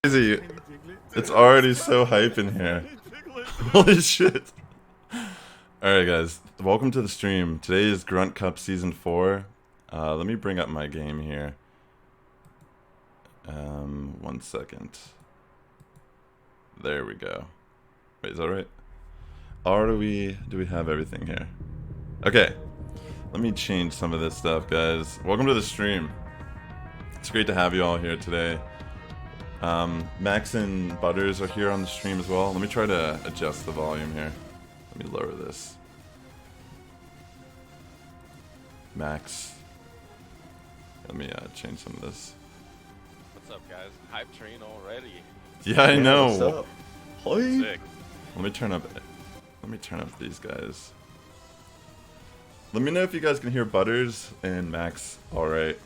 crazy. It's already so hype in here. Holy shit. Alright guys, welcome to the stream. Today is Grunt Cup Season 4. Let me bring up my game here. 1 second. There we go. Wait, is that right? Or do we have everything here? Okay. Let me change some of this stuff, guys. Welcome to the stream. It's great to have you all here today. Max and Butters are here on the stream as well. Let me try to adjust the volume here. Let me lower this. Max. Let me change some of this. What's up, guys? Hype train already. Yeah, I know. What's up? Hi. Sick. Let me turn up these guys. Let me know if you guys can hear Butters and Max. Alright.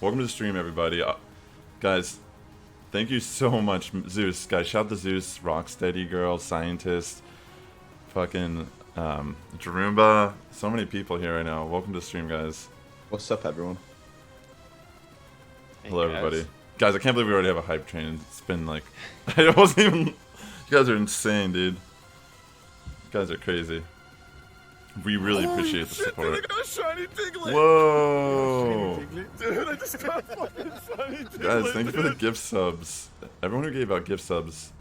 Welcome to the stream, everybody. Guys, thank you so much, Zeus. Guys, shout out to Zeus, Rocksteady Girl, Scientist, fucking Jerumba. So many people here right now. Welcome to the stream, guys. What's up, everyone? Hey, Hello, guys. everybody. Guys, I can't believe we already have a hype train. It's been like... I wasn't even... You guys are insane, dude. You guys are crazy. We really appreciate the support. Dude, I got a shiny Diglett. Whoa! Dude, I just got a fucking shiny Diglett. Guys, thank you for the dude. gift subs. Everyone who gave out gift subs.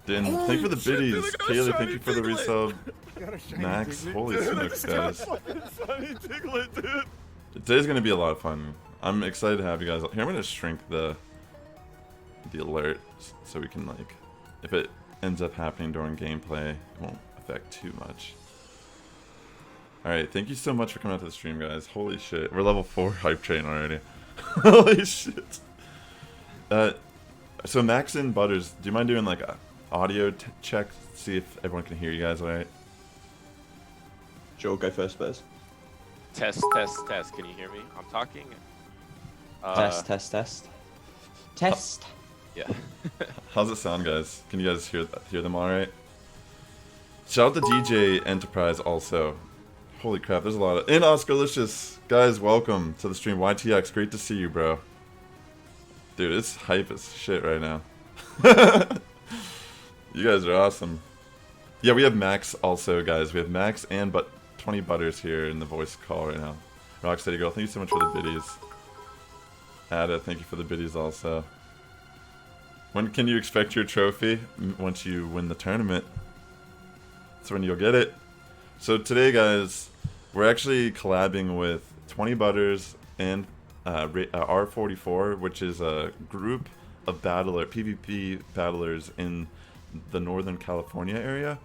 Din, thank you for the shit, dude, biddies. I got a Kaylee, thank shiny you for the Diglett. resub. Max, holy Dude, I smokes, just got a guys. fucking shiny Diglett, dude. Today's gonna be a lot of fun. I'm excited to have you guys. Here, I'm gonna shrink the alert so we can, like, if it ends up happening during gameplay, it won't affect too much. Alright, thank you so much for coming out to the stream, guys. Holy shit. We're level 4 hype train already. Holy shit. So Max and Butters, do you mind doing like a audio check? See if everyone can hear you guys alright? Joe, go first, Bez. Test. Can you hear me? I'm talking. Test. Test. Yeah. How's it sound, guys? Can you guys hear them alright? Shout out to DJ Enterprise also. Holy crap, there's a lot of... And Oscarlicious! Guys, welcome to the stream. YTX, great to see you, bro. Dude, it's hype as shit right now. You guys are awesome. Yeah, we have Max also, guys. We have Max and 20 Butters here in the voice call right now. Rocksteady Girl, thank you so much for the biddies. Ada, thank you for the biddies also. When can you expect your trophy? Once you win the tournament. That's when you'll get it. So today, guys, we're actually collabing with 20 Butters and R44, which is a group of PvP battlers in the Northern California area.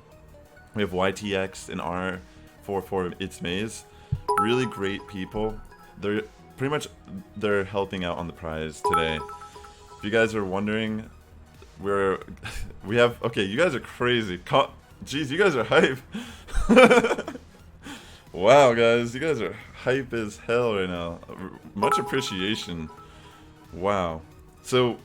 We have YTX and R44 It's Maze. Really great people. They're helping out on the prize today. If you guys are wondering, we have you guys are crazy. Jeez, you guys are hype. Wow, guys, you guys are hype as hell right now. Much appreciation. Wow. So,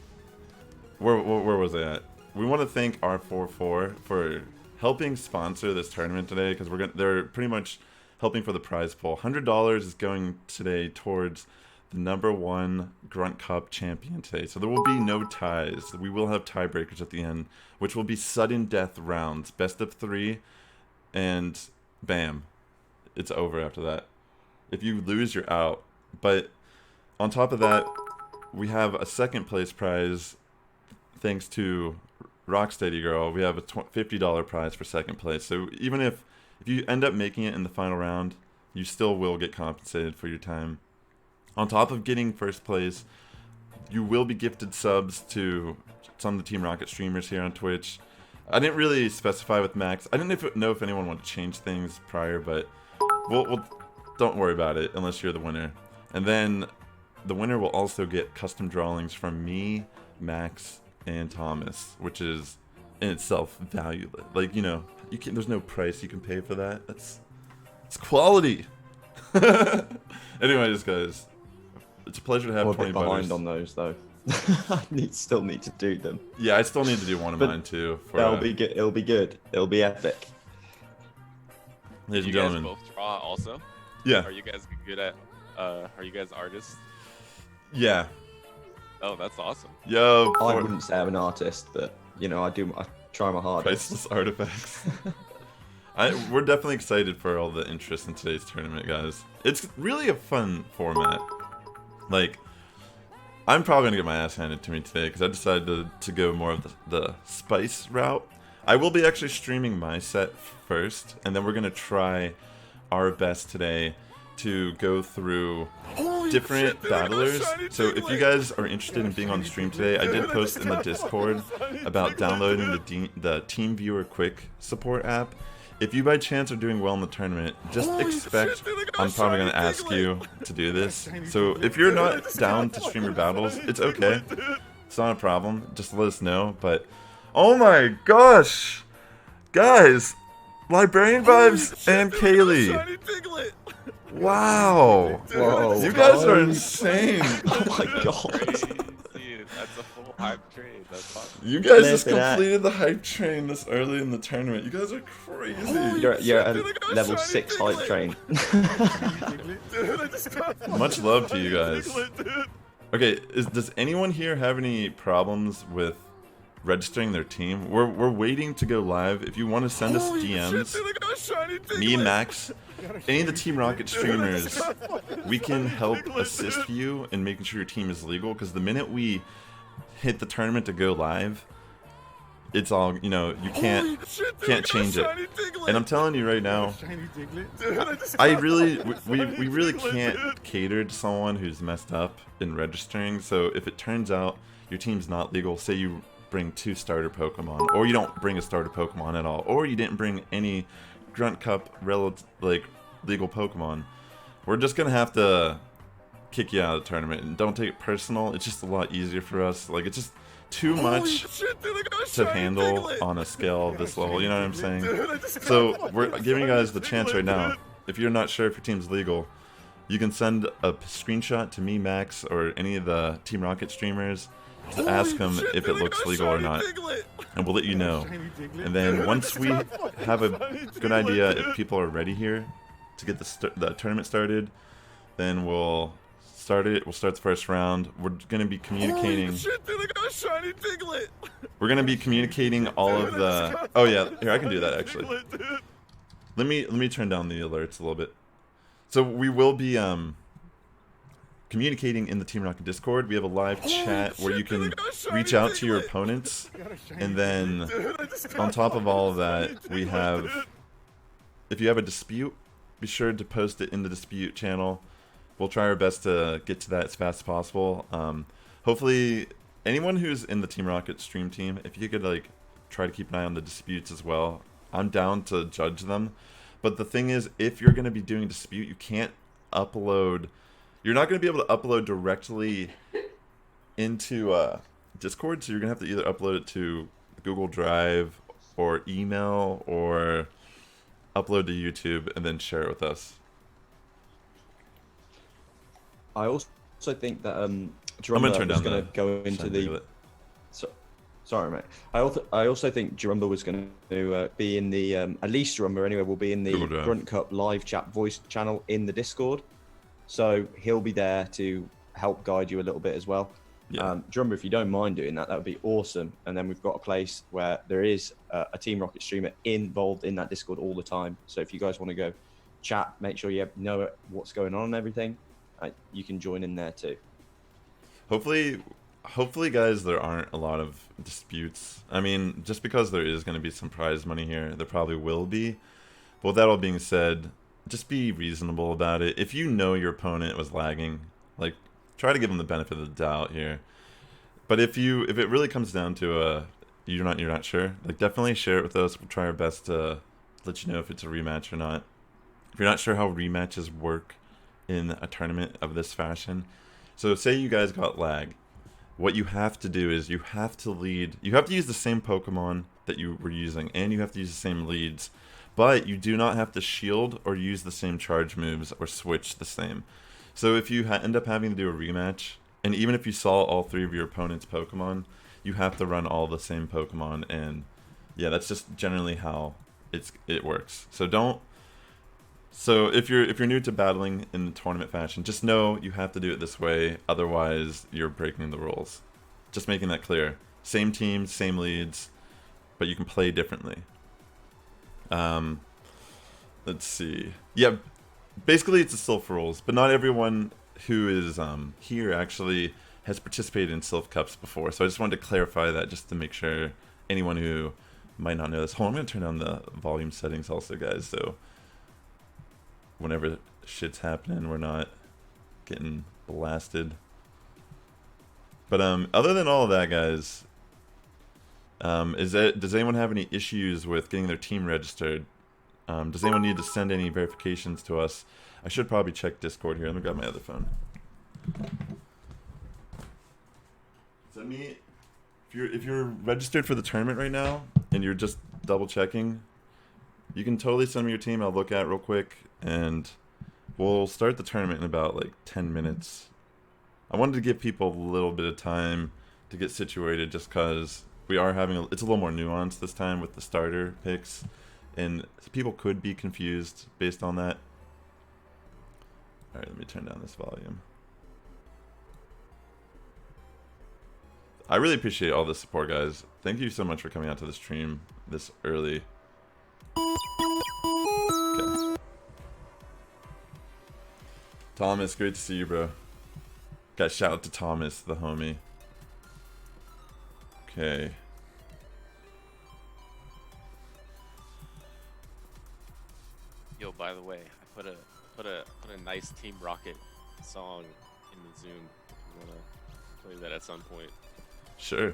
where was I at? We want to thank R44 for helping sponsor this tournament today, because they're pretty much helping for the prize pool. $100 is going today towards the #1 Grunt Cup champion today. So there will be no ties. We will have tiebreakers at the end, which will be sudden death rounds, best of 3, and bam, it's over after that. If you lose, you're out. But on top of that, we have a second place prize thanks to Rocksteady Girl. We have a $50 prize for second place. So even if you end up making it in the final round, you still will get compensated for your time. On top of getting first place, you will be gifted subs to some of the Team Rocket streamers here on Twitch. I didn't really specify with Max. I didn't know if anyone wanted to change things prior, but we'll don't worry about it unless you're the winner. And then the winner will also get custom drawings from me, Max, and Thomas, which is in itself valueless. Like, there's no price you can pay for that. It's quality. Anyways, guys, it's a pleasure to have We're 20 a bit behind Butters. on those, though. I still need to do them. Yeah, I still need to do one of But mine too. That'll be good. It'll be good. It'll be epic. Ladies and You guys gentlemen. both draw also? Yeah. Are you guys good at? Are you guys artists? Yeah. Oh, that's awesome. Yo, I wouldn't say I'm an artist, but you know, I try my hardest. priceless artifacts. We're definitely excited for all the interest in today's tournament, guys. It's really a fun format. Like, I'm probably gonna get my ass handed to me today because I decided to go more of the spice route. I will be actually streaming my set first, and then we're gonna try our best today to go through different battlers. So if you guys are interested in being on stream today, I did post in the Discord about downloading the TeamViewer Quick support app. If you by chance are doing well in the tournament, just expect I'm probably going to ask you to do this. So if you're not down to stream your battles, it's okay. It's not a problem. Just let us know. But oh my gosh, guys, Librarian Vibes and Kaylee. Wow. Whoa, You guys are insane. Oh my god. Dude, that's a full hype trade. That's awesome. You guys just Flip it up. completed the hype train this early in the tournament. You guys are crazy. You're at a level 6 hype train. Much love to you guys. Okay, does anyone here have any problems with registering their team? We're waiting to go live. If you want to send us DMs, me and Max, any of the Team Rocket streamers, we can help assist you in making sure your team is legal, because the minute we hit the tournament to go live, it's all, you know, you can't change it. And I'm telling you right now, we really can't cater to someone who's messed up in registering. So if it turns out your team's not legal, say you bring 2 starter Pokemon, or you don't bring a starter Pokemon at all, or you didn't bring any Grunt Cup legal Pokemon, we're just gonna have to kick you out of the tournament. And don't take it personal. It's just a lot easier for us. Like, it's just too much to handle on a scale of this level, you know what I'm saying? So we're giving you guys the chance right now. If you're not sure if your team's legal, you can send a screenshot to me, Max, or any of the Team Rocket streamers to ask them if it looks legal or not, and we'll let you know. And then once we have a good idea if people are ready here to get the tournament started, then we'll start it. We'll start the first round. We're gonna be communicating. We're gonna be communicating all of the. Oh yeah, here, I can do that actually. Let me turn down the alerts a little bit. So we will be communicating in the Team Rocket Discord. We have a live chat where you can reach out to your opponents, and then on top of all of that, we have, if you have a dispute, be sure to post it in the dispute channel. We'll try our best to get to that as fast as possible. Hopefully, anyone who's in the Team Rocket stream team, if you could like try to keep an eye on the disputes as well. I'm down to judge them. But the thing is, if you're going to be doing dispute, you can't upload. You're not going to be able to upload directly into Discord, so you're going to have to either upload it to Google Drive or email, or upload to YouTube and then share it with us. I also think that Jerumba was going to go into the. Sorry, mate. I also think Jerumba was going to be in the at least Jerumba anyway will be in the Grunt Cup live chat voice channel in the Discord, so he'll be there to help guide you a little bit as well. Yeah. Jerumba, if you don't mind doing that, that would be awesome. And then we've got a place where there is a Team Rocket streamer involved in that Discord all the time. So if you guys want to go chat, make sure you know what's going on and everything, you can join in there too. Hopefully, guys, there aren't a lot of disputes. I mean, just because there is going to be some prize money here, there probably will be. But with that all being said, just be reasonable about it. If you know your opponent was lagging, like, try to give them the benefit of the doubt here. But if it really comes down to you're not sure, like, definitely share it with us. We'll try our best to let you know if it's a rematch or not. If you're not sure how rematches work in a tournament of this fashion, so say you guys got lag. What you have to do is you have to use the same Pokemon that you were using, and you have to use the same leads, but you do not have to shield or use the same charge moves or switch the same. So if you end up having to do a rematch, and even if you saw all 3 of your opponent's Pokemon, you have to run all the same Pokemon, and yeah, that's just generally how it works. So don't So if you're new to battling in the tournament fashion, just know you have to do it this way. Otherwise, you're breaking the rules. Just making that clear. Same teams, same leads, but you can play differently. Let's see. Yeah, basically it's the Sylph rules, but not everyone who is here actually has participated in Sylph Cups before. So I just wanted to clarify that just to make sure anyone who might not know this. Hold on, I'm going to turn down the volume settings also, guys, so whenever shit's happening, we're not getting blasted. But other than all of that, guys, does anyone have any issues with getting their team registered? Does anyone need to send any verifications to us? I should probably check Discord here. Let me grab my other phone. Is that me? If you're registered for the tournament right now and you're just double checking, you can totally send me your team. I'll look at it real quick, and we'll start the tournament in about like 10 minutes. I wanted to give people a little bit of time to get situated, just because we are having it's a little more nuanced this time with the starter picks, and people could be confused based on that. All right, let me turn down this volume. I really appreciate all the support, guys. Thank you so much for coming out to the stream this early. Okay. Thomas, great to see you, bro. Guys, shout out to Thomas, the homie. Okay. Yo, by the way, I put a nice Team Rocket song in the Zoom. If you wanna play that at some point. Sure.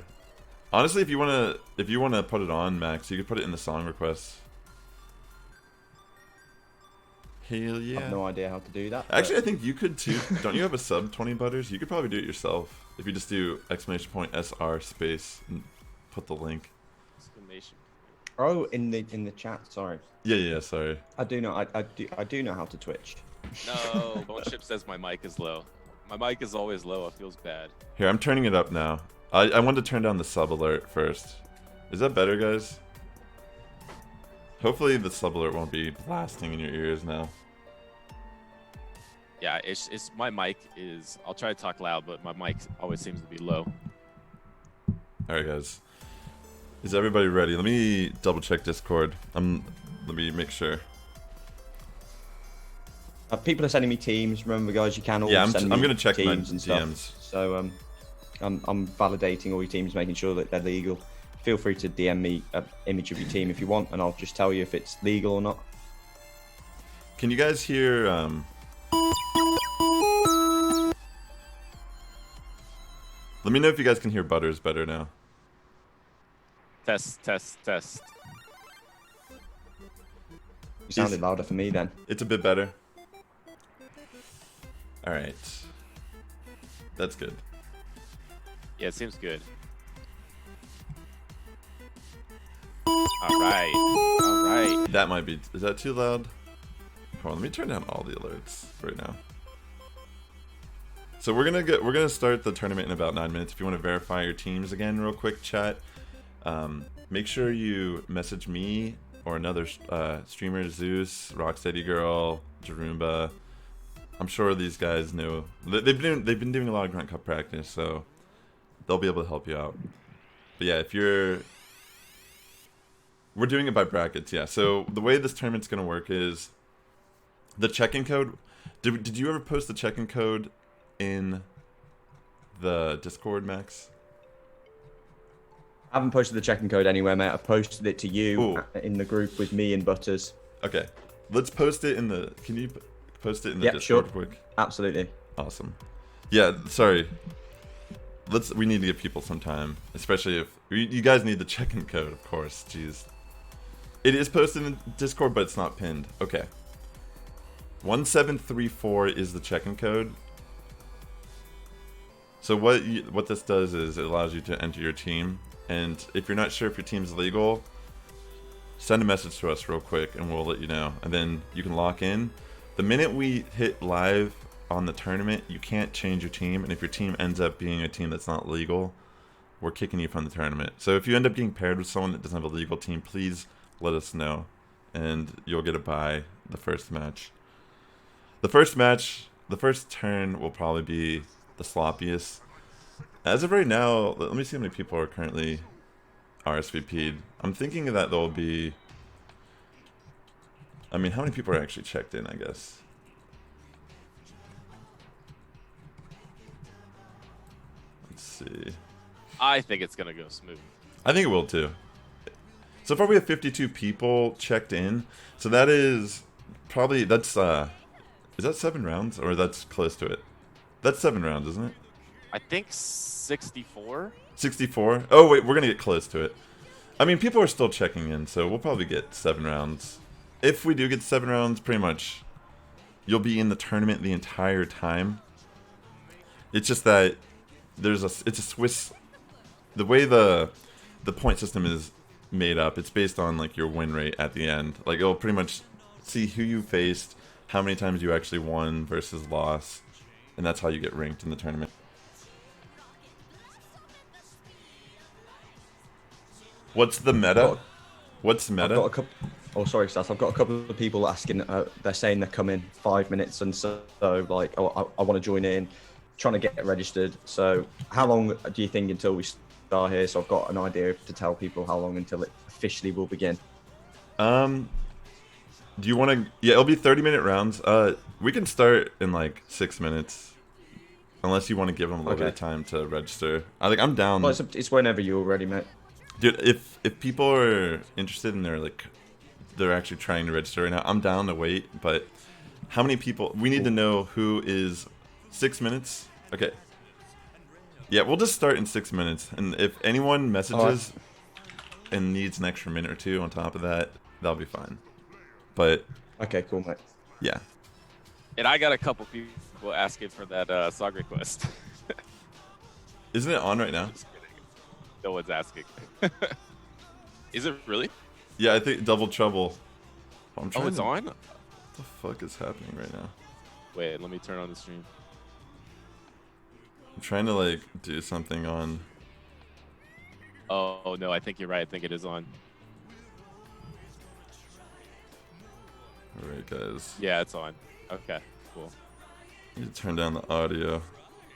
Honestly, if you wanna put it on, Max, you could put it in the song requests. Hell yeah. I have no idea how to do that. Actually, I think you could too. Don't you have a sub 20 butters? You could probably do it yourself if you just do !SR space and put the link. Exclamation. Oh, in the chat. Sorry. Yeah. Sorry. I do know. I do know how to Twitch. No, Boneship says my mic is low. My mic is always low. It feels bad. Here, I'm turning it up now. I wanted to turn down the sub alert first. Is that better, guys? Hopefully the sub alert won't be blasting in your ears now. Yeah, it's my mic is. I'll try to talk loud, but my mic always seems to be low. All right, guys. Is everybody ready? Let me double check Discord. Let me make sure. People are sending me teams. Remember, guys, you can all send me I'm gonna check my teams and stuff. DMs. So I'm validating all your teams, making sure that they're legal. Feel free to DM me an image of your team if you want, and I'll just tell you if it's legal or not. Can you guys hear? Let me know if you guys can hear Butters better now. Test. You sounded louder for me then. It's a bit better. All right. That's good. Yeah, it seems good. All right. That might be. Is that too loud? Hold on, let me turn down all the alerts right now. So we're gonna start the tournament in about 9 minutes. If you want to verify your teams again, real quick, chat. Make sure you message me or another streamer, Zeus, Rocksteady Girl, Jerumba. I'm sure these guys know. They've been doing a lot of Grunt Cup practice, so they'll be able to help you out. But yeah, we're doing it by brackets, yeah. So the way this tournament's gonna work is the check-in code. Did you ever post the check-in code in the Discord, Max? I haven't posted the check-in code anywhere, mate. I've posted it to you in the group with me and Butters. Okay, let's post it in the. Can you post it in the Discord real quick? Absolutely. Awesome. Yeah, sorry. We need to give people some time, especially if you guys need the check-in code, of course. Jeez. It is posted in Discord, but it's not pinned. Okay. 1734 is the check-in code. So what this does is it allows you to enter your team, and if you're not sure if your team's legal, send a message to us real quick, and we'll let you know. And then you can lock in. The minute we hit live on the tournament, you can't change your team, and if your team ends up being a team that's not legal, we're kicking you from the tournament. So if you end up getting paired with someone that doesn't have a legal team, please let us know. and you'll get to buy the first match. The first turn will probably be the sloppiest. As of right now, let me see how many people are currently RSVP'd. I'm thinking that there'll be... I mean, how many people are actually checked in, I guess? Let's see. I think it's gonna go smooth. I think it will too. So far we have 52 people checked in. So that is probably, that's, is that 7 rounds? Or that's close to it? That's 7 rounds, isn't it? I think 64. 64? Oh wait, we're gonna get close to it. I mean, people are still checking in, so we'll probably get 7 rounds. If we do get 7 rounds, pretty much, you'll be in the tournament the entire time. It's just that it's a Swiss, the way the point system is made up, it's based on like your win rate at the end. Like it'll pretty much see who you faced, how many times you actually won versus lost, and that's how you get ranked in the tournament. What's the meta? What's meta? I've got a couple. Oh, sorry, Sass. I've got a couple of people asking. They're saying they're coming 5 minutes, and so like, oh, I want to join in, trying to get registered. So, how long do you think until we start here? So I've got an idea to tell people how long until it officially will begin. Do you want to? Yeah, it'll be 30-minute rounds. We can start in like 6 minutes, unless you want to give them a little bit of time to register. I'm down. Well, it's whenever you're ready, mate. Dude, if people are interested and they're actually trying to register right now, I'm down to wait. But how many people? We need to know who is 6 minutes. Okay. Yeah, we'll just start in 6 minutes, and if anyone messages and needs an extra minute or two on top of that, that'll be fine. But okay, cool, mate. Yeah. And I got a couple people asking for that song request. Isn't it on right now? Just kidding. No one's asking. Is it really? Yeah, I think Double Trouble. Oh, it's on? What the fuck is happening right now? Wait, let me turn on the stream. I'm trying to like do something on. Oh no, I think you're right. I think it is on. Alright, guys. Yeah, it's on. Okay, cool. I need to turn down the audio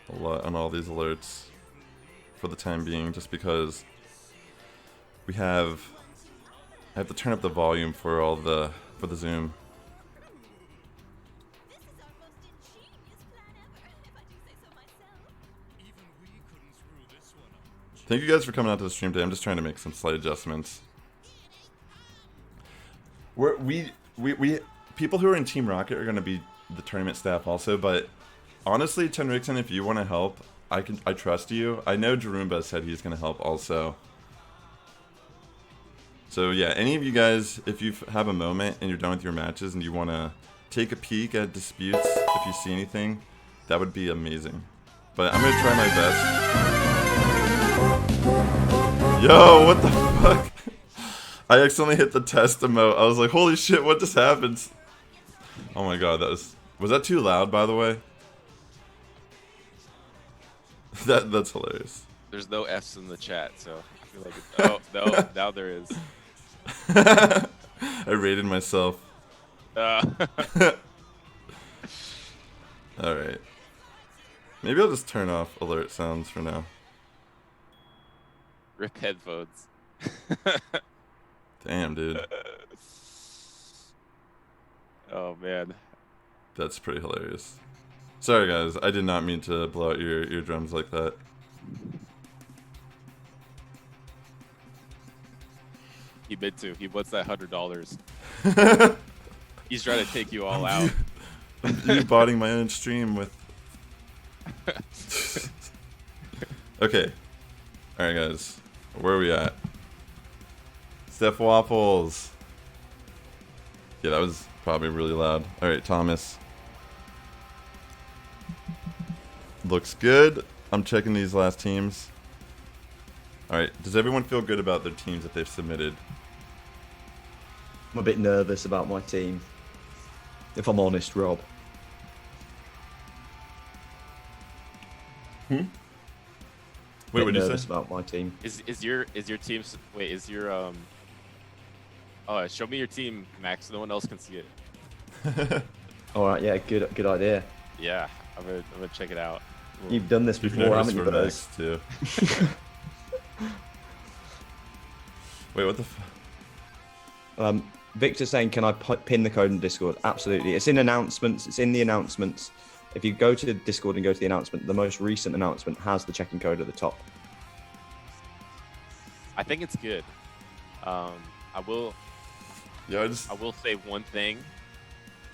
a lot on all these alerts for the time being, just because I have to turn up the volume for the Zoom. Thank you guys for coming out to the stream today. I'm just trying to make some slight adjustments. We people who are in Team Rocket are going to be the tournament staff also, but honestly, Tenrixon, if you want to help, I trust you. I know Jerumba said he's going to help also. So yeah, any of you guys, if you have a moment and you're done with your matches and you want to take a peek at disputes, if you see anything, that would be amazing. But I'm going to try my best. Yo, what the fuck? I accidentally hit the test emote. I was like, holy shit, what just happened? Oh my god, was that too loud, by the way? That's hilarious. There's no F's in the chat, so I feel like oh no, now there is. I rated myself. Alright. Maybe I'll just turn off alert sounds for now. Rip headphones. Damn, dude. Oh man. That's pretty hilarious. Sorry guys, I did not mean to blow out your eardrums like that. He meant to. He wants that $100. He's trying to take you all out. You botting my own stream with. Okay. Alright guys. Where are we at? Steph Waffles. Yeah, that was probably really loud. Alright, Thomas. Looks good. I'm checking these last teams. Alright, does everyone feel good about their teams that they've submitted? I'm a bit nervous about my team, if I'm honest, Rob. Wait, what did you say? About my team. Is your team? Wait, is your Oh, show me your team, Max. No one else can see it. All right, yeah, good idea. Yeah, I'm gonna check it out. You've done this You've before, noticed haven't you, for Buzz? Max too. Wait, what the? Victor saying, can I pin the code in Discord? Absolutely. It's in announcements. It's in the announcements. If you go to Discord and go to the announcement, the most recent announcement has the check-in code at the top. I think it's good. I will say one thing,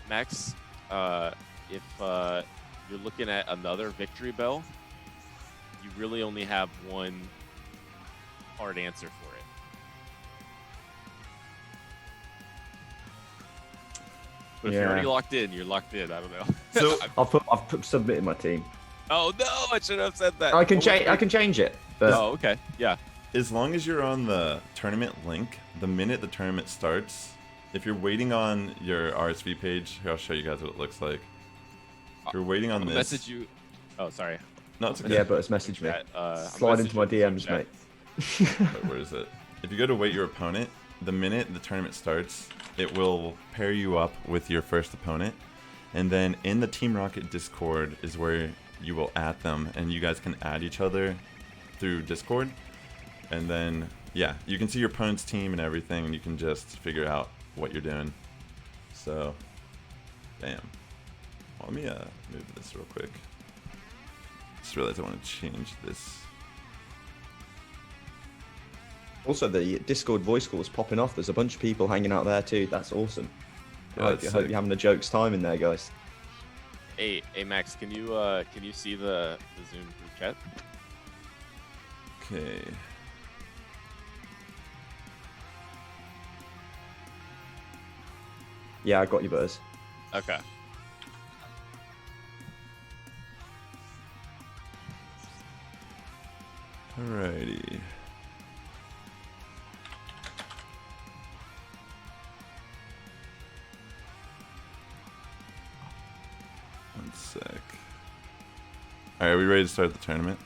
Max. If you're looking at another victory bell, you really only have one hard answer for it. But if you're already locked in, you're locked in. I don't know. So I've submitted my team. Oh no! I should have said that. I can change it. But Oh, okay. Yeah. as long as you're on the tournament link, the minute the tournament starts, if you're waiting on your RSV page, here I'll show you guys what it looks like. If you're waiting on I'm this. gonna message you. Oh, sorry. No, it's okay. yeah, but it's messaged me. Slide into my DMs, mate. Wait, where is it? If you go to wait your opponent, the minute the tournament starts, it will pair you up with your first opponent. And then in the Team Rocket Discord is where you will add them, and you guys can add each other through Discord. And then, yeah, you can see your opponent's team and everything, and you can just figure out what you're doing. So, bam. Well, let me move this real quick. Just realized I want to change this. Also, the Discord voice call is popping off. There's a bunch of people hanging out there too. That's awesome. Yeah, I hope that's you're sick. having a jokes time in there, guys. Hey, Max, can you see the Zoom group chat? Okay. Yeah, I got you, Buzz. Okay. Alrighty. One sec. Alright, are we ready to start the tournament?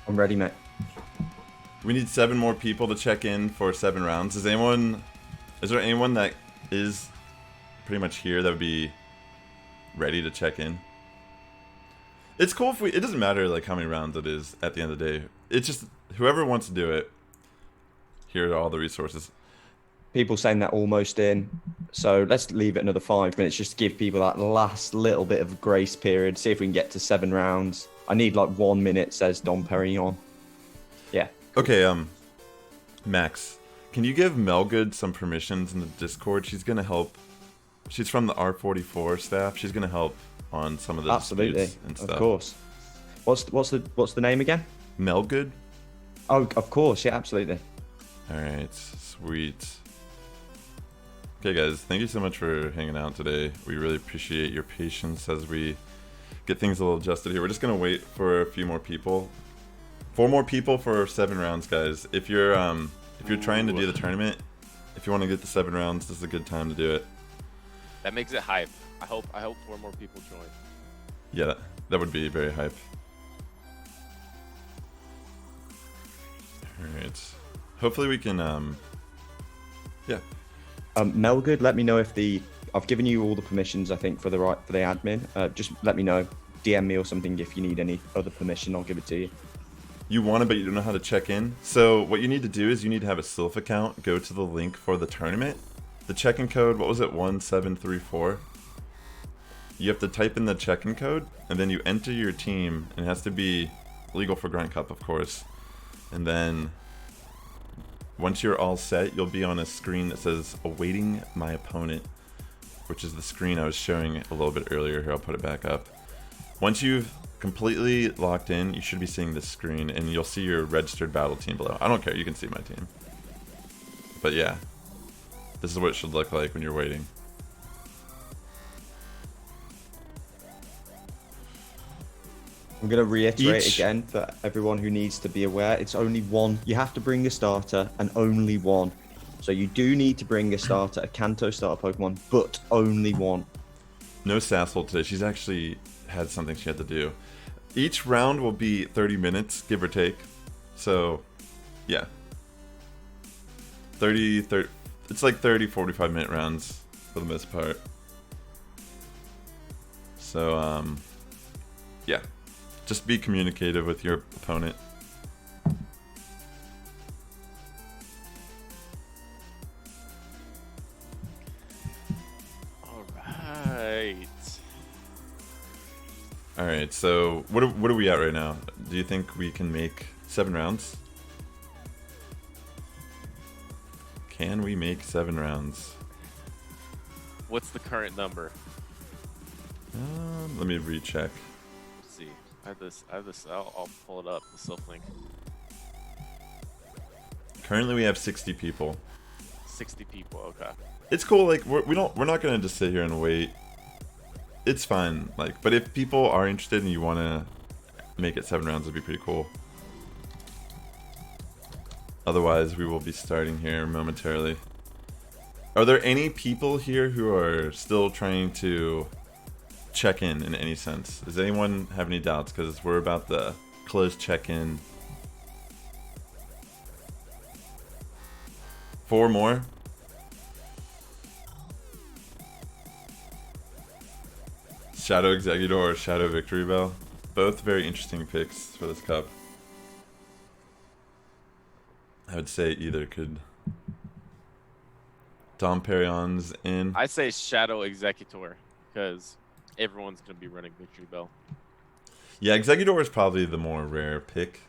I'm ready, mate. We need 7 more people to check in for 7 rounds. Is there anyone that is pretty much here that would be ready to check in? It's cool if it doesn't matter like how many rounds it is at the end of the day. It's just whoever wants to do it, here are all the resources. People saying they're almost in. So let's leave it another 5 minutes just to give people that last little bit of grace period. See if we can get to 7 rounds. I need like 1 minute, says DomPerrion. Yeah. Okay, Max, can you give Melgood some permissions in the Discord? She's gonna help. She's from the R44 staff. She's gonna help on some of the Absolutely. disputes and stuff. Of course. What's the name again? Melgood? Oh, of course. Yeah, absolutely. Alright, sweet. Okay guys, thank you so much for hanging out today. We really appreciate your patience as we get things a little adjusted here. We're just gonna wait for a few more people. 4 more people for 7 rounds, guys. If you're trying to do the tournament, if you want to get the 7 rounds, this is a good time to do it. That makes it hype. I hope 4 more people join. Yeah, that would be very hype. Alright. Hopefully we can, yeah. Melgood, let me know if I've given you all the permissions, I think, for the admin. Just let me know. DM me or something if you need any other permission. I'll give it to you. You want it, but you don't know how to check in. So what you need to do is you need to have a Sylph account. Go to the link for the tournament. The check-in code, what was it, 1734? You have to type in the check-in code, and then you enter your team, and it has to be legal for Grunt Cup, of course. And then once you're all set, you'll be on a screen that says awaiting my opponent, which is the screen I was showing a little bit earlier. Here, I'll put it back up. Once you've completely locked in, you should be seeing this screen, and you'll see your registered battle team below. I don't care, you can see my team. But yeah, this is what it should look like when you're waiting. I'm going to reiterate again for everyone who needs to be aware. It's only one. You have to bring a starter and only one. So you do need to bring a starter, a Kanto starter Pokemon, but only one. No Sassel today. She's actually had something she had to do. Each round will be 30 minutes, give or take. So, yeah. 30, it's like 30, 45 minute rounds for the most part. So, yeah. Just be communicative with your opponent. Alright, so what are we at right now? Do you think we can make 7 rounds? Can we make 7 rounds? What's the current number? Let me recheck. Let's see. I have this. I'll pull it up. The Silph link. Currently, we have 60 people. 60 people. Okay. It's cool. Like we're not gonna just sit here and wait. It's fine. Like, but if people are interested and you want to make it 7 rounds, it'd be pretty cool. Otherwise, we will be starting here momentarily. Are there any people here who are still trying to check in any sense? Does anyone have any doubts? Because we're about to close check-in. 4 more? Shadow Executor or Shadow Victory Bell. Both very interesting picks for this cup. I would say either could. DomPerrion's in. I say Shadow Executor because everyone's going to be running Victory Bell. Yeah, Executor is probably the more rare pick.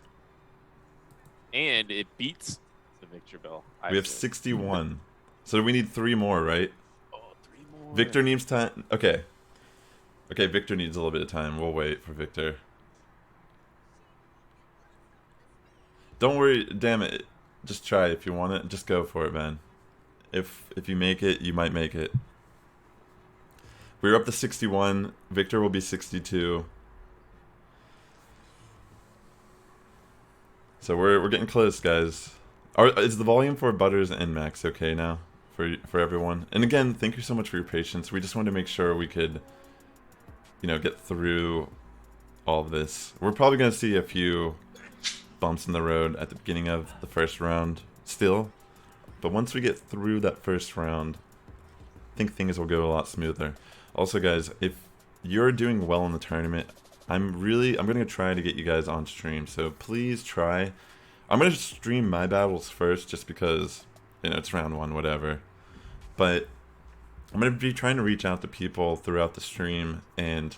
And it beats the Victory Bell. We have 61. So we need 3 more, right? Oh, 3 more. Victor needs time. Okay. Okay, Victor needs a little bit of time. We'll wait for Victor. Don't worry. Damn it. Just try if you want it. Just go for it, man. If you make it, you might make it. We're up to 61. Victor will be 62. So we're getting close, guys. Is the volume for Butters and Max okay now for everyone? And again, thank you so much for your patience. We just wanted to make sure we could, get through all of this. We're probably going to see a few bumps in the road at the beginning of the first round still. But once we get through that first round, I think things will go a lot smoother. Also, guys, if you're doing well in the tournament, I'm going to try to get you guys on stream. So please try. I'm going to stream my battles first just because, it's round 1, whatever. But I'm going to be trying to reach out to people throughout the stream, and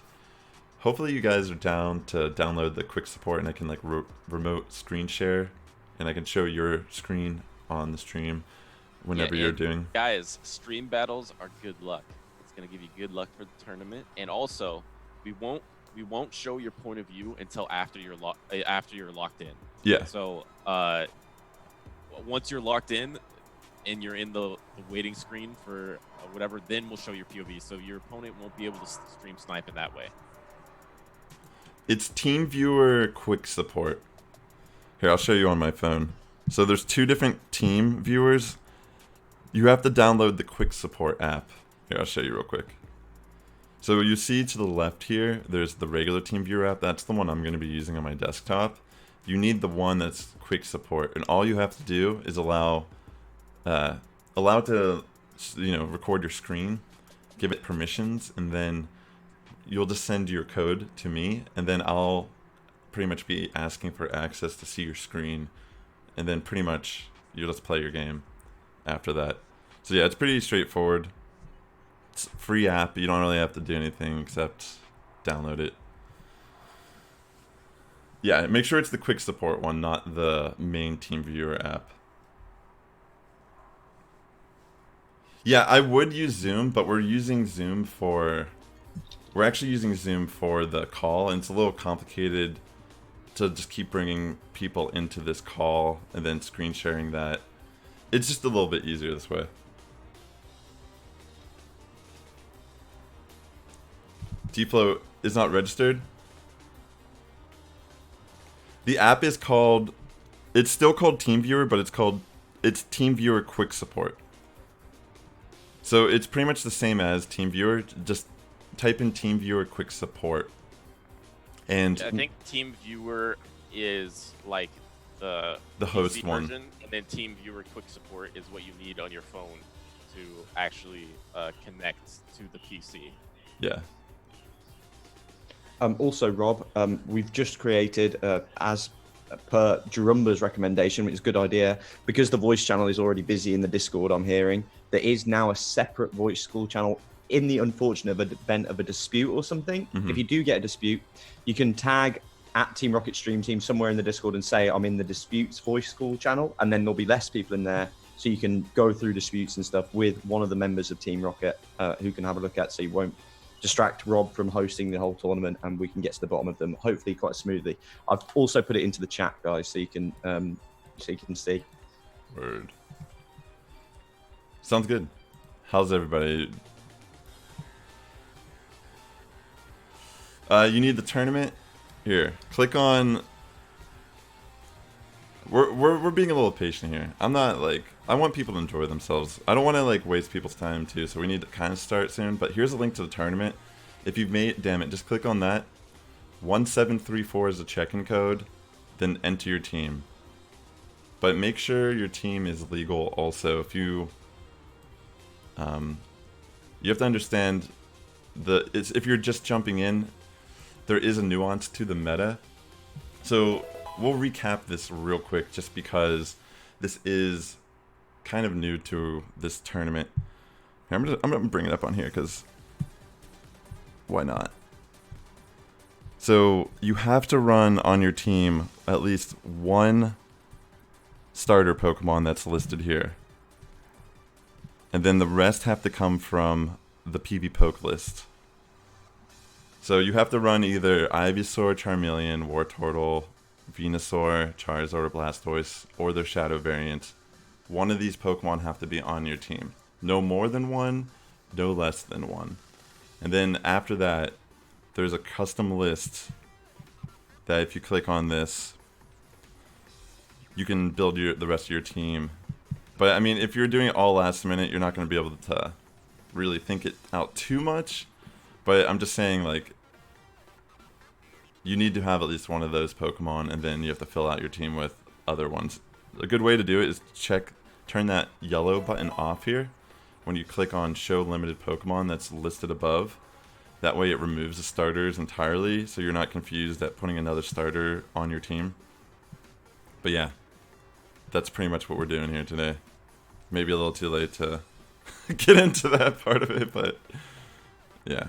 hopefully you guys are down to download the quick support and I can remote screen share and I can show your screen on the stream whenever you're doing. Guys, stream battles are good luck. It's going to give you good luck for the tournament, and also we won't show your point of view until after you're locked in. Yeah. So once you're locked in and you're in the waiting screen for whatever, then we'll show your POV. So your opponent won't be able to stream snipe in that way. It's Team Viewer Quick Support. Here, I'll show you on my phone. So there's 2 different team viewers. You have to download the Quick Support app. Here, I'll show you real quick. So you see to the left here, there's the regular Team Viewer app. That's the one I'm going to be using on my desktop. You need the one that's Quick Support, and all you have to do is allow it to, record your screen, give it permissions, and then you'll just send your code to me, and then I'll pretty much be asking for access to see your screen, and then pretty much you'll just play your game after that. So yeah, it's pretty straightforward. It's a free app. You don't really have to do anything except download it. Yeah, make sure it's the quick support one, not the main Team Viewer app. Yeah, I would use Zoom, but we're actually using Zoom for the call, and it's a little complicated to just keep bringing people into this call and then screen sharing that. It's just a little bit easier this way. Dflow is not registered. The app is called, it's still called TeamViewer, but it's TeamViewer Quick Support. So it's pretty much the same as TeamViewer, just type in TeamViewer Quick Support. And I think TeamViewer is like the host PC one, version, and then TeamViewer Quick Support is what you need on your phone to actually connect to the PC. Yeah. Also, Rob, we've just created, as per Jerumba's recommendation, which is a good idea, because the voice channel is already busy in the Discord, I'm hearing, there is now a separate voice school channel in the unfortunate event of a dispute or something. If you do get a dispute, you can tag at Team Rocket Stream Team somewhere in the Discord and say, I'm in the disputes voice school channel, and then there'll be less people in there. So you can go through disputes and stuff with one of the members of Team Rocket who can have a look at, so you won't distract Rob from hosting the whole tournament, and we can get to the bottom of them hopefully quite smoothly. I've also put it into the chat, guys, so you can see. Word. Sounds good. How's everybody? You need the tournament? Here, click on. We're being a little patient here. I'm not like, I want people to enjoy themselves. I don't want to like waste people's time too, so we need to kind of start soon. But here's a link to the tournament. If you've made, damn it, just click on that. 1734 is the check-in code, then enter your team. But make sure your team is legal also. If you have to understand if you're just jumping in, there is a nuance to the meta. So we'll recap this real quick just because this is kind of new to this tournament. Here, I'm gonna bring it up on here because why not? So you have to run on your team at least one starter Pokemon that's listed here. And then the rest have to come from the PB Poke list. So you have to run either Ivysaur, Charmeleon, Wartortle, Venusaur, Charizard, or Blastoise, or their Shadow variant. One of these Pokemon have to be on your team. No more than one, no less than one. And then after that, there's a custom list that if you click on this, you can build the rest of your team. But I mean, if you're doing it all last minute, you're not going to be able to really think it out too much. But I'm just saying, like, you need to have at least one of those Pokemon, and then you have to fill out your team with other ones. A good way to do it is turn that yellow button off here when you click on Show Limited Pokemon that's listed above. That way it removes the starters entirely, so you're not confused at putting another starter on your team. But yeah, that's pretty much what we're doing here today. Maybe a little too late to get into that part of it, but yeah.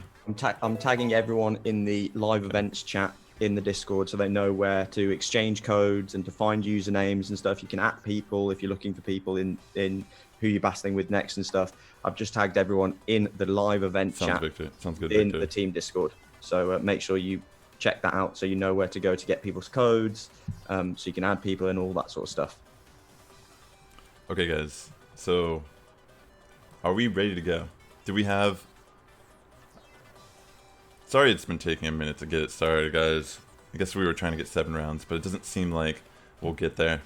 I'm tagging everyone in the live events chat in the Discord so they know where to exchange codes and to find usernames and stuff. You can at people if you're looking for people in who you're battling with next and stuff. I've just tagged everyone in the live event chat Sounds good, in the team Discord. So make sure you check that out so you know where to go to get people's codes, so you can add people and all that sort of stuff. Okay, guys. So, are we ready to go? Do we have... Sorry it's been taking a minute to get it started, guys. I guess we were trying to get 7 rounds, but it doesn't seem like we'll get there.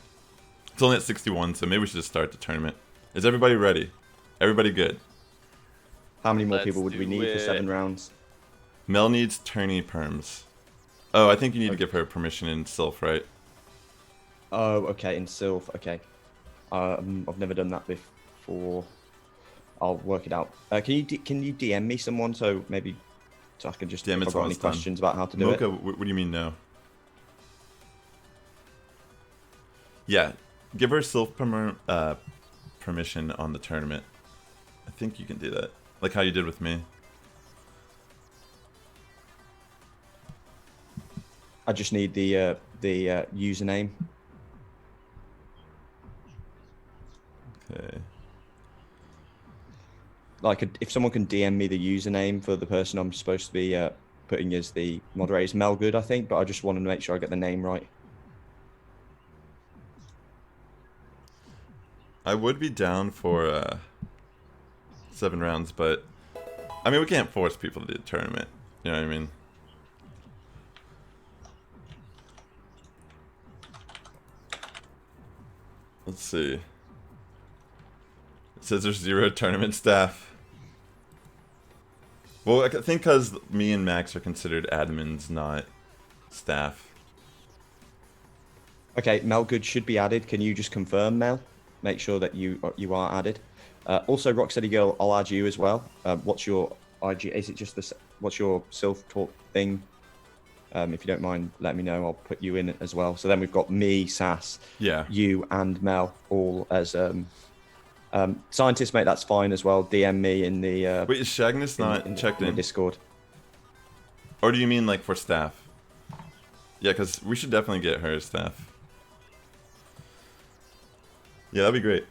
It's only at 61, so maybe we should just start the tournament. Is everybody ready? Everybody good? How many more people would we need for 7 rounds? Mel needs tourney perms. Oh, I think you need to give her permission in Sylph, right? Oh, okay, in Sylph, okay. I've never done that before. I'll work it out. Can you DM me someone so maybe... So I can just, if I've got any questions about how to do Mocha, it. what do you mean no? Yeah, give her permission on the tournament. I think you can do that. Like how you did with me. I just need the username. Okay. Like, if someone can DM me the username for the person I'm supposed to be putting as the moderator, it's Melgood, I think, but I just want to make sure I get the name right. I would be down for 7 rounds, but I mean, we can't force people to do the tournament. You know what I mean? Let's see. It says there's 0 tournament staff. Well, I think because me and Max are considered admins, not staff. Okay, Melgood should be added. Can you just confirm, Mel? Make sure that you are added. Also, Rocksteady Girl, I'll add you as well. What's your IG? Is it just what's your self-talk thing? If you don't mind, let me know. I'll put you in as well. So then we've got me, Sass, you, and Mel all as scientists, mate. That's fine as well. DM me in the. Wait, is Shagnus not checked in the Discord? Or do you mean like for staff? Yeah, because we should definitely get her as staff. Yeah, that'd be great.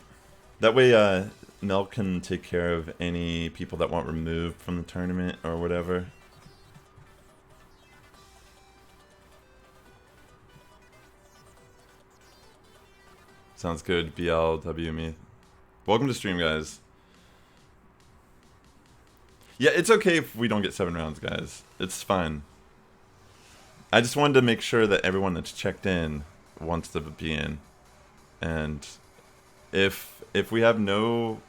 That way, Nell can take care of any people that want removed from the tournament or whatever. Sounds good, BLW me. Welcome to stream, guys. Yeah, it's okay if we don't get 7 rounds, guys. It's fine. I just wanted to make sure that everyone that's checked in wants to be in. And if we have no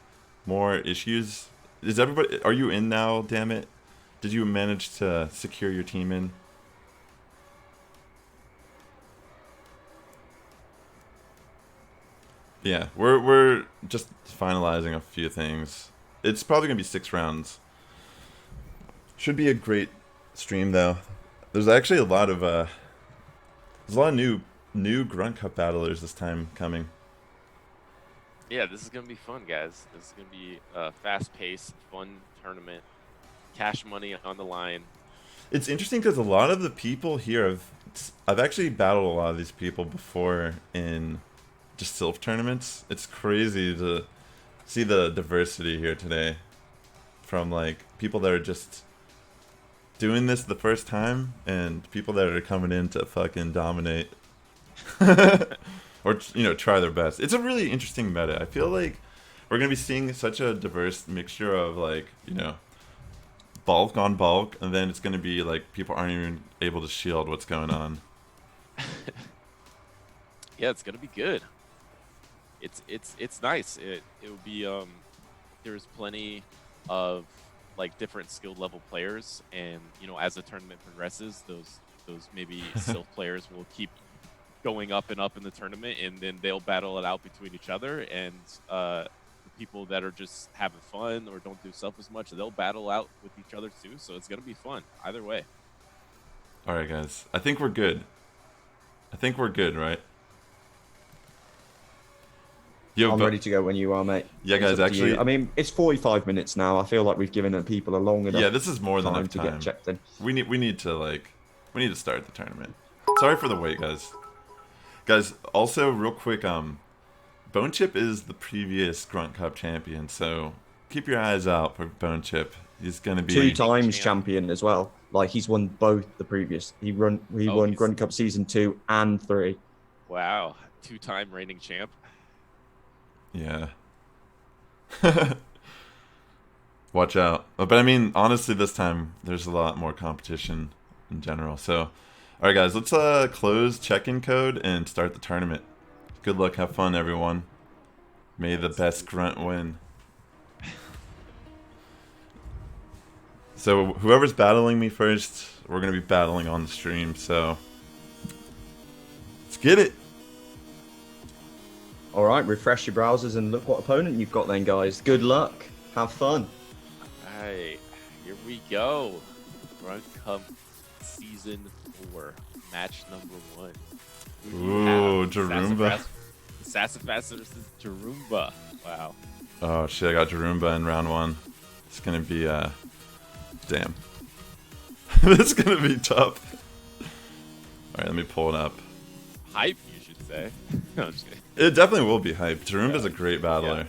more issues, is everybody, are you in now, damn it? Did you manage to secure your team in? Yeah, we're just finalizing a few things. It's probably gonna be 6 rounds. Should be a great stream though. There's actually a lot of new Grunt Cup battlers this time coming. Yeah, this is gonna be fun, guys. This is gonna be a fast-paced, fun tournament. Cash money on the line. It's interesting because a lot of the people here I've actually battled a lot of these people before in just Sylph tournaments. It's crazy to see the diversity here today from like people that are just doing this the first time and people that are coming in to fucking dominate or, you know, try their best. It's a really interesting meta. I feel like we're going to be seeing such a diverse mixture of like, you know, bulk on bulk, and then it's going to be like people aren't even able to shield what's going on. Yeah, it's going to be good. It's nice. It will be there's plenty of like different skill level players, and you know, as the tournament progresses, those maybe Sylph players will keep going up and up in the tournament, and then they'll battle it out between each other, and the people that are just having fun or don't do Sylph as much, they'll battle out with each other too. So it's gonna be fun either way. All right, guys. I think we're good. Right? Yo, I'm ready to go when you are, mate. Yeah, guys, actually... I mean, it's 45 minutes now. I feel like we've given the people a long enough this is more than enough time to get checked in. We need to start the tournament. Sorry for the wait, guys. Guys, also, real quick, Bone Chip is the previous Grunt Cup champion, so keep your eyes out for Bone Chip. He's going to be... 2 times champion as well. Like, he's won both the previous. He won Grunt Cup Season 2 and 3. Wow. 2-time reigning champ. Yeah. Watch out. But I mean, honestly, this time there's a lot more competition in general. So, alright guys, let's close check-in code and start the tournament. Good luck, have fun everyone. May the best grunt win. So whoever's battling me first, we're going to be battling on the stream, so let's get it. Alright, refresh your browsers and look what opponent you've got then, guys. Good luck. Have fun. Alright, here we go. Grunt Cup Season 4, match number 1. Ooh, Jerumba. Sassifrass versus Jerumba. Wow. Oh shit, I got Jerumba in round 1. It's gonna be, damn. This is gonna be tough. Alright, let me pull it up. Hype, you should say. No, I'm just kidding. It definitely will be hype. Jerumba's a great battler. Yeah.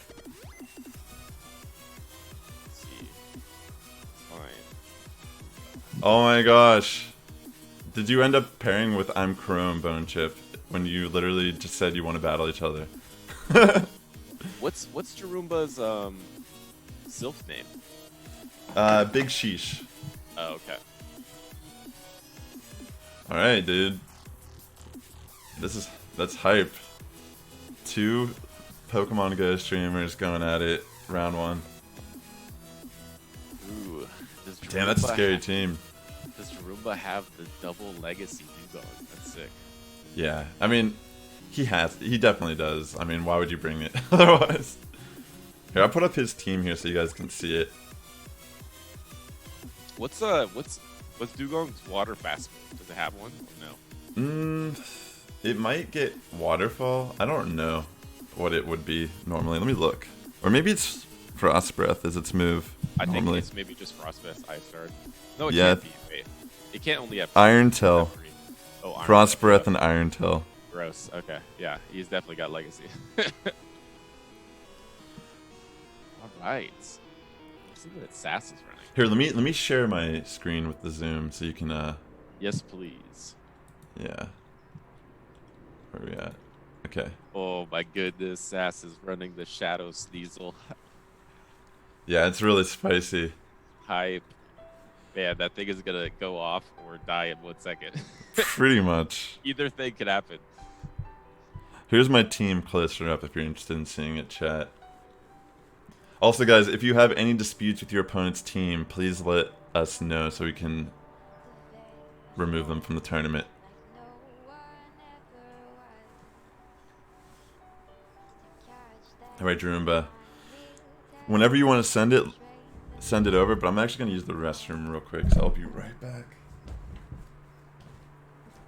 Let's see. Fine. Oh my gosh. Did you end up pairing with ImChrome, Bone Chip, when you literally just said you want to battle each other? What's Jerumba's Sylph name? Big Sheesh. Oh, okay. Alright, dude. That's hype. 2 Pokemon Go streamers going at it, round 1. Ooh. Damn, that's a scary team. Does Jerumba have the double legacy Dugong? That's sick. Yeah, I mean, he definitely does. I mean, why would you bring it otherwise? Here, I'll put up his team here so you guys can see it. What's Dugong's water fast move? Does it have one? Or no. It might get waterfall. I don't know what it would be normally. Let me look. Or maybe it's Frost Breath is its move. I think normally. it's maybe just Frost Breath, Ice Shard. No, it Yeah. can't be. Wait. It can't only have Iron Tail. Oh, Iron Frost Tail. Breath and Iron Tail. Gross. Okay. Yeah, he's definitely got legacy. All right. Let's see what Sass is running. Here, let me share my screen with the zoom so you can Yes, please. yeah. Where are we at? Okay. Oh my goodness, Sass is running the Shadow Sneasel. Yeah, it's really spicy. Hype. Man, that thing is gonna go off or die in 1 second. Pretty much. Either thing could happen. Here's my team closer up if you're interested in seeing it, chat. Also, guys, if you have any disputes with your opponent's team, please let us know so we can remove them from the tournament. Alright, Jerumba. Whenever you want to send it over, but I'm actually going to use the restroom real quick, so I'll be right back.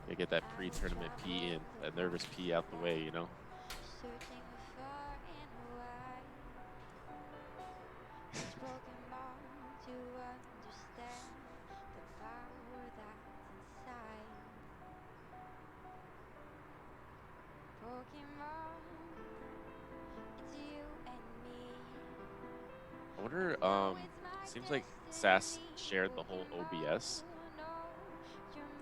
Gotta get that pre-tournament pee in, that nervous pee out the way, you know? I wonder, seems like Sass shared the whole OBS.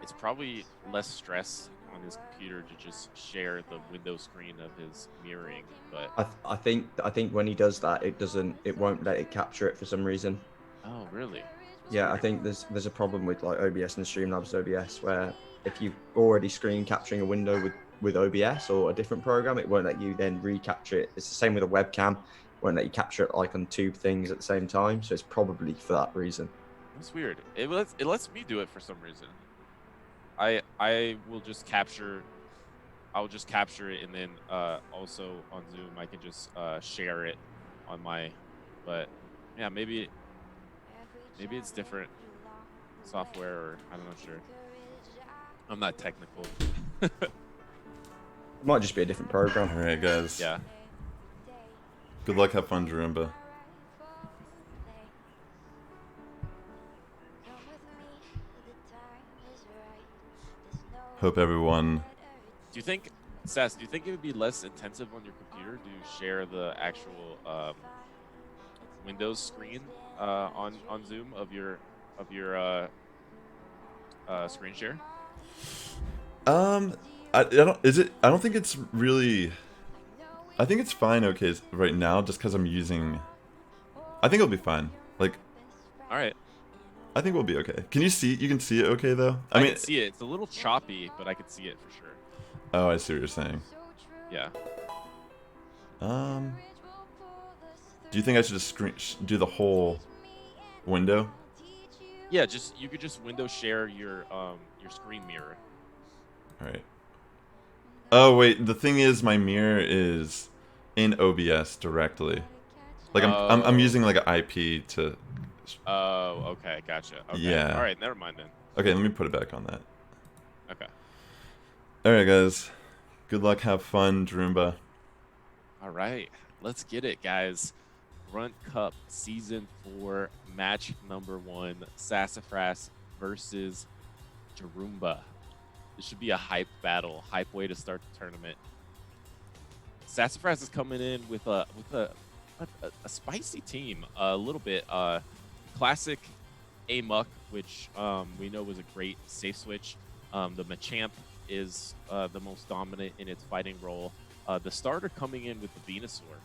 It's probably less stress on his computer to just share the window screen of his mirroring, but I think when he does that, it won't let it capture it for some reason. oh really? Yeah, I think there's a problem with like OBS and Streamlabs OBS where if you've already screen capturing a window with OBS or a different program, it won't let you then recapture it. It's the same with a webcam. It won't let you capture it like on two things at the same time. So it's probably for that reason. That's weird. It lets me do it for some reason. I will just capture. I'll just capture it, and then also on Zoom I can just share it on my. But yeah, maybe it's different software, or I'm not sure. I'm not technical. It might just be a different program. All right, guys. Yeah. Good luck. Have fun, Jerumba. Hope everyone. Do you think, Sass? Do you think it would be less intensive on your computer to share the actual Windows screen on Zoom of your screen share? I don't. Is it? I don't think it's really. I think it's fine. Okay, right now, just because I'm using. I think it'll be fine. Like. All right. I think we'll be okay. Can you see? You can see it okay though. I mean, can see it. It's a little choppy, but I can see it for sure. Oh, I see what you're saying. Yeah. Do you think I should just do the whole window? Yeah, you could just window share your screen mirror. All right. Oh wait, the thing is, my mirror is in OBS directly. Like I'm using like an IP to. Oh, okay, gotcha. Okay. Yeah. All right, never mind then. Okay, let me put it back on that. Okay. All right, guys. Good luck. Have fun, Jerumba. All right, let's get it, guys. Grunt Cup Season 4, match number 1, Sassifrass versus Jerumba. This should be a hype battle, hype way to start the tournament. Sassifrass is coming in with a spicy team, a little bit. Classic Amok, which we know was a great safe switch. The Machamp is the most dominant in its fighting role. The starter coming in with the Venusaur.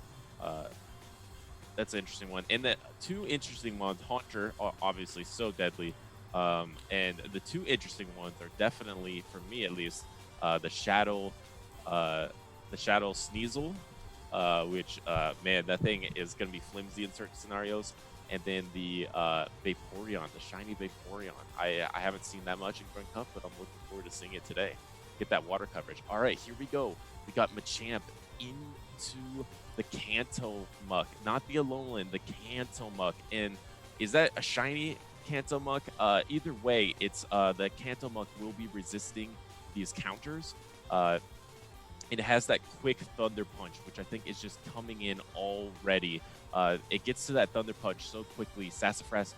That's an interesting one. And the two interesting ones, Haunter, obviously so deadly. And the two interesting ones are definitely, for me at least, the Shadow Sneasel, which, man, that thing is going to be flimsy in certain scenarios. and then the Vaporeon, the shiny Vaporeon. I haven't seen that much in Grunt Cup, but I'm looking forward to seeing it today. Get that water coverage. All right, here we go. We got Machamp into the Kanto Muck, not the Alolan, the Kanto Muck. And is that a shiny Kanto Muck? Either way, it's the Kanto Muck will be resisting these counters. And it has that quick Thunder Punch, which I think is just coming in already. It gets to that Thunder Punch so quickly. Sassifrass,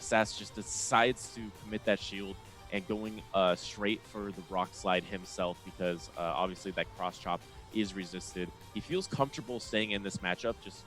Sass just decides to commit that shield and going straight for the Rock Slide himself because obviously that Cross Chop is resisted. He feels comfortable staying in this matchup, just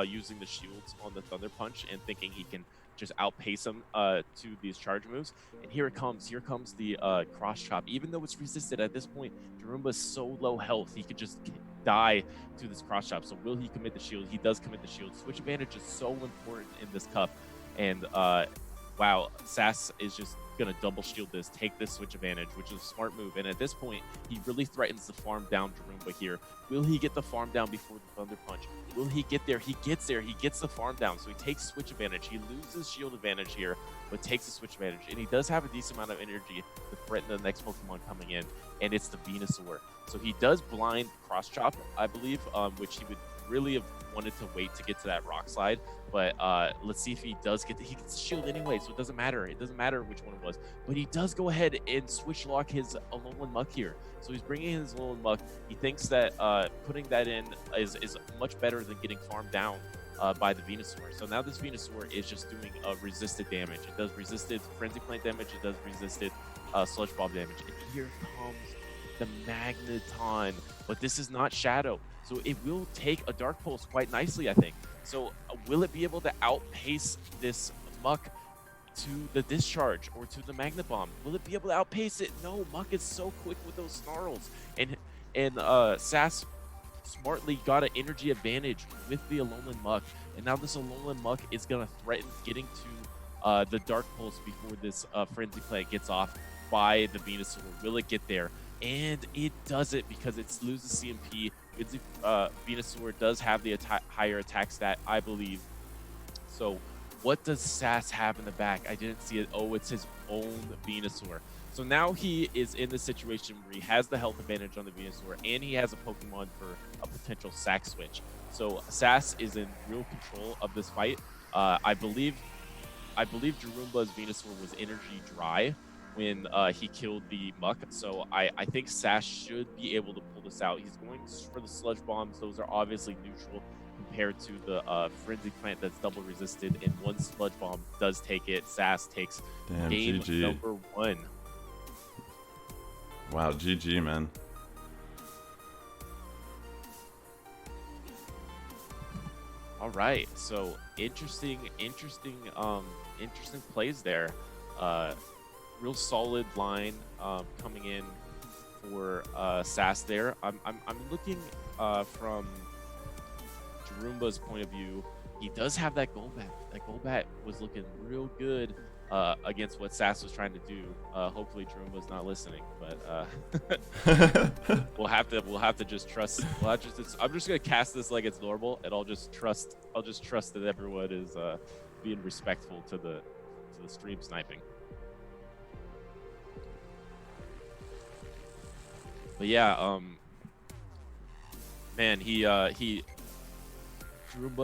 using the shields on the Thunder Punch and thinking he can just outpace him to these charge moves. And here it comes. Here comes the Cross Chop. Even though it's resisted at this point, Jerumba's so low health, he could just die to this Cross Chop. So will he commit the shield? He does commit the shield. Switch advantage is so important in this cup. And wow, Sass is just going to double shield this, take this switch advantage, which is a smart move. And at this point, he really threatens to farm down Jerumba here. Will he get the farm down before the Thunder Punch? Will he get there? He gets there. He gets the farm down. So he takes switch advantage. He loses shield advantage here, but takes the switch advantage. And he does have a decent amount of energy to threaten the next Pokemon coming in, and it's the Venusaur. So he does blind Cross Chop, I believe, which he would really have wanted to wait to get to that Rock Slide. But let's see if he does get he gets shield anyway, so it doesn't matter. It doesn't matter which one it was. But he does go ahead and switch lock his Alolan Muck here. So he's bringing in his Alolan Muck. He thinks that putting that in is much better than getting farmed down by the Venusaur. So now this Venusaur is just doing resisted damage. It does resisted Frenzy Plant damage. It does resisted Sludge Bomb damage. And here comes the Magneton. But this is not Shadow. So it will take a Dark Pulse quite nicely, I think. So will it be able to outpace this Muck to the Discharge or to the Magnet Bomb? Will it be able to outpace it? No, Muck is so quick with those snarls. And Sass smartly got an energy advantage with the Alolan Muck. And now this Alolan Muck is going to threaten getting to the Dark Pulse before this Frenzy Plant gets off by the Venusaur. Will it get there? And it doesn't because it loses CMP. Venusaur does have the higher attack stat, I believe. So what does Sass have in the back? I didn't see it. Oh, it's his own Venusaur. So now he is in the situation where he has the health advantage on the Venusaur, and he has a Pokemon for a potential sack switch. So Sass is in real control of this fight. I believe Jerumba's Venusaur was energy dry when he killed the Muck. So I think Sass should be able to pull this out. He's going for the Sludge Bombs. Those are obviously neutral compared to the Frenzy Plant that's double resisted, and one Sludge Bomb does take it. Sass takes game GG. number 1. Wow, GG, man. All right, so interesting plays there. Real solid line coming in for Sass there. I'm looking from Jerumba's point of view. He does have that Golbat. That Golbat was looking real good against what Sass was trying to do. Hopefully Jerumba's not listening, but we'll have to just trust. I'm just gonna cast this like it's normal, and I'll just trust that everyone is being respectful to the stream sniping. But yeah, man, Jerumba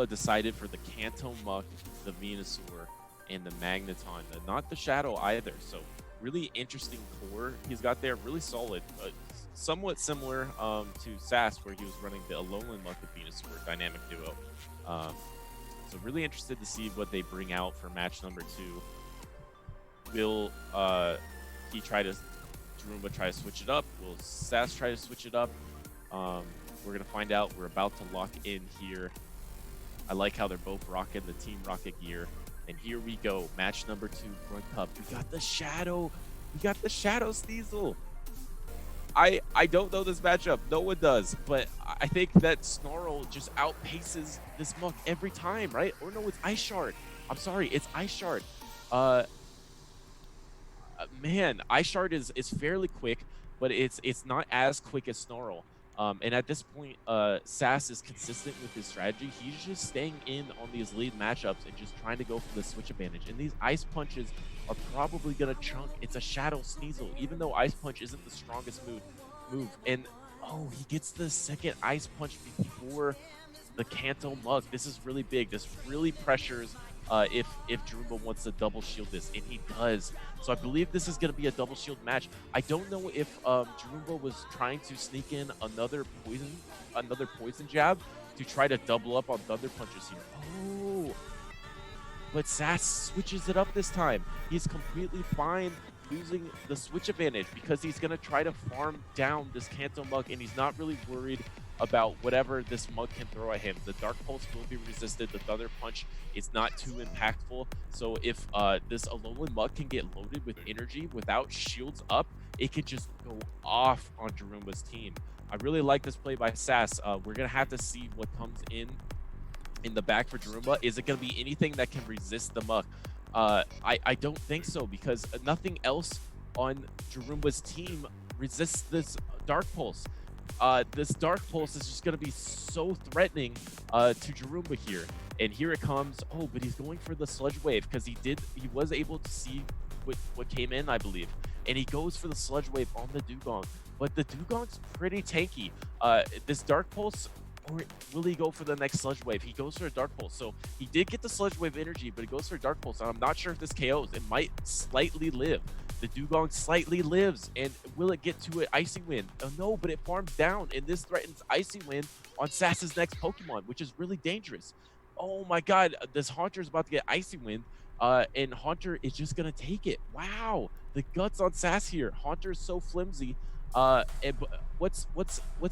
decided for the Kanto Muck, the Venusaur, and the Magneton, not the Shadow either. So really interesting core he's got there, really solid, somewhat similar to Sass, where he was running the Alolan Muck and Venusaur dynamic duo. So really interested to see what they bring out for match number 2. Will Jerumba try to switch it up? Will Sass try to switch it up? We're gonna find out. We're about to lock in here. I like how they're both rocking the Team Rocket gear. And here we go, match number 2, Grunt Cup. We got the Shadow. We got the Shadow Sneasel. I don't know this matchup. No one does. But I think that Snarl just outpaces this Muck every time, right? Or no, it's Ice Shard. I'm sorry, it's Ice Shard. Man, Ice Shard is fairly quick, but it's not as quick as Snarl. And at this point, Sass is consistent with his strategy. He's just staying in on these lead matchups and just trying to go for the switch advantage. And these Ice Punches are probably going to chunk. It's a Shadow Sneasel, even though Ice Punch isn't the strongest move. And, oh, he gets the second Ice Punch before the Kanto Mug. This is really big. This really pressures if Jerumba wants to double shield this, and he does. So I believe this is going to be a double shield match. I don't know if Jerumba was trying to sneak in another poison jab to try to double up on Thunder Punches here. Oh, but Sass switches it up this time. He's completely fine losing the switch advantage because he's going to try to farm down this Kanto Mug, and he's not really worried about whatever this Mug can throw at him. The Dark Pulse will be resisted. The Thunder Punch is not too impactful. So if this Alolan Mug can get loaded with energy without shields up, it could just go off on Jerumba's team. I really like this play by Sass. We're going to have to see what comes in the back for Jerumba. Is it going to be anything that can resist the Mug? I don't think so, because nothing else on Jerumba's team resists this Dark Pulse. This Dark Pulse is just going to be so threatening to Jerumba here. And here it comes. Oh, but he's going for the Sludge Wave because he was able to see what came in, I believe. And he goes for the Sludge Wave on the Dugong. But the Dugong's pretty tanky. This Dark Pulse, or will he go for the next Sludge Wave? He goes for a Dark Pulse. So he did get the Sludge Wave energy, but he goes for a Dark Pulse. And I'm not sure if this KOs. It might slightly live. The Dugong slightly lives, and will it get to an Icy Wind? Oh, no, but it farms down, and this threatens Icy Wind on Sass's next Pokemon, which is really dangerous. Oh my God, this Haunter is about to get Icy Wind, and Haunter is just gonna take it. Wow, the guts on Sass here. Haunter is so flimsy. And what's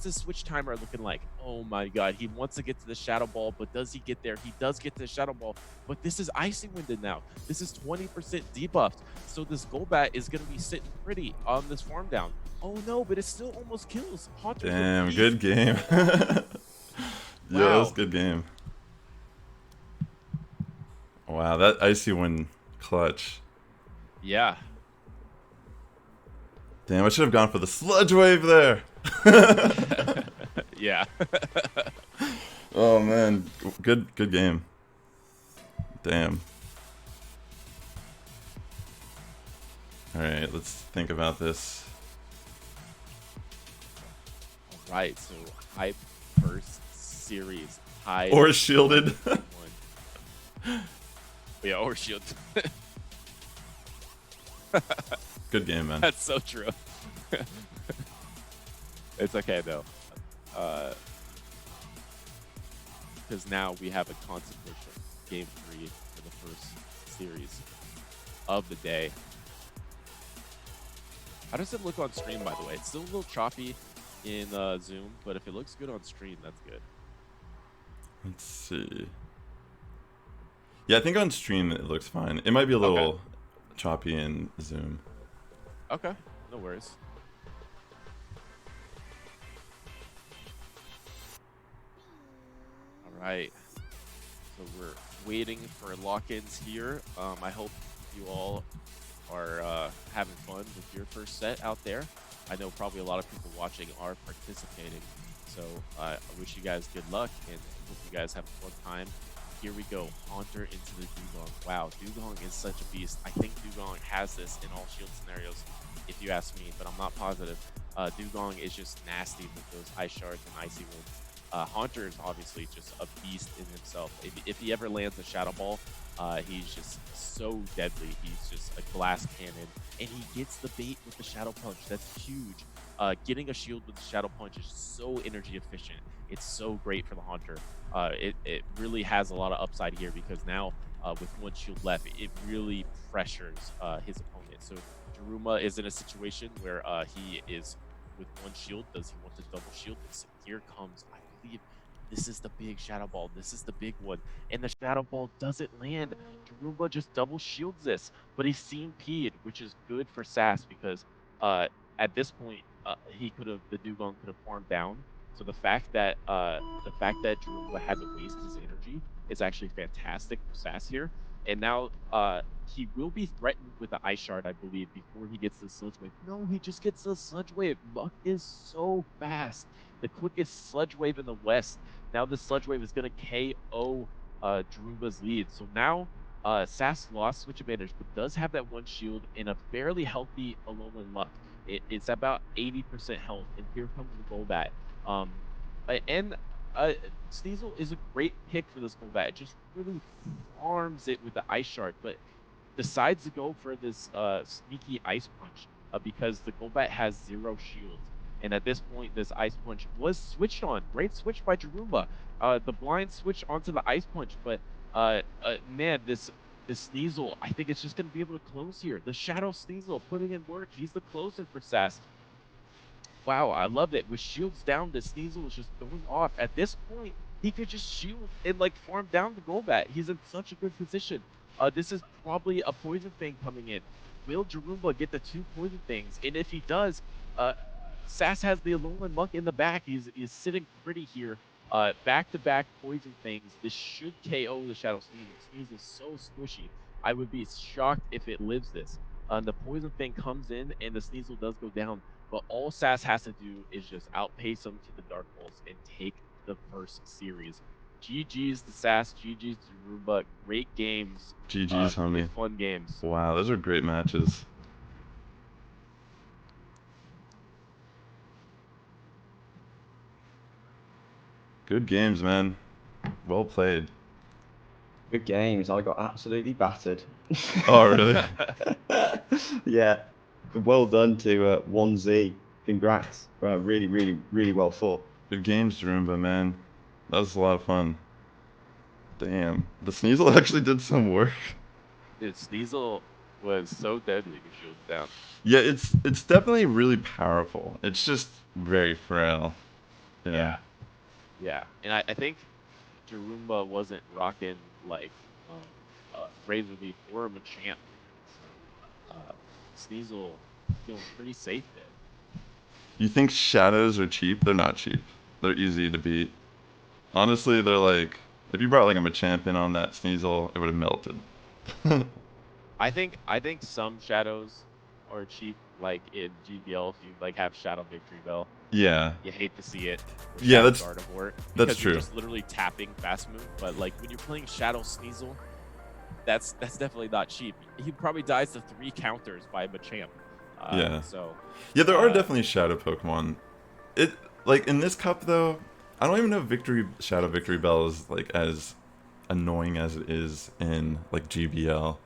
his switch timer looking like? Oh my God, he wants to get to the Shadow Ball, but does he get there? He does get to the Shadow Ball, but this is Icy Winded now. This is 20% debuffed, so this Golbat is going to be sitting pretty on this farm down. Oh no, but it still almost kills. Haunter. Damn, good game. Yeah, that was a good game. Wow, that Icy Wind clutch. Yeah. Damn, I should have gone for the Sludge Wave there. Yeah. Oh man, good game. Damn. All right, let's think about this. All right, so Hype first series. Hype or shielded. One. Yeah, or shielded. Good game, man. That's so true. It's okay though, because now we have a consequential game 3 for the first series of the day. How does it look on stream, by the way? It's still a little choppy in Zoom, but if it looks good on stream, that's good. Let's see. Yeah, I think on stream it looks fine. It might be a little choppy in Zoom. Okay, no worries. All right, so we're waiting for lock-ins here. I hope you all are having fun with your first set out there. I know probably a lot of people watching are participating, so I wish you guys good luck and hope you guys have a fun time. Here we go, Haunter into the Dugong. Wow, Dugong is such a beast. I think Dugong has this in all shield scenarios, if you ask me, but I'm not positive. Dugong is just nasty with those Ice Shards and Icy Winds. Haunter is obviously just a beast in himself. If he ever lands a Shadow Ball, he's just so deadly. He's just a glass cannon, and he gets the bait with the Shadow Punch. That's huge. Getting a shield with the Shadow Punch is so energy efficient. It's so great for the Haunter. It really has a lot of upside here because now with one shield left, it really pressures his opponent. So Jerumba is in a situation where he is with one shield. Does he want to double shield this? Here comes, I believe, this is the big Shadow Ball. This is the big one. And the Shadow Ball doesn't land. Jerumba just double shields this, but he's seen P'd, which is good for Sass because at this point, the Dugong could have farmed down. So the fact that Jerumba had to waste his energy is actually fantastic for Sass here. And now he will be threatened with the Ice Shard, I believe, before he gets the Sludge Wave. No, he just gets the Sludge Wave. Muck is so fast. The quickest Sludge Wave in the West. Now the Sludge Wave is going to KO Jerumba's lead. So now Sass lost switch advantage, but does have that one shield in a fairly healthy Alolan Muck. It's about 80% health, and here comes the Golbat. And Sneasel is a great pick for this Golbat. It just really farms it with the Ice Shard, but decides to go for this sneaky Ice Punch because the Golbat has 0 shields. And at this point, this Ice Punch was switched on. Great switch by Jerumba. The blind switch onto the Ice Punch, but man, this Sneasel, I think it's just going to be able to close here. The Shadow Sneasel putting in work. He's the closer for Sass. Wow, I love it. With shields down, the Sneasel is just going off. At this point, he could just shield and like farm down the Golbat. He's in such a good position. This is probably a Poison Fang coming in. Will Jerumba get the 2 Poison Fangs? And if he does, Sass has the Alolan Muck in the back. He's sitting pretty here. Back-to-back Poison Fangs. This should KO the Shadow Sneasel. Sneasel is so squishy. I would be shocked if it lives this. The Poison Fang comes in, and the Sneasel does go down. But all Sass has to do is just outpace him to the Dark Pulse and take the first series. GG's to Sass, GG's to Jerumba. Great games. GG's, homie. Fun games. Wow, those are great matches. Good games, man. Well played. Good games. I got absolutely battered. Oh, really? Yeah. Well done to 1Z. Congrats. Really, really, really well fought. Good games, Jerumba, man. That was a lot of fun. Damn. The Sneasel actually did some work. Dude, Sneasel was so deadly with shields down. Yeah, it's definitely really powerful. It's just very frail. Yeah. Yeah. And I think Jerumba wasn't rocking like Razor Leaf or Machamp. Sneasel feeling pretty safe there. You think shadows are cheap? They're not cheap. They're easy to beat. Honestly, they're like, if you brought like a Machamp in on that Sneasel, it would have melted. I think some shadows are cheap, like in GBL if you like have Shadow Victory Bell. Yeah. You hate to see it. Yeah, that's Gardevoir, that's true. You're just literally tapping fast move, but like when you're playing Shadow Sneasel, that's definitely not cheap. He probably dies to 3 counters by Machamp. Yeah. So. Yeah, there are definitely Shadow Pokemon. It like in this cup though, I don't even know if Shadow Victory Bell is like as annoying as it is in like GBL.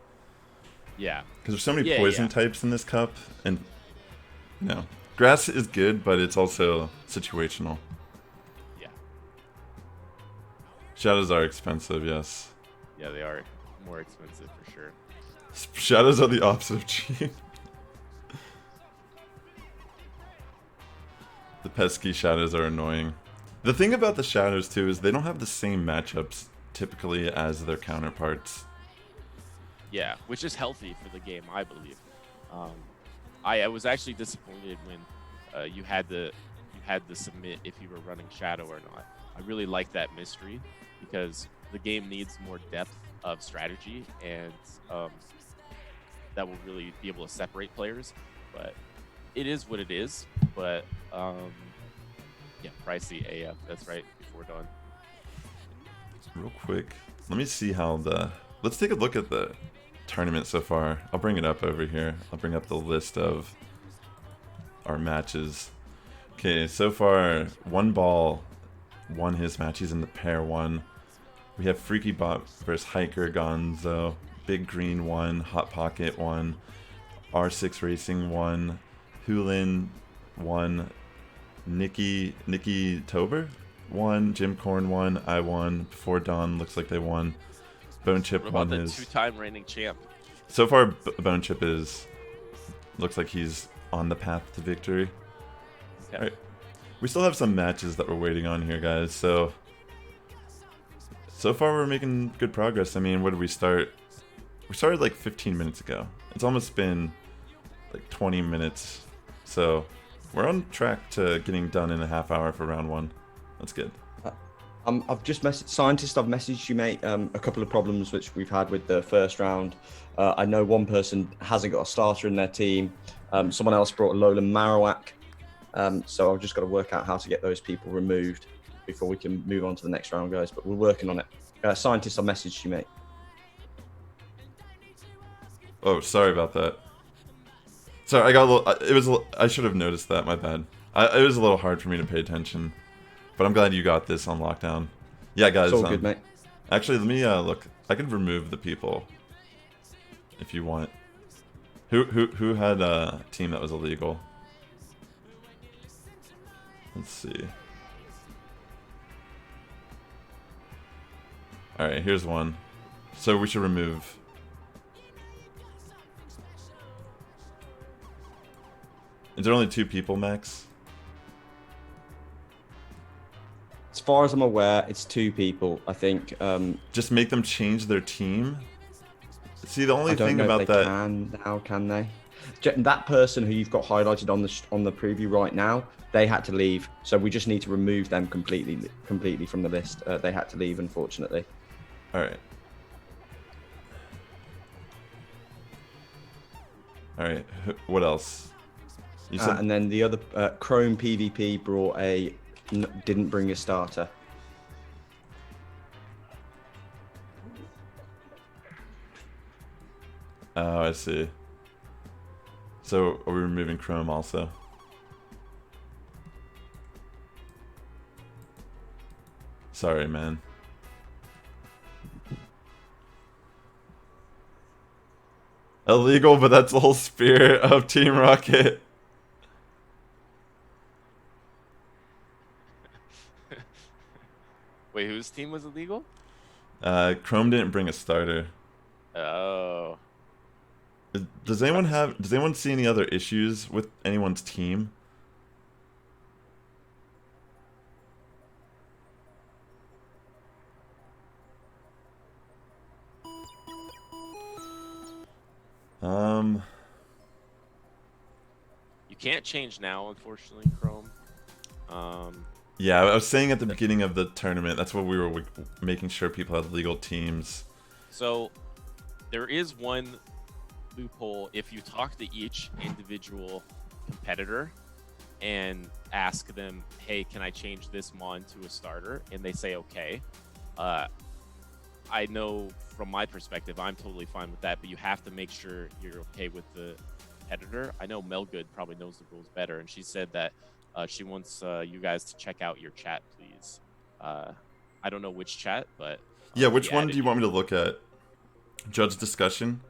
Yeah. Because there's so many poison types in this cup, and you know, grass is good, but it's also situational. Yeah. Shadows are expensive, yes. Yeah, they are more expensive for sure. Shadows are the opposite of cheap. The pesky shadows are annoying. The thing about the shadows too is they don't have the same matchups typically as their counterparts. Yeah, which is healthy for the game, I believe. I was actually disappointed when you had to submit if you were running Shadow or not. I really like that mystery because the game needs more depth of strategy, and that will really be able to separate players. But it is what it is. But yeah, pricey AF. That's right. BeforeDawn. Real quick, let me see how let's take a look at the tournament so far. I'll bring it up over here. I'll bring up the list of our matches. Okay, so far, One Ball won his match. He's in the pair 1. We have Freaky Bot versus Hiker Gonzo. Big Green 1. Hot Pocket 1. R6 Racing 1. Hulin 1. Nikki Tober 1. Jim Corn 1. I won. BeforeDawn looks like they won. Bone Chip won his. 2-time reigning champ. So far, Bone Chip looks like he's on the path to victory. Okay. All right. We still have some matches that we're waiting on here, guys. So far we're making good progress. I mean, what did we start? We started like 15 minutes ago. It's almost been like 20 minutes. So we're on track to getting done in a half hour for round 1. That's good. I've just messaged scientists. I've messaged you, mate. A couple of problems which we've had with the first round. I know one person hasn't got a starter in their team. Someone else brought a Lola Marowak. So I've just got to work out how to get those people removed before we can move on to the next round, guys. But we're working on it. Scientists, I've messaged you, mate. Oh, sorry about that. Sorry, I got a little. I should have noticed that. My bad. It was a little hard for me to pay attention. But I'm glad you got this on lockdown. Yeah, guys. It's all good, mate. Actually, let me look. I can remove the people if you want. Who had a team that was illegal? Let's see. All right, here's one. So we should remove. Is there only 2 people, Max? As far as I'm aware, it's 2 people. I think. Just make them change their team. See, the only thing I don't know about if they that. can they? That person who you've got highlighted on the preview right now, they had to leave. So we just need to remove them completely from the list. They had to leave, unfortunately. All right. All right. What else? You said... and then the other Chrome PvP didn't bring a starter. Oh, I see. So are we removing Chrome also? Sorry, man. Illegal, but that's the whole spirit of Team Rocket. Wait, whose team was illegal? Chrome didn't bring a starter. Oh. Does anyone see any other issues with anyone's team? You can't change now, unfortunately, Chrome. Yeah, I was saying at the beginning of the tournament, that's what we were making sure people had legal teams. So, there is one loophole if you talk to each individual competitor and ask them, hey, can I change this mon to a starter? And they say, okay. I know from my perspective, I'm totally fine with that, but you have to make sure you're okay with the competitor. I know Melgood probably knows the rules better, and she said that she wants you guys to check out your chat, please. I don't know which chat, but... yeah, which one do you want me to look at? Judge discussion?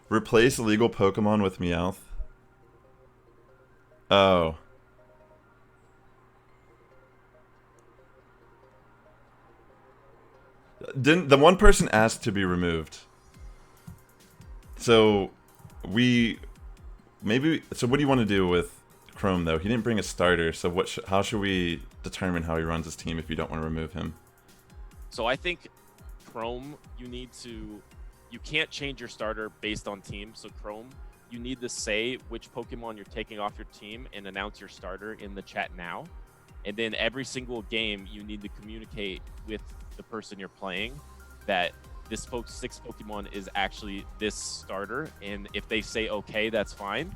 Replace illegal Pokemon with Meowth? Oh. The one person asked to be removed. So, so what do you want to do with Chrome, though? He didn't bring a starter, so how should we determine how he runs his team if you don't want to remove him? So I think Chrome, you can't change your starter based on team. So Chrome, you need to say which Pokemon you're taking off your team and announce your starter in the chat now. And then every single game, you need to communicate with the person you're playing that this 6 Pokemon is actually this starter. And if they say, okay, that's fine,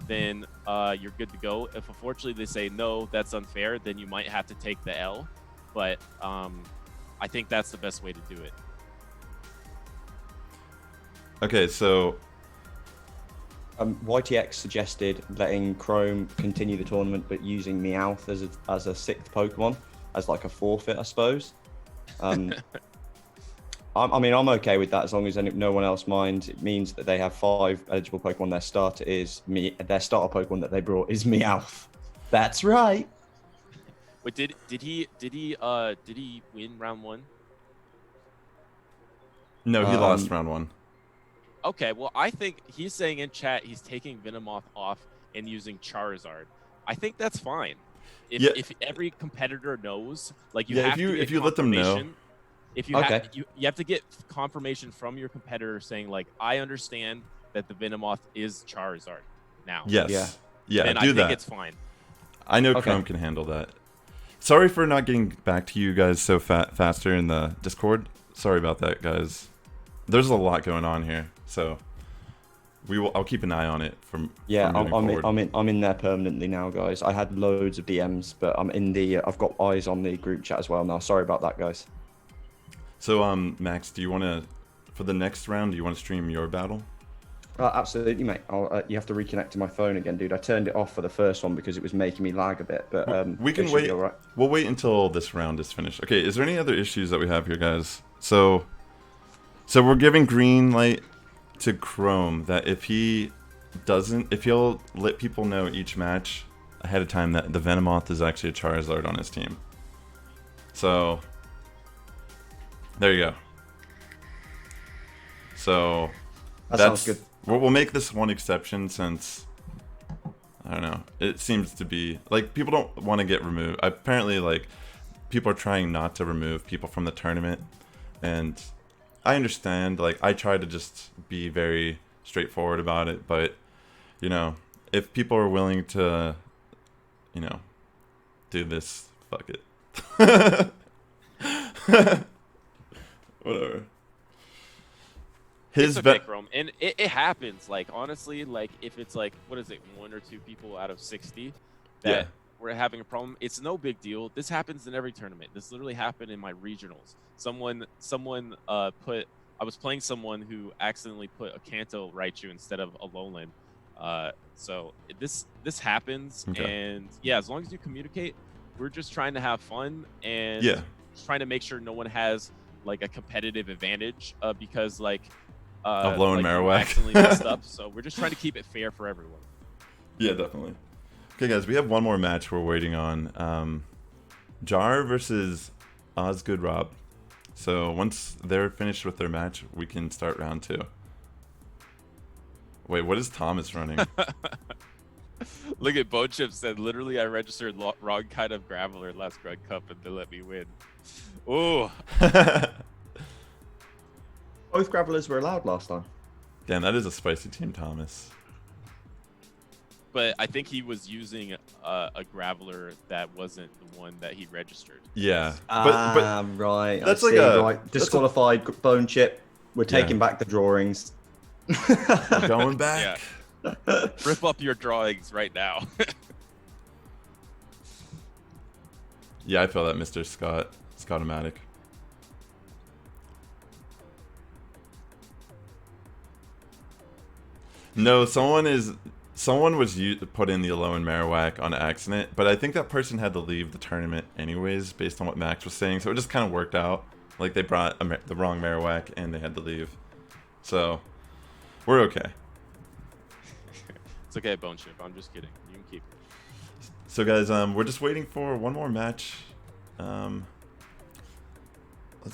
then you're good to go. If unfortunately they say, no, that's unfair, then you might have to take the L. But I think that's the best way to do it. Okay, so... YTX suggested letting Chrome continue the tournament, but using Meowth as a 6th Pokemon, as like a forfeit, I suppose. I mean, I'm okay with that as long as no one else minds. It means that they have 5 eligible Pokemon. Their starter Pokemon that they brought is Meowth. That's right. Wait, did he win round 1? No, he lost round 1. Okay, well, I think he's saying in chat he's taking Venomoth off and using Charizard. I think that's fine. If every competitor knows, like if you let them know. If you have to get confirmation from your competitor saying like, I understand that the Venomoth is Charizard now. Yes. Yeah. Then Do I that. think it's fine. I know Chrome can handle that. Sorry for not getting back to you guys so faster in the Discord. Sorry about that, guys. There's a lot going on here, so I'll keep an eye on it from. Yeah, from I'm in there permanently now, guys. I had loads of DMs, but I'm in the. I've got eyes on the group chat as well now. Sorry about that, guys. So, Max, do you want to, for the next round, do you want to stream your battle? Absolutely, mate. You have to reconnect to my phone again, dude. I turned it off for the first one because it was making me lag a bit, but we can wait. Right. We'll wait until this round is finished. Okay, is there any other issues that we have here, guys? So we're giving green light to Chrome that if he'll let people know each match ahead of time that the Venomoth is actually a Charizard on his team. So there you go. So that sounds good. We'll make this one exception since, I don't know, it seems to be, like, people don't want to get removed. Apparently, like, people are trying not to remove people from the tournament, and I understand, like, I try to just be very straightforward about it, but, you know, if people are willing to, you know, do this, fuck it. Whatever. It's okay, Chrome, and it happens. Like, honestly, like, if it's like, what is it, 1 or 2 people out of 60 that we're having a problem, it's no big deal. This happens in every tournament. This literally happened in my regionals. Someone put, I was playing someone who accidentally put a Kanto Raichu instead of a Alolan. So this happens, and yeah, as long as you communicate, we're just trying to have fun and trying to make sure no one has like a competitive advantage because like of low and Marowak accidentally messed up. So we're just trying to keep it fair for everyone. Yeah, definitely. Okay, guys, we have one more match we're waiting on. Jar versus Osgood Rob. So once they're finished with their match, we can start round 2. Wait, what is Thomas running? Look at Bone Chip said, literally, I registered wrong kind of Graveler last Grunt Cup and they let me win. Ooh. Both Gravelers were allowed last time. Damn, that is a spicy team, Thomas. But I think he was using a Graveler that wasn't the one that he registered. Yeah. But right. That's like a... Right. Disqualified Bone Chip. We're taking back the drawings. We're going back. Yeah. Rip up your drawings right now. Yeah, I feel that, Mr. Scott-O-Matic. No, someone was put in the Alolan Marowak on accident, but I think that person had to leave the tournament anyways, based on what Max was saying. So it just kind of worked out. Like they brought the wrong Marowak and they had to leave. So we're okay. It's okay, Bone Chip. I'm just kidding. You can keep it. So guys, we're just waiting for one more match. Let's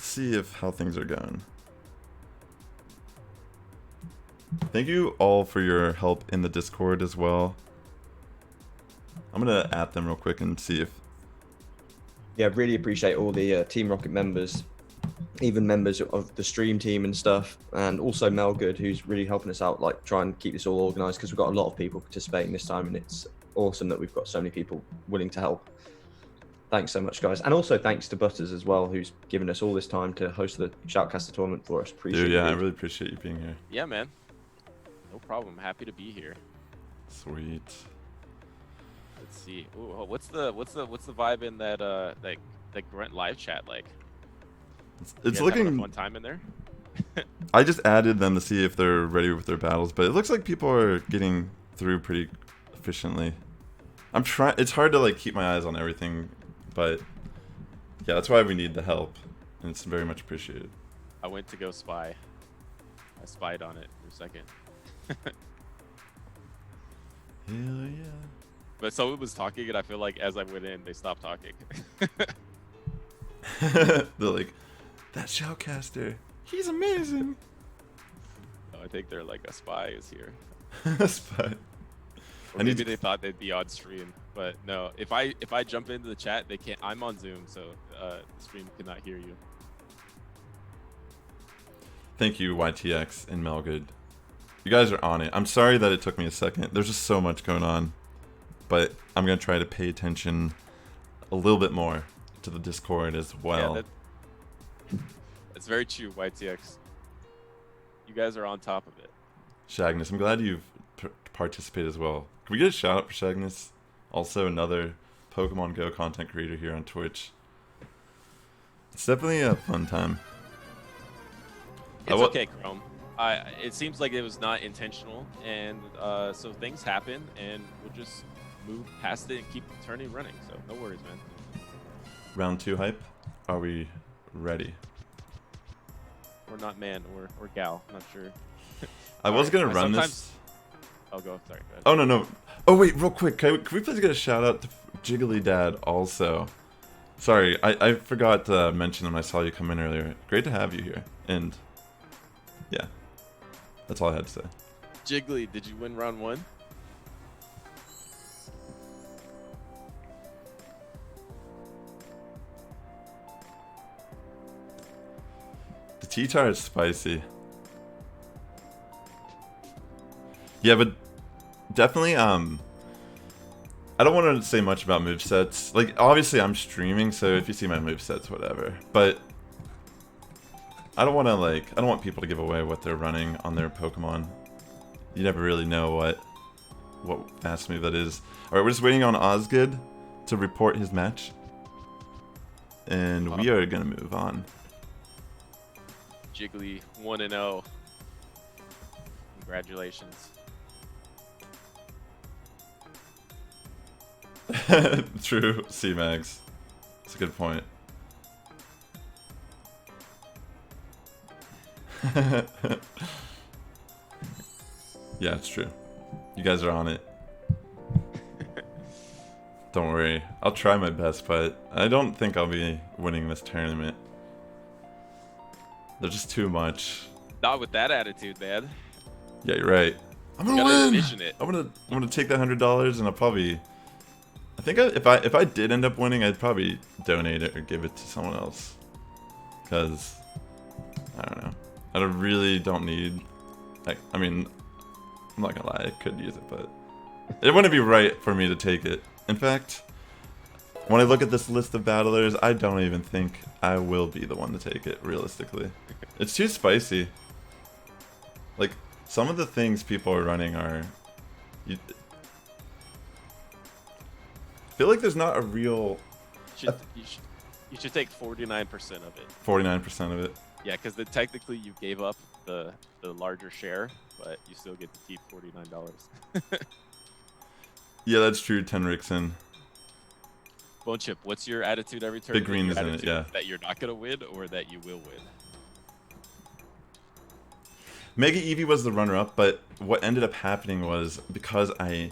see how things are going. Thank you all for your help in the Discord as well. I'm gonna add them real quick and see if... Yeah, really appreciate all the Team Rocket members, even members of the stream team and stuff, and also Melgood, who's really helping us out, like try and keep this all organized, because we've got a lot of people participating this time, and it's awesome that we've got so many people willing to help. Thanks so much, guys. And also thanks to Butters as well, who's given us all this time to host the Shoutcaster tournament for us. Appreciate it. Yeah, I really appreciate you being here. Yeah, man. No problem. Happy to be here. Sweet. Let's see. Ooh, what's the vibe in that that Grunt live chat like? It's looking having a fun time in there. I just added them to see if they're ready with their battles, but it looks like people are getting through pretty efficiently. I'm trying. It's hard to like keep my eyes on everything, but yeah, that's why we need the help, and it's very much appreciated. I went to go spy. I spied on it for a second. Hell yeah. But someone was talking, and I feel like as I went in, they stopped talking. They're like, that Shoutcaster, he's amazing. No, I think they're like, a spy is here. A spy. Or maybe they thought they'd be on stream, but no. If I jump into the chat, they can't. I'm on Zoom, so the stream cannot hear you. Thank you, YTX and Melgood. You guys are on it. I'm sorry that it took me a second. There's just so much going on, but I'm gonna try to pay attention a little bit more to the Discord as well. Yeah, that's very true, YTX. You guys are on top of it. Shagness, I'm glad you've participated as well. Can we get a shout out for Shagness? Also another Pokemon Go content creator here on Twitch. It's definitely a fun time. It's okay, Chrome. It seems like it was not intentional, and so things happen, and we'll just move past it and keep turning running. So no worries, man. Round 2 hype. Are we ready? Or not man, or gal. I'm not sure. I was gonna run this. Oh, go. Sorry. Go ahead. Oh no. Oh wait, real quick. Can we please get a shout out to Jigglydad also? Sorry, I forgot to mention him. I saw you come in earlier. Great to have you here. And yeah, that's all I had to say. Jiggly, did you win round 1? The tea tar is spicy. Yeah, but definitely, I don't want to say much about movesets. Like, obviously I'm streaming, so if you see my movesets, whatever. But I don't want to, I don't want people to give away what they're running on their Pokemon. You never really know what fast move that is. Alright, we're just waiting on Osgood to report his match. And we are going to move on. Jiggly 1-0. Congratulations. True, C-Mags. That's a good point. Yeah, it's true. You guys are on it. Don't worry. I'll try my best, but I don't think I'll be winning this tournament. There's just too much. Not with that attitude, man. Yeah, you're right. I'm gonna win. It. I'm gonna take that $100 and I'll probably. I think if I did end up winning, I'd probably donate it or give it to someone else. Cause I don't know. I really don't need. I mean, I'm not gonna lie. I could use it, but it wouldn't be right for me to take it. In fact, when I look at this list of battlers, I don't even think I will be the one to take it. Realistically, it's too spicy. Like some of the things people are running are. I feel like there's not a real. You should take 49% of it. 49% of it. Yeah, because technically you gave up the larger share, but you still get to keep $49. Yeah, that's true, Tenrixon. Bone Chip, what's your attitude every turn? Big Green is in it, yeah. That you're not gonna win, or that you will win? Mega Eevee was the runner-up, but what ended up happening was because I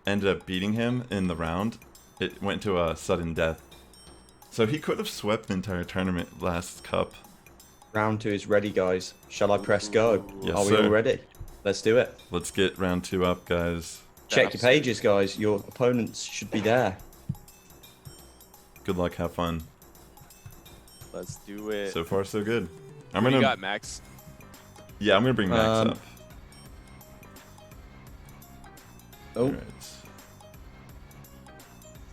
ended up beating him in the round, it went to a sudden death. So he could have swept the entire tournament last cup. Round 2 is ready, guys. Shall I press go? Yes, Are we all ready? Let's do it. Let's get round 2 up, guys. Check your pages, guys. Your opponents should be there. Good luck, have fun. Let's do it. So far, so good. What do you got, Max? Yeah, I'm gonna bring Max up. Oh. Right.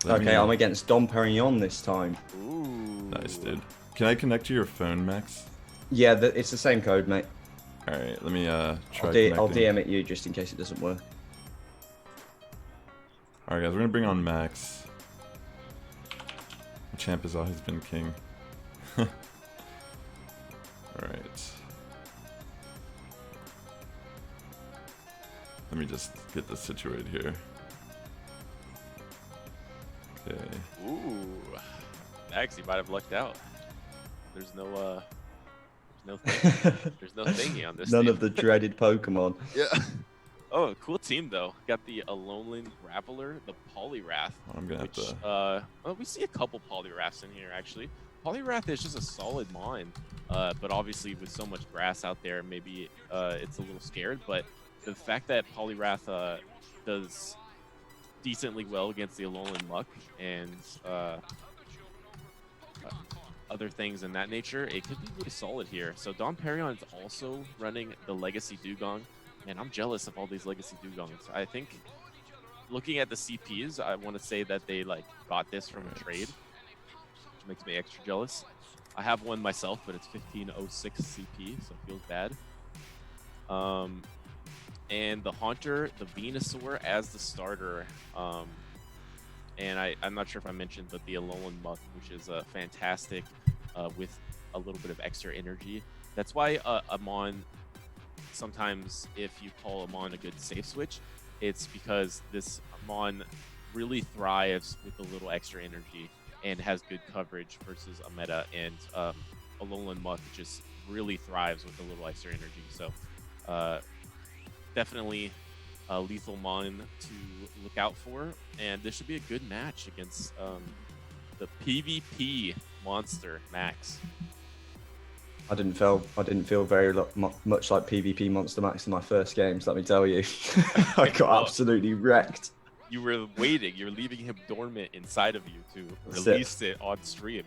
Okay, I'm against DomPerrion this time. Ooh. Nice, dude. Can I connect to your phone, Max? Yeah, it's the same code, mate. Alright, let me try I'll DM it you just in case it doesn't work. Alright guys, we're gonna bring on Max. The champ has always been king. Alright. Let me just get this situated here. Okay. Ooh. Max, you might have lucked out. There's no thingy on this None team. of the dreaded Pokemon. Yeah. Oh, cool team though. Got the Alolan Grappler, the Poliwrath. I'm gonna have to. Well, we see a couple Poliwraths in here actually. Poliwrath is just a solid mine, but obviously with so much grass out there, maybe it's a little scared. But the fact that Poliwrath does decently well against the Alolan Muck and other things in that nature, it could be really solid here. So DomPerrion is also running the Legacy Dugong, and I'm jealous of all these Legacy Dugongs. I think looking at the CPs, I want to say that they like got this from a trade, which makes me extra jealous. I have one myself, but it's 1506 CP, so it feels bad. And the Haunter, the Venusaur as the starter. And I'm not sure if I mentioned, but the Alolan Muck, which is fantastic with a little bit of extra energy. That's why Amon, sometimes if you call Amon a good safe switch, it's because this Amon really thrives with a little extra energy and has good coverage versus a meta, and Alolan Muck just really thrives with a little extra energy. So definitely a lethal mon to look out for, and this should be a good match against the PvP monster Max. I didn't feel very much like PvP Monster Max in my first games, let me tell you. I got absolutely wrecked. You were waiting. You're leaving him dormant inside of you to release it on stream.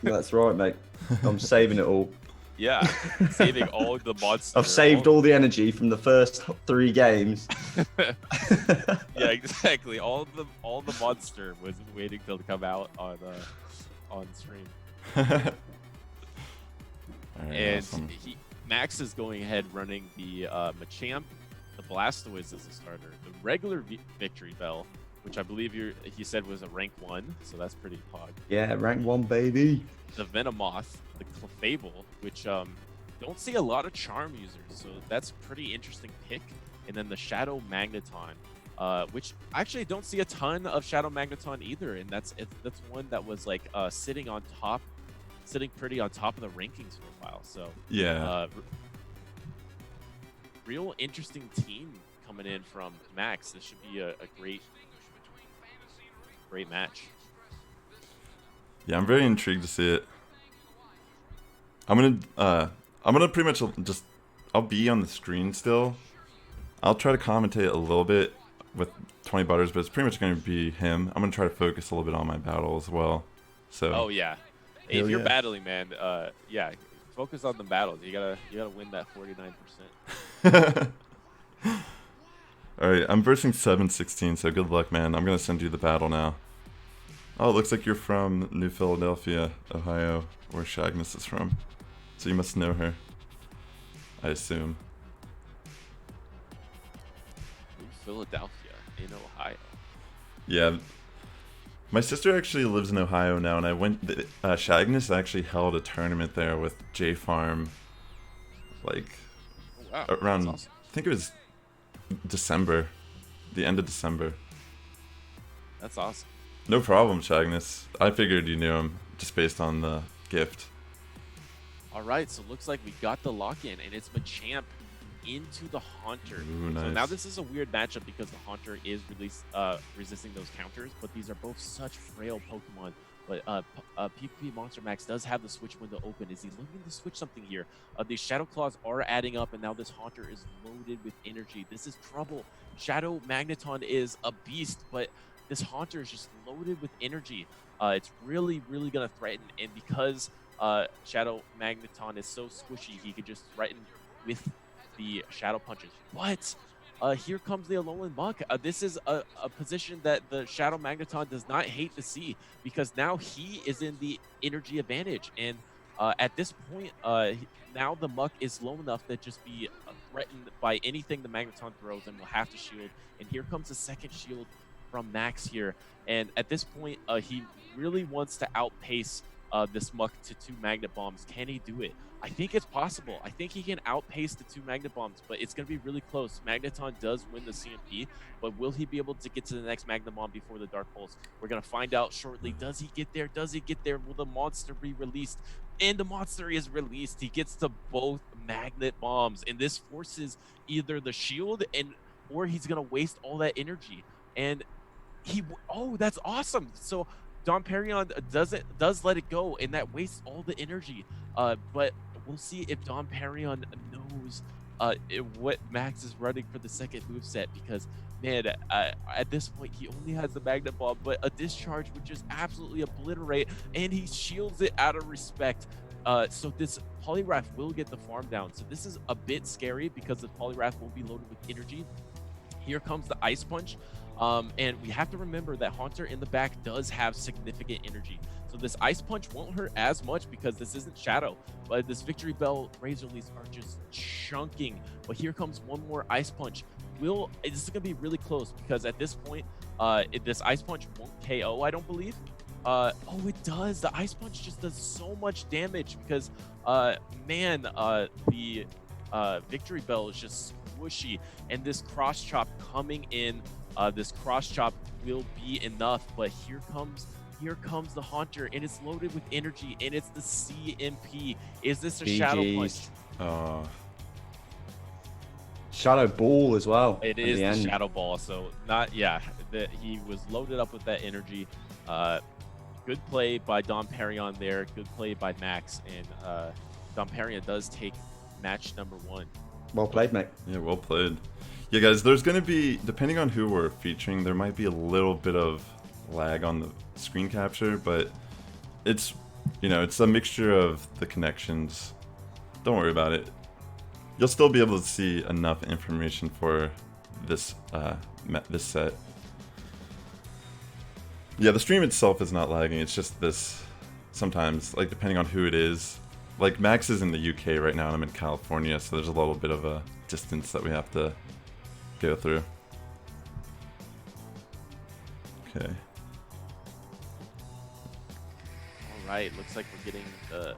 That's right, mate. I'm saving it all. Yeah, saving all the monsters. I've saved all the energy from the first 3 games. Yeah, exactly. All the monster was waiting till to come out on stream. Right, and awesome. Max is going ahead running the Machamp, the Blastoise as a starter, the regular Victory Bell, which I believe he said was a rank 1, so that's pretty pog. Yeah, rank 1, baby. The Venomoth, the Clefable, which don't see a lot of Charm users, so that's a pretty interesting pick. And then the Shadow Magneton, which I actually don't see a ton of Shadow Magneton either, and that's one that was like sitting pretty on top of the rankings for a while. So Yeah. Real interesting team coming in from Max. This should be a great match. Yeah, I'm very intrigued to see it. I'm gonna pretty much just, I'll be on the screen still. I'll try to commentate a little bit with 20 Butters, but it's pretty much gonna be him. I'm gonna try to focus a little bit on my battle as well. So. Oh yeah. If you're battling, man, yeah, focus on the battles. You gotta win that 49%. All right, I'm versing 716, so good luck, man. I'm gonna send you the battle now. Oh, it looks like you're from New Philadelphia, Ohio, where Shagness is from. So you must know her, I assume. New Philadelphia in Ohio. Yeah. My sister actually lives in Ohio now, and I went. Shagness actually held a tournament there with J Farm, like around. Awesome. I think it was December, the end of December. That's awesome. No problem, Shagness. I figured you knew him just based on the gift. All right, so looks like we got the lock-in, and it's Machamp into the Haunter. Ooh, nice. So now this is a weird matchup because the Haunter is resisting those counters, but these are both such frail Pokemon. But PocketMonsterMax does have the switch window open. Is he looking to switch something here? These Shadow Claws are adding up, and now this Haunter is loaded with energy. This is trouble. Shadow Magneton is a beast, but this Haunter is just loaded with energy. It's really, really going to threaten, and because Shadow Magneton is so squishy, he could just threaten with the Shadow Punches. But here comes the Alolan Muck. This is a position that the Shadow Magneton does not hate to see, because now he is in the energy advantage. And at this point, now the Muck is low enough to just be threatened by anything the Magneton throws and will have to shield. And here comes the second shield from Max here. And at this point, he really wants to outpace this Muck to 2 Magnet Bombs. Can he do it? I think it's possible. I think he can outpace the 2 Magnet Bombs, but it's going to be really close. Magneton does win the CMP, but will he be able to get to the next Magnet Bomb before the Dark Pulse? We're going to find out shortly. Does he get there? Does he get there? Will the monster be released? And the monster is released. He gets to both Magnet Bombs, and this forces either the shield or he's going to waste all that energy. And that's awesome. So DomPerrion does let it go, and that wastes all the energy. But we'll see if DomPerrion knows what Max is running for the second moveset, because, man, at this point, he only has the Magnet Bomb, but a Discharge would just absolutely obliterate, and he shields it out of respect. So this Poliwrath will get the farm down. So this is a bit scary because the Poliwrath will be loaded with energy. Here comes the Ice Punch. And we have to remember that Haunter in the back does have significant energy. So this Ice Punch won't hurt as much because this isn't Shadow. But this Victory Bell Razor Leafs are just chunking. But here comes one more Ice Punch. This is going to be really close because at this point, this Ice Punch won't KO, I don't believe. Oh, it does. The Ice Punch just does so much damage because, the Victory Bell is just squishy. And this Cross Chop coming in, this Cross Chop will be enough. But here comes the Haunter, and it's loaded with energy, and it's the CMP. Is this a Shadow Punch? Shadow Ball as well. It is the Shadow Ball. So he was loaded up with that energy. Good play by DomPerrion there. Good play by Max, and DomPerrion does take match number 1. Well played, mate. Yeah, well played. Yeah, guys, there's going to be, depending on who we're featuring, there might be a little bit of lag on the screen capture, but it's a mixture of the connections. Don't worry about it. You'll still be able to see enough information for this set. Yeah, the stream itself is not lagging. It's just this sometimes, like, depending on who it is. Like, Max is in the UK right now and I'm in California, so there's a little bit of a distance that we have to go through. Okay. Alright, looks like we're getting the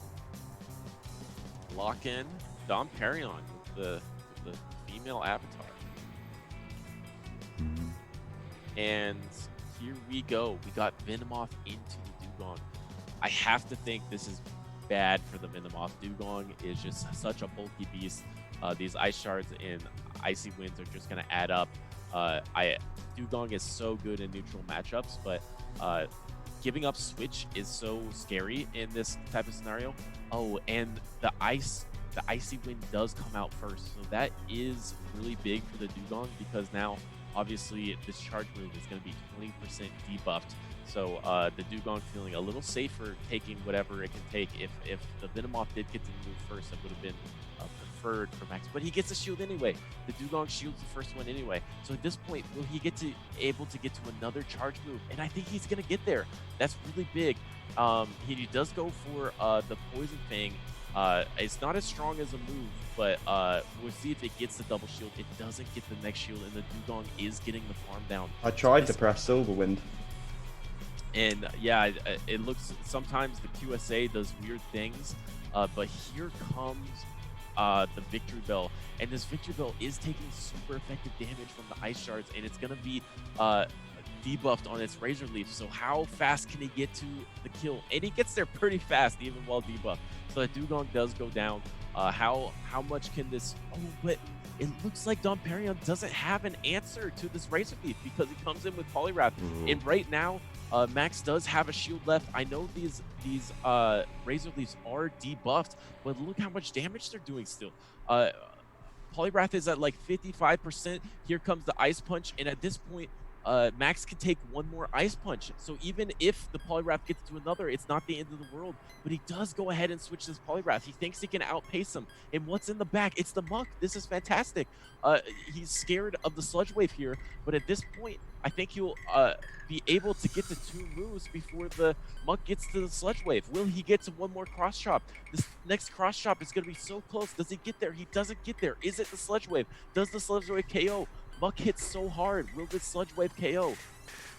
lock-in DomPerrion with the female avatar. Mm-hmm. And here we go. We got Venomoth into the Dugong. I have to think this is bad for the Venomoth. Dugong is just such a bulky beast. These Ice Shards and Icy Winds are just going to add up. Dugong is so good in neutral matchups, but giving up Switch is so scary in this type of scenario. Oh, and the Icy Wind does come out first, so that is really big for the Dugong because now obviously this charge move is going to be 20% debuffed. So the Dugong feeling a little safer taking whatever it can take. If the Venomoth did get to move first, it would have been preferred for Max. But he gets a shield anyway. The Dugong shields the first one anyway. So at this point, will he able to get to another charge move? And I think he's going to get there. That's really big. He does go for the Poison Fang. It's not as strong as a move, but we'll see if it gets the double shield. It doesn't get the next shield, and the Dugong is getting the farm down. I tried to press Silverwind. And yeah, it looks, sometimes the QSA does weird things, but here comes the Victory Bell, and this Victory Bell is taking super effective damage from the Ice Shards, and it's going to be debuffed on its Razor Leaf. So how fast can he get to the kill? And he gets there pretty fast, even while debuffed. So the Dugong does go down. How much can this? Oh, but it looks like DomPerrion doesn't have an answer to this Razor Leaf because he comes in with Poliwrath. And right now, Max does have a shield left. I know these Razor Leafs are debuffed, but look how much damage they're doing still. Poliwrath is at like 55%. Here comes the Ice Punch, and at this point, Max can take one more Ice Punch. So even if the Poliwrath gets to another, it's not the end of the world. But he does go ahead and switch this Poliwrath. He thinks he can outpace him. And what's in the back? It's the Muck. This is fantastic. He's scared of the Sludge Wave here. But at this point, I think he'll be able to get to 2 moves before the Muck gets to the Sludge Wave. Will he get to one more Cross Chop? This next Cross Chop is going to be so close. Does he get there? He doesn't get there. Is it the Sludge Wave? Does the Sludge Wave KO? Muck hits so hard. Will this Sludge Wave KO?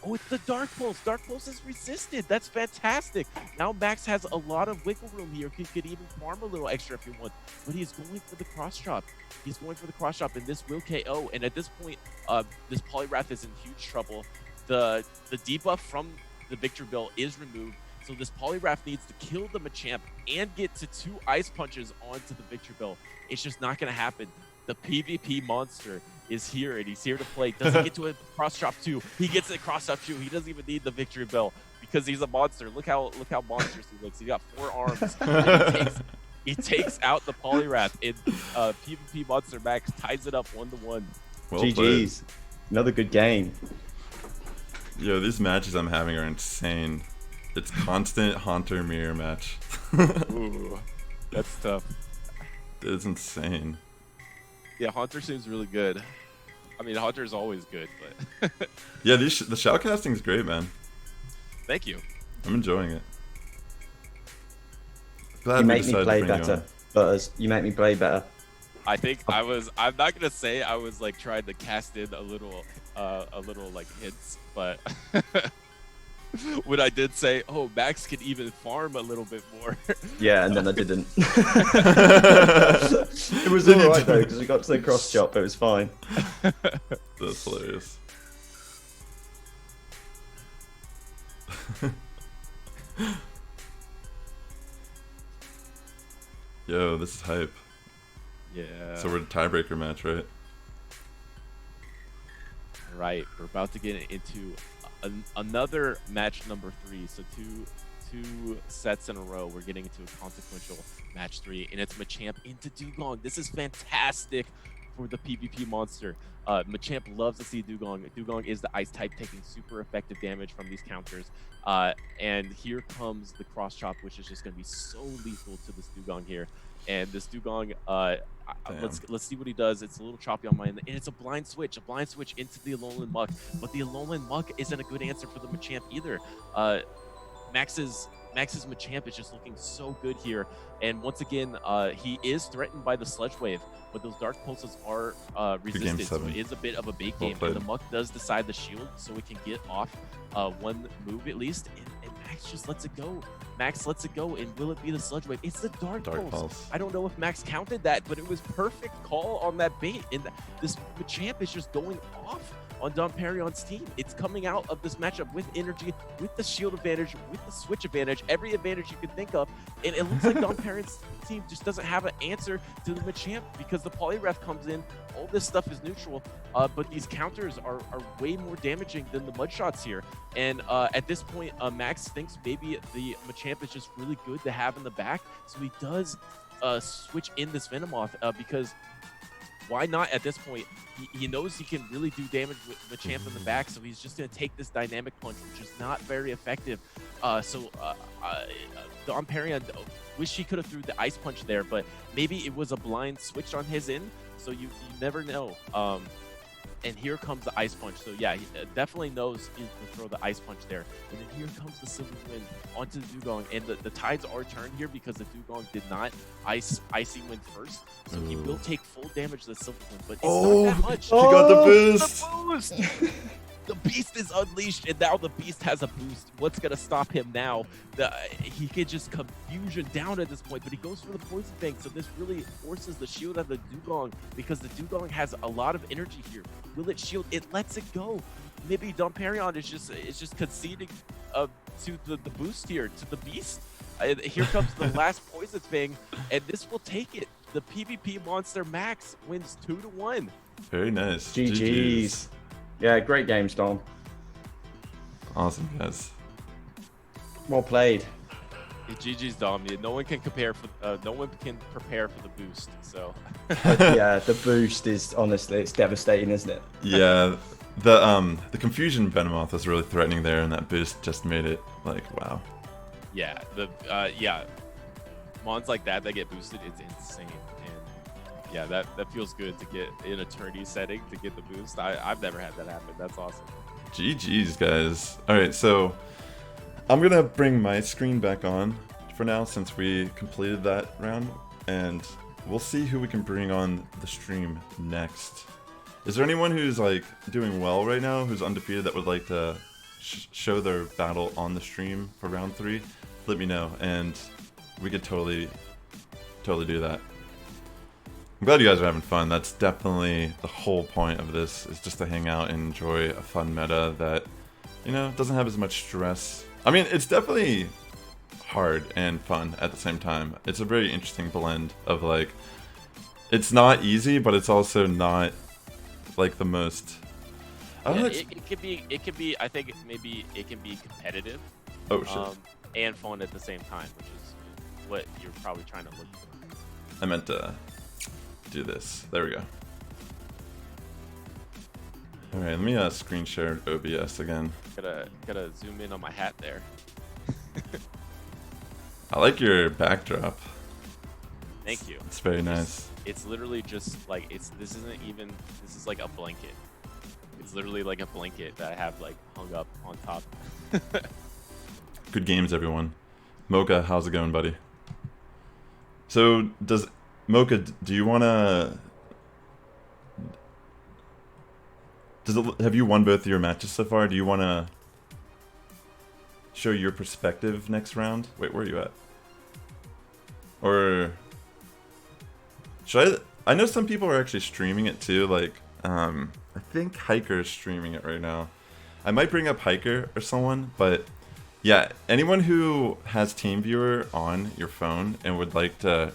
Oh, it's the Dark Pulse. Dark Pulse is resisted. That's fantastic. Now Max has a lot of wiggle room here. He could even farm a little extra if he wants. But he's going for the Cross Chop. He's going for the Cross Chop, and this will KO. And at this point, this Poliwrath is in huge trouble. The debuff from the Victory Bell is removed. So this Poliwrath needs to kill the Machamp and get to 2 Ice Punches onto the Victory Bell. It's just not going to happen. The PvP monster is here, and he's here to play. Doesn't get to a Cross Chop 2. He gets a Cross Chop 2. He doesn't even need the Victory Bell because he's a monster. Look how monstrous he looks. He got 4 arms. He takes out the Poliwrath, and PvP Monster Max ties it up 1-1. Well GG's. played. Another good game. Yo, these matches I'm having are insane. It's constant Haunter mirror match. Ooh, that's tough. It's insane. Yeah, Haunter seems really good. I mean, Hunter's always good, but yeah, the shoutcasting is great, man. Thank you. I'm enjoying it. Glad you make me play better, Butters. You make me play better. I think I'm not gonna say I was like trying to cast in a little like hints, but when I did say, "Oh, Max can even farm a little bit more." Yeah, and then I didn't. It was alright though, because we got to the cross chop. It was fine. That's hilarious. Yo, this is hype. Yeah. So we're in a tiebreaker match, right? Right. We're about to get into another match number 3. So two sets in a row. We're getting into a consequential match 3, and it's Machamp into Dugong. This is fantastic for the PvP monster. Machamp loves to see Dugong. Dugong is the ice type, taking super effective damage from these counters. And here comes the cross chop, which is just going to be so lethal to this Dugong here. And this Dugong, let's see what he does. It's a little choppy on my end, and it's a blind switch into the Alolan Muck. But the Alolan Muck isn't a good answer for the Machamp either. Max's Machamp is just looking so good here, and once again, he is threatened by the Sludge Wave, but those Dark Pulses are resisted, so it is a bit of a bait game, and the Muck does decide the shield, so it can get off one move at least, and Max just lets it go. Max lets it go, and will it be the Sludge Wave? It's the Dark Pulse. I don't know if Max counted that, but it was perfect call on that bait, and this Machamp is just going off on DomPerrion's team. It's coming out of this matchup with energy, with the shield advantage, with the switch advantage, every advantage you can think of, and it looks like DomPerrion's team just doesn't have an answer to the Machamp because the Polyref comes in, all this stuff is neutral, but these counters are way more damaging than the mud shots here, and at this point, Max thinks maybe the Machamp is just really good to have in the back, so he does switch in this Venomoth because why not at this point? He knows he can really do damage with Machamp in the back, so he's just going to take this dynamic punch, which is not very effective. DomPerrion wish he could have threw the ice punch there, but maybe it was a blind switch on his end, so you never know. And here comes the ice punch. So yeah, he definitely knows he can throw the ice punch there. And then here comes the Silver Wind onto the Dugong. And the tides are turned here because the Dugong did not Icy Wind first. So he will take full damage to the Silver Wind, but it's not that much. He got the boost! The boost! The beast is unleashed, and now the beast has a boost. What's going to stop him now? He could just confusion down at this point, but he goes for the Poison Fang, so this really forces the shield of the Dugong because the Dugong has a lot of energy here. Will it shield? It lets it go. Maybe DomPerrion is just conceding to the boost here, to the beast. Here comes the last Poison Fang, and this will take it. The PvP Monster Max wins 2-1. Very nice. GG's. Yeah, great games, Dom. Awesome, guys. Well played. GG's, Dom. No one can prepare for the boost. So. Yeah, the boost is honestly, it's devastating, isn't it? Yeah, the confusion Venomoth was really threatening there, and that boost just made it like wow. Yeah, mons like that get boosted, it's insane. Yeah, that feels good to get in a tourney setting to get the boost. I've never had that happen. That's awesome. GG's, guys. All right, so I'm going to bring my screen back on for now since we completed that round, and we'll see who we can bring on the stream next. Is there anyone who's like doing well right now, who's undefeated, that would like to show their battle on the stream for round 3? Let me know, and we could totally do that. I'm glad you guys are having fun. That's definitely the whole point of this, is just to hang out and enjoy a fun meta that, you know, doesn't have as much stress. I mean, it's definitely hard and fun at the same time. It's a very interesting blend of like, it's not easy, but it's also not like the most. I don't know. It could be. I think maybe it can be competitive. Oh shit. And fun at the same time, which is what you're probably trying to look for. I meant to do this. There we go. All right, let me screen share OBS again. Gotta zoom in on my hat there. I like your backdrop. Thank you. It's very nice. It's literally just like this is like a blanket. It's literally like a blanket that I have like hung up on top. Good games, everyone. Mocha, how's it going, buddy? So, Mocha, do you want to... have you won both of your matches so far? Do you want to show your perspective next round? Wait, where are you at? Or... should I know some people are actually streaming it too, like, I think Hiker is streaming it right now. I might bring up Hiker or someone, but yeah, anyone who has TeamViewer on your phone and would like to,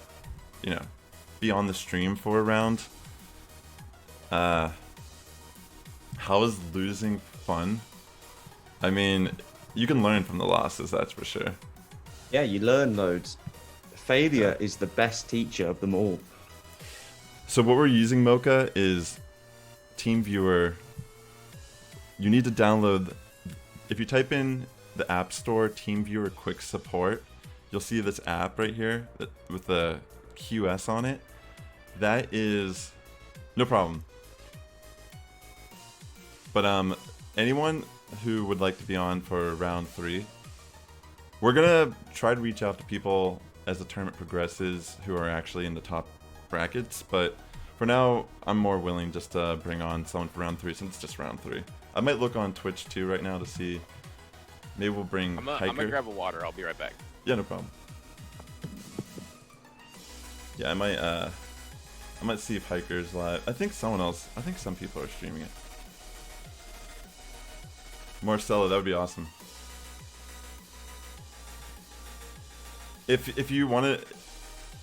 you know, be on the stream for a round, how is losing fun? I mean, you can learn from the losses, that's for sure. Yeah, you learn loads. Failure is the best teacher of them all. So what we're using, Mocha, is TeamViewer. You need to download, if you type in the App Store TeamViewer Quick Support, you'll see this app right here with the QS on it. That is no problem. But anyone who would like to be on for round 3, we're gonna try to reach out to people as the tournament progresses who are actually in the top brackets, but for now I'm more willing just to bring on someone for round 3 since it's just round 3. I might look on Twitch too right now to see. Maybe we'll bring Hiker. I'm gonna grab a water. I'll be right back. Yeah, no problem. Yeah, I might see if Hiker's live. I think some people are streaming it. Marcello, that would be awesome. If you want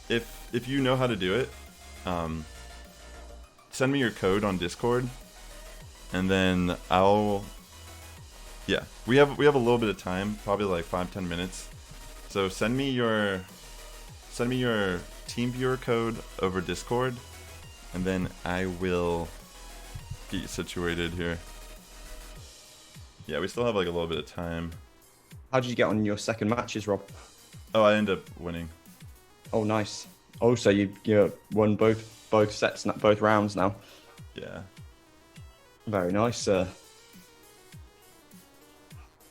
to, if you know how to do it, send me your code on Discord, and then I'll. Yeah, we have a little bit of time, probably like 5-10 minutes. So send me your TeamViewer code over Discord, and then I will get you situated here. Yeah, we still have like a little bit of time. How did you get on your second matches, Rob? Oh, I end up winning. Oh, nice. Oh, so you won both sets, both rounds now. Yeah. Very nice, sir.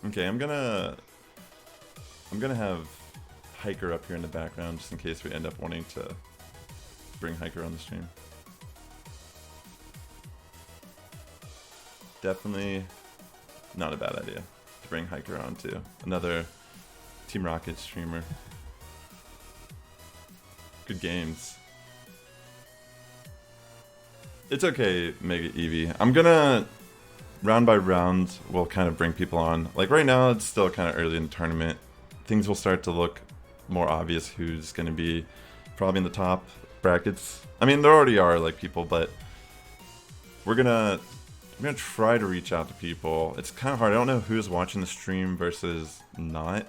Okay, I'm gonna have Hiker up here in the background just in case we end up wanting to bring Hiker on the stream. Definitely not a bad idea to bring Hiker on too. Another Team Rocket streamer. Good games. It's okay, Mega Eevee. I'm gonna, round by round, we'll kind of bring people on. Like right now, it's still kind of early in the tournament. Things will start to look more obvious who's gonna be probably in the top brackets. I mean, there already are like people, but we're gonna try to reach out to people. It's kind of hard. I don't know who's watching the stream versus not.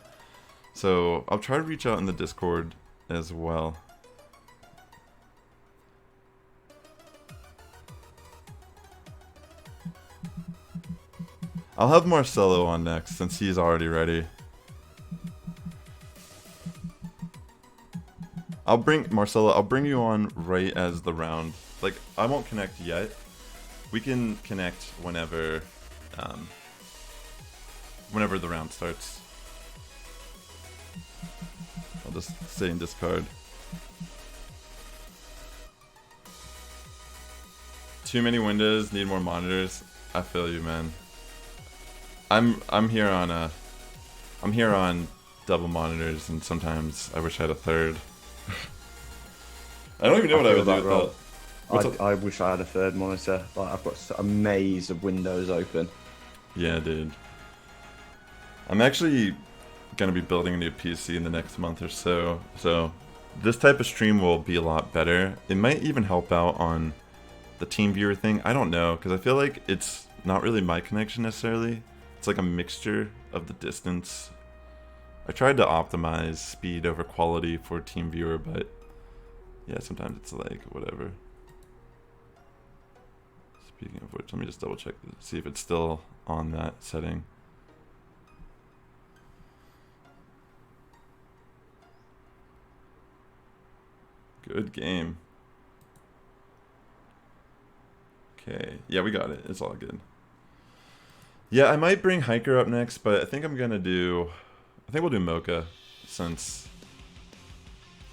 So I'll try to reach out in the Discord as well. I'll have Marcello on next since he's already ready. I'll bring you on right as the round. Like, I won't connect yet. We can connect whenever the round starts. I'll just stay in Discord. Too many windows, need more monitors. I feel you, man. I'm here on double monitors, and sometimes I wish I had a third. I don't even know what I would do with that. I wish I had a third monitor. Like, I've got a maze of windows open. Yeah, dude. I'm actually gonna be building a new PC in the next month or so. So this type of stream will be a lot better. It might even help out on the TeamViewer thing. I don't know, because I feel like it's not really my connection necessarily. It's like a mixture of the distance. I tried to optimize speed over quality for TeamViewer, but yeah, sometimes it's like whatever. Speaking of which, let me just double check to see if it's still on that setting. Good game. Okay, yeah, we got it. It's all good. Yeah, I might bring Hiker up next, but I think I'm gonna do... I think we'll do Mocha, since...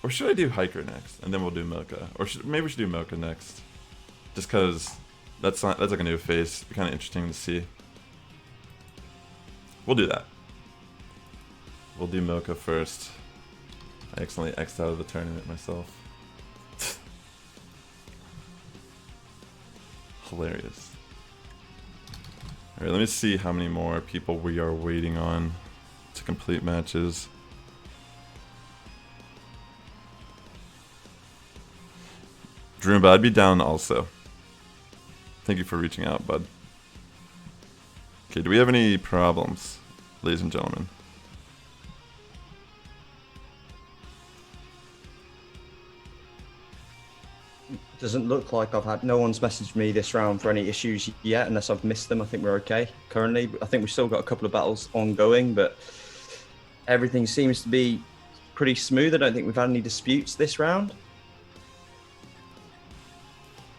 Or should I do Hiker next, and then we'll do Mocha? Or maybe we should do Mocha next. Just because that's like a new face. It'd be kind of interesting to see. We'll do that. We'll do Mocha first. I accidentally X'd out of the tournament myself. Hilarious. Alright, let me see how many more people we are waiting on to complete matches. Jerumba, I'd be down also. Thank you for reaching out, bud. Okay, do we have any problems, ladies and gentlemen? Doesn't look like I've had... No one's messaged me this round for any issues yet, unless I've missed them. I think we're okay currently. I think we've still got a couple of battles ongoing, but everything seems to be pretty smooth. I don't think we've had any disputes this round.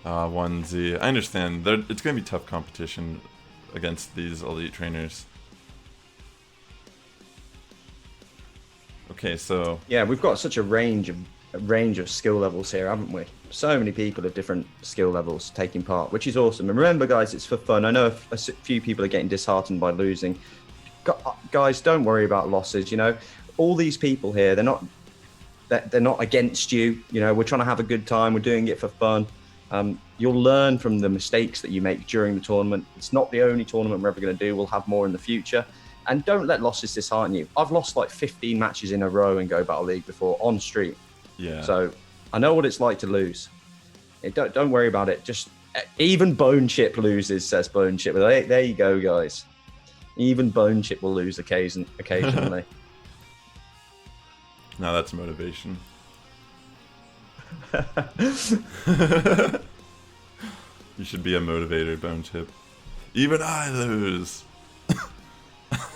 1Z. I understand. It's going to be tough competition against these elite trainers. Okay, so... Yeah, we've got such a range of skill levels here, haven't we? So many people of different skill levels taking part, which is awesome. And remember, guys, it's for fun. I know a few people are getting disheartened by losing. Guys, don't worry about losses. You know, all these people here, they're not against you. You know, we're trying to have a good time. We're doing it for fun. You'll learn from the mistakes that you make during the tournament. It's not the only tournament we're ever going to do. We'll have more in the future. And don't let losses dishearten you. I've lost like 15 matches in a row in Go Battle League before on stream. Yeah. So I know what it's like to lose. Don't worry about it. Just even Bone Chip loses, says Bone Chip. There you go, guys. Even Bone Chip will lose occasionally. Now that's motivation. You should be a motivator, Bone Chip. Even I lose.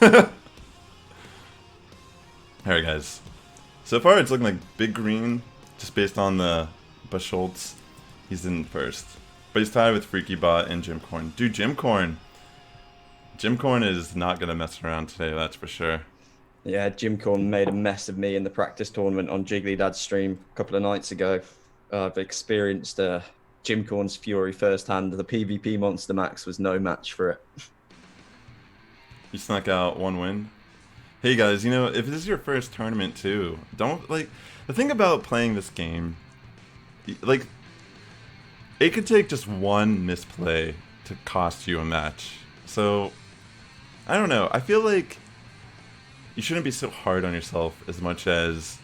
Alright, guys. So far, it's looking like Big Green, just based on the Bushholtz. He's in first. But he's tied with Freaky Bot and Jim Corn. Dude, Jim Corn is not going to mess around today, that's for sure. Yeah, Jim Corn made a mess of me in the practice tournament on Jigglydad's stream a couple of nights ago. I've experienced Jim Corn's fury firsthand. The PvP MonsterMax was no match for it. You snuck out one win. Hey guys, you know, if this is your first tournament too, don't, like, the thing about playing this game, like, it could take just one misplay to cost you a match. So, I don't know, I feel like you shouldn't be so hard on yourself as much as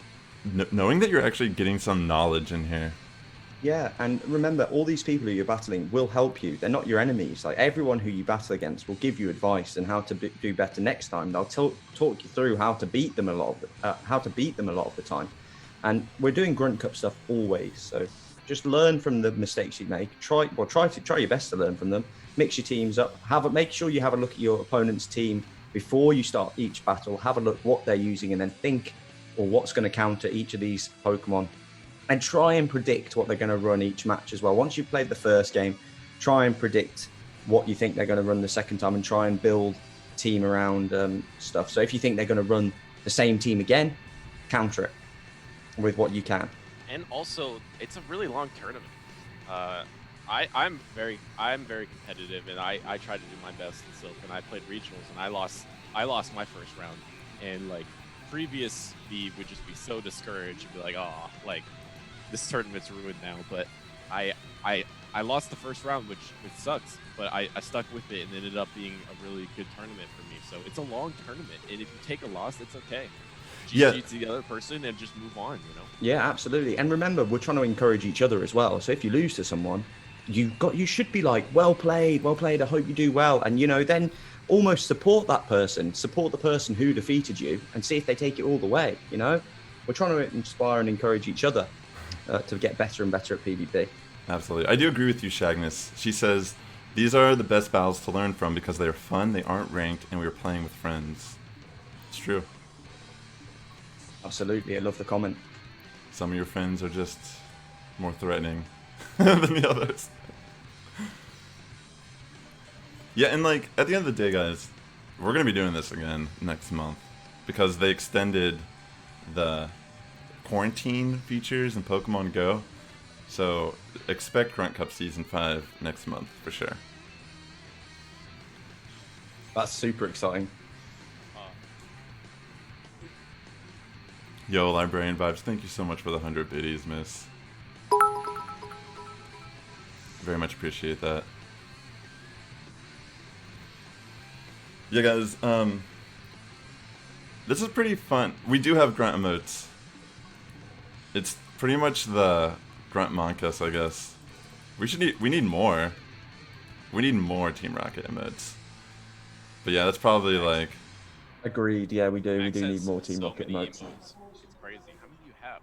knowing that you're actually getting some knowledge in here. Yeah, and remember, all these people who you're battling will help you. They're not your enemies. Like, everyone who you battle against will give you advice and how to do better next time. They'll talk you through how to beat them a lot of the time. And we're doing Grunt Cup stuff always, so just learn from the mistakes you make. Try your best to learn from them. Mix your teams up. Make sure you have a look at your opponent's team before you start each battle. Have a look what they're using, and then think, or what's going to counter each of these Pokemon. And try and predict what they're going to run each match as well. Once you've played the first game, try and predict what you think they're going to run the second time and try and build a team around stuff. So if you think they're going to run the same team again, counter it with what you can. And also, it's a really long tournament. I'm very competitive, and I try to do my best in Silk. And I played regionals, and I lost my first round. And like, previous me would just be so discouraged and be like, oh, like, this tournament's ruined now. But I lost the first round, which sucks, but I stuck with it and ended up being a really good tournament for me. So it's a long tournament, and if you take a loss, it's okay. GG to the other person and just move on, you know? Yeah, absolutely. And remember, we're trying to encourage each other as well. So if you lose to someone, you should be like, well played, I hope you do well. And, you know, then almost support that person, support the person who defeated you, and see if they take it all the way, you know? We're trying to inspire and encourage each other to get better and better at PvP. Absolutely. I do agree with you, Shagness. She says, these are the best battles to learn from because they're fun, they aren't ranked, and we are playing with friends. It's true. Absolutely. I love the comment. Some of your friends are just more threatening than the others. Yeah, and like at the end of the day, guys, we're gonna be doing this again next month because they extended the quarantine features in Pokemon Go. So expect Grunt Cup Season 5 next month for sure. That's super exciting. Yo, Librarian Vibes, thank you so much for the 100 biddies, miss. Very much appreciate that. Yeah, guys, this is pretty fun. We do have grunt emotes. It's pretty much the grunt Monkus, I guess. We need more. We need more Team Rocket emotes. But yeah, that's probably like... Agreed, yeah, we do. We Max do need has more Team so Rocket many emotes. emotes. It's crazy. How many do you have?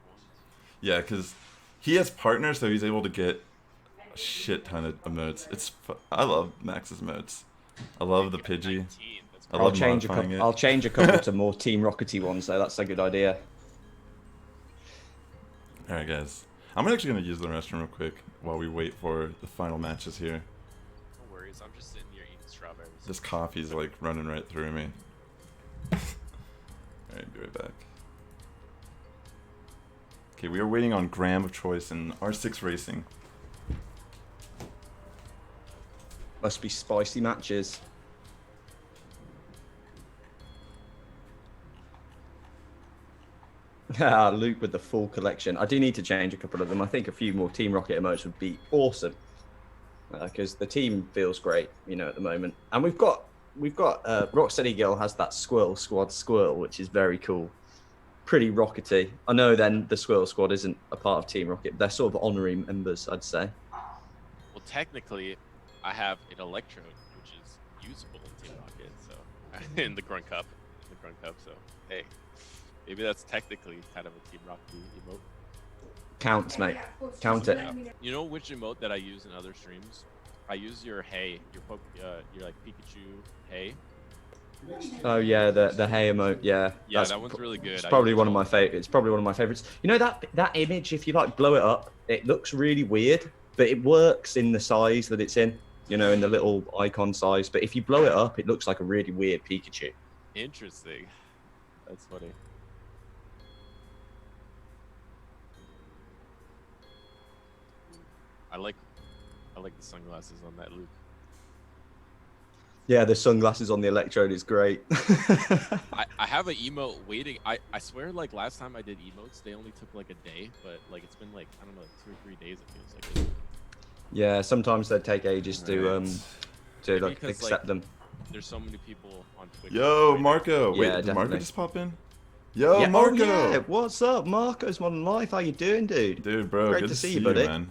Yeah, because he has partners, so he's able to get a shit ton of emotes. I love Max's emotes. I love the Pidgey. I love modifying it. I'll change a couple to more Team Rockety ones, though. That's a good idea. Alright, guys. I'm actually going to use the restroom real quick while we wait for the final matches here. No worries. I'm just sitting here eating strawberries. This coffee's like running right through me. Alright, be right back. Okay, we are waiting on Graham of Choice and R6 Racing. Must be spicy matches. Luke with the full collection. I do need to change a couple of them. I think a few more Team Rocket emotes would be awesome. Because the team feels great, you know, at the moment. And we've got Rocksteady Girl has that SquSquad squirrel, which is very cool. Pretty rockety. I know then the SquSquad isn't a part of Team Rocket. They're sort of honorary members, I'd say. Well, technically, I have an Electrode, which is usable in Team Rocket, so in the Grunt Cup. So hey, maybe that's technically kind of a Team Rocket emote. Counts, mate. Count it. You know which emote that I use in other streams? I use your Hey, your like Pikachu Hey. Oh yeah, the Hey emote, yeah. Yeah, that one's really good. It's probably one of my favorites. It's probably one of my favorites. You know that image, if you like blow it up, it looks really weird, but it works in the size that it's in. You know, in the little icon size. But if you blow it up, it looks like a really weird Pikachu. Interesting. That's funny. I like the sunglasses on that Luke. Yeah, the sunglasses on the Electrode is great. I have an emote waiting. I swear, like last time I did emotes, they only took like a day, but like it's been like I don't know, 2 or 3 days. It feels like. Yeah, sometimes they take ages to like because, accept them. There's so many people on Twitch. Yo, Marco. Wait, Yeah, did Marco definitely. just pop in? Yo, Yeah, Marco. oh, yeah. What's up, Marco's Modern Life? How you doing, dude? Dude, bro, Great good to to see see you, you, buddy. man.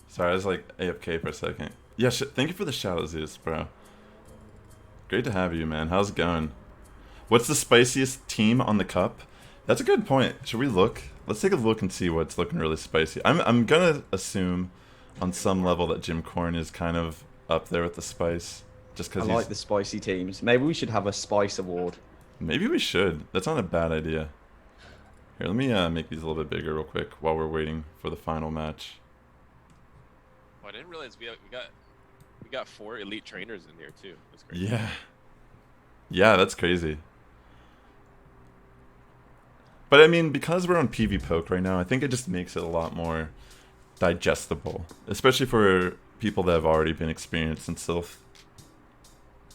Sorry, I was like AFK for a second. Yeah, thank you for the shout, Zeus, bro. Great to have you, man. How's it going? What's the spiciest team on the cup? That's a good point. Should we look? Let's take a look and see what's looking really spicy. I'm gonna assume on some level that Jim Corn is kind of up there with the spice. Just because I like the spicy teams. Maybe we should have a spice award. Maybe we should. That's not a bad idea. Here, let me make these a little bit bigger real quick while we're waiting for the final match. Oh, I didn't realize we got 4 elite trainers in here too. That's crazy. Yeah. Yeah, that's crazy. But I mean, because we're on PV Poke right now, I think it just makes it a lot more digestible, especially for people that have already been experienced in Sylph.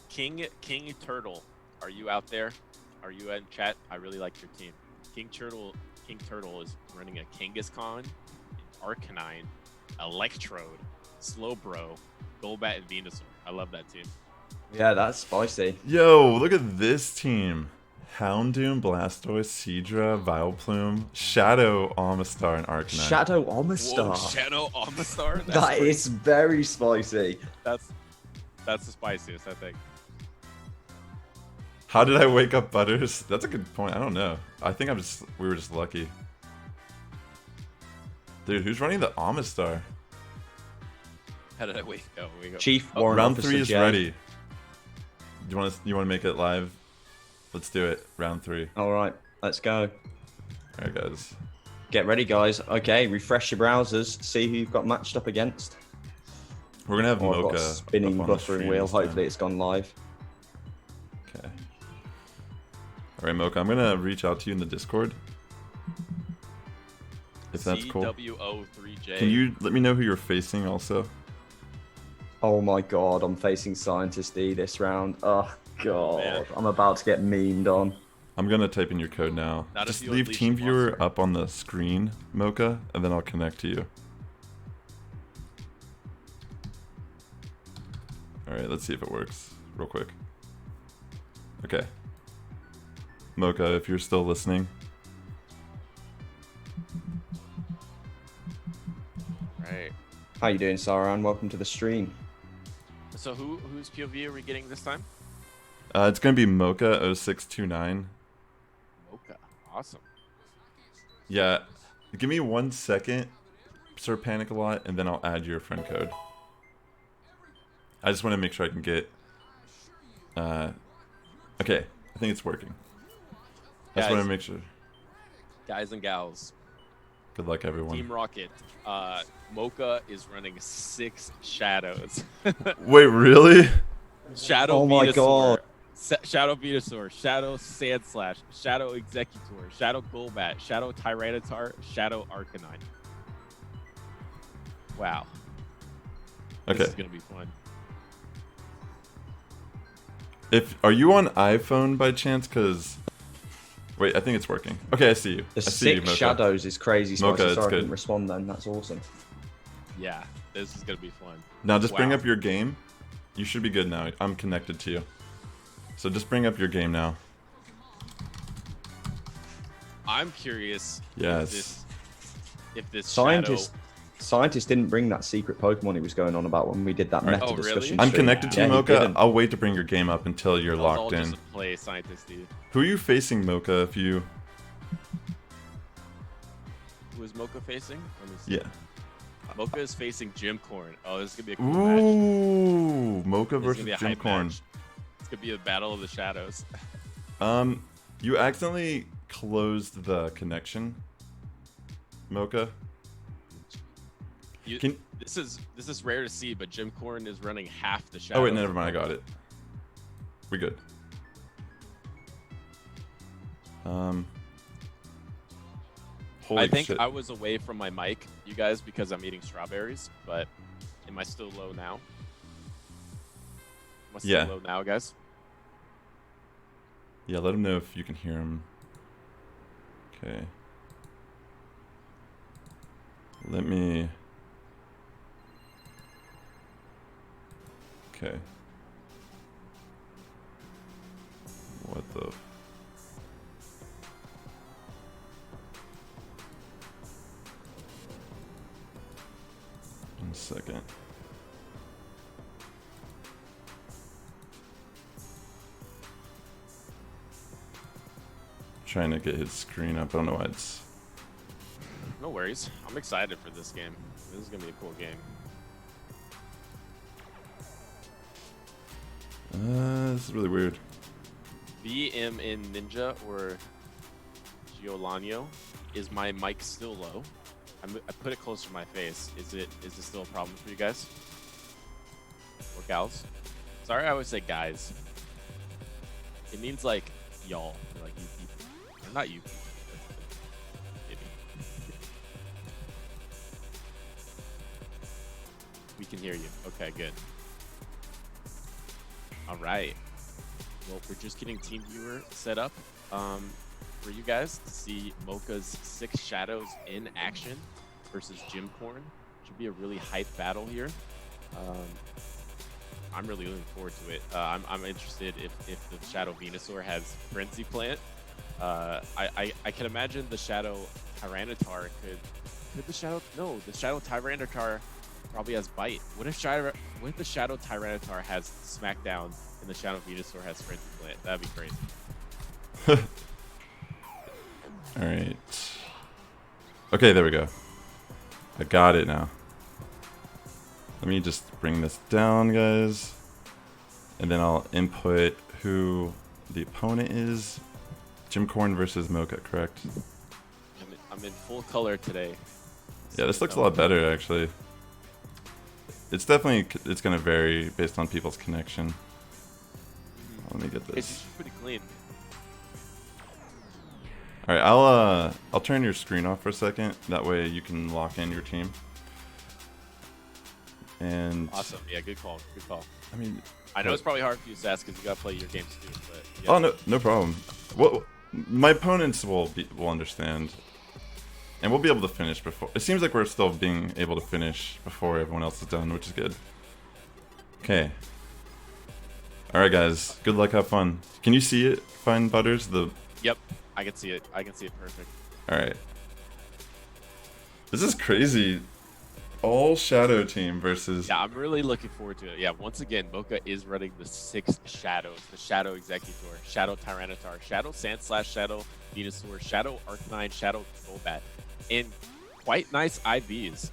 King Turtle, are you out there? Are you in chat? I really like your team. King Turtle is running a Kangaskhan, Arcanine, Electrode, Slowbro, Golbat, and Venusaur. I love that team. Yeah, that's spicy. Yo, look at this team. Houndoom, Blastoise, Seadra, Vileplume, Shadow, Amistar, and Arcanine. Shadow Amistar. Whoa, Shadow Amistar? That is very spicy. That's the spiciest, I think. How did I wake up Butters? That's a good point. I don't know. I think we were just lucky. Dude, who's running the Amistar? How did I wake up? Chief Warrant Round Officer 3 is Jay. ready. You want to make it live? Let's do it. Round 3. All right, let's go. All right, guys. Get ready, guys. Okay, refresh your browsers. See who you've got matched up against. We're gonna have I've got Mocha a spinning up on the buffering stream wheel. this time. Hopefully it's gone live. Okay. All right, Mocha. I'm gonna reach out to you in the Discord. If that's cool. CWO3J. Can you let me know who you're facing also? Oh my god, I'm facing Scientist D this round. Oh god, Man. I'm about to get memed on. I'm gonna type in your code now. Not if Just you leave unleash TeamViewer the monster. up on the screen, Mocha, and then I'll connect to you. Alright, let's see if it works real quick. Okay. Mocha, if you're still listening. Right. How you doing, Saran? Welcome to the stream. So whose POV are we getting this time? It's gonna be Mocha0629. Mocha. Awesome. Yeah. Give me 1 second, Sir Panic a Lot, and then I'll add your friend code. I just want to make sure I can get... okay, I think it's working. I just want to make sure. Guys and gals, Good luck, everyone. Team Rocket. Mocha is running 6 shadows. Wait, really? Shadow Oh my Venusaur, god. Shadow Venusaur, Shadow Sandslash, Shadow Executor, Shadow Golbat, Shadow Tyranitar, Shadow Arcanine. Wow. Okay. This is gonna be fun. Are you on iPhone by chance? Cause wait, I think it's working. Okay, I see you. The I see you, 6 Mocha. shadows is crazy. So Mocha, I'm it's sorry I good. didn't respond then. That's awesome. Yeah, this is gonna be fun. Now just bring Wow. up your game. You should be good now. I'm connected to you. So just bring up your game now. I'm curious. Yes. If this Scientist didn't bring that secret Pokemon he was going on about when we did that Right. meta Oh, really? discussion. I'm stream. connected to Yeah, you, he Mocha. didn't. I'll wait to bring your game up until you're locked in. Just play Scientist, dude. Who are you facing, Mocha? If you... Who is Mocha facing? Let me see. Yeah. Mocha is facing Jim Corn. Oh, this is gonna be a cool match. Ooh, Mocha This is versus gonna be a Jim hype Corn. match. It's gonna be a battle of the shadows. You accidentally closed the connection, Mocha. This is rare to see, but Jim Corn is running half the shadows. Oh wait, never mind. I got it. We good. Holy I think shit. I was away from my mic, you guys, because I'm eating strawberries. But am I still low now? Am I still Yeah. low now, guys? Yeah, let him know if you can hear him. Okay. Let me... Okay. What the... One second. Trying to get his screen up. I don't know why it's... No worries. I'm excited for this game. This is gonna be a cool game. This is really weird. VM in Ninja or Giolano. Is my mic still low? I put it closer to my face. Is it still a problem for you guys? Or gals? Sorry, I always say guys. It means like y'all, or like you people. Or not you people. Maybe. We can hear you. Okay, good. All right. Well, we're just getting TeamViewer set up for you guys to see Mocha's 6 Shadows in action versus Jim Corn. Should be a really hype battle here. I'm really looking forward to it. I'm interested if the Shadow Venusaur has Frenzy Plant. I can imagine the Shadow Tyranitar could the Shadow Tyranitar probably has Bite. What if the Shadow Tyranitar has Smackdown and the Shadow Venusaur has Frenzy Plant? That'd be crazy. Alright. Okay, there we go. I got it now. Let me just bring this down, guys. And then I'll input who the opponent is. Jim Corn versus Mocha, correct? I'm in full color today. Yeah, this looks a lot better, actually. it's definitely it's gonna vary based on people's connection. Let me get this. It's pretty clean. All right, I'll turn your screen off for a second. That way you can lock in your team. And awesome. Yeah, good call. Good call. I mean, I know it's probably hard for you, Sass, because you got to play your games too. But yeah. Oh no problem. Well, my opponents will understand, and we'll be able to finish before. It seems like we're still being able to finish before everyone else is done, which is good. Okay. All right, guys. Good luck. Have fun. Can you see it, Fine Butters? Yep, I can see it. I can see it perfect. All right. This is crazy. All Shadow team versus... Yeah, I'm really looking forward to it. Yeah, once again, Mocha is running the 6 Shadows. The Shadow Executor, Shadow Tyranitar, Shadow Sand/Shadow Venusaur, Shadow Arcanine, Shadow Golbat. And quite nice IVs,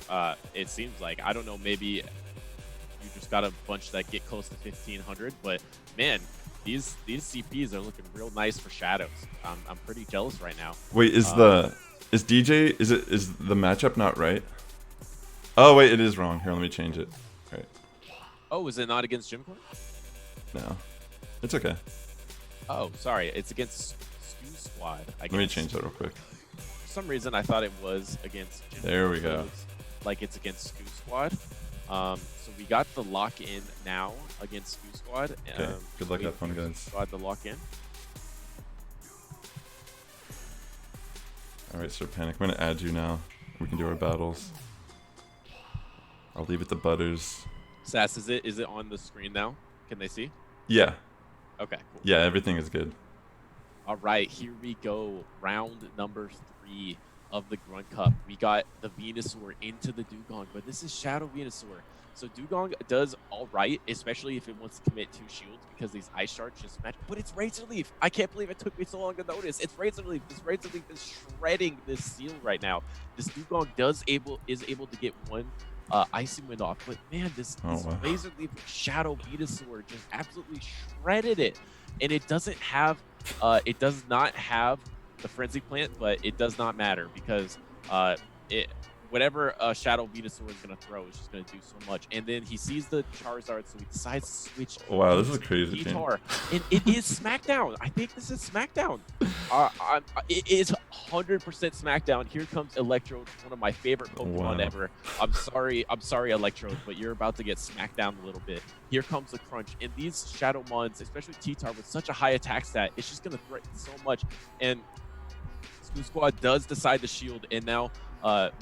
it seems like. I don't know, maybe you just got a bunch that get close to 1,500, but man, these CPs are looking real nice for Shadows. I'm pretty jealous right now. Wait, is the matchup not right? Oh wait, it is wrong. Here, let me change it. All right. Oh, is it not against Gym Corp? No, it's okay. Oh, sorry, it's against SquSquad. Let me change that real quick. For some reason, I thought it was against Gym There Corp, we go. Like it's against SquSquad. So we got the lock in now against SquSquad. Okay. Good luck, have fun, guys. Squad the lock in. All right, Sir Panic. I'm gonna add you now. We can do our battles. I'll leave it to Butters. Sass, is it on the screen now? Can they see? Yeah. Okay, cool. Yeah, everything is good. All right, here we go. Round number 3 of the Grunt Cup. We got the Venusaur into the Dugong, but this is Shadow Venusaur. So Dugong does all right, especially if it wants to commit 2 shields because these Ice Shards just match. But it's Razor Leaf. I can't believe it took me so long to notice. It's Razor Leaf. This Razor Leaf is shredding this seal right now. This Dugong is able to get 1 Icy Wind off, but man, this Razor Leaf Shadow Venusaur just absolutely shredded it. And it does not have the Frenzy Plant, but it does not matter because whatever Shadow Venusaur is going to throw is just going to do so much. And then he sees the Charizard, so he decides to switch. Wow, this is crazy. Guitar. And it is SmackDown. I think this is SmackDown. It is 100% SmackDown. Here comes Electrode, one of my favorite Pokemon ever. I'm sorry, Electrode, but you're about to get smacked down a little bit. Here comes the crunch. And these Shadow Mons, especially T-Tar with such a high attack stat, it's just going to threaten so much. And SquSquad does decide to shield, and now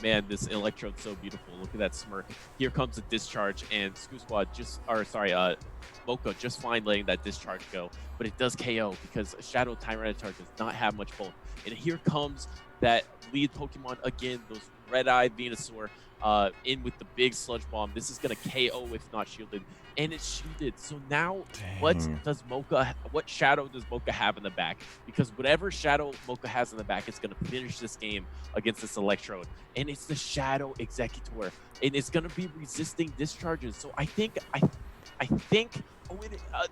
man, this Electrode's so beautiful. Look at that smirk. Here comes the discharge, and SquSquad Mocha just fine letting that discharge go, but it does KO because Shadow Tyranitar does not have much bulk. And here comes that lead Pokemon again, those Red-Eye Venusaur in with the big Sludge Bomb. This is gonna KO if not shielded, and it's shielded. So now, what Shadow does Mocha have in the back? Because whatever Shadow Mocha has in the back is gonna finish this game against this Electrode, and it's the Shadow Executor, and it's gonna be resisting discharges. So I think the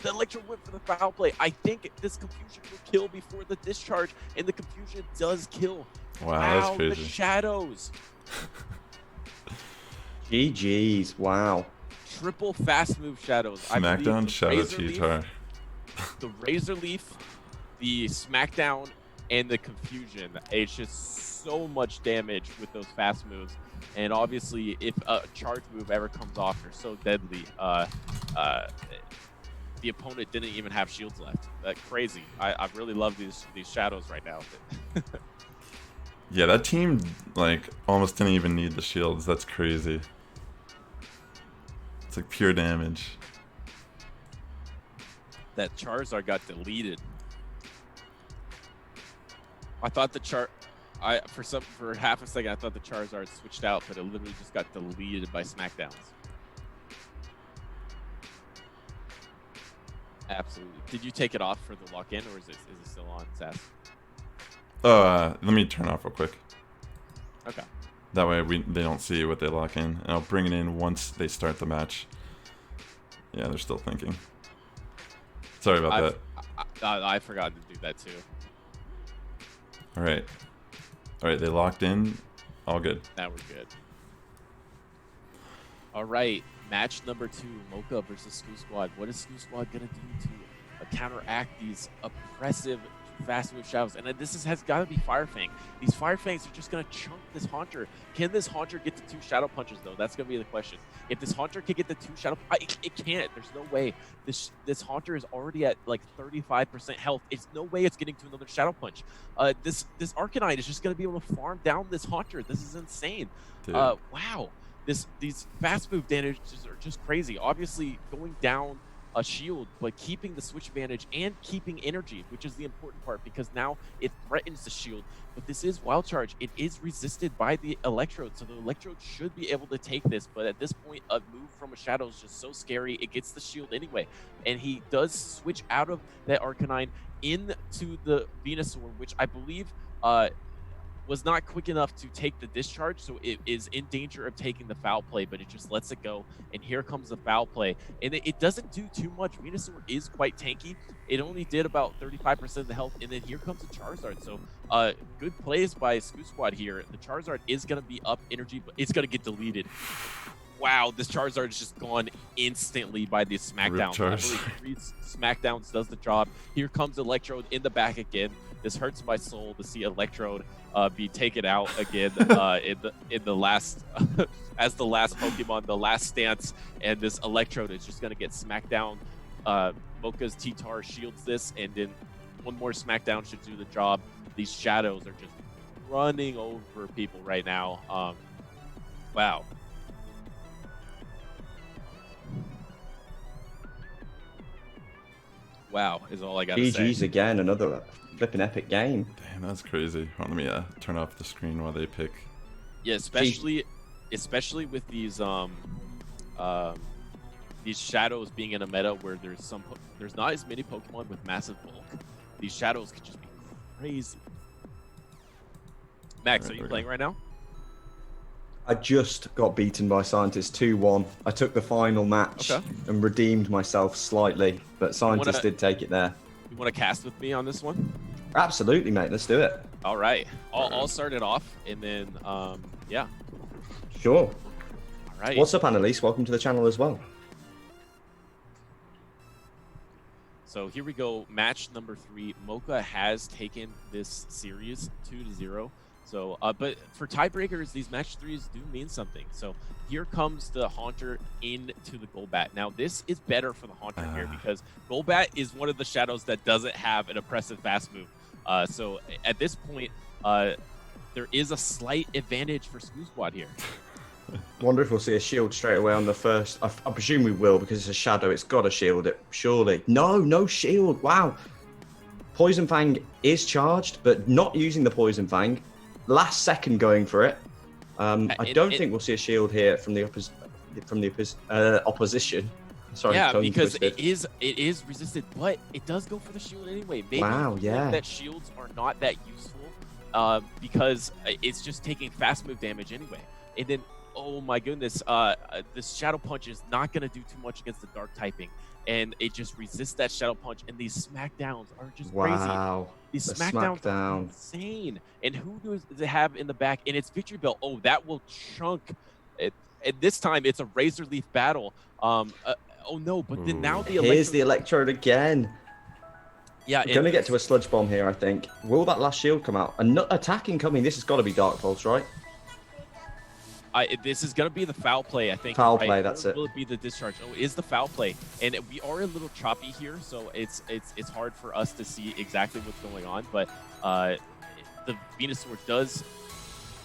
Electrode went for the foul play. I think this Confusion will kill before the discharge, and the Confusion does kill. Wow, that's crazy. The Shadows. GG's, wow. Triple fast move Shadows. Smackdown Shadow T-Tar. The Razor Leaf, the Smackdown, and the Confusion. It's just so much damage with those fast moves. And obviously, if a charge move ever comes off, they're so deadly. The opponent didn't even have shields left. That's crazy. I really love these Shadows right now. Yeah, that team almost didn't even need the shields. That's crazy. It's like pure damage. That Charizard got deleted. I thought for half a second I thought the Charizard switched out, but it literally just got deleted by Smackdowns. Absolutely. Did you take it off for the lock-in, or is it still on, Sass? Let me turn off real quick. Okay. That way they don't see what they lock in, and I'll bring it in once they start the match. Yeah, they're still thinking. Sorry about that. I forgot to do that too. All right, they locked in. All good. Now we're good. All right, match number 2, Mocha versus SquSquad. What is SquSquad gonna do to counteract these oppressive fast move shadows? And this has got to be Fire Fang. These Fire Fangs are just going to chunk this Haunter. Can this Haunter get the 2 Shadow Punches, though? That's going to be the question. If this Haunter can get the 2 Shadow... it can't. There's no way. This Haunter is already at, like, 35% health. It's no way it's getting to another Shadow Punch. This Arcanine is just going to be able to farm down this Haunter. This is insane. Wow. These fast move damages are just crazy. Obviously, going down a shield, but keeping the switch advantage and keeping energy, which is the important part, because now it threatens the shield. But this is Wild Charge. It is resisted by the Electrode, so the Electrode should be able to take this. But at this point, a move from a Shadow is just so scary. It gets the shield anyway. And he does switch out of that Arcanine into the Venusaur, which I believe was not quick enough to take the discharge, so it is in danger of taking the foul play, but it just lets it go. And here comes the foul play. And it doesn't do too much. Venusaur is quite tanky. It only did about 35% of the health, and then here comes the Charizard. So good plays by SquSquad here. The Charizard is going to be up energy, but it's going to get deleted. Wow, this Charizard is just gone instantly by the Smackdown. I believe 3 Smackdowns does the job. Here comes Electrode in the back again. This hurts my soul to see Electrode be taken out again in the last as the last Pokemon, the last stance, and this Electrode is just gonna get smacked down. Mocha's T-Tar shields this, and then one more Smackdown should do the job. These Shadows are just running over people right now. Wow. Wow is all I gotta say. GG's again, another flipping epic game. Damn, that's crazy. Hold on, let me turn off the screen while they pick. Yeah, especially with these Shadows being in a meta where there's not as many Pokemon with massive bulk. These Shadows could just be crazy. Max, are you playing right now? I just got beaten by Scientist 2-1. I took the final match and redeemed myself slightly, but Scientist did take it there. You want to cast with me on this one? Absolutely, mate. Let's do it. All right. I'll start it off, and then, yeah. Sure. All right. What's up, Annalise? Welcome to the channel as well. So here we go. Match number 3. Mocha has taken this series 2-0. So, but for tiebreakers, these match 3s do mean something. So here comes the Haunter into the Golbat. Now, this is better for the Haunter here because Golbat is one of the Shadows that doesn't have an oppressive fast move. So at this point, there is a slight advantage for SquSquad here. Wonder if we'll see a shield straight away on the first. I presume we will because it's a Shadow. It's got to shield it, surely. No shield. Wow. Poison Fang is charged, but not using the Poison Fang. Last second going for it. I don't think we'll see a shield here from the opposition. Sorry, yeah, because it is resisted, but it does go for the shield anyway. Maybe that shields are not that useful because it's just taking fast move damage anyway. And then, oh my goodness, this Shadow Punch is not going to do too much against the Dark typing. And it just resists that Shadow Punch, and these Smackdowns are just crazy. These Smackdowns are insane. And who does it have in the back? And it's Victory Bell. Oh, that will chunk it. And this time, it's a Razor Leaf battle. Oh no, but then now the Here's the Electrode again. Yeah, we're going to get to a Sludge Bomb here, I think. Will that last shield come out? And attack incoming. This has got to be Dark Pulse, right? This is going to be the foul play, I think. Foul play, that's it. Will it be the discharge? Oh, it is the foul play. And we are a little choppy here, so it's hard for us to see exactly what's going on. But the Venusaur does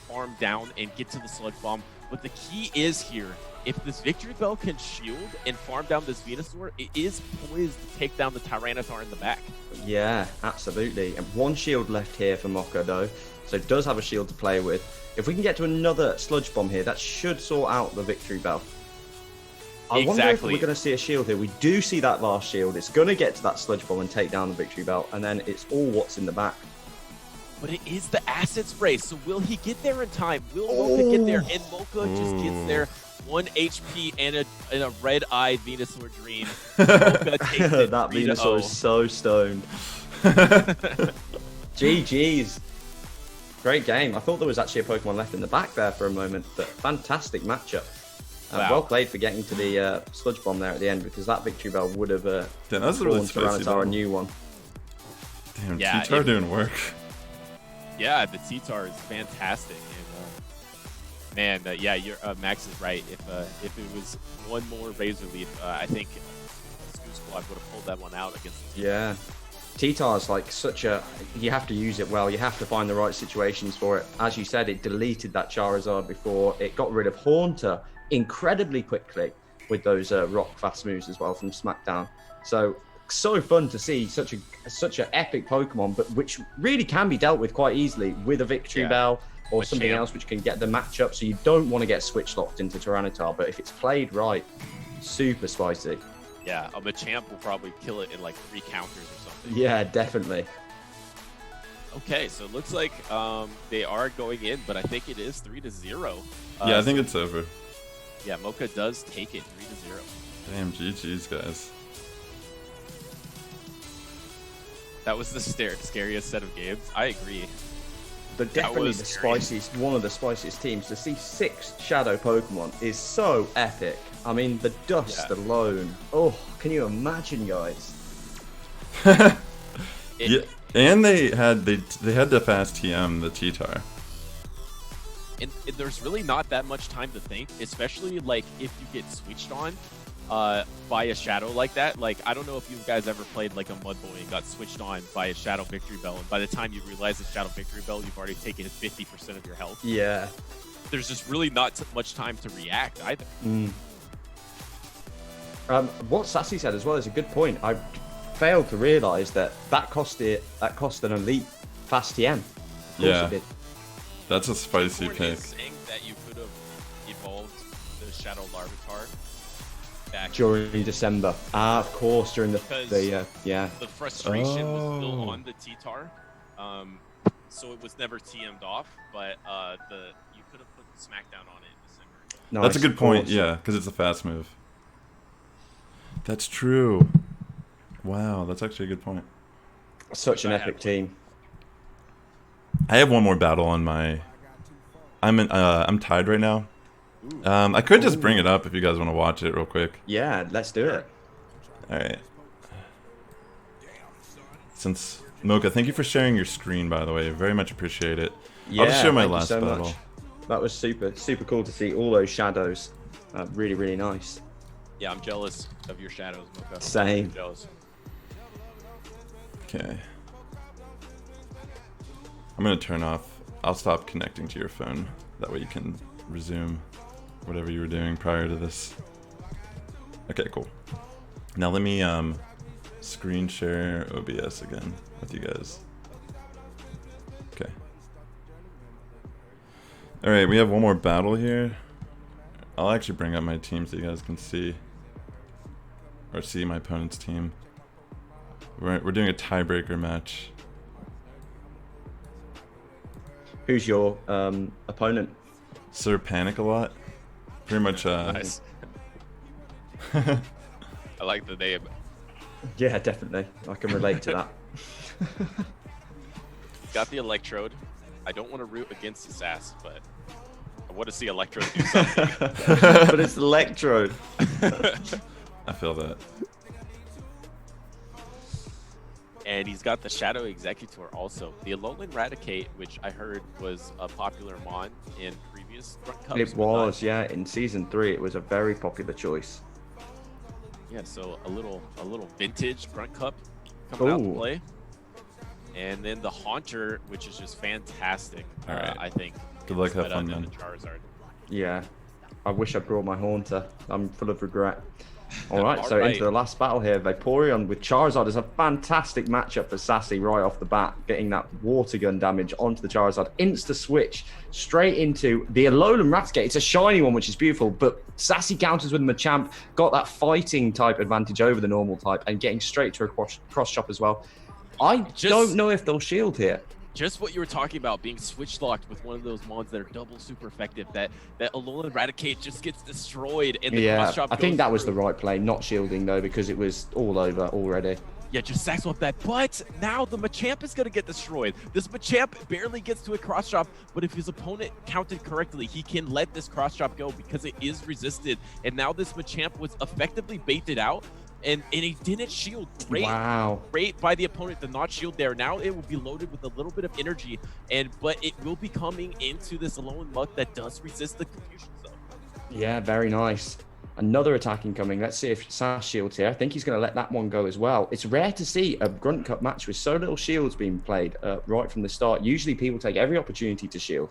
farm down and get to the Sludge Bomb. But the key is here, if this Victory Bell can shield and farm down this Venusaur, it is poised to take down the Tyranitar in the back. Yeah, absolutely. And one shield left here for Mocha, though. So it does have a shield to play with. If we can get to another Sludge Bomb here, that should sort out the Victory Bell. I wonder if we're going to see a shield here. We do see that last shield. It's going to get to that Sludge Bomb and take down the Victory Bell, and then it's all what's in the back. But it is the Acid Spray, so will he get there in time? Will Mocha get there? And Mocha just gets there. 1 HP and a red-eyed Venusaur Dream. That Venusaur is so stoned. GG's. Great game. I thought there was actually a Pokemon left in the back there for a moment, but fantastic matchup. Wow. Well played for getting to the sludge bomb there at the end, because that victory bell would have Damn, that's a really spicy Tyranitar a new one. Damn, Yeah, T-Tar doing work. Yeah, the T-Tar is fantastic. And man, yeah, Max is right. If it was one more Razor Leaf, I think SquSquad would have pulled that one out against the T-Tar. Yeah. T-Tar's like such a... You have to use it well. You have to find the right situations for it. As you said, it deleted that Charizard before. It got rid of Haunter incredibly quickly with those rock fast moves as well from SmackDown. So fun to see such an epic Pokemon, but which really can be dealt with quite easily with a Victory Bell or something else which can get the matchup. So you don't want to get switch locked into Tyranitar, but if it's played right, super spicy. Yeah, a Machamp will probably kill it in like 3 counters or something. Yeah, definitely. Okay, so it looks like they are going in, but I think it is 3-0. Yeah, I think it's over. Yeah, Mocha does take it 3-0. Damn, GG's, guys. That was the scariest set of games. I agree. But definitely the spiciest, one of the spiciest teams. To see 6 Shadow Pokemon is so epic. I mean, the dust alone. Oh, can you imagine, guys? Yeah, and they had the fast TM, the T-Tar. And there's really not that much time to think, especially like if you get switched on by a Shadow like that. Like, I don't know if you guys ever played like a Mudboy and got switched on by a Shadow Victory Bell, and by the time you realize it's Shadow Victory Bell, you've already taken 50% of your health. Yeah. There's just really not much time to react either. What Sassy said as well is a good point. I failed to realize that cost an elite fast TM. Yeah. That's a spicy pick. Saying that you could have evolved the Shadow Larvitar back during December. Of course, during the frustration was still on the T-Tar, so it was never TM'd off. But you could have put Smackdown on it in December. Nice, that's a good point. Yeah, because it's a fast move. That's true. Wow, that's actually a good point. Such an epic team. I have one more battle on my. I'm tied right now. I could just bring it up if you guys want to watch it real quick. Yeah, let's do it. All right. Since Mocha, thank you for sharing your screen, by the way. Very much appreciate it. Yeah, I'll just show my thank you last so battle. much. That was super cool to see all those shadows. Really nice. Yeah, I'm jealous of your shadows, Mocha. Same. I'm jealous. Okay. I'm gonna turn off. I'll stop connecting to your phone. That way you can resume whatever you were doing prior to this. Okay, cool. Now let me screen share OBS again with you guys. Okay. All right, we have one more battle here. I'll actually bring up my team so you guys can see or see my opponent's team. We're doing a tiebreaker match. Who's your opponent? Sir Panic-a-Lot. Pretty much. Nice. I like the name. Yeah, definitely. I can relate to that. Got the Electrode. I don't want to root against the Sass, but I want to see Electrode do something. But it's Electrode. I feel that. And he's got the Shadow Executor also. The Alolan Raticate, which I heard was a popular mon in previous Grunt Cups. It was, yeah. In Season 3, it was a very popular choice. Yeah, so a little vintage Grunt Cup coming out to play. And then the Haunter, which is just fantastic. All right. I think. Good luck, have fun, man. The Charizard. Yeah. I wish I brought my Haunter. I'm full of regret. All right, so into the last battle here. Vaporeon with Charizard is a fantastic matchup for Sassy right off the bat, getting that water gun damage onto the Charizard. Insta switch straight into the Alolan Raticate. It's a shiny one, which is beautiful, but Sassy counters with Machamp, got that fighting type advantage over the normal type, and getting straight to a cross chop as well. I don't know if they'll shield here. Just what you were talking about, being switch locked with one of those mons that are double super effective, that Alolan Raticate just gets destroyed and the cross chop I think goes that was through. the right play, not shielding though, because it was all over already. Yeah, just sack swap that. But now the Machamp is going to get destroyed. This Machamp barely gets to a cross chop, but if his opponent counted correctly, he can let this cross chop go because it is resisted. And now this Machamp was effectively baited out, and he didn't shield. Great by the opponent to not shield there. Now it will be loaded with a little bit of energy, but it will be coming into this Alolan Muck that does resist the Confusion Zone. Yeah, very nice. Another attack incoming. Let's see if Sass shields here. I think he's going to let that one go as well. It's rare to see a Grunt Cup match with so little shields being played right from the start. Usually people take every opportunity to shield.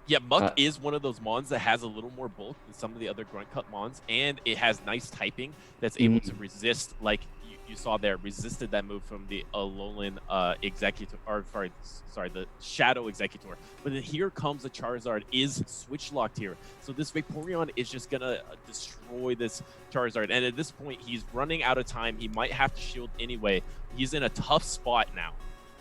Yeah, Muck is one of those mons that has a little more bulk than some of the other Grunt Cup mons, and it has nice typing that's able to resist, like you saw there, resisted that move from the Alolan Executor, or sorry, the Shadow Executor. But then here comes a Charizard is switch locked here. So this Vaporeon is just gonna destroy this Charizard. And at this point, he's running out of time. He might have to shield anyway. He's in a tough spot now.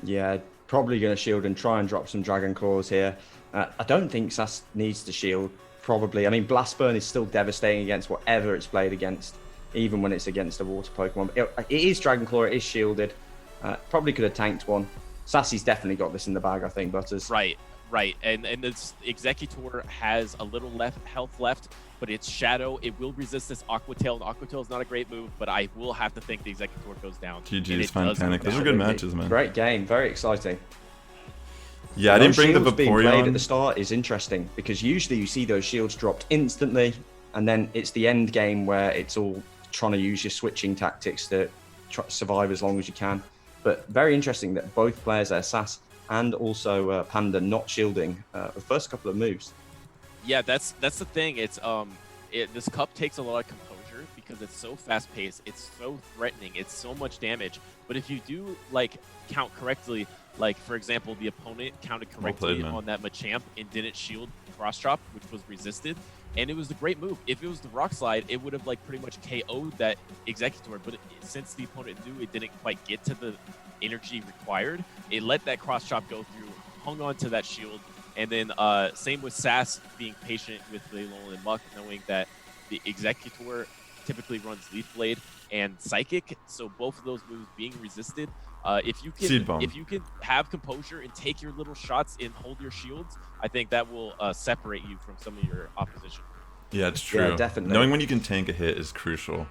Yeah, probably gonna shield and try and drop some Dragon Claws here. I don't think Sass needs to shield, probably. I mean, Blast Burn is still devastating against whatever it's played against, even when it's against a water Pokemon. It is Dragon Claw, it is shielded. Probably could have tanked one. Sassy's definitely got this in the bag, I think, Butters. Right. And this Executor has a little health left, but it's Shadow. It will resist this Aqua Tail, and Aqua Tail is not a great move, but I will have to think the Executor goes down. GG's, Fine Panic. Those are good matches, man. Great game, very exciting. Yeah, I didn't bring the Vaporeon. Being played at the start is interesting, because usually you see those shields dropped instantly, and then it's the end game where it's all trying to use your switching tactics to survive as long as you can. But very interesting that both players there, Sass and also Panda, not shielding the first couple of moves. Yeah, that's the thing. It's this cup takes a lot of composure because it's so fast paced, it's so threatening, it's so much damage. But if you do like count correctly, like for example, the opponent counted correctly on that Machamp and didn't shield cross chop, which was resisted, and it was a great move. If it was the Rock Slide, it would have like pretty much KO'd that Executor, but since the opponent knew it didn't quite get to the energy required, it let that cross chop go through, hung on to that shield, and then same with Sass being patient with the Alolan Muck, knowing that the Executor typically runs Leaf Blade and Psychic, so both of those moves being resisted. If you can have composure and take your little shots and hold your shields, I think that will separate you from some of your opposition. Yeah, it's true. Yeah, definitely. Knowing when you can tank a hit is crucial.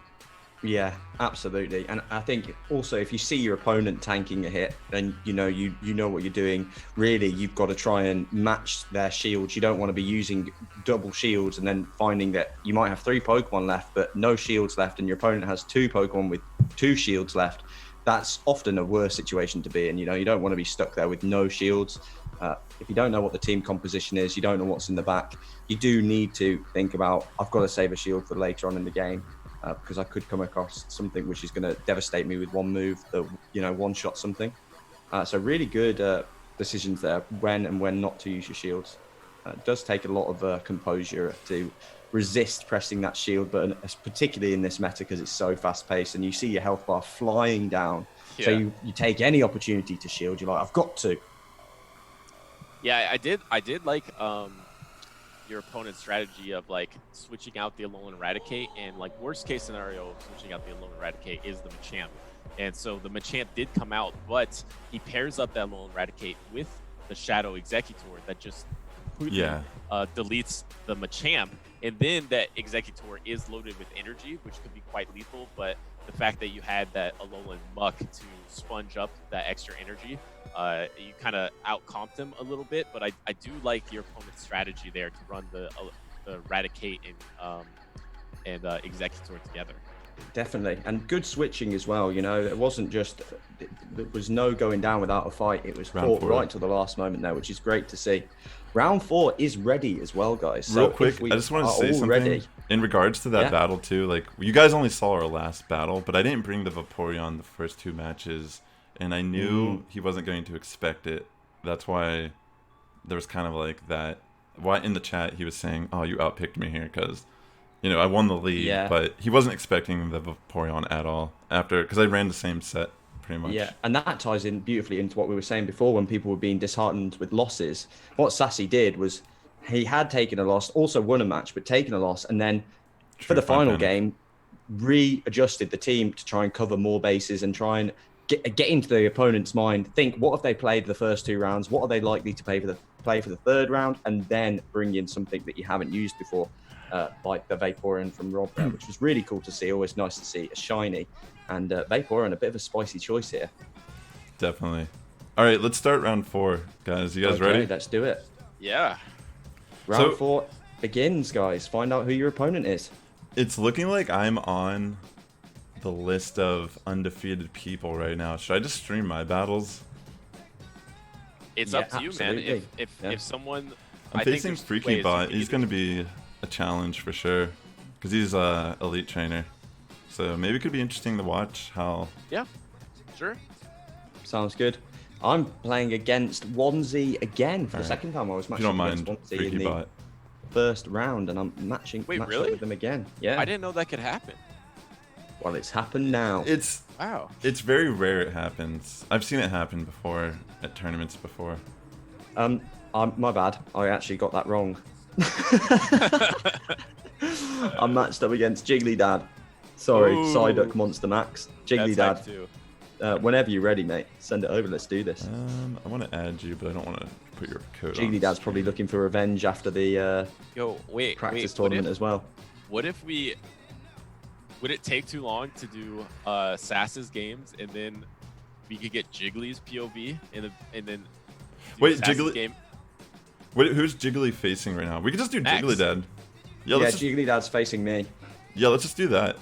Yeah, absolutely. And I think also if you see your opponent tanking a hit, then you know what you're doing. Really, you've got to try and match their shields. You don't want to be using double shields and then finding that you might have 3 Pokemon left but no shields left, and your opponent has 2 Pokemon with 2 shields left. That's often a worse situation to be in. You don't want to be stuck there with no shields. If you don't know what the team composition is, you don't know what's in the back, you do need to think about, I've got to save a shield for later on in the game, because I could come across something which is going to devastate me with one move that, one-shot something. So really good decisions there, when and when not to use your shields. It does take a lot of composure to resist pressing that shield button, particularly in this meta because it's so fast-paced and you see your health bar flying down. Yeah. So you take any opportunity to shield, you're like, I've got to. Yeah, I did like your opponent's strategy of like switching out the Alolan Eradicate, and like worst case scenario of switching out the Alolan Eradicate is the Machamp. And so the Machamp did come out, but he pairs up that Alolan Eradicate with the Shadow Executor that just deletes the Machamp. And then that Executor is loaded with energy, which could be quite lethal, but the fact that you had that Alolan Muck to sponge up that extra energy, you kind of out-comped him a little bit, but I do like your opponent's strategy there to run the Eradicate and Executor together. Definitely, and good switching as well. It wasn't just, there was no going down without a fight. It was fought right to the last moment there, which is great to see. Round 4 is ready as well, guys. Real quick, I just want to say something in regards to that battle too. Like, you guys only saw our last battle, but I didn't bring the Vaporeon the first 2 matches, and I knew he wasn't going to expect it. That's why there was kind of like that. Why in the chat he was saying, "Oh, you outpicked me here," because I won the lead, but he wasn't expecting the Vaporeon at all because I ran the same set pretty much. Yeah, and that ties in beautifully into what we were saying before when people were being disheartened with losses. What Sassy did was he had taken a loss, also won a match, but taken a loss, and then for the final game, readjusted the team to try and cover more bases and try and get into the opponent's mind, think what have they played the first 2 rounds, what are they likely to play for the third round, and then bring in something that you haven't used before, like the Vaporeon from Rob there, which was really cool to see. Always nice to see a shiny, and Vaporeon, a bit of a spicy choice here. Definitely. All right, let's start round 4, guys. You guys ready? Let's do it. Yeah. Round 4 begins, guys. Find out who your opponent is. It's looking like I'm on the list of undefeated people right now. Should I just stream my battles? It's up to you, man. If someone... I'm facing Freaky Bot. He's going to be a challenge for sure, because he's a elite trainer. So maybe it could be interesting to watch how... Yeah, sure. Sounds good. I'm playing against Wanzi again for the second time. I was matching against Wanzi in the first round, and I'm matching up with them again. Yeah. I didn't know that could happen. Well, it's happened now. Wow. It's very rare it happens. I've seen it happen before at tournaments before. My bad. I actually got that wrong. I matched up against Jigglydad. Sorry, PocketMonsterMax. Jigglydad. Whenever you're ready, mate, send it over. Let's do this. I want to add you, but I don't want to put your code on. Jigglydad's probably looking for revenge after the practice tournament as well. What if we... Would it take too long to do Sass's games, and then we could get Jiggly's POV, and then wait, Jiggly game? Wait, who's Jiggly facing right now? We could just do Jigglydad. Yeah, Jigglydad's facing me. Yeah, let's just do that.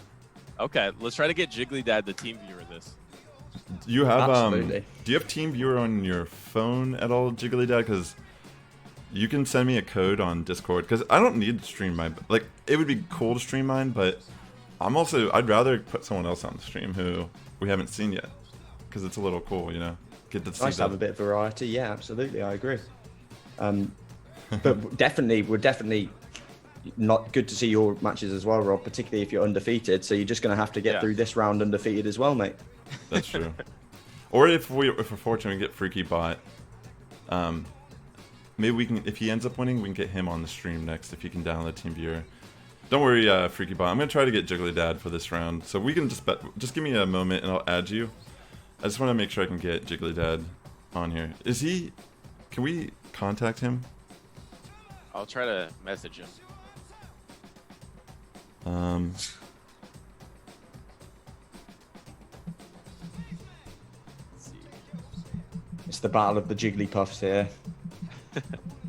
Okay, let's try to get Jigglydad the team viewer this. You have do you have team viewer on your phone at all, Jigglydad? Because you can send me a code on Discord. Because I don't need to stream my it would be cool to stream mine, but I'd rather put someone else on the stream who we haven't seen yet, because it's a little cool, you know. Get to see nice to have a bit of variety. Yeah, absolutely, I agree. But we're definitely not good to see your matches as well, Rob. Particularly if you're undefeated, so you're just going to have to get through this round undefeated as well, mate. That's true. Or if we're fortunate to get Freaky Bot, maybe we can. If he ends up winning, we can get him on the stream next. If he can download Team Viewer. Don't worry, Freaky Bot. I'm gonna try to get Jigglydad for this round, so we can just give me a moment and I'll add you. I just want to make sure I can get Jigglydad on here. Is he? Can we contact him? I'll try to message him. It's the battle of the Jigglypuffs here.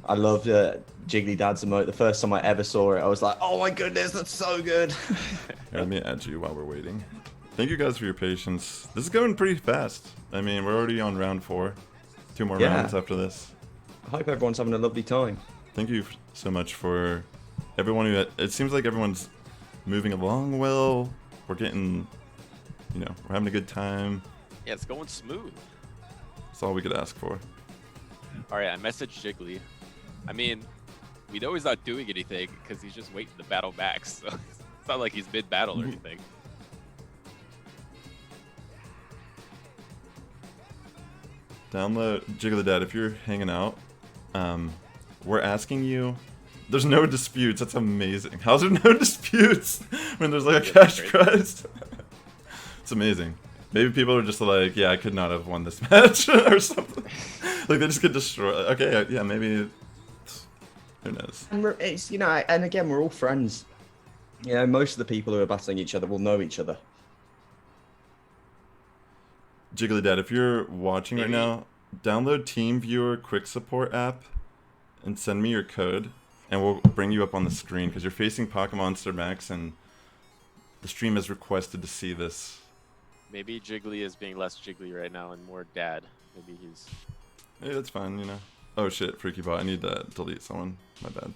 I love Jigglydad's emote. The first time I ever saw it, I was like, oh my goodness, that's so good. Here, let me add you while we're waiting. Thank you guys for your patience. This is going pretty fast. I mean, we're already on round 4. 2 more rounds after this. I hope everyone's having a lovely time. Thank you so much for everyone who... It seems like everyone's moving along well. We're getting... we're having a good time. Yeah, it's going smooth. That's all we could ask for. Alright, I messaged Jiggly. I mean, we know he's not doing anything because he's just waiting to battle Max. So it's not like he's mid-battle or anything. Download Jigglydad if you're hanging out. We're asking you. There's no disputes. That's amazing. How's there no disputes when there's like a cash prize? It's amazing. Maybe people are just like, yeah, I could not have won this match or something. Like they just get destroyed. Okay, yeah, maybe. Who knows? And it's and again, we're all friends. Most of the people who are battling each other will know each other. Jigglydad, if you're watching right now, download TeamViewer Quick Support app and send me your code, and we'll bring you up on the screen because you're facing PocketMonsterMax, and the stream has requested to see this. Maybe Jiggly is being less Jiggly right now and more dad. Maybe he's... Hey, that's fine, Oh shit, Freaky Bot, I need to delete someone. My bad.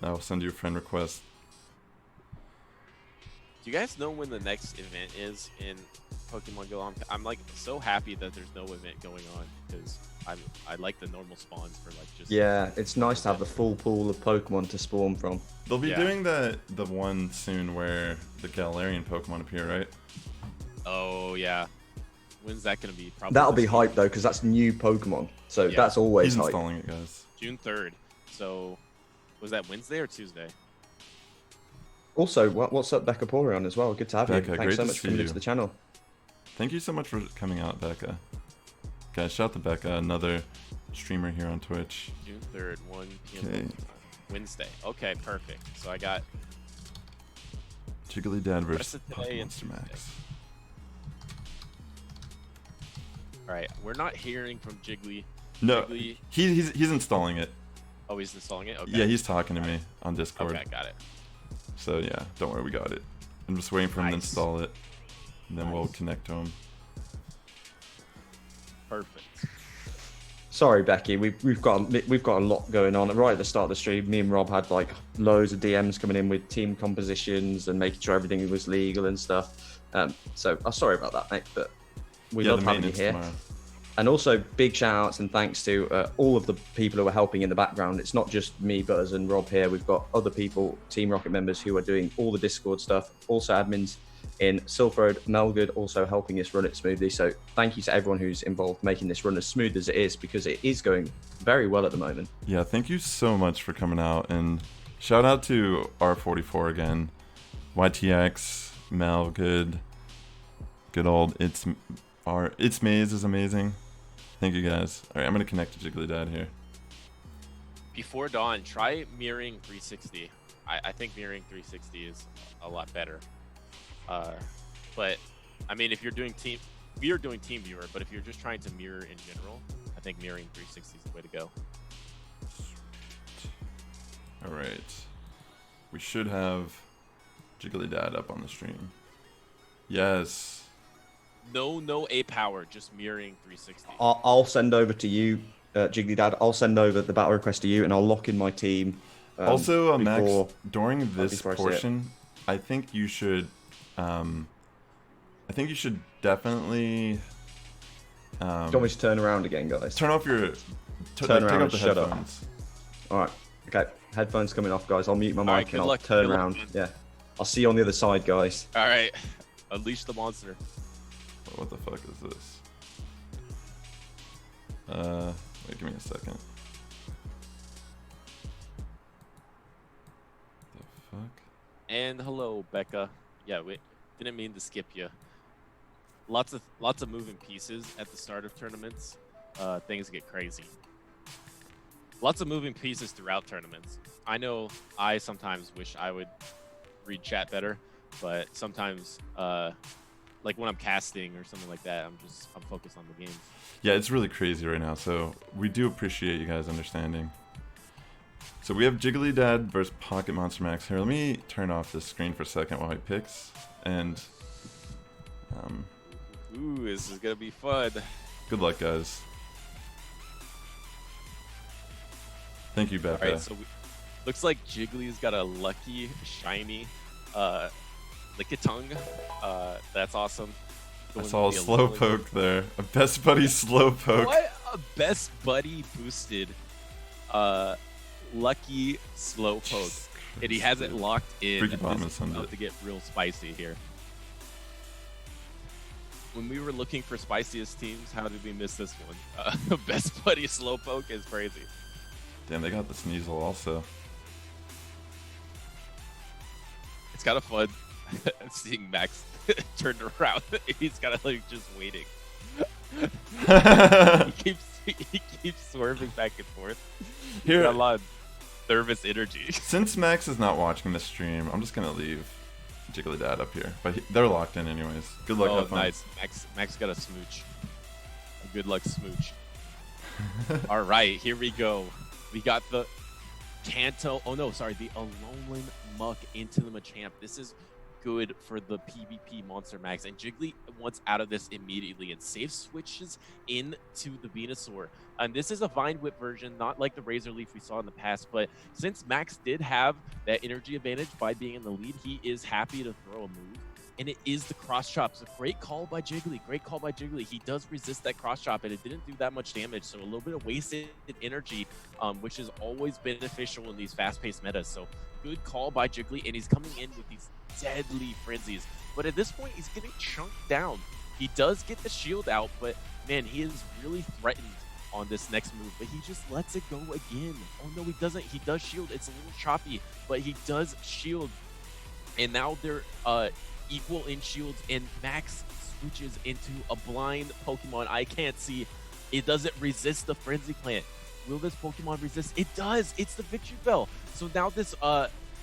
I'll send you a friend request. Do you guys know when the next event is in Pokemon Go? I'm like so happy that there's no event going on because I like the normal spawns for like just... Yeah, it's nice to have the full pool of Pokemon to spawn from. They'll be doing the one soon where the Galarian Pokemon appear, right? Oh yeah. When's that gonna be? Probably that'll be hype though, because that's new Pokemon. So that's always hype. He's installing it, guys. June 3rd. So was that Wednesday or Tuesday? Also, what's up, Vaporeon as well? Good to have Becca, you. Thanks so much for coming into the channel. Thank you so much for coming out, Becca. Guys, shout out to Becca, another streamer here on Twitch. June 3rd, 1 p.m. Wednesday. Okay, perfect. So I got Jigglydad versus PocketMonsterMax. All right, we're not hearing from Jiggly. No, Jiggly. he's installing it. Oh, he's installing it? Okay. Yeah, he's talking to me on Discord. Okay, got it. So yeah, don't worry, we got it. I'm just waiting for him to install it, and then we'll connect to him. Perfect. Sorry, Becky, we've got a lot going on. Right at the start of the stream, me and Rob had like loads of DMs coming in with team compositions and making sure everything was legal and stuff. So I'm sorry about that, mate, but we love having you here. Tomorrow. And also big shout outs and thanks to all of the people who are helping in the background. It's not just me, Butters, and Rob here. We've got other people, Team Rocket members, who are doing all the Discord stuff. Also admins in Silfroad, Melgood, also helping us run it smoothly. So thank you to everyone who's involved making this run as smooth as it is, because it is going very well at the moment. Yeah, thank you so much for coming out. And shout out to R44 again. YTX, Melgood, good old It's Maze is amazing. Thank you guys. All right, I'm gonna connect to Jigglydad here. BeforeDawn, try mirroring 360. I think mirroring 360 is a lot better. But I mean, if you're doing we are doing team viewer, but if you're just trying to mirror in general, I think mirroring 360 is the way to go. All right, we should have Jigglydad up on the stream. Yes. No A power, just mirroring 360. I'll send over to you, Jigglydad. I'll send over the battle request to you, and I'll lock in my team. Also, Max, during this portion, I think you should. I think you should definitely. Do you want me to turn around again, guys? Turn off your. Turn around. Take off the headphones. All right. Okay. Headphones coming off, guys. I'll mute my mic and I'll luck. turn around. Yeah. I'll see you on the other side, guys. All right. Unleash the monster. What the fuck is this? Wait, give me a second. The fuck? And hello, Becca. Yeah, wait, didn't mean to skip you. Lots of moving pieces at the start of tournaments. Things get crazy. Lots of moving pieces throughout tournaments. I know I sometimes wish I would read chat better, but sometimes like when I'm casting or something like that, I'm focused on the game. Yeah, it's really crazy right now, so we do appreciate you guys understanding. So we have Jigglydad versus PocketMonsterMax here. Let me turn off this screen for a second while he picks, and ooh, this is gonna be fun. Good luck, guys. Thank you, Becca. All right, so looks like Jiggly's got a lucky shiny Lickitung. That's awesome. I saw a Slowpoke there. A Best Buddy Slowpoke. What a Best Buddy boosted lucky Slowpoke. And he has it locked in. This is about to get real spicy here. When we were looking for spiciest teams, how did we miss this one? Best Buddy Slowpoke is crazy. Damn, they got the Sneasel also. It's kind of fun seeing Max turned around. He's kind of like just waiting. he keeps swerving back and forth. He's got a lot of nervous energy. Since Max is not watching the stream, I'm just gonna leave Jigglydad up here. But they're locked in anyways. Good luck. Oh, nice. Max got a smooch. A good luck smooch. All right, here we go. We got the Kanto. Oh no, sorry, the Alolan Muck into the Machamp. This is good for the PvP Monster Max, and Jiggly wants out of this immediately and safe switches into the Venusaur. And this is a Vine Whip version, not like the Razor Leaf we saw in the past, but since Max did have that energy advantage by being in the lead, he is happy to throw a move, and it is the cross chop. So great call by Jiggly. Great call by Jiggly. He does resist that cross chop, and it didn't do that much damage, so a little bit of wasted energy, which is always beneficial in these fast-paced metas. So good call by Jiggly, and he's coming in with these deadly frenzies. But at this point, he's getting chunked down. He does get the shield out, but man, he is really threatened on this next move, but he just lets it go again. Oh no, he doesn't. He does shield. It's a little choppy, but he does shield. And now they're equal in shields, and Max switches into a blind Pokemon I can't see. It doesn't resist the Frenzy Plant. Will this Pokemon resist? It does. It's the Victory Bell. So now this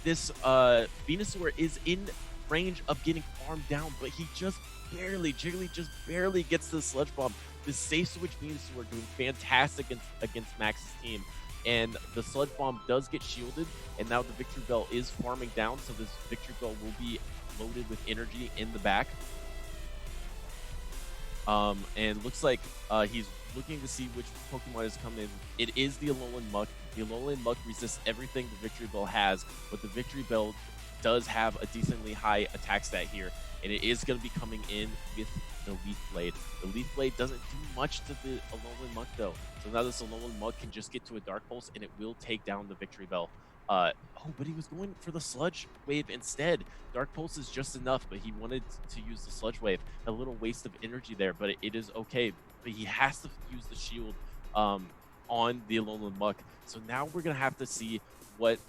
Venusaur is in range of getting farmed down, but he just barely, Jiggly just barely gets the Sludge Bomb. The Safe Switch Venusaur doing fantastic against Max's team. And the Sludge Bomb does get shielded, and now the Victory Bell is farming down, so this Victory Bell will be loaded with energy in the back. And looks like he's looking to see which Pokemon is coming in. It is the Alolan Muck. The Alolan Muck resists everything the Victory Bell has, but the Victory Bell does have a decently high attack stat here, and it is going to be coming in with the Leaf Blade. The Leaf Blade doesn't do much to the Alolan Muck though, so now this Alolan Muck can just get to a Dark Pulse, and it will take down the Victory Bell. Oh, but he was going for the Sludge Wave instead. Dark Pulse is just enough, but he wanted to use the Sludge Wave. A little waste of energy there, but it is okay. But he has to use the shield on the Alolan Muck. So now we're going to have to see what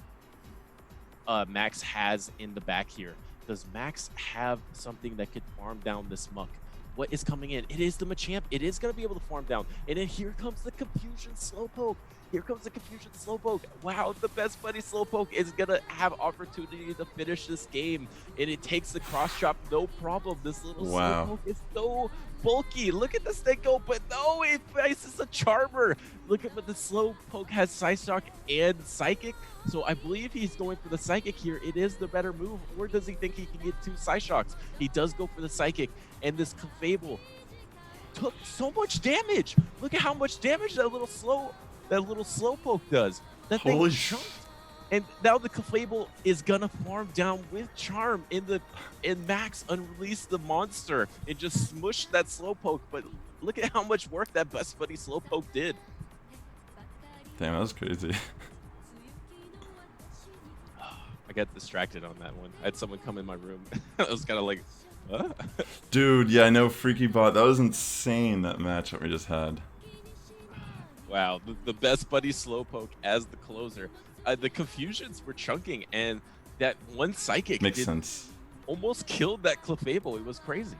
Max has in the back here. Does Max have something that could farm down this Muck? What is coming in? It is the Machamp. It is going to be able to farm down. And then here comes the Confusion Slowpoke. Here comes the Confusion Slowpoke. Wow, the Best Buddy Slowpoke is going to have opportunity to finish this game. And it takes the cross chop, no problem. This little Slowpoke is so bulky. Look at this thing go, but no, it faces a Charmer. Look at what the Slowpoke has, Psyshock and Psychic. So I believe he's going for the Psychic here. It is the better move. Or does he think he can get 2 Psyshocks? He does go for the Psychic. And this Clefable took so much damage. Look at how much damage that little Slowpoke does. That thing chunked. And now the Clefable is gonna farm down with Charm and Max unrelease the monster and just smush that Slowpoke. But look at how much work that Best Buddy Slowpoke did. Damn, that was crazy. I got distracted on that one. I had someone come in my room. I was kind of like, what? Dude, yeah, I know, Freaky Bot. That was insane, that matchup we just had. Wow, the Best Buddy Slowpoke as the closer. The Confusions were chunking, and that one Psychic makes sense. Almost killed that Clefable. It was crazy.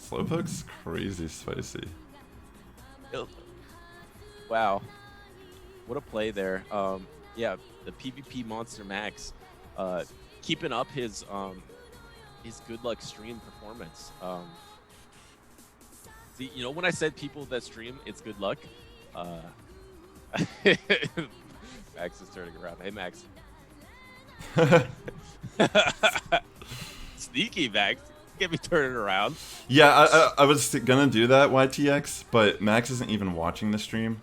Slowpoke's crazy spicy. Wow, what a play there. Yeah, the PocketMonsterMax keeping up his good luck stream performance. See, you know when I said people that stream, it's good luck. Max is turning around. Hey, Max. Sneaky, Max. Get me turning around. Yeah, I was gonna do that, YTX, but Max isn't even watching the stream.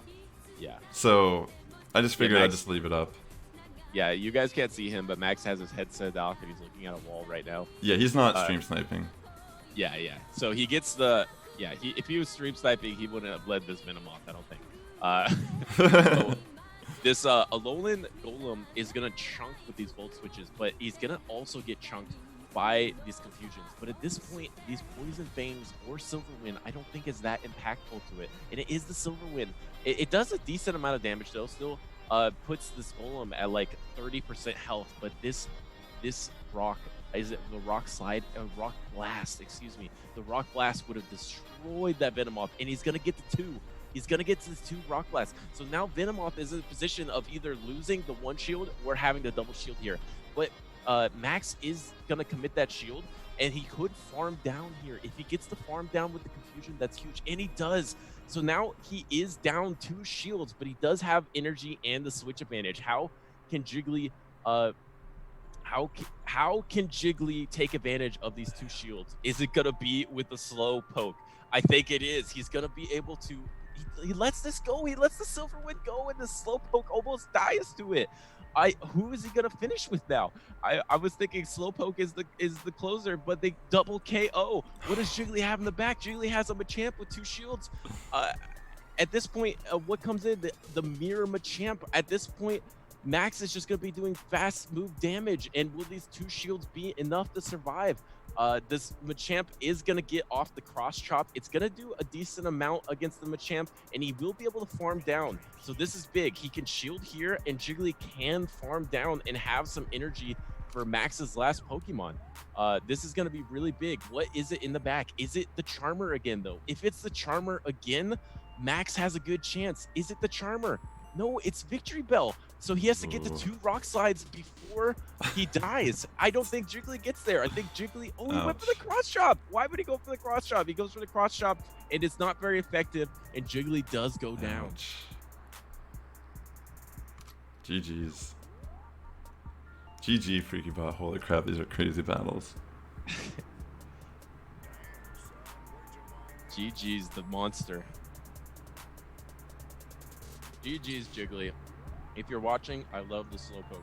Yeah. So I just figured I'd just leave it up. Yeah, you guys can't see him, but Max has his headset off and he's looking at a wall right now. Yeah, he's not stream sniping. Yeah. So he gets the... Yeah, if he was stream sniping, he wouldn't have led this Venomoth, I don't think. So this Alolan Golem is going to chunk with these Volt Switches, but he's going to also get chunked by these Confusions. But at this point, these Poison Fangs or Silver Wind, I don't think is that impactful to it. And it is the Silver Wind. It does a decent amount of damage, though. Still puts this Golem at like 30% health. But this rock, is it the Rock Slide? Rock Blast, excuse me. The Rock Blast would have destroyed that Venomoth, and he's going to get the 2. He's going to get to the 2 Rock Blasts. So now Venomoth is in a position of either losing the 1 shield or having the double shield here. But Max is going to commit that shield, and he could farm down here. If he gets the farm down with the Confusion, that's huge, and he does. So now he is down 2 shields, but he does have energy and the switch advantage. How can Jiggly... How can Jiggly take advantage of these 2 shields? Is it going to be with the Slowpoke? I think it is. He's going to be able to... He lets this go. He lets the Silver Wind go, and the Slowpoke almost dies to it. Who is he going to finish with now? I was thinking Slowpoke is the closer, but they double KO. What does Jiggly have in the back? Jiggly has a Machamp with 2 shields. At this point, what comes in? The Mirror Machamp. At this point, Max is just going to be doing fast move damage, and will these 2 shields be enough to survive? This Machamp is going to get off the cross chop. It's going to do a decent amount against the Machamp, and he will be able to farm down. So this is big. He can shield here, and Jiggly can farm down and have some energy for Max's last Pokemon. This is going to be really big. What is it in the back? Is it the Charmer again, though? If it's the Charmer again, Max has a good chance. Is it the Charmer? No, it's Victory Bell. So he has to get to 2 rock slides before he dies. I don't think Jiggly gets there. I think Jiggly, he went for the cross chop. Why would he go for the cross chop? He goes for the cross chop, and it's not very effective, and Jiggly does go down. GG's. GG, Freaky Bot. Holy crap, these are crazy battles. GG's the monster. GG's Jiggly. If you're watching, I love the Slowpoke.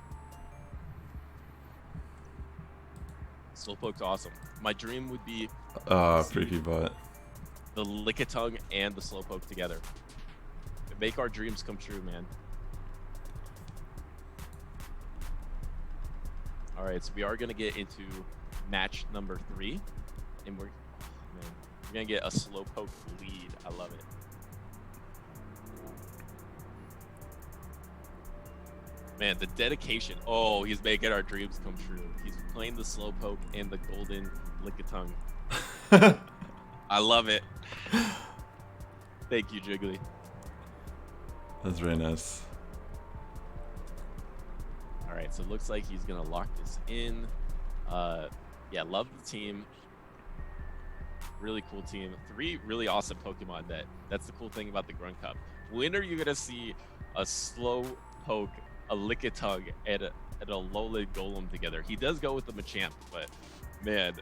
Slowpoke's awesome. My dream would be Freaky Bot. The Lickitung and the Slowpoke together. Make our dreams come true, man. All right, so we are gonna get into match number 3, and we're gonna get a Slowpoke lead. I love it. Man, the dedication. Oh, he's making our dreams come true. He's playing the Slowpoke and the golden Lickitung. I love it. Thank you, Jiggly. That's very nice. All right, so it looks like he's gonna lock this in. Yeah, love the team. Really cool team. 3 really awesome Pokemon. That's the cool thing about the Grunt Cup. When are you gonna see a Slowpoke, a Lickitung, and a Alolan Golem together? He does go with the Machamp, but man,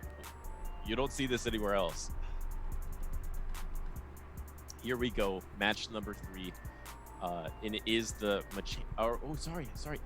you don't see this anywhere else. Here we go, match number 3. And it is the Machamp.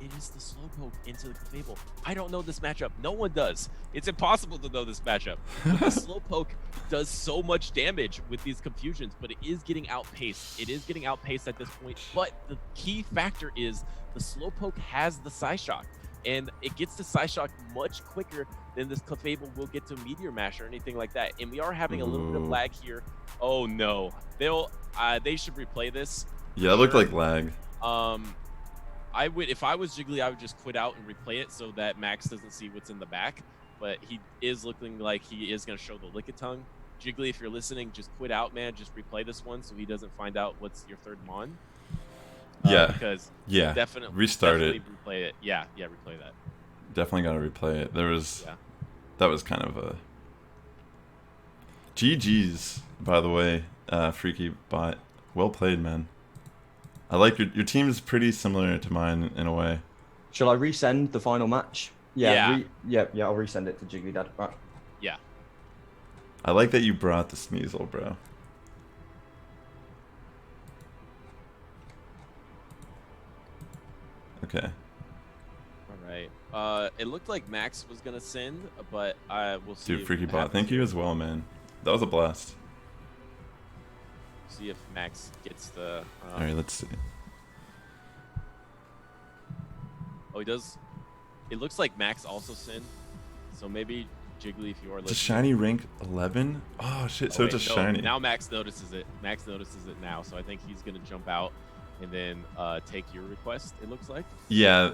It is the Slowpoke into the Clefable. I don't know this matchup. No one does. It's impossible to know this matchup. But the Slowpoke does so much damage with these confusions, but it is getting outpaced. It is getting outpaced at this point. But the key factor is the Slowpoke has the Psyshock, and it gets to Psyshock much quicker than this Clefable will get to Meteor Mash or anything like that. And we are having a little bit of lag here. Oh no, they should replay this. Yeah, it looked like lag. I would, if I was Jiggly, I would just quit out and replay it so that Max doesn't see what's in the back. But he is looking like he is going to show the Lickitung. Jiggly, if you're listening, just quit out, man. Just replay this one so he doesn't find out what's your third Mon. Yeah. Because definitely restart it. Replay it. Yeah, replay that. Definitely got to replay it. That was kind of a GG's, by the way, Freaky Bot. Well played, man. I like your team is pretty similar to mine in a way. Shall I resend the final match? Yeah. I'll resend it to Jigglydad. Right. Yeah. I like that you brought the Sneasel, bro. Okay. All right. It looked like Max was gonna send, but we'll see. Dude, Freaky Bot, thank you as well, man. That was a blast. See if Max gets the. All right, let's see. Oh, he does. It looks like Max also sinned, so maybe Jiggly, if you are listening. It's a shiny rank 11. Oh shit! So it's a shiny. Now Max notices it. Max notices it now, so I think he's gonna jump out and then take your request. It looks like. Yeah,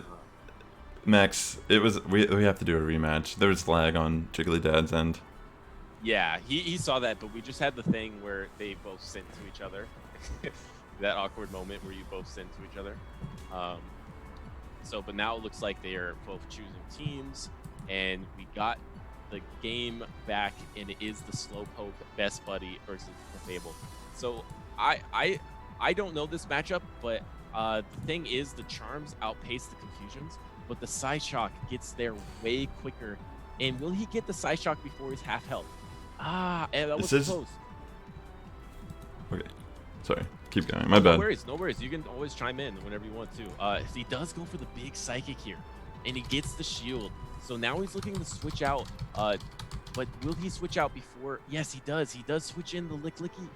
Max. It was. We have to do a rematch. There was lag on Jigglydad's end. Yeah, he saw that, but we just had the thing where they both sent to each other. That awkward moment where you both sent to each other. But now it looks like they are both choosing teams, and we got the game back, and it is the Slowpoke Best Buddy versus the Fable. So I don't know this matchup, but the thing is the Charms outpace the Confusions, but the Psyshock gets there way quicker. And will he get the Psyshock before he's half health? And that was close. Okay, sorry. Keep going. My bad. No worries. You can always chime in whenever you want to. He does go for the big Psychic here, and he gets the shield. So now he's looking to switch out. But will he switch out before? Yes, he does. He does switch in the the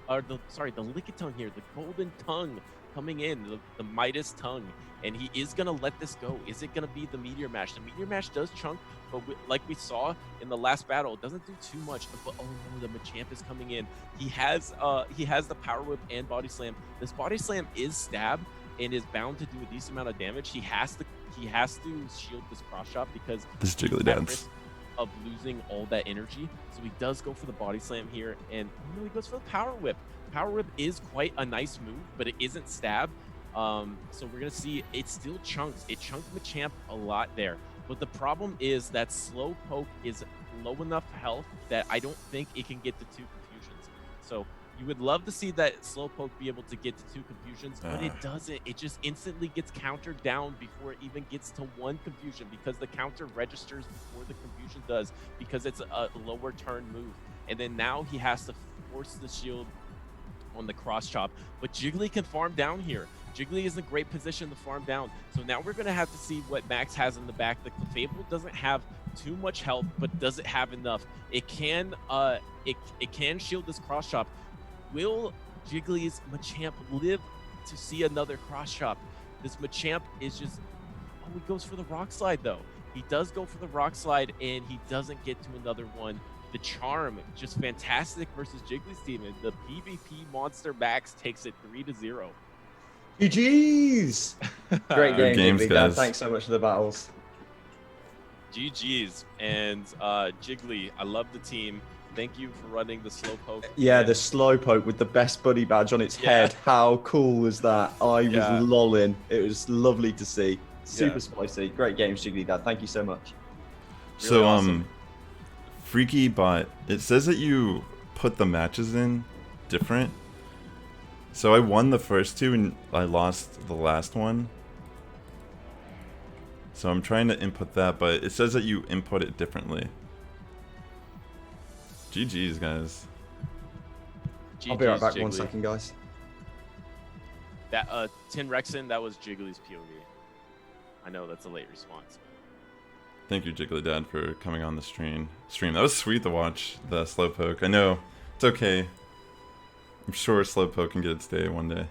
Lickitung here, the Golden Tongue coming in, the Midas Tongue, and he is gonna let this go. Is it gonna be the Meteor Mash? The Meteor Mash does chunk, but like we saw in the last battle, it doesn't do too much. But oh no, the Machamp is coming in. He has the Power Whip and Body Slam. This Body Slam is stab and is bound to do a decent amount of damage. He has he has to shield this cross shot because this he's at Jigglydad risk of losing all that energy. So he does go for the body slam here, and he goes for the power whip. Power whip is quite a nice move, but it isn't stab. So we're gonna see it still chunks. It chunked Machamp a lot there, but the problem is that slow poke is low enough health that I don't think it can get to 2 confusions. So you would love to see that Slowpoke be able to get to 2 confusions, but it doesn't. It just instantly gets countered down before it even gets to 1 confusion because the counter registers before the confusion does because it's a lower turn move. And then now he has to force the shield on the cross chop. But Jiggly can farm down here. Jiggly is in a great position to farm down. So now we're going to have to see what Max has in the back. The Clefable doesn't have too much health, but does it have enough? It can it can shield this cross chop. Will Jiggly's Machamp live to see another cross chop? This Machamp is just... Oh, he goes for the rock slide, though. He does go for the rock slide, and he doesn't get to another one. The charm, just fantastic versus Jiggly's team. And the PvP MonsterMax takes it 3-0. GG's! Great game, games, Jigglydad. guys. Thanks so much for the battles. GG's. And Jiggly, I love the team. Thank you for running the Slowpoke. Yeah, the Slowpoke with the best buddy badge on its head. How cool was that? I was lolling. It was lovely to see. Super spicy. Great games, Jigglydad. Thank you so much. Really so, awesome. Freaky Bot, it says that you put the matches in different. So I won the first 2 and I lost the last one. So I'm trying to input that, but it says that you input it differently. GG's, guys. I'll be right back. Jiggly. 1 second, guys. That Tinrexin, that was Jiggly's POV. I know that's a late response. Thank you, Jigglydad, for coming on the stream. That was sweet to watch, the Slowpoke. I know. It's okay. I'm sure Slowpoke can get its day one day.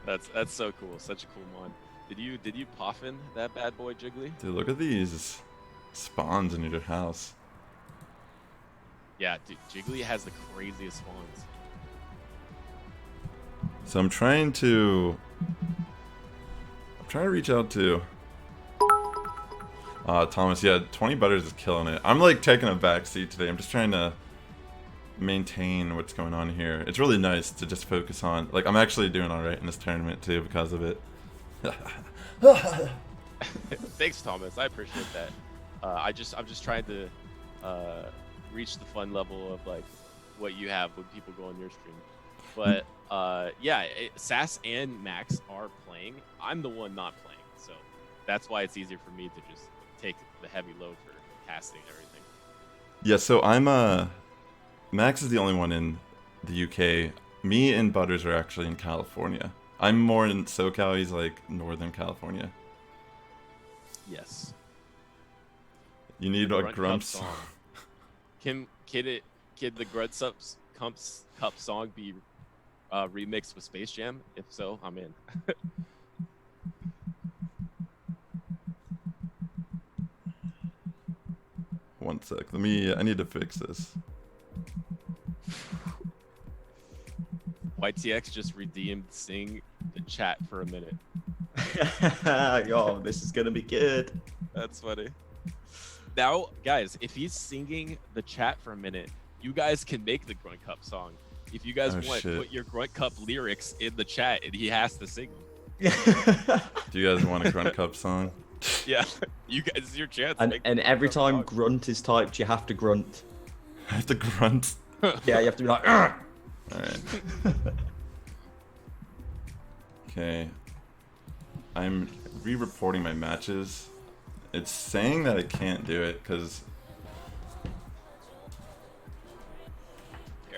That's so cool. Such a cool mon. Did you poffin that bad boy, Jiggly? Dude, look at these spawns in your house. Yeah, dude, Jiggly has the craziest spawns. So I'm trying to reach out to Thomas. Yeah, 20 Butters is killing it. I'm like taking a back seat today. I'm just trying to maintain what's going on here. It's really nice to just focus on, like, I'm actually doing alright in this tournament too because of it. Thanks, Thomas. I appreciate that. I'm just trying to reach the fun level of like what you have when people go on your stream. But Sass and Max are playing. I'm the one not playing, so that's why it's easier for me to just take the heavy load for casting and everything. Yeah, so I'm Max is the only one in the UK. Me and Butters are actually in California. I'm more in SoCal. He's like Northern California. Yes. You need a Grunt song. Can the Grunt Cup song be remixed with Space Jam? If so, I'm in. 1 sec. I need to fix this. YTX just redeemed Sing the chat for a minute. Yo, this is gonna be good. That's funny. Now, guys, if he's singing the chat for a minute, you guys can make the Grunt Cup song. If you guys want, put your Grunt Cup lyrics in the chat, and he has to sing them. Do you guys want a Grunt Cup song? Yeah, you guys, it's your chance. And every time grunt is typed, you have to grunt. I have to grunt. Yeah, you have to be like, Argh! Alright. Okay. I'm re-reporting my matches. It's saying that I can't do it because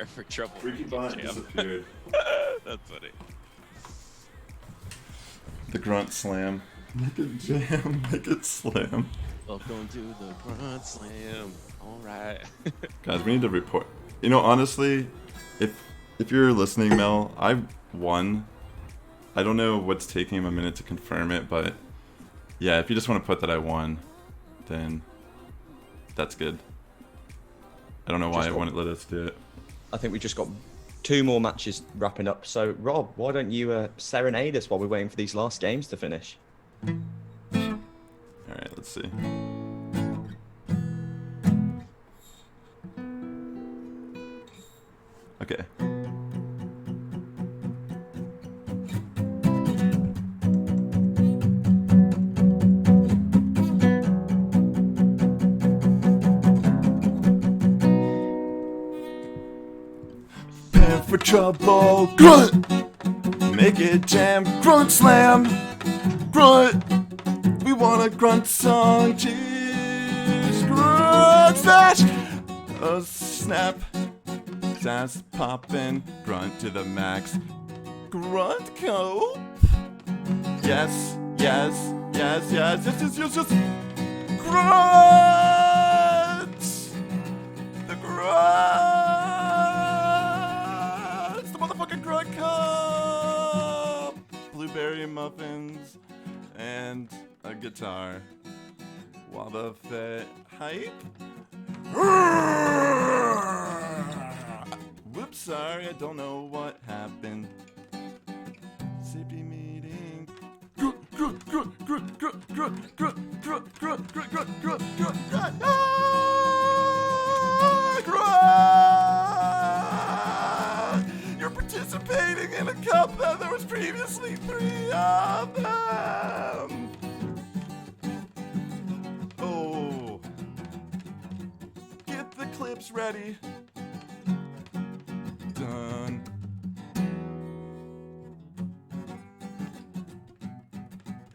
Prepare for trouble. Freaky Bot disappeared. That's funny. The Grunt Slam. Make it jam, make it slam. Welcome to the Grunt Slam. Alright. Guys, we need to report. You know, honestly, if you're listening, Mel, I won. I don't know what's taking him a minute to confirm it, but yeah, if you just want to put that I won, then that's good. I don't know why it wouldn't let us do it. I think we just got 2 more matches wrapping up. So, Rob, why don't you serenade us while we're waiting for these last games to finish? Alright, let's see. Okay. For trouble, Grunt! Make it jam, Grunt slam! Grunt! We want a Grunt song, cheers! Grunt smash! Oh snap! Sass poppin', Grunt to the max. Grunt cope? Yes, yes, yes, yes, yes, yes, yes, yes! Grunt! The Grunt! Motherfucking Grunt Cup! Blueberry muffins and a guitar. Waba Fett hype. Whoops, sorry, I don't know what happened. Sippy meeting. Grunt, grunt, grunt, grunt, grunt, grunt, grunt, grunt, grunt, grunt, grunt, grunt, grunt, grunt, You're participating in a cup that there was previously 3 of them. Oh. Get the clips ready. Done.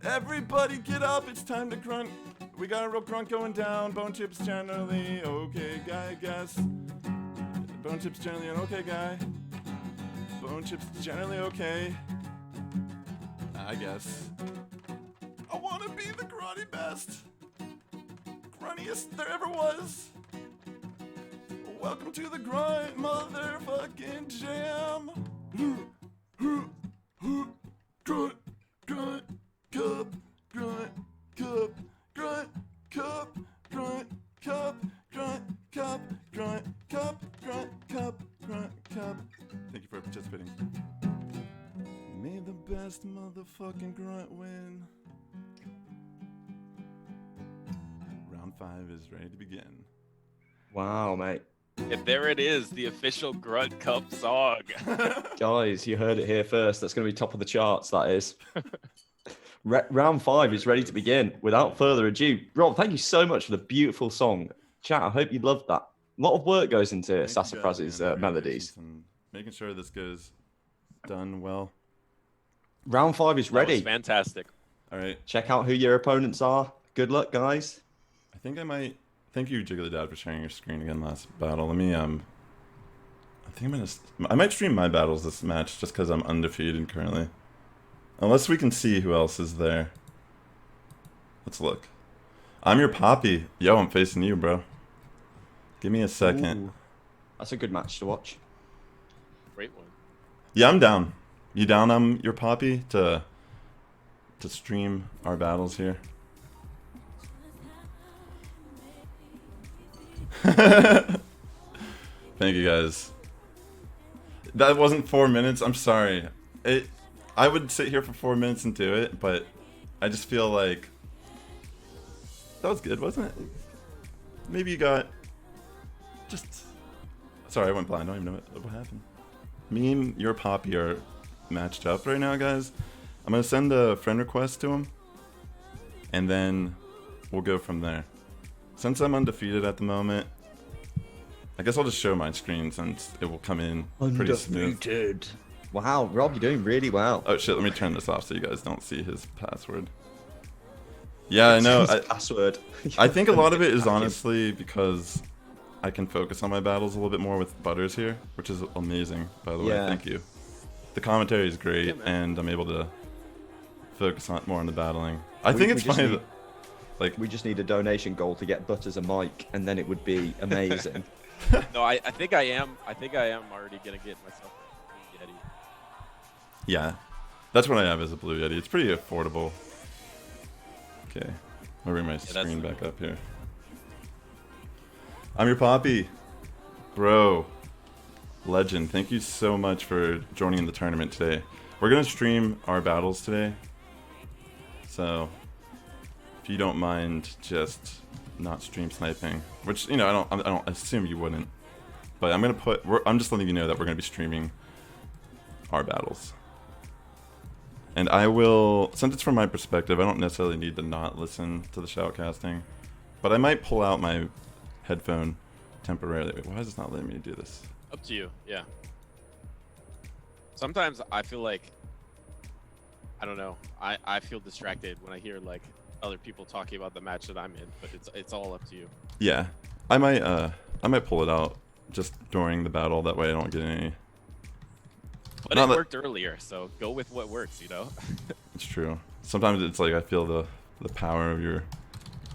Everybody get up, it's time to grunt. We got a real grunt going down. Bone Chip's generally okay guy, I guess. Bone Chip's generally an okay guy. Bone Chip's generally okay, I guess. I wanna be the grunty best. Gruntiest there ever was. Welcome to the grunt motherfucking jam. Grunt, grunt, cup, grunt, cup, grunt, cup, grunt, cup, grunt, cup, grunt, cup, grunt, cup, grunt, cup. Thank you for participating. May the best motherfucking grunt win. Round 5 is ready to begin. Wow, mate. And there it is, the official Grunt Cup song. Guys, you heard it here first. That's going to be top of the charts, that is. Round 5 is ready to begin. Without further ado, Rob, thank you so much for the beautiful song. Chat, I hope you loved that. A lot of work goes into Sassifrass's melodies. Making sure this goes done well. Round 5 is ready. That was fantastic. All right. Check out who your opponents are. Good luck, guys. I think I might. Thank you, Jigglydad, for sharing your screen again last battle. Let me I think I might stream my battles this match just because I'm undefeated currently. Unless we can see who else is there. Let's look. I'm your Poppy. Yo, I'm facing you, bro. Give me a second. Ooh, that's a good match to watch. Great one. Yeah, I'm down. You down? I'm your Poppy to stream our battles here. Thank you guys. That wasn't 4 minutes. I'm sorry. I would sit here for 4 minutes and do it, but I just feel like that was good, wasn't it? Maybe you got just. Sorry, I went blind. I don't even know what happened. Me and your Poppy are matched up right now, guys. I'm gonna send a friend request to him, and then we'll go from there. Since I'm undefeated at the moment, I guess I'll just show my screen since it will come in pretty smooth. Wow, Rob, you're doing really well. Oh shit, let me turn this off so you guys don't see his password. Yeah, I know. Password. I think a lot of it is honestly because I can focus on my battles a little bit more with Butters here, which is amazing, by the way. Yeah. Thank you. The commentary is great, and I'm able to focus more on the battling. I think it's funny that, like, we just need a donation goal to get Butters a mic, and then it would be amazing. No, I think I am. I think I am already gonna get myself a Yeti. yeah, that's what I have as a Blue Yeti. It's pretty affordable. Okay, I'll bring my screen back up here. I'm your Poppy, bro. Legend, thank you so much for joining the tournament today. We're gonna stream our battles today, so if you don't mind just not stream sniping, which you know I don't assume you wouldn't, but I'm just letting you know that we're gonna be streaming our battles. And I will, since it's from my perspective, I don't necessarily need to not listen to the shoutcasting, but I might pull out my headphone temporarily. Wait, why is this not letting me do this? Up to you, yeah. Sometimes I feel like, I don't know, I feel distracted when I hear like other people talking about the match that I'm in, but it's all up to you. Yeah, I might pull it out just during the battle, that way I don't get any. But it worked earlier, so go with what works, you know? It's true. Sometimes it's like I feel the power of your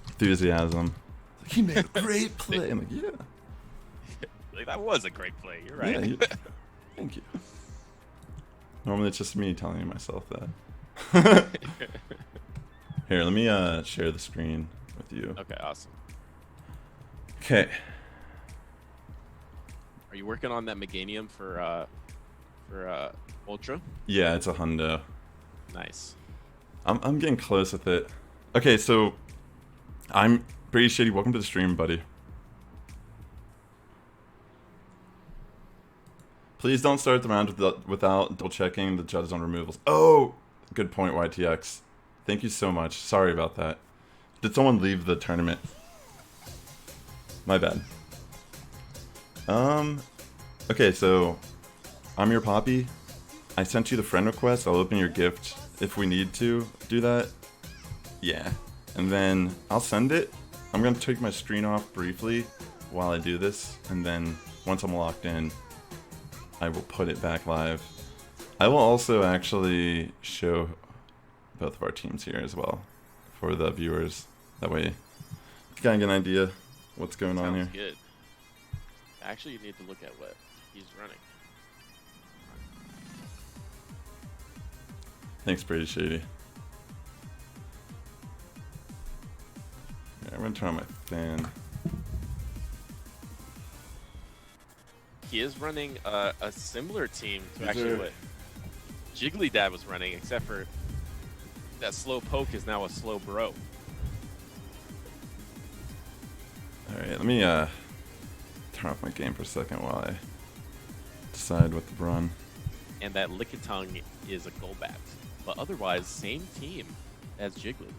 enthusiasm. Like, he made a great play. I'm like, yeah. Like, that was a great play, you're right. Yeah, thank you. Normally it's just me telling myself that. Here, let me share the screen with you. Okay, awesome. Okay. Are you working on that Meganium for Ultra? Yeah, it's a hundo. Nice. I'm getting close with it. Okay, so I'm pretty shitty. Welcome to the stream, buddy. Please don't start the round without double checking the judges on removals. Oh, good point, YTX. Thank you so much. Sorry about that. Did someone leave the tournament? My bad. Okay, so I'm your Poppy. I sent you the friend request. I'll open your gift if we need to do that. Yeah. And then I'll send it. I'm going to take my screen off briefly while I do this. And then once I'm locked in, I will put it back live. I will also actually show both of our teams here as well for the viewers. That way you kind of get an idea what's going on here. Sounds good. Actually, you need to look at what he's running. Thanks, Brady Shady. Yeah, I'm gonna turn on my fan. He is running a similar team to actually what Jigglydad was running, except for that slow poke is now a slow bro. Alright, let me turn off my game for a second while I decide what to run. And that Lickitung is a Golbat. But otherwise, same team as Jiggly.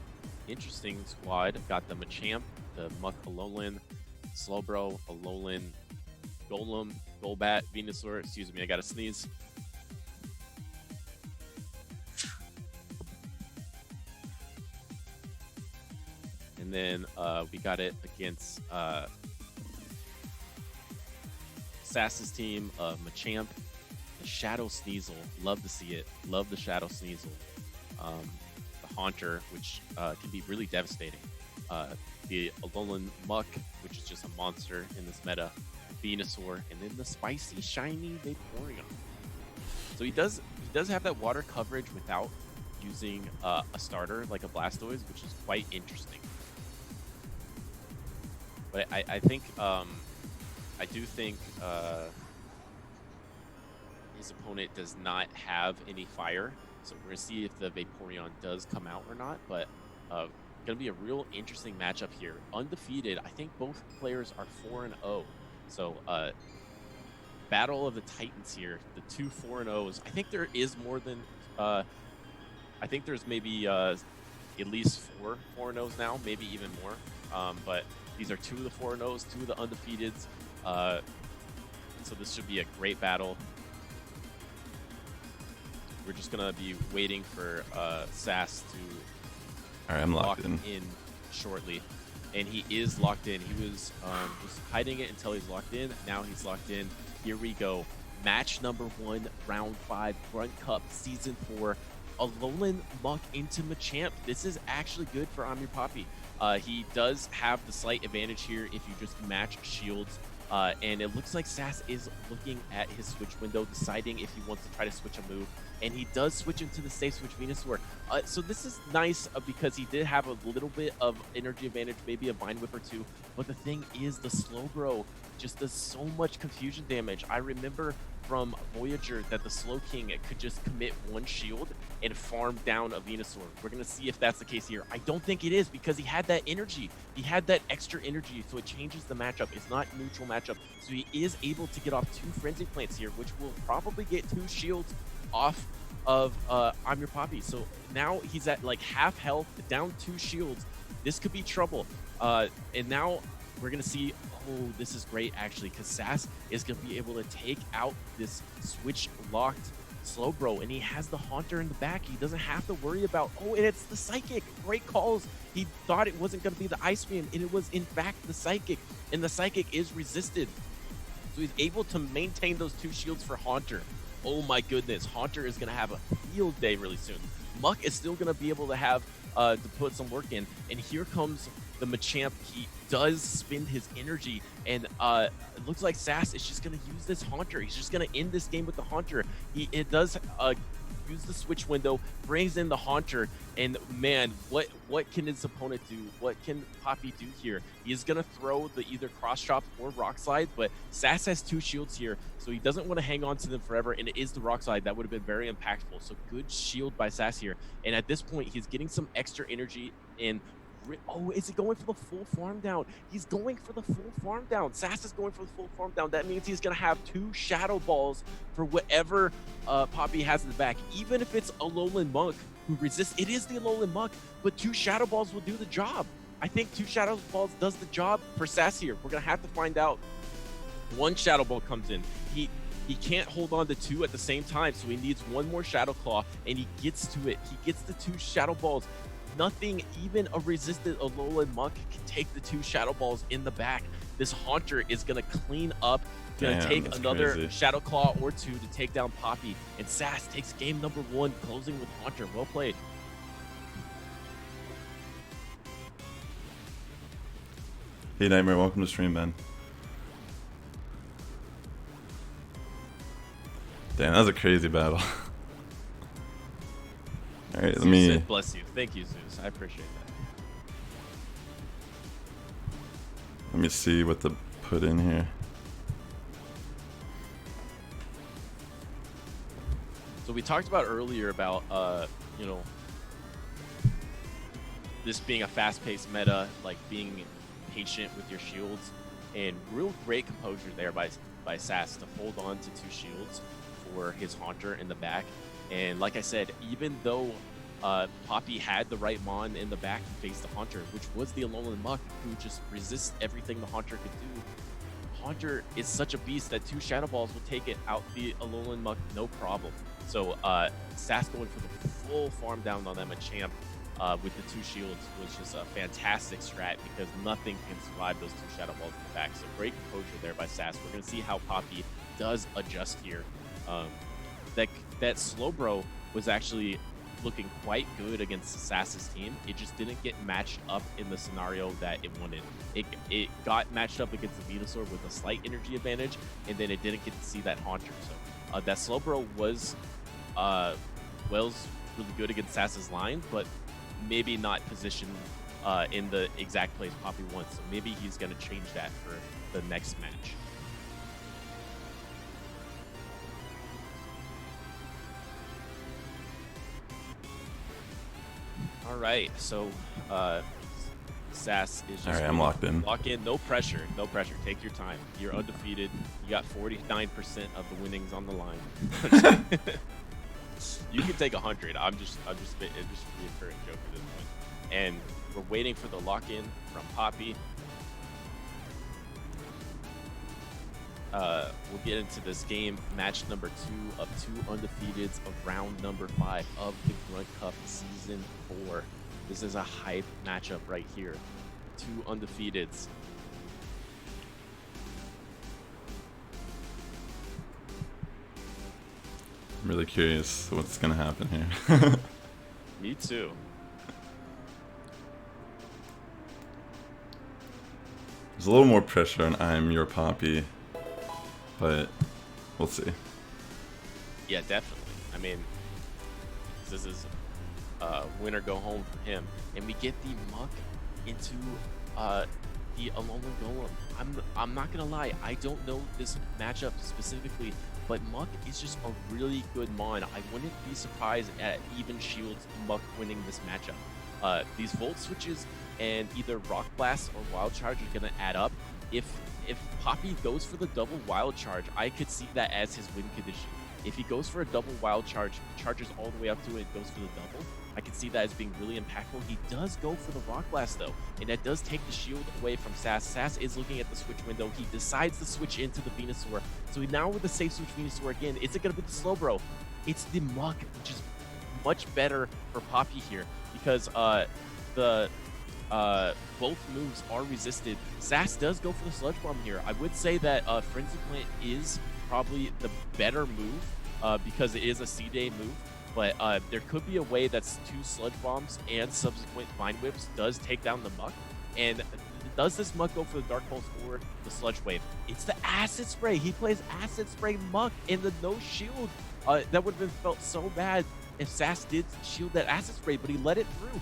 Interesting squad. Got the Machamp, the Muck Alolan, Slowbro, Alolan, Golem, Golbat, Venusaur. Excuse me, I gotta sneeze. And then we got it against Sass's team, Machamp, the Shadow Sneasel. Love to see it. Love the Shadow Sneasel. The Haunter, which can be really devastating. The Alolan Muck, which is just a monster in this meta. Venusaur, and then the spicy, shiny Vaporeon. So he does have that water coverage without using a starter like a Blastoise, which is quite interesting. But I think I do think his opponent does not have any fire, so we're gonna see if the Vaporeon does come out or not. But gonna be a real interesting matchup here. Undefeated. I think both players are 4-0. So, Battle of the Titans here. The two 4-0s. I think there is more than. I think there's maybe at least 4 4-0s now, maybe even more. But these are 2 of the 4-0s, 2 of the undefeateds. So this should be a great battle. We're just gonna be waiting for Sass to. All right, I'm locked in shortly. And he is locked in. He was just hiding it until he's locked in. Now he's locked in. Here we go. Match number 1, round 5, Grunt Cup Season 4. Alolan Muck into Machamp. This is actually good for I'm Your Poppy. He does have the slight advantage here if you just match shields And it looks like Sass is looking at his switch window, deciding if he wants to try to switch a move. And he does switch into the safe switch Venusaur. So this is nice because he did have a little bit of energy advantage, maybe a Vine Whip or two. But the thing is, the Slowbro just does so much confusion damage. I remember from Voyager that the Slow King could just commit one shield and farm down a Venusaur. We're going to see if that's the case here. I don't think it is because he had that energy. He had that extra energy, so it changes the matchup. It's not neutral matchup. So he is able to get off 2 Frenzy Plants here, which will probably get 2 shields off of I'm Your Poppy. So now he's at like half health, down 2 shields. This could be trouble. And now we're going to see, oh, this is great actually, because Sass is going to be able to take out this switch locked Slowbro, and he has the Haunter in the back. He doesn't have to worry about, oh, and it's the Psychic. Great calls. He thought it wasn't going to be the Ice Beam, and it was in fact the Psychic, and the Psychic is resisted. So he's able to maintain those 2 shields for Haunter. Oh my goodness, Haunter is going to have a field day really soon. Muck is still going to be able to have to put some work in, and here comes the Machamp. He does spend his energy, and it looks like Sass is just going to use this Haunter. He's just going to end this game with the Haunter. It does use the switch window, brings in the Haunter, and man, what can his opponent do? What can Poppy do here? He is going to throw the either Cross Chop or Rock Slide, but Sass has 2 shields here, so he doesn't want to hang on to them forever, and it is the Rock Slide. That would have been very impactful, so good shield by Sass here, and at this point, he's getting some extra energy in. Oh, is he going for the full farm down? He's going for the full farm down. Sass is going for the full farm down. That means he's going to have 2 Shadow Balls for whatever Poppy has in the back. Even if it's Alolan Monk who resists, it is the Alolan Monk, but 2 Shadow Balls will do the job. I think 2 Shadow Balls does the job for Sass here. We're going to have to find out. 1 Shadow Ball comes in. He can't hold on to 2 at the same time, so he needs 1 more Shadow Claw, and he gets to it. He gets the 2 Shadow Balls. Nothing, even a resistant Alolan Monk can take the 2 Shadow Balls in the back. This Haunter is going to clean up, going to take another crazy Shadow Claw or 2 to take down Poppy. And Sass takes game number 1, closing with Haunter. Well played. Hey Nightmare, welcome to stream, man. Damn, that was a crazy battle. All right, let me. Bless you. Thank you, Zeus. I appreciate that. Let me see what to put in here. So we talked about earlier about, this being a fast-paced meta, like being patient with your shields, and real great composure there by Sass to hold on to 2 shields for his Haunter in the back. And like I said, even though Poppy had the right Mon in the back to face the Haunter, which was the Alolan Muck, who just resists everything the Haunter could do, Haunter is such a beast that 2 Shadow Balls will take it out the Alolan Muck no problem. So Sass going for the full farm down on that Machamp with the 2 shields was just a fantastic strat, because nothing can survive those 2 Shadow Balls in the back. So great composure there by Sass. We're going to see how Poppy does adjust here. That Slowbro was actually looking quite good against Sass's team. It just didn't get matched up in the scenario that it wanted. It got matched up against the Venusaur with a slight energy advantage, and then it didn't get to see that Haunter. So that Slowbro was really good against Sass's line, but maybe not positioned in the exact place Poppy wants. So maybe he's going to change that for the next match. All right, so Sass is just... All right, I'm locked in. Lock in, no pressure, no pressure. Take your time. You're undefeated. You got 49% of the winnings on the line. You can take 100. I'm just reoccurring joke at this point. And we're waiting for the lock-in from Poppy. We'll get into this game, match number 2 of 2 undefeateds of round number 5 of the Grunt Cup Season 4. This is a hype matchup right here. 2 undefeateds. I'm really curious what's gonna happen here. Me too. There's a little more pressure on I'm Your Poppy, but we'll see. Yeah, definitely. I mean, this is win or go home for him. And we get the Muck into the Alolan Golem. I'm not gonna lie, I don't know this matchup specifically, but Muck is just a really good mon. I wouldn't be surprised at even Shield's Muck winning this matchup. These Volt switches and either Rock Blast or Wild Charge are gonna add up. If Poppy goes for the double Wild Charge, I could see that as his win condition. If he goes for a double Wild Charge, charges all the way up to it, and goes for the double, I can see that as being really impactful. He does go for the Rock Blast, though, and that does take the shield away from Sass. Sass is looking at the switch window. He decides to switch into the Venusaur. So now with the safe switch Venusaur again, is it going to be the Slowbro? It's the Muck, which is much better for Poppy here, because both moves are resisted. Sass does go for the Sludge Bomb here. I would say that Frenzy Plant is probably the better move because it is a C-Day move, but there could be a way that's 2 Sludge Bombs and subsequent Vine Whips does take down the Muck. And does this Muck go for the Dark Pulse or the Sludge Wave? It's the Acid Spray. He plays Acid Spray Muck in the no shield. That would have been felt so bad if Sass did shield that Acid Spray, but he let it through.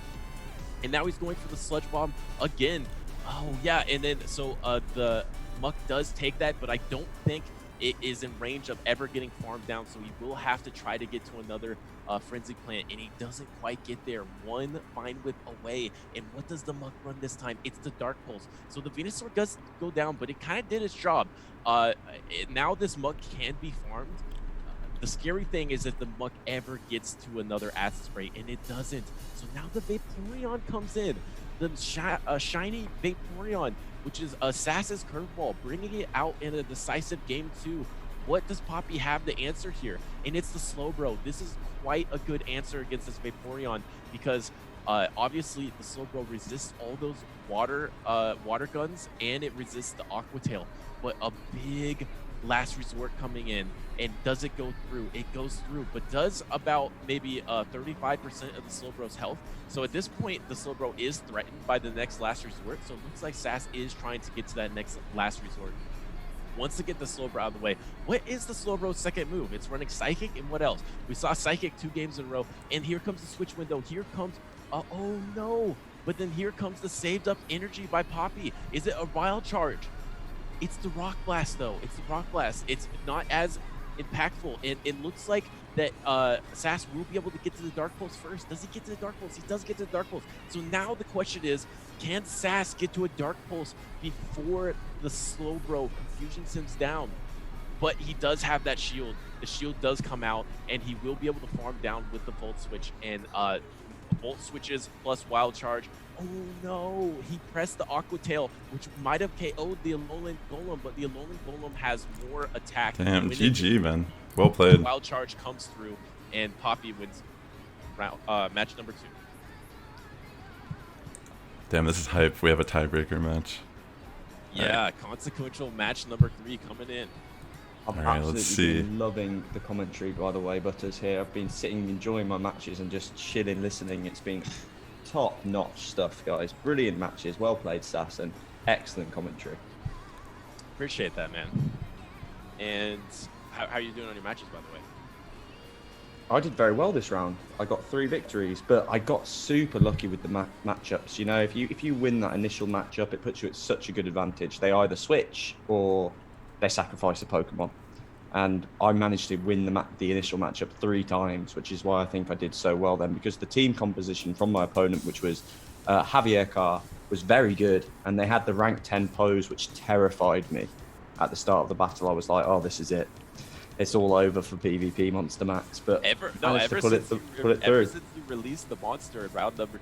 And now he's going for the Sludge Bomb again. Oh, yeah, and then so the Muck does take that, but I don't think it is in range of ever getting farmed down, so he will have to try to get to another Frenzy Plant, and he doesn't quite get there. One Vine Whip away, and what does the Muck run this time? It's the Dark Pulse. So the Venusaur does go down, but it kind of did its job. Now this Muck can be farmed. The scary thing is if the Muck ever gets to another Acid Spray, and it doesn't. So now the Vaporeon comes in. The shiny Vaporeon, which is a Sass's Curveball, bringing it out in a decisive game 2. What does Poppy have to answer here? And it's the Slowbro. This is quite a good answer against this Vaporeon because obviously the Slowbro resists all those water guns, and it resists the Aqua Tail. But a big Last Resort coming in, and does it go through? It goes through, but does about maybe 35% of the Slowbro's health. So at this point, the Slowbro is threatened by the next Last Resort, so it looks like Sass is trying to get to that next Last Resort. Wants to get the Slowbro out of the way. What is the Slowbro's second move? It's running Psychic, and what else? We saw Psychic 2 games in a row, and here comes the switch window. Here comes, oh no, but then here comes the saved up energy by Poppy. Is it a Wild Charge? It's the Rock Blast, though. It's the Rock Blast. It's not as impactful, and it looks like that Sass will be able to get to the Dark Pulse first. Does he get to the Dark Pulse? He does get to the Dark Pulse. So now the question is, can Sass get to a Dark Pulse before the Slowbro Confusion Sims down? But he does have that shield. The shield does come out, and he will be able to farm down with the Volt Switch, and Volt Switches plus Wild Charge. Oh no, he pressed the Aqua Tail, which might have KO'd the Alolan Golem, but the Alolan Golem has more attack. Damn, GG, man. Well played. Wild Charge comes through, and Poppy wins round, match number 2. Damn, this is hype. We have a tiebreaker match. Yeah, consequential match number 3 coming in. I've absolutely been loving the commentary, by the way, Butters, here. I've been sitting, enjoying my matches and just chilling, listening. It's been top-notch stuff, guys. Brilliant matches. Well played, Sass, and excellent commentary. Appreciate that, man. And how are you doing on your matches, by the way? I did very well this round. I got 3 victories, but I got super lucky with the matchups. You know, if you win that initial matchup, it puts you at such a good advantage. They either switch or they sacrifice a Pokemon. And I managed to win the initial matchup 3 times, which is why I think I did so well then, because the team composition from my opponent, which was Javier Carr, was very good, and they had the rank 10 pose, which terrified me. At the start of the battle, I was like, oh, this is it. It's all over for PvP Monster Max, but ever since you released the monster in round number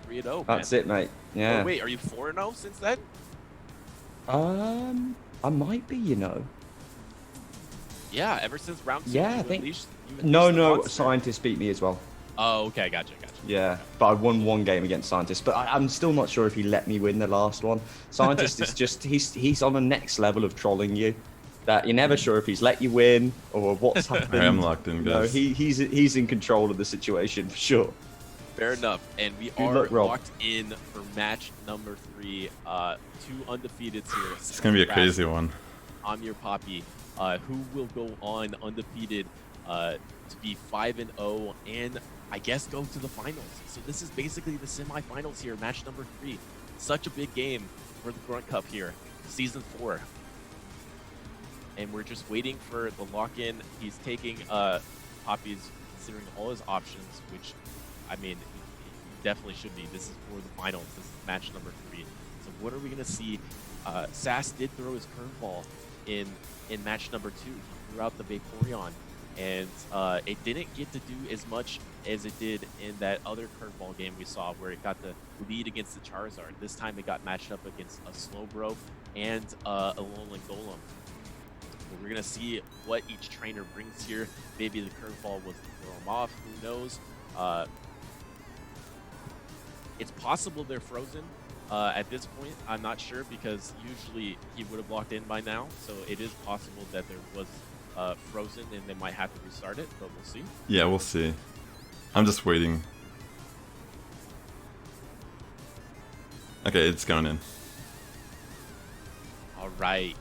2, you're 3-0. That's it, mate. Yeah. Oh, wait, are you 4-0 since then? I might be, you know. Yeah, ever since round 2. Yeah, I think. No, Scientists beat me as well. Oh, okay, gotcha. Yeah, but I won 1 game against Scientist, but I'm still not sure if he let me win the last one. Scientist is just he's on the next level of trolling you. That you're never sure if he's let you win or what's happened. I'm locked in, guys. No, he's in control of the situation for sure. Fair enough. And we Good are luck, Rob. locked in for match number 3. 2 undefeateds here. It's going to be a crazy one. I'm your Poppy. Who will go on undefeated to be 5-0 and I guess go to the finals. So this is basically the semifinals here, match number 3. Such a big game for the Grunt Cup here, season 4. And we're just waiting for the lock-in. He's taking Poppy's considering all his options, which I mean he definitely should be. This is for the finals. This is match number 3. So what are we gonna see? Sass did throw his curveball in match number 2. He threw out the VeforeDawn, and it didn't get to do as much as it did in that other curveball game we saw where it got the lead against the Charizard. This time it got matched up against a Slowbro and a Alolan Golem. But we're gonna see what each trainer brings here. Maybe the curveball was to throw him off, who knows. It's possible they're frozen. At this point, I'm not sure because usually he would have locked in by now. So it is possible that there was frozen and they might have to restart it, but we'll see. Yeah, we'll see. I'm just waiting. Okay, it's going in. All right,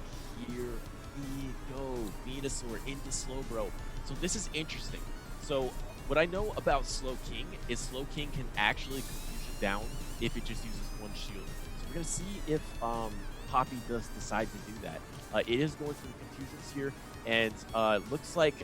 here we go. Venusaur into Slowbro. So this is interesting. So what I know about Slow King is Slow King can actually confusion down if it just uses one shield. So we're gonna see if Poppy does decide to do that. It is going through confusions here, and looks like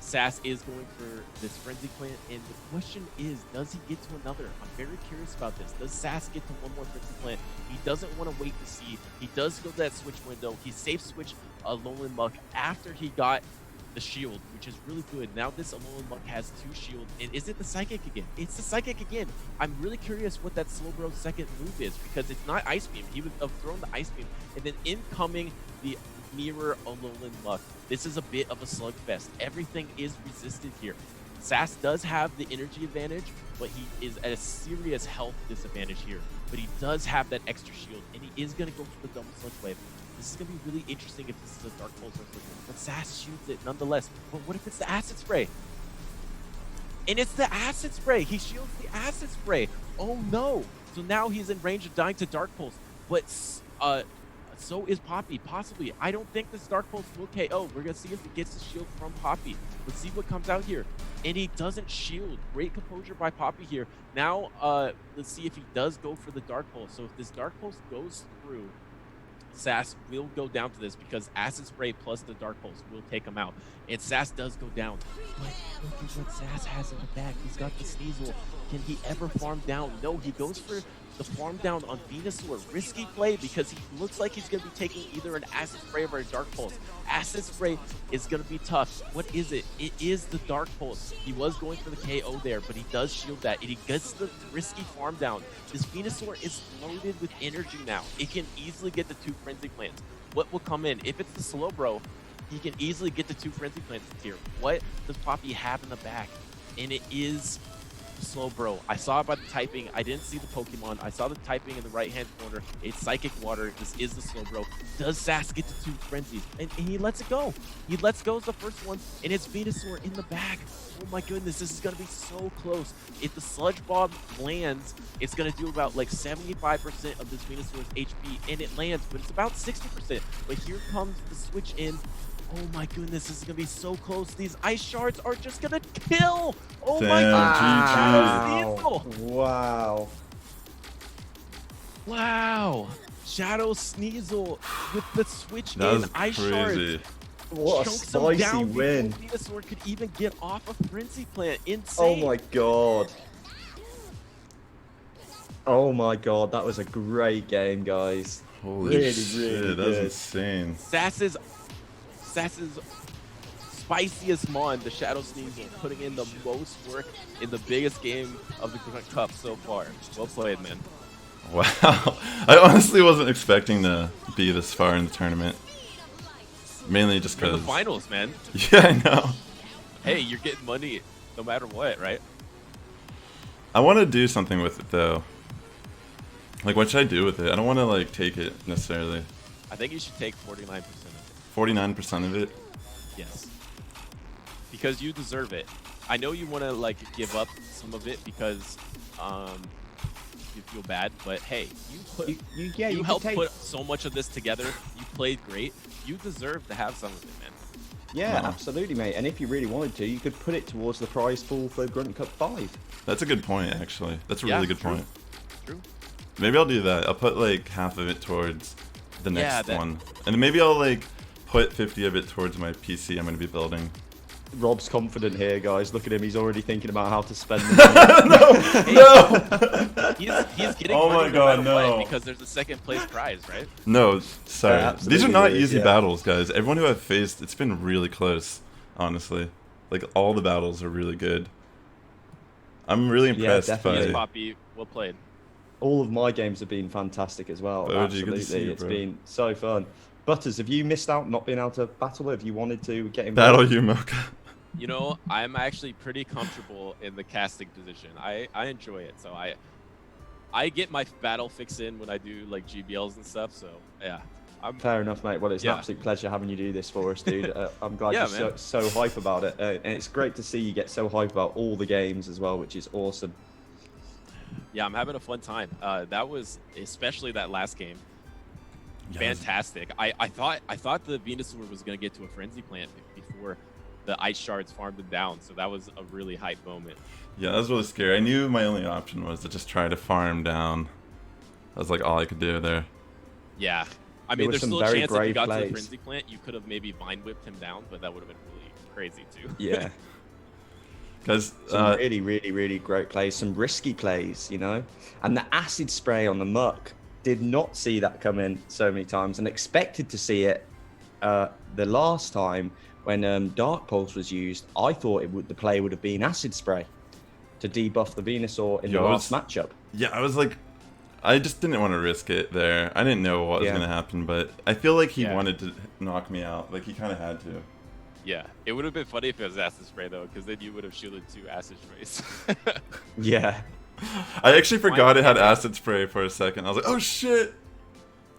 Sass is going for this Frenzy Plant, and the question is, does he get to another? I'm very curious about this. Does Sass get to one more Frenzy Plant? He doesn't want to wait to see. He does go to that switch window. He safe switched Alolan Muck after he got the shield, which is really good. Now this Alolan Muck has 2 shields, and is it the Psychic again? It's the Psychic again. I'm really curious what that Slowbro's second move is, because it's not Ice Beam. He would have thrown the Ice Beam, and then incoming the Mirror Alolan Muck. This is a bit of a slugfest. Everything is resisted here. Sass does have the energy advantage, but he is at a serious health disadvantage here. But he does have that extra shield, and he is going to go for the double Sludge Wave. This is going to be really interesting if this is a Dark Pulse or something. But Sass shoots it nonetheless. But what if it's the Acid Spray? And it's the Acid Spray! He shields the Acid Spray! Oh no! So now he's in range of dying to Dark Pulse. But so is Poppy, possibly. I don't think this Dark Pulse will KO. We're going to see if he gets the shield from Poppy. Let's see what comes out here. And he doesn't shield. Great composure by Poppy here. Now, let's see if he does go for the Dark Pulse. So if this Dark Pulse goes through, Sass will go down to this because Acid Spray plus the Dark Pulse will take him out. And Sass does go down. But look at what Sass has in the back. He's got the Sneasel. Can he ever farm down? No, he goes for the farm down on Venusaur. Risky play because he looks like he's going to be taking either an Acid Spray or a Dark Pulse. Acid Spray is going to be tough. What is it? It is the Dark Pulse. He was going for the KO there, but he does shield that, and he gets the risky farm down. This Venusaur is loaded with energy now. It can easily get the 2 Frenzy Plants. What will come in? If it's the Slowbro, he can easily get the 2 Frenzy Plants here. What does Poppy have in the back? And it is Slowbro. I saw it by the typing. I didn't see the Pokemon. I saw the typing in the right-hand corner. It's Psychic Water. This is the Slowbro. Does Sass get to 2 Frenzies? And he lets it go. He lets go as the first one, and it's Venusaur in the back. Oh my goodness, this is going to be so close. If the Sludge Bomb lands, it's going to do about like 75% of this Venusaur's HP, and it lands, but it's about 60%. But here comes the switch in. Oh my goodness, this is going to be so close. These Ice Shards are just going to kill. Oh my goodness. Wow. Wow. Shadow Sneasel with the switch in Ice Shards. What a spicy win. Venusaur could even get off a Frenzy Plant. Insane. Oh my god. Oh my god, that was a great game, guys. Holy shit, that's insane. Sass's spiciest Mon, the Shadow Sneasel, putting in the most work in the biggest game of the Grunt Cup so far. Well played, man. Wow. I honestly wasn't expecting to be this far in the tournament. Mainly just because... the finals, man. Yeah, I know. Hey, you're getting money no matter what, right? I want to do something with it, though. Like, what should I do with it? I don't want to, like, take it, necessarily. I think you should take 49% of it. 49% of it? Yes. Because you deserve it. I know you want to like give up some of it because you feel bad, but hey, you helped put so much of this together. You played great. You deserve to have some of it, man. Yeah, absolutely, mate. And if you really wanted to, you could put it towards the prize pool for Grunt Cup 5. That's a good point, actually. That's a really good point. True. Maybe I'll do that. I'll put like half of it towards the next one, and then maybe I'll like put 50 of it towards my PC I'm going to be building. Rob's confident here, guys. Look at him. He's already thinking about how to spend the money. No! He's getting oh my god, no. Because there's a second place prize, right? No, sorry. Yeah, these are not easy battles, guys. Everyone who I've faced, it's been really close, honestly. Like, all the battles are really good. I'm really impressed by... Poppy, well played. All of my games have been fantastic as well. Absolutely. It's been so fun. Butters, have you missed out not being able to battle? Have you wanted to get involved? Battle you, Mocha. You know, I'm actually pretty comfortable in the casting position. I enjoy it, so I get my battle fix in when I do like GBLs and stuff. So yeah, fair enough, mate. Well, it's an absolute pleasure having you do this for us, dude. I'm glad you're so hype about it, and it's great to see you get so hype about all the games as well, which is awesome. Yeah, I'm having a fun time. That was especially that last game. Fantastic. I thought the Venusaur was gonna get to a frenzy plant before the ice shards farmed him down, so that was a really hype moment. Yeah, that was really scary. I knew my only option was to just try to farm down. That was like all I could do there. Yeah, I mean, there's still a chance if you got to the frenzy plant, you could have maybe vine whipped him down, but that would have been really crazy too. Yeah. Because some really great plays, some risky plays, you know, and the acid spray on the muck. Did not see that come in so many times and expected to see it the last time when Dark Pulse was used. I thought the play would have been Acid Spray to debuff the Venusaur in the last matchup. Yeah, I was like, I just didn't want to risk it there. I didn't know what was going to happen, but I feel like he wanted to knock me out. Like, he kind of had to. Yeah, it would have been funny if it was Acid Spray, though, because then you would have shielded 2 Acid Sprays. Yeah. I actually forgot it had Acid Spray for a second. I was like, oh shit!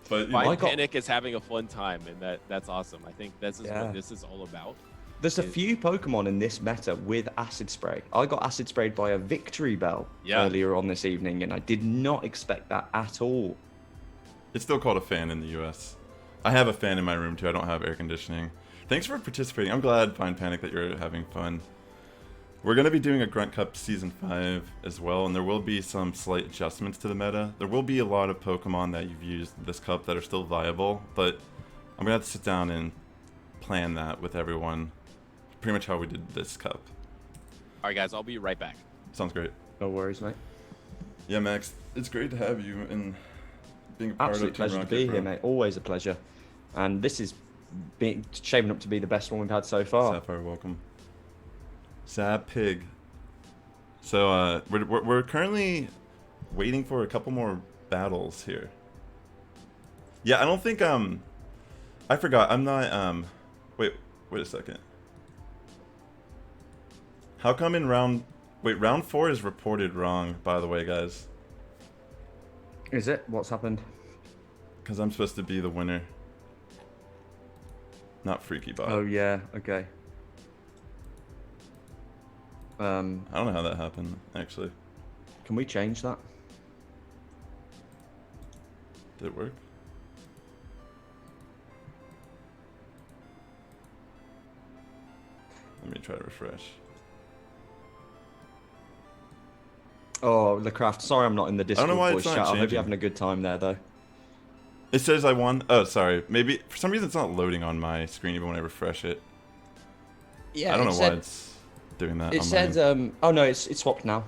But Vine Panic is having a fun time, and that's awesome. I think this is what this is all about. There's a few Pokemon in this meta with Acid Spray. I got Acid Sprayed by a Victory Bell earlier on this evening, and I did not expect that at all. It's still called a fan in the US. I have a fan in my room too. I don't have air conditioning. Thanks for participating. I'm glad, Vine Panic, that you're having fun. We're going to be doing a Grunt Cup Season 5 as well, and there will be some slight adjustments to the meta. There will be a lot of Pokemon that you've used this cup that are still viable, but I'm going to have to sit down and plan that with everyone. Pretty much how we did this cup. Alright guys, I'll be right back. Sounds great. No worries, mate. Yeah, Max, it's great to have you and being a part Absolute of pleasure to be here, mate. Always a pleasure. And this is shaping up to be the best one we've had so far. Sapphire, welcome. Sad Pig. So we're currently waiting for a couple more battles here. Yeah, I don't think I forgot. I'm not wait a second. How come in round 4 is reported wrong, by the way, guys? Is it? What's happened? Because I'm supposed to be the winner. Not Freaky Bot. Oh yeah, okay. I don't know how that happened, actually. Can we change that? Did it work? Let me try to refresh. Oh, LeCraft, sorry I'm not in the Discord voice chat. I hope changing. you're having a good time there, though. It says I won. Oh, sorry. Maybe, for some reason, it's not loading on my screen even when I refresh it. Yeah, I don't know why it's doing that. It says, oh no, it's swapped now.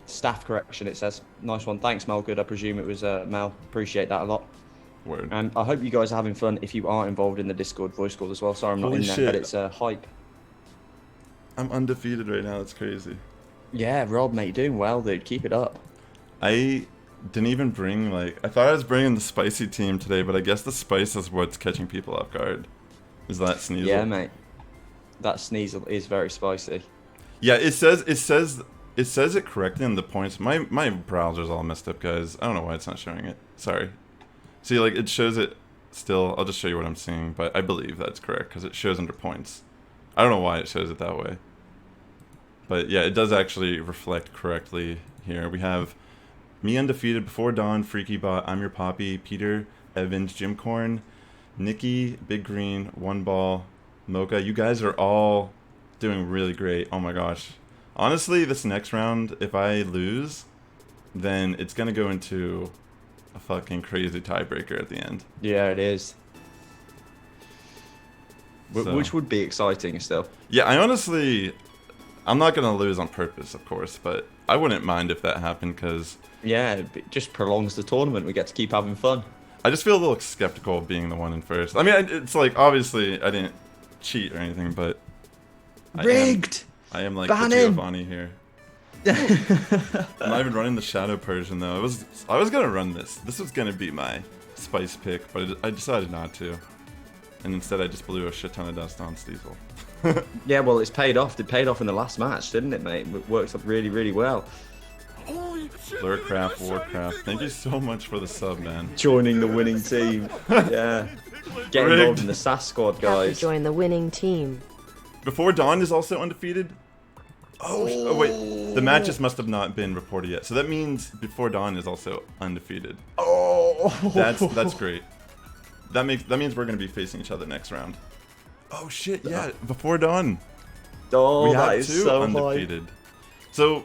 Staff correction, it says. Nice one. Thanks, Mel. Good. I presume it was Mel. Appreciate that a lot. Word. And I hope you guys are having fun if you are involved in the Discord voice call as well. Sorry I'm not in there, but it's hype. I'm undefeated right now. That's crazy. Yeah, Rob, mate, you're doing well, dude. Keep it up. I didn't even bring, like, I thought I was bringing the spicy team today, but I guess the spice is what's catching people off guard. Is that Sneasel? Yeah, mate. That Sneasel is very spicy. Yeah, it says it correctly in the points. My browser's all messed up, guys. I don't know why it's not showing it. Sorry. See, like, it shows it still. I'll just show you what I'm seeing, but I believe that's correct because it shows under points. I don't know why it shows it that way. But yeah, it does actually reflect correctly here. We have me undefeated, BeforeDawn, FreakyBot, I'm Your Poppy, Peter, Evans, Jimcorn, Nikki, Big Green, One Ball, Mocha. You guys are all doing really great. Oh my gosh. Honestly, this next round, if I lose, then it's going to go into a fucking crazy tiebreaker at the end. Yeah, it is. So, which would be exciting still. Yeah, I'm not going to lose on purpose, of course, but I wouldn't mind if that happened because... Yeah, it just prolongs the tournament. We get to keep having fun. I just feel a little skeptical of being the one in first. I mean, it's like, obviously, I didn't cheat or anything, but... Rigged! I am like the Giovanni here. I'm not even running the Shadow Persian, though. I was going to run this. This was going to be my spice pick, but I decided not to. And instead, I just blew a shit ton of dust on Steezel. Yeah, well, it's paid off. It paid off in the last match, didn't it, mate? It worked up really, really well. Lurcraft, Warcraft, thank you so much for the sub, man. Joining the winning team. Yeah. Get involved in the Sass Squad, guys. To join the winning team. BeforeDawn is also undefeated? Oh, wait. The matches must have not been reported yet. So that means BeforeDawn is also undefeated. Oh. That's great. That means we're going to be facing each other next round. Oh, shit, yeah. BeforeDawn. Oh, we that have is two so undefeated. So...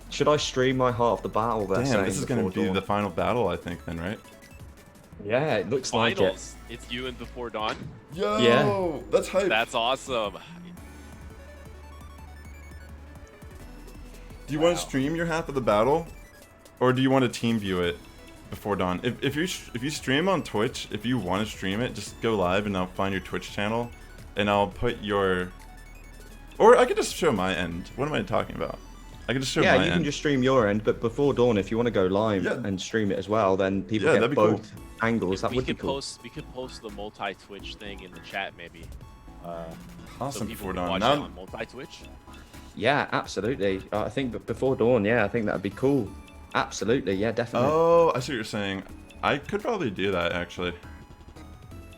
Should I stream my half the battle there? Damn, this is going to be the final battle, I think, then, right? Yeah, it looks Finals. like it. It's you and BeforeDawn. Yo, yeah. That's hype. That's awesome. Do you want to stream your half of the battle, or do you want to team view it BeforeDawn? If you stream on Twitch, if you want to stream it, just go live and I'll find your Twitch channel, and I'll put your, or I could just show my end. What am I talking about? I can just show my end. Yeah, you can just stream your end, but BeforeDawn, if you want to go live and stream it as well, then people get both angles. That would be cool. We could post the multi-Twitch thing in the chat, maybe. Awesome, so people can BeforeDawn. watch it on multi-Twitch. Yeah, absolutely. I think BeforeDawn, yeah, I think that'd be cool. Absolutely, yeah, definitely. Oh, I see what you're saying. I could probably do that, actually.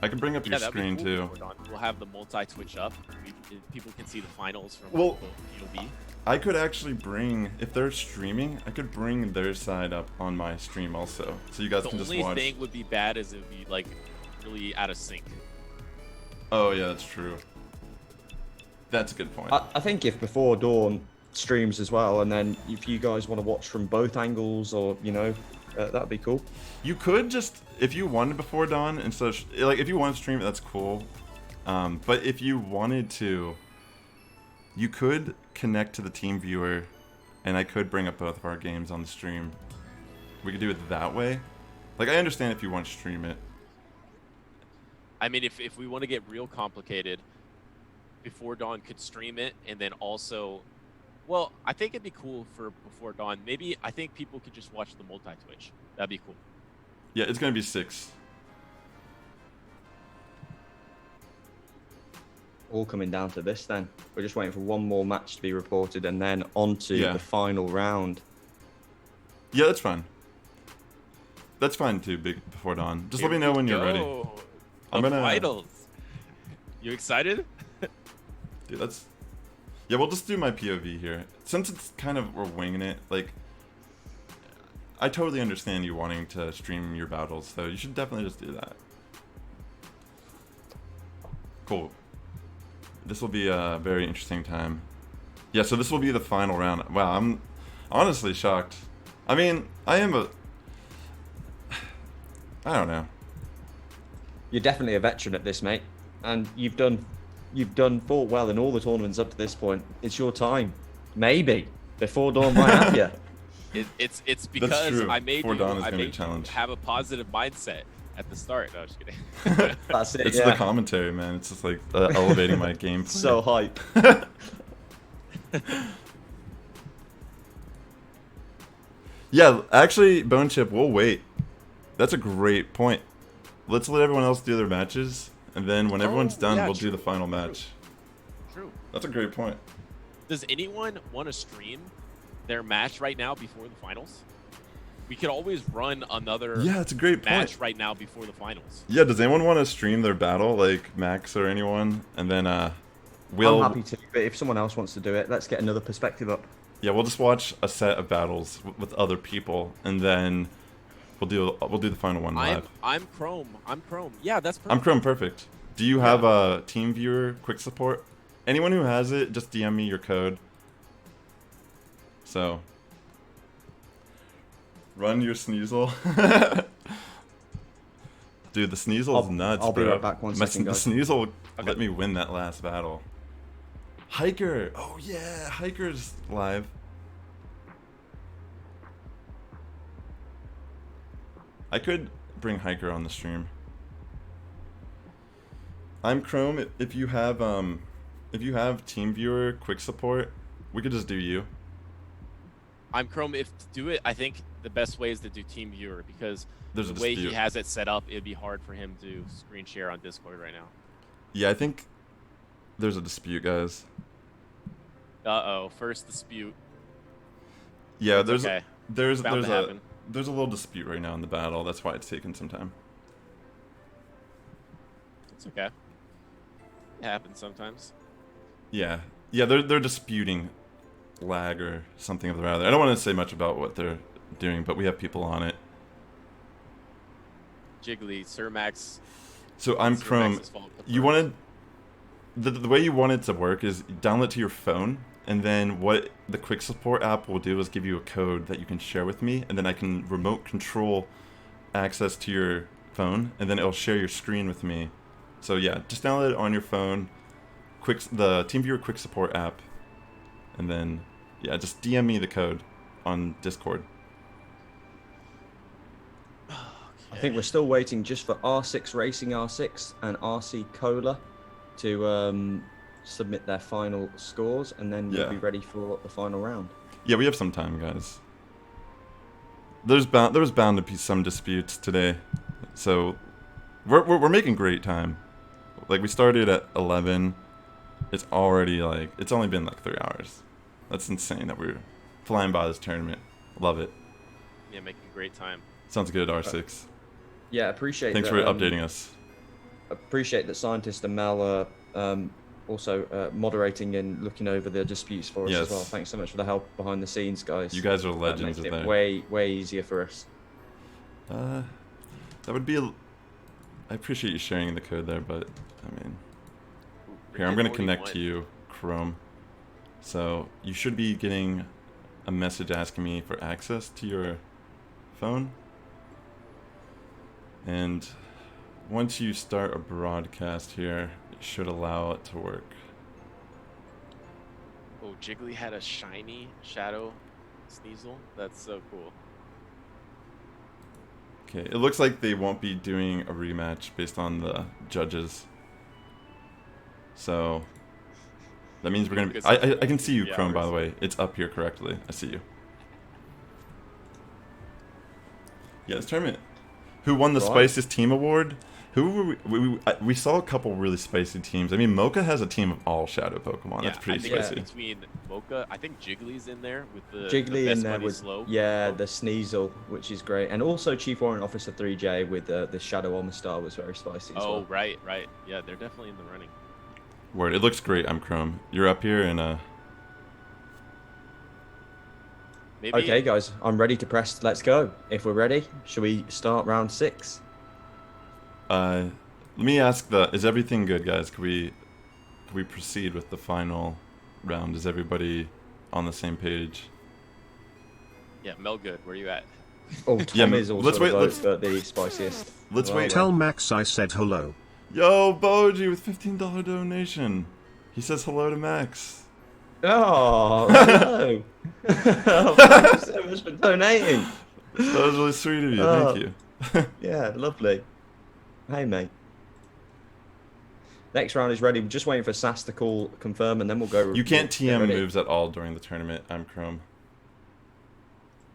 I could bring up your screen, too. We'll have the multi-Twitch up. People can see the finals from POV. I could actually bring, if they're streaming, I could bring their side up on my stream also, so you guys can just watch. The only thing would be bad is it would be like really out of sync. Oh yeah, that's true. That's a good point. I think if BeforeDawn streams as well, and then if you guys want to watch from both angles, or that'd be cool. You could just, if you wanted BeforeDawn, and so like if you want to stream it, that's cool. But if you wanted to, you could connect to the team viewer, and I could bring up both of our games on the stream. We could do it that way. Like, I understand if you want to stream it. I mean, if we want to get real complicated, BeforeDawn could stream it, and then also, well, I think it'd be cool for BeforeDawn. Maybe I think people could just watch the multi-Twitch. That'd be cool. Yeah, it's gonna be 6. All coming down to this then. We're just waiting for one more match to be reported and then on to the final round. Yeah, that's fine. That's fine too, BeforeDawn. Just let me know when you're ready. I'm gonna... Finals. You excited? Dude, that's... Yeah, we'll just do my POV here. Since it's kind of, we're winging it, like... I totally understand you wanting to stream your battles, so you should definitely just do that. Cool. This will be a very interesting time. Yeah, so this will be the final round. Wow, I'm honestly shocked. I mean, I don't know. You're definitely a veteran at this, mate. And you've fought well in all the tournaments up to this point. It's your time. Maybe. BeforeDawn might have you. It's because I made you have a positive mindset at the start. No, I'm just kidding. That's it. It's the commentary, man. It's just like elevating my game. So hype. Yeah, actually, Bone Chip, we'll wait. That's a great point. Let's let everyone else do their matches, and then when everyone's done, we'll do the final match. True. That's a great point. Does anyone want to stream their match right now before the finals? We could always run another that's a great match point. right now before the finals. Yeah, does anyone want to stream their battle, like Max or anyone, and then I'm happy to, but if someone else wants to do it, let's get another perspective up. Yeah, we'll just watch a set of battles with other people, and then we'll do the final one live. I'm Chrome. Yeah, that's perfect. I'm Chrome, perfect. Do you have a Team Viewer quick support? Anyone who has it, just DM me your code. So, run your Sneasel. Dude, the Sneasel's nuts, I'll bro. be right back. One second, guys. The Sneasel let me win that last battle. Hiker! Oh yeah, Hiker's live. I could bring Hiker on the stream. I'm Chrome. If you have TeamViewer quick support, we could just do you. I'm Chrome. If to do it, I think the best way is to do TeamViewer because There's the way he has it set up, it'd be hard for him to screen share on Discord right now. Yeah, I think there's a dispute, guys. Uh-oh, first dispute. Yeah, It's okay. there's Bound to happen. a little dispute right now in the battle. That's why it's taking some time. It's okay. It happens sometimes. Yeah, they're disputing lag or something of the rather. I don't want to say much about what they're doing, but we have people on it. Jiggly, Sir Max. So I'm Chrome. You wanted the way you want it to work is download it to your phone, and then what the quick support app will do is give you a code that you can share with me, and then I can remote control access to your phone, and then it'll share your screen with me. So yeah, just download it on your phone, the TeamViewer quick support app, and then yeah, just DM me the code on Discord. I think we're still waiting just for R6 Racing R6 and RC Cola to submit their final scores, and then we'll be ready for the final round. Yeah, we have some time, guys. There was bound to be some disputes today, so we're making great time. Like, we started at 11. It's already it's only been like 3 hours. That's insane that we're flying by this tournament. Love it. Yeah, making great time. Sounds good, R6. Yeah, appreciate. Thanks for updating us. Appreciate that Scientist and Mel are also moderating and looking over the disputes for us as well. Thanks so much for the help behind the scenes, guys. You guys are legends. That makes it way easier for us. That would be. I appreciate you sharing the code there, but I mean, here I'm gonna connect to you, Chrome. So you should be getting a message asking me for access to your phone. And once you start a broadcast here, it should allow it to work. Oh, Jiggly had a shiny shadow Sneasel. That's so cool. Okay, it looks like they won't be doing a rematch based on the judges. So that means we're gonna be. I can see you, Chrome. By the way, it's up here correctly. I see you. Yeah, this tournament. Who won the spiciest team award? Who were we saw a couple really spicy teams. I mean, Mocha has a team of all shadow Pokemon. Yeah, that's pretty spicy. Between Mocha, I think Jiggly's in there with the in there with slow. the Sneasel, which is great, and also Chief Warrant Officer 3J with the Shadow Omastar was very spicy as well. Right. Yeah, they're definitely in the running. Word, it looks great. I'm Chrome. You're up here and Maybe... Okay, guys, I'm ready to press. Let's go. If we're ready, should we start round 6? Let me ask is everything good, guys? Can we proceed with the final round? Is everybody on the same page? Yeah, Mel good. Where you at? Oh, Tom is also the spiciest. Let's wait. Tell Max I said hello. Yo, Boji with $15 donation. He says hello to Max. Oh, hello. Thanks so much for donating. That was really sweet of you. Thank you. Yeah, lovely. Hey, mate. Next round is ready. We're just waiting for Sass to confirm, and then we'll go. You can't TM moves at all during the tournament. I'm Chrome.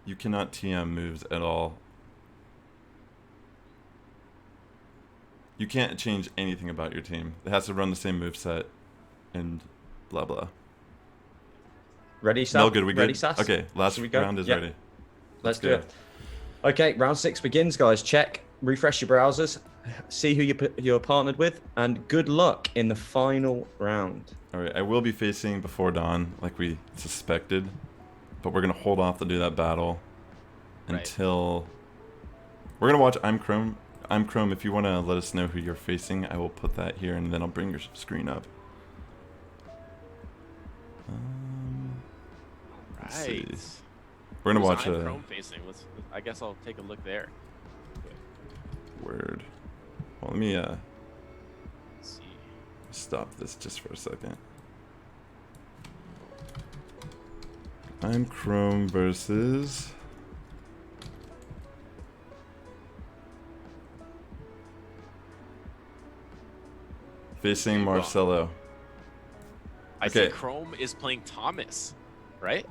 You cannot TM moves at all. You can't change anything about your team. It has to run the same moveset and blah blah. Ready, Sass? No, good. We ready, good? Sass? Okay, last round is ready. Let's do it. Okay, round 6 begins, guys. Check. Refresh your browsers. see who you're partnered with, and good luck in the final round. All right, I will be facing BeforeDawn like we suspected, but we're gonna hold off to do that battle until we're gonna watch ImChrome. ImChrome, if you want to let us know who you're facing, I will put that here, and then I'll bring your screen up. Right. We're gonna watch ImChrome facing. I guess I'll take a look there. Word. Well, let me Let's see. stop this just for a second. ImChrome versus facing Marcello. I see Chrome is playing Thomas, right?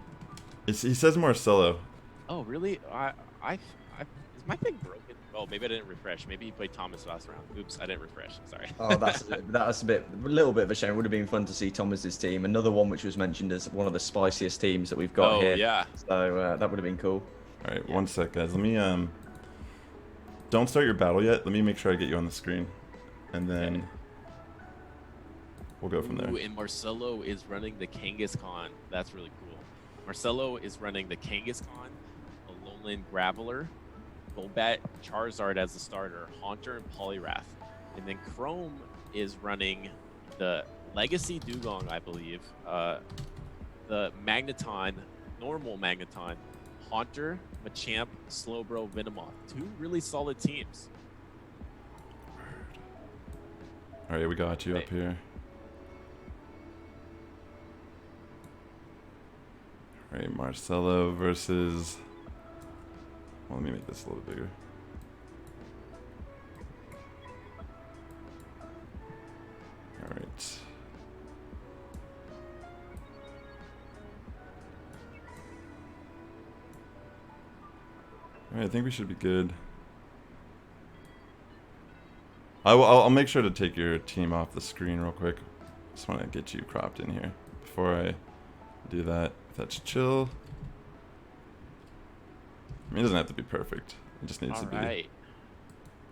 He says Marcello. Oh, really? Is my thing broken? Oh, maybe I didn't refresh. Maybe he played Thomas last round. Oops, I didn't refresh. Sorry. Oh, that's a little bit of a shame. It would have been fun to see Thomas's team. Another one which was mentioned as one of the spiciest teams that we've got here. Oh, yeah. So that would have been cool. All right, 1 sec, guys. Let me don't start your battle yet. Let me make sure I get you on the screen, and then we'll go from there. Ooh, and Marcello is running the Kangaskhan. That's really cool. Marcello is running the Kangaskhan, a Lowland Graveler, Golbat, Charizard as the starter, Haunter, and Poliwrath. And then Chrome is running the Legacy Dugong, I believe, the Magneton, normal Magneton, Haunter, Machamp, Slowbro, Venomoth. 2 really solid teams. All right, we got you up here. All right, Marcello versus... Well, let me make this a little bigger. All right. All right, I think we should be good. I'll make sure to take your team off the screen real quick. Just want to get you cropped in here before I do that. If that's chill. I mean, it doesn't have to be perfect. It just needs to be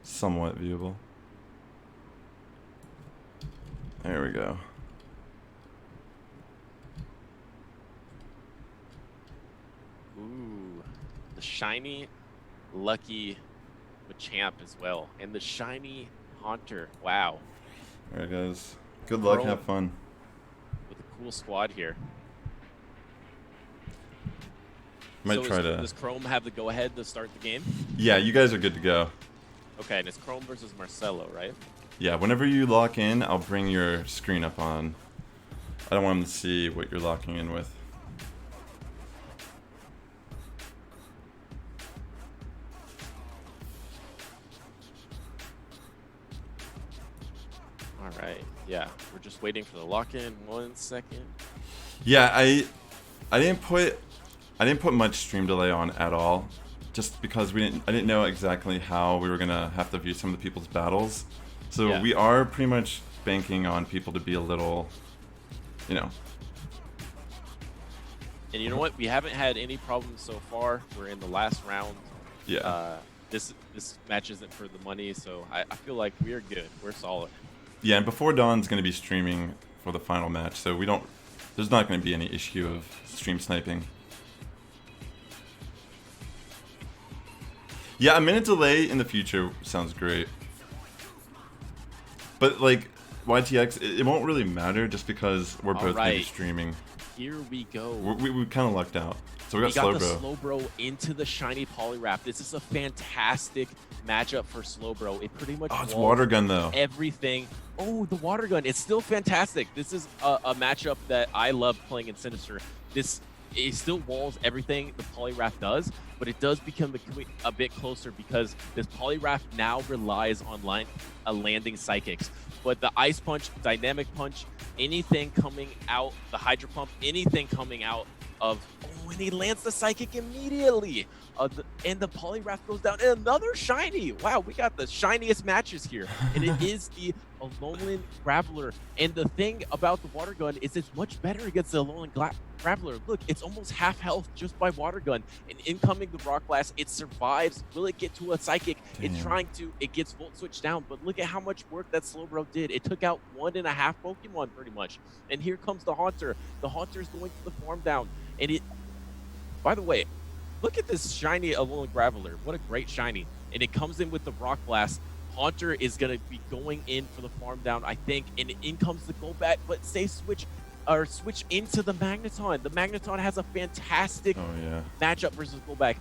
somewhat viewable. There we go. Ooh, the shiny, lucky Machamp as well, and the shiny Haunter. Wow. All right, guys. Good luck. Have fun. With a cool squad here. Might try to. Does Chrome have the go-ahead to start the game? Yeah, you guys are good to go. Okay, and it's Chrome versus Marcello, right? Yeah, whenever you lock in, I'll bring your screen up on. I don't want them to see what you're locking in with. All right. Yeah, we're just waiting for the lock-in. 1 second. Yeah, I didn't put much stream delay on at all, just because I didn't know exactly how we were gonna have to view some of the people's battles. So we are pretty much banking on people to be a little, you know. And you know what? We haven't had any problems so far. We're in the last round. Yeah. This match isn't for the money, so I feel like we're good. We're solid. Yeah, and BeforeDawn's gonna be streaming for the final match, so there's not gonna be any issue of stream sniping. Yeah, a minute delay in the future sounds great. But like YTX, it won't really matter just because we're both gonna be streaming. Here we go. We kind of lucked out. So we got the Slowbro into the shiny Poliwrath. This is a fantastic matchup for Slowbro. It pretty much it's water gun though. Everything. Oh, the water gun. It's still fantastic. This is a matchup that I love playing in Sinister. It still walls everything the Poliwrath does, but it does become a bit closer because this Poliwrath now relies on landing Psychics. But the Ice Punch, Dynamic Punch, anything coming out, the Hydro Pump, anything coming out of... Oh, and he lands the Psychic immediately! And the Poliwrath goes down. And another shiny! Wow, we got the shiniest matches here. And it is the Alolan Graveler. And the thing about the Water Gun is it's much better against the Alolan Graveler. Look, it's almost half health just by Water Gun. And incoming the Rock Blast, it survives. Will it get to a Psychic? Damn. It's trying to. It gets Volt Switch down. But look at how much work that Slowbro did. It took out 1.5 Pokemon pretty much. And here comes the Haunter. The Haunter's going to the farm down. And it, by the way, look at this shiny Alolan Graveler. What a great shiny. And it comes in with the Rock Blast. Haunter is going to be going in for the farm down, I think, and in comes the Golbat, but switch into the Magneton. The Magneton has a fantastic matchup versus Golbat.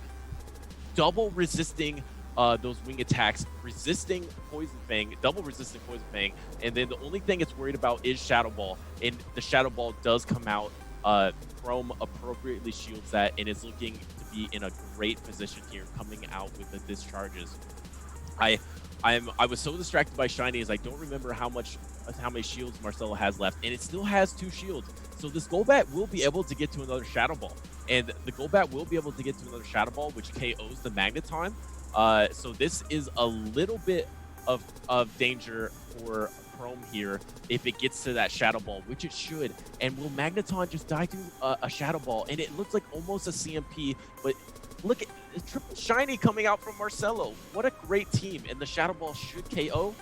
Double resisting those wing attacks, resisting Poison Fang, double resisting Poison Fang, and then the only thing it's worried about is Shadow Ball, and the Shadow Ball does come out. Chrome appropriately shields that and is looking to be in a great position here, coming out with the discharges. I was so distracted by shinies, I don't remember how many shields Marcello has left, and it still has 2 shields. So this Golbat will be able to get to another Shadow Ball, and the Golbat will be able to get to another Shadow Ball, which KOs the Magneton. So this is a little bit of danger for Chrome here if it gets to that Shadow Ball, which it should. And will Magneton just die to a Shadow Ball? And it looks like almost a CMP, but look at the triple shiny coming out from Marcello. What a great team. And the Shadow Ball should KO.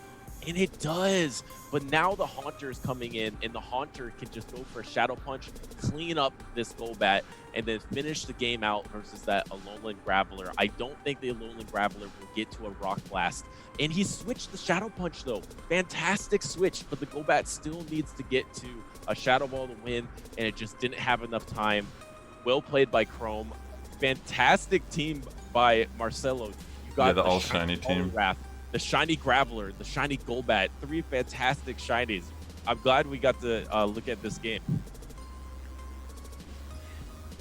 And it does. But now the Haunter is coming in, and the Haunter can just go for a Shadow Punch, clean up this Golbat, and then finish the game out versus that Alolan Graveler. I don't think the Alolan Graveler will get to a Rock Blast. And he switched the Shadow Punch, though. Fantastic switch, but the Golbat still needs to get to a Shadow Ball to win, and it just didn't have enough time. Well played by Chrome. Fantastic team by Marcello. You got the all-shiny team. The shiny Graveler, the shiny Golbat, 3 fantastic shinies. I'm glad we got to look at this game.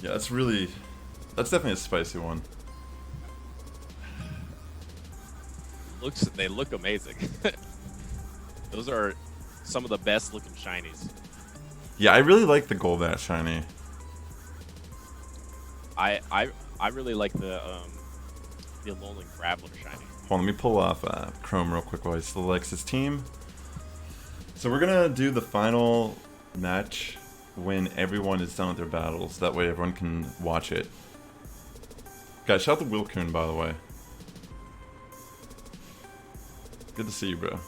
Yeah, that's definitely a spicy one. They look amazing. Those are some of the best looking shinies. Yeah, I really like the Golbat shiny. I really like the Alolan Graveler shiny. Hold on, let me pull off Chrome real quick while he selects his team. So we're gonna do the final match when everyone is done with their battles. That way everyone can watch it. Guys, shout out to Wilcoon, by the way. Good to see you, bro.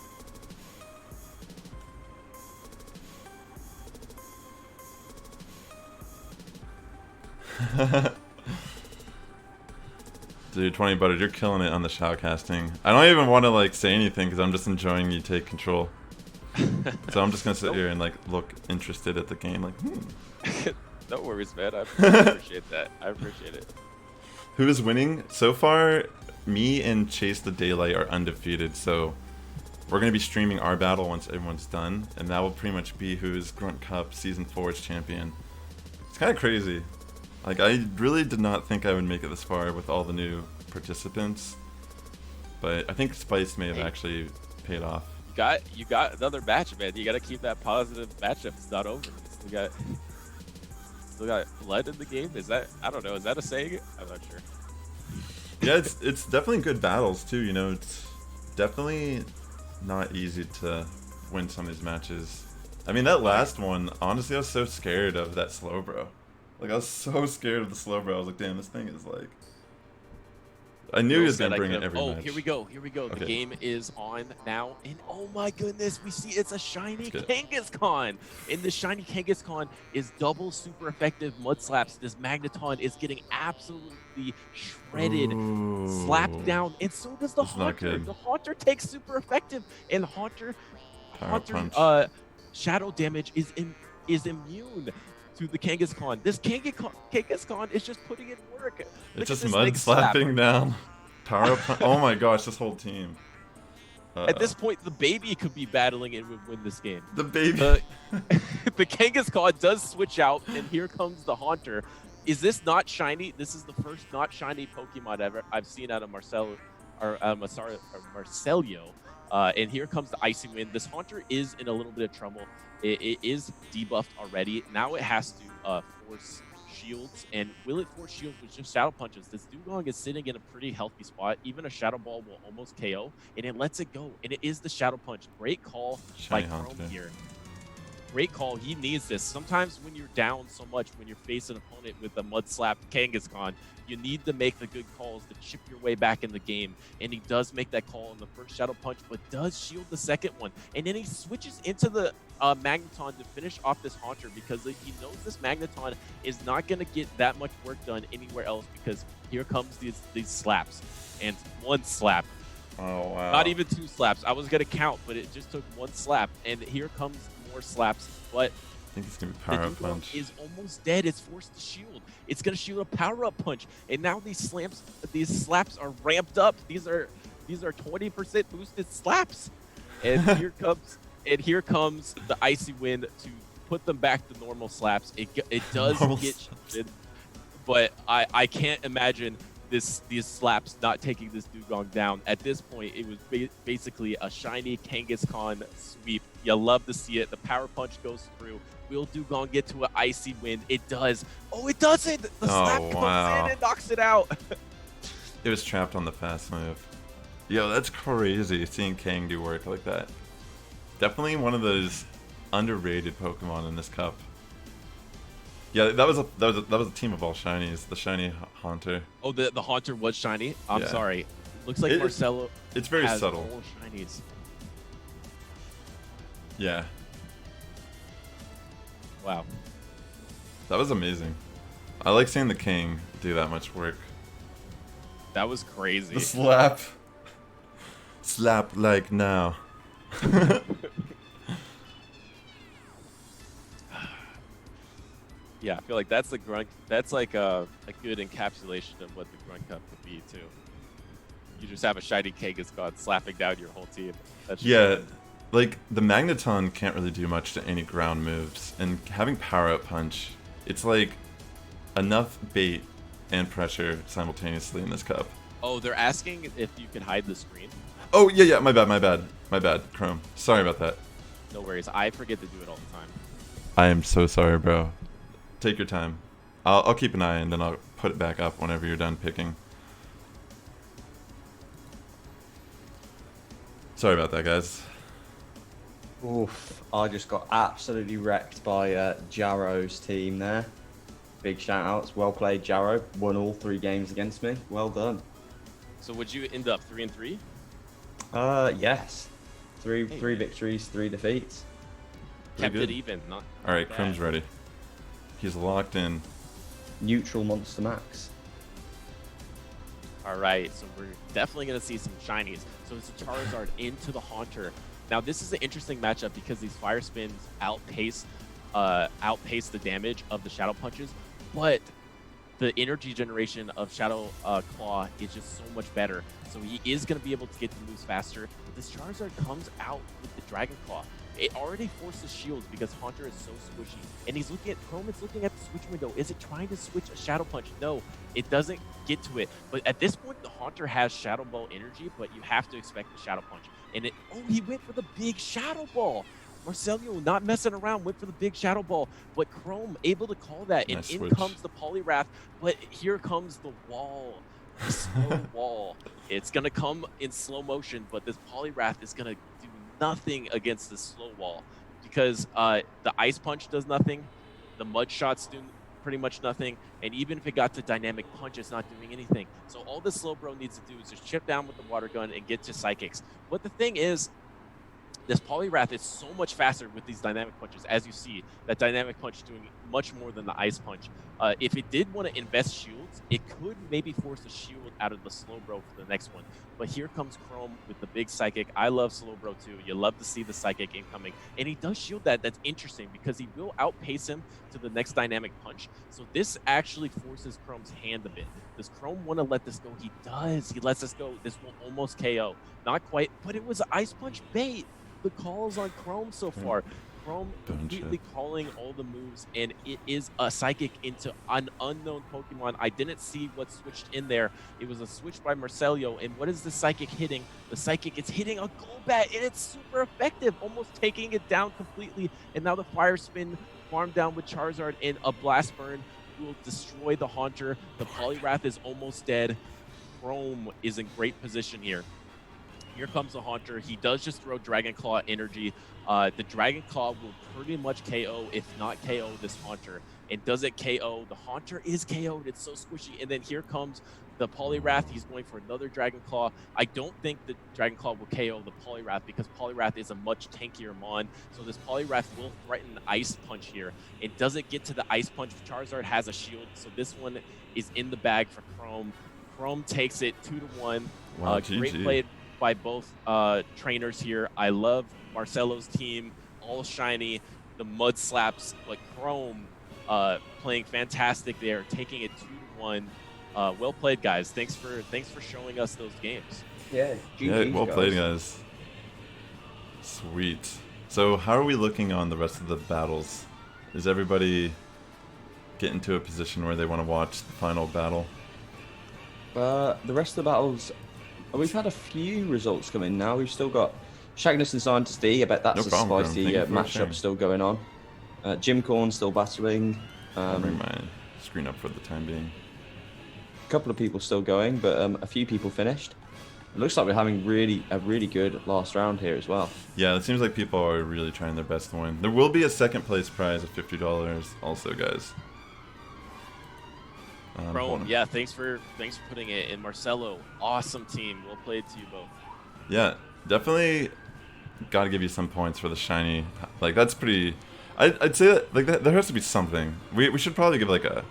Dude, 20 Butter, you're killing it on the shoutcasting. I don't even want to like say anything because I'm just enjoying you take control. So I'm just gonna sit here and like look interested at the game, like. No worries, man. I appreciate that. I appreciate it. Who is winning so far? Me and Chase the Daylight are undefeated, so we're gonna be streaming our battle once everyone's done, and that will pretty much be who's Grunt Cup Season 4's champion. It's kind of crazy. Like, I really did not think I would make it this far with all the new participants, but I think Spice may have actually paid off. You got another match, man. You got to keep that positive matchup. It's not over. Still got blood in the game. Is that, I don't know, is that a saying? I'm not sure. Yeah, it's definitely good battles too. You know, it's definitely not easy to win some of these matches. I mean, that last one, honestly, I was so scared of that Slowbro. Like, I was so scared of the Slowbro. I was like, damn, this thing is like... I knew he was going to bring it every match. Oh, here we go. Okay. The game is on now. And oh my goodness, we see it's a shiny Kangaskhan. And the shiny Kangaskhan is double super effective mud slaps. This Magneton is getting absolutely shredded, slapped down. And so does the Haunter. The Haunter takes super effective. And Haunter shadow damage is immune to the Kangaskhan. This Kangaskhan is just putting in work. It's just mud slapping down. Power punch. Oh my gosh, this whole team. At this point, the baby could be battling and would win this game. The baby. The Kangaskhan does switch out, and here comes the Haunter. Is this not shiny? This is the first not shiny Pokemon I've seen out of Marcello. And here comes the Icy Wind. This Haunter is in a little bit of trouble. It is debuffed already. Now it has to force shields, and will it force shields with just Shadow Punches? This Dugong is sitting in a pretty healthy spot. Even a Shadow Ball will almost KO, and it lets it go, and it is the Shadow Punch. Great call by Chrome here. Great call. He needs this. Sometimes when you're down so much, when you're facing an opponent with a Mud Slap Kangaskhan, you need to make the good calls to chip your way back in the game. And he does make that call on the first Shadow Punch, but does shield the second one. And then he switches into the Magneton to finish off this Haunter because he knows this Magneton is not going to get that much work done anywhere else because here comes these slaps. And one slap. Oh, wow. Not even 2 slaps. I was going to count, but it just took 1 slap. And here comes more slaps, but I think it's gonna be power-up punch. Is almost dead. It's forced to shield. It's gonna shield a power-up punch, and now these slaps are ramped up. These are 20% boosted slaps, and here comes the Icy Wind to put them back to normal slaps. It does get shielded, but I can't imagine these slaps not taking this Dugong down. At this point, it was basically a shiny Kangaskhan sweep. You love to see it. The power punch goes through. Will Dugong get to an Icy Wind? It does. Oh, it doesn't! The slap comes in and knocks it out. It was trapped on the fast move. Yo, that's crazy seeing Kang do work like that. Definitely one of those underrated Pokemon in this cup. Yeah, that was a team of all shinies. The shiny Haunter. Oh, the Haunter was shiny. I'm sorry. Looks like Marcello. It's very has subtle. All shinies. Yeah. Wow. That was amazing. I like seeing the King do that much work. That was crazy. The slap. Slap like now. Yeah, I feel like that's the Grunt. That's like a good encapsulation of what the Grunt Cup could be too. You just have a shiny Kangaskhan slapping down your whole team. That's like the Magneton can't really do much to any ground moves, and having Power Up Punch, it's like enough bait and pressure simultaneously in this cup. Oh, they're asking if you can hide the screen. Oh yeah, my bad, Chrome. Sorry about that. No worries, I forget to do it all the time. I am so sorry, bro. Take your time. I'll keep an eye and then I'll put it back up whenever you're done picking. Sorry about that, guys. Oof, I just got absolutely wrecked by Jarrow's team there. Big shout outs. Well played, Jarrow. Won all 3 games against me. Well done. So would you end up 3-3? Yes. Three victories, 3 defeats. Kept it even, not Alright, bad. Chrome's ready. He's locked in. Neutral MonsterMax. Alright, so we're definitely going to see some shinies. So it's a Charizard into the Haunter. Now this is an interesting matchup because these Fire Spins outpace the damage of the Shadow Punches, but the energy generation of Shadow Claw is just so much better. So he is going to be able to get the moves faster. But this Charizard comes out with the Dragon Claw. It already forces shields because Haunter is so squishy. And he's looking at Chrome is looking at the switch window. Is it trying to switch a Shadow Punch? No, it doesn't get to it. But at this point, the Haunter has Shadow Ball energy, but you have to expect the Shadow Punch. And he went for the big Shadow Ball. Marcello not messing around, went for the big Shadow Ball, but Chrome able to call that, and nice in switch. comes the Poliwrath, but here comes the wall, the slow wall. It's going to come in slow motion, but this Poliwrath is going to do nothing against this slow wall because the Ice Punch does nothing, the Mud Shots do pretty much nothing, and even if it got to Dynamic Punch, it's not doing anything. So all this slow bro needs to do is just chip down with the Water Gun and get to Psychics. But the thing is, this Poliwrath is so much faster with these Dynamic Punches. As you see, that Dynamic Punch doing much more than the Ice Punch. If it did want to invest shields, it could maybe force a shield out of the Slowbro for the next one. But here comes Chrome with the big Psychic. I love Slowbro too. You love to see the Psychic incoming. And he does shield that. That's interesting because he will outpace him to the next Dynamic Punch. So this actually forces Chrome's hand a bit. Does Chrome want to let this go? He does. He lets this go. This will almost KO. Not quite, but it was an Ice Punch bait. The calls on Chrome so far. Chrome completely calling all the moves, and it is a Psychic into an unknown Pokemon. I didn't see what switched in there. It was a switch by Marcello, and what is the Psychic hitting? The Psychic is hitting a Golbat, and it's super effective, almost taking it down completely. And now the Fire Spin farmed down with Charizard and a Blast Burn will destroy the Haunter. The Poliwrath is almost dead. Chrome is in great position here. Here comes the Haunter. He does just throw Dragon Claw energy. The Dragon Claw will pretty much KO, if not KO, this Haunter. And does it KO? The Haunter is KO'd. It's so squishy. And then here comes the Poliwrath. He's going for another Dragon Claw. I don't think the Dragon Claw will KO the Poliwrath because Poliwrath is a much tankier Mon. So this Poliwrath will threaten Ice Punch here. It doesn't get to the Ice Punch. Charizard has a shield. So this one is in the bag for Chrome. Chrome takes it 2-1. Wow, great play by both trainers here. I love Marcelo's team, all shiny. The mud slaps, like Chrome playing fantastic there, taking it 2-1. Well played, guys. Thanks for showing us those games. Yeah, well played, guys. Sweet. So how are we looking on the rest of the battles? Is everybody getting to a position where they want to watch the final battle? The rest of the battles, we've had a few results come in now. We've still got Shagness and Scientist D. I bet that's a spicy matchup still going on. Jim Corn still battling. I'll bring my screen up for the time being. A couple of people still going, but a few people finished. It looks like we're having a really good last round here as well. Yeah, it seems like people are really trying their best to win. There will be a second place prize of $50 also, guys. Chrome, yeah, thanks for putting it in. Marcelo, awesome team. Well played to you both. Yeah, definitely got to give you some points for the shiny. Like, that's pretty... I'd say that, like, there has to be something. We should probably give, like, a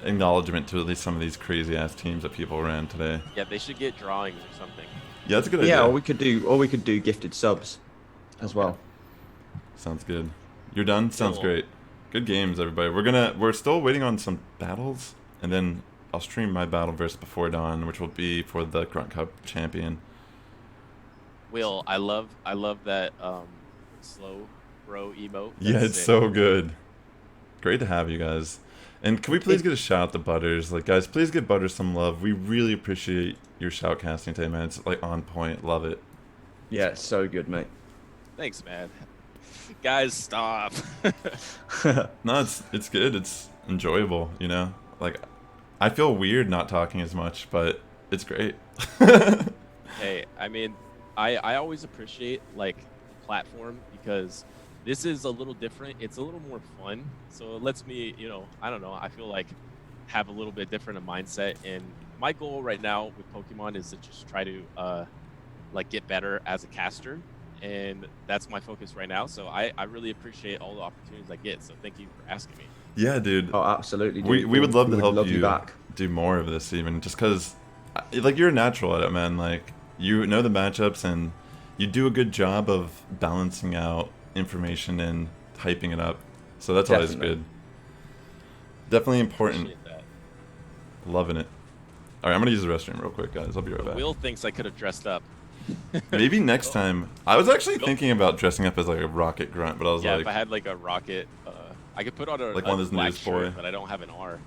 acknowledgement to at least some of these crazy-ass teams that people ran today. Yeah, they should get drawings or something. Yeah, that's a good idea. Yeah, or we could do gifted subs as well. Sounds good. You're done? Sounds great. Good games, everybody. We're still waiting on some battles, and then I'll stream my battle versus BeforeDawn, which will be for the Grunt Cup champion. Will, I love that slow bro emote. Yeah, it's so good. Great to have you guys. And can we please get a shout out to Butters? Like, guys, please give Butters some love. We really appreciate your shoutcasting today, man. It's like on point. Love it. Yeah, it's so good, mate. Thanks, man. Guys, stop. No, it's good. It's enjoyable, you know? Like, I feel weird not talking as much, but it's great. Hey, I mean, I always appreciate, like, platform because this is a little different. It's a little more fun. So it lets me, you know, I don't know. I feel like have a little bit different a mindset. And my goal right now with Pokemon is to just try to, like, get better as a caster. And that's my focus right now. So I really appreciate all the opportunities I get. So thank you for asking me. Yeah, dude. Oh, absolutely, dude. We would love to help you back. do more of this, even just because, like, you're natural at it, man. Like, you know the matchups and you do a good job of balancing out information and hyping it up. So that's always good. Definitely important. Loving it. All right, I'm gonna use the restroom real quick, guys. I'll be right back. Will thinks I could have dressed up. Maybe next time. I was actually thinking about dressing up as like a rocket grunt, but I was like, if I had like a rocket, I could put on a like one of those black newsboy, shirt, but I don't have an R.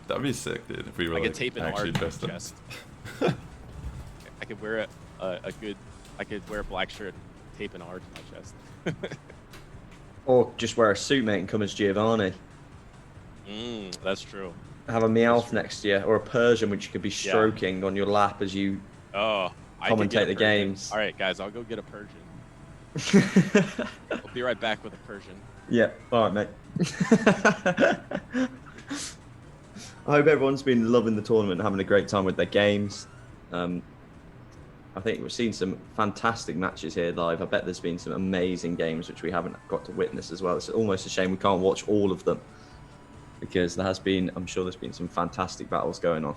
That'd be sick, dude. If we were I like could tape an R actually to my dressed up. chest. I could wear I could wear a black shirt, tape an R to my chest. Or just wear a suit, mate, and come as Giovanni. That's true. Have a Meowth next to you, or a Persian, which you could be stroking on your lap as you commentate the games. All right, guys, I'll go get a Persian. I'll be right back with a Persian. Yeah, all right, mate. I hope everyone's been loving the tournament and having a great time with their games. I think we've seen some fantastic matches here live. I bet there's been some amazing games which we haven't got to witness as well. It's almost a shame we can't watch all of them because there has been, I'm sure there's been some fantastic battles going on.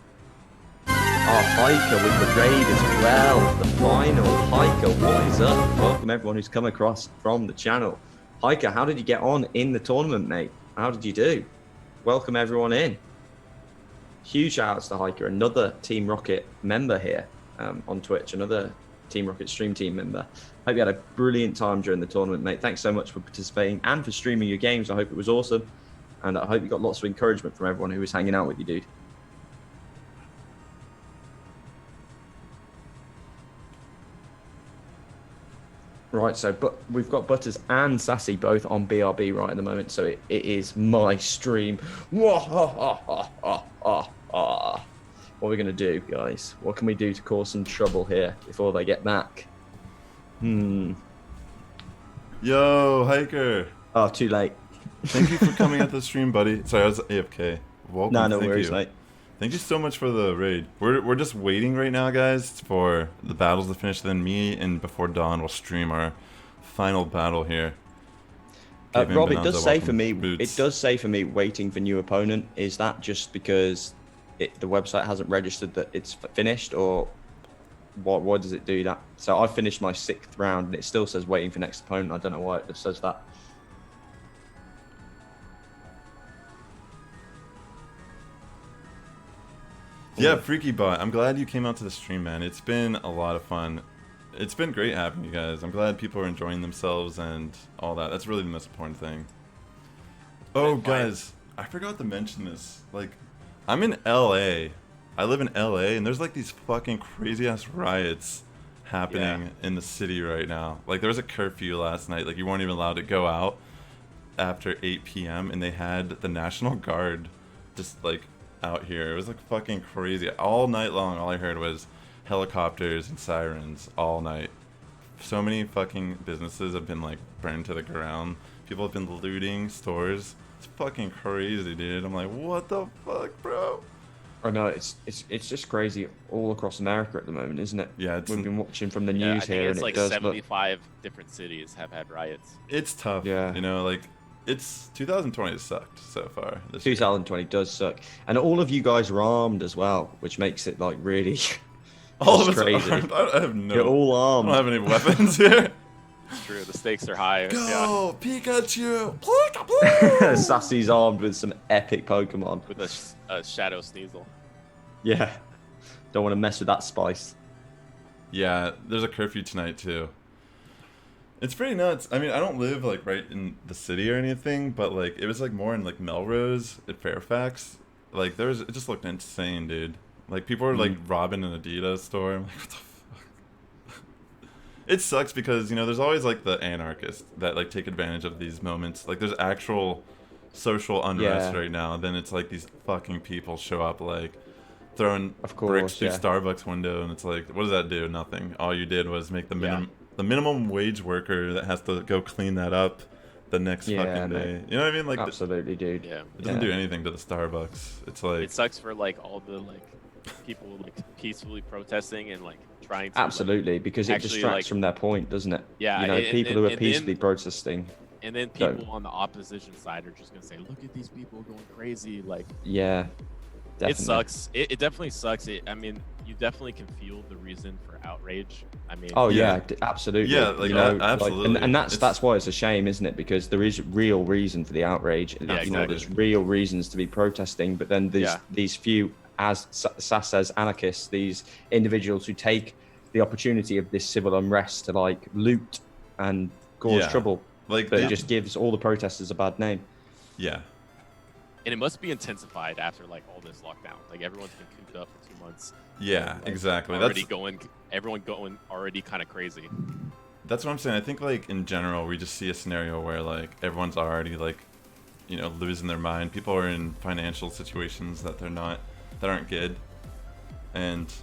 Hiker with the raid as well. The final. Hiker, what is up? Welcome everyone who's come across from the channel. Hiker, how did you get on in the tournament, mate? How did you do? Welcome everyone in. Huge shout outs to Hiker, another Team Rocket member here on Twitch, another Team Rocket stream team member. Hope you had a brilliant time during the tournament, mate. Thanks so much for participating and for streaming your games. I hope it was awesome. And I hope you got lots of encouragement from everyone who was hanging out with you, dude. Right, so but we've got Butters and Sassy both on BRB right at the moment, so it is my stream. What are we going to do, guys? What can we do to cause some trouble here before they get back? Yo, Hiker. Oh, too late. Thank you for coming at the stream, buddy. Sorry, I was AFK. Welcome. No worries, mate. Thank you so much for the raid. We're just waiting right now, guys, for the battles to finish. Then me and Before Dawn will stream our final battle here. Rob, it does say for me. It does say for me waiting for new opponent. Is that just because the website hasn't registered that it's finished, or why does it do that? So I finished my 6th round and it still says waiting for next opponent. I don't know why it just says that. Yeah, Freaky Bot, I'm glad you came out to the stream, man. It's been a lot of fun. It's been great having you guys. I'm glad people are enjoying themselves and all that. That's really the most important thing. Oh, guys, I forgot to mention this. Like, I'm in LA. I live in LA, and there's like these fucking crazy-ass riots happening in the city right now. Like, there was a curfew last night. Like, you weren't even allowed to go out after 8 p.m., and they had the National Guard just, like, out here. It was like fucking crazy. All night long, all I heard was helicopters and sirens all night. So many fucking businesses have been like burned to the ground. People have been looting stores. It's fucking crazy, dude. I'm like, what the fuck, bro? I know, it's just crazy all across America at the moment, isn't it? Yeah, we've been watching from the news I think here, it's and like it does 75 different cities have had riots. It's tough. Yeah, you know, like. It's 2020 has sucked so far. 2020 does suck, and all of you guys are armed as well, which makes it like really all of us crazy. Are armed. I have no. You're all armed. I don't have any weapons here. It's true. The stakes are high. Go Pikachu! Sassy's armed with some epic Pokemon. With a Shadow Sneasel. Yeah, don't want to mess with that spice. Yeah, there's a curfew tonight too. It's pretty nuts. I mean, I don't live like right in the city or anything, but like it was like more in like Melrose at Fairfax. Like it just looked insane, dude. Like people were like robbing an Adidas store. I'm like, what the fuck? It sucks because, you know, there's always like the anarchists that like take advantage of these moments. Like there's actual social unrest right now. Then it's like these fucking people show up like throwing bricks through Starbucks window, and it's like, what does that do? Nothing. All you did was make the minimum wage worker that has to go clean that up the next fucking day. You know what I mean? Like absolutely, dude. Yeah. It doesn't do anything to the Starbucks. It's like it sucks for like all the like people like peacefully protesting and like trying to absolutely because it distracts from their point, doesn't it? Yeah. You know, people who are peacefully protesting. And then people on the opposition side are just gonna say, "Look at these people going crazy!" Like, yeah, definitely. It sucks. It definitely sucks. I mean, you definitely can feel the reason for outrage. I mean, absolutely. Yeah, like, you know, absolutely. Like, and that's why it's a shame, isn't it? Because there is real reason for the outrage. Yeah, exactly. You know, there's real reasons to be protesting, but then these few, as Sass says, anarchists, these individuals who take the opportunity of this civil unrest to like loot and cause trouble. Like, but it just gives all the protesters a bad name. Yeah. And it must be intensified after like all this lockdown. Like everyone's been cooped up for 2 months. Yeah, like, exactly. Everyone going already kind of crazy. That's what I'm saying. I think like in general, we just see a scenario where like everyone's already like, you know, losing their mind. People are in financial situations that aren't good, and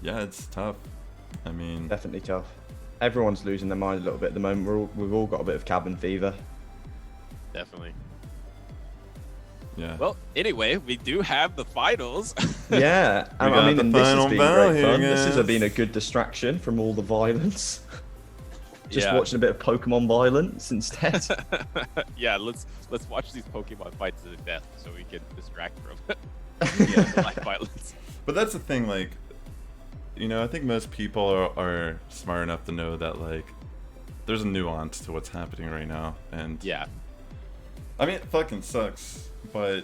yeah, it's tough. I mean, definitely tough. Everyone's losing their mind a little bit at the moment. We've all got a bit of cabin fever. Definitely. Yeah. Well, anyway, we do have the finals. Yeah, I mean, and this has been great fun. This has been a good distraction from all the violence. Just watching a bit of Pokemon violence instead. Yeah, let's watch these Pokemon fights to the death so we can distract from the life violence. But that's the thing, like, you know, I think most people are smart enough to know that like there's a nuance to what's happening right now, and yeah, I mean, it fucking sucks, but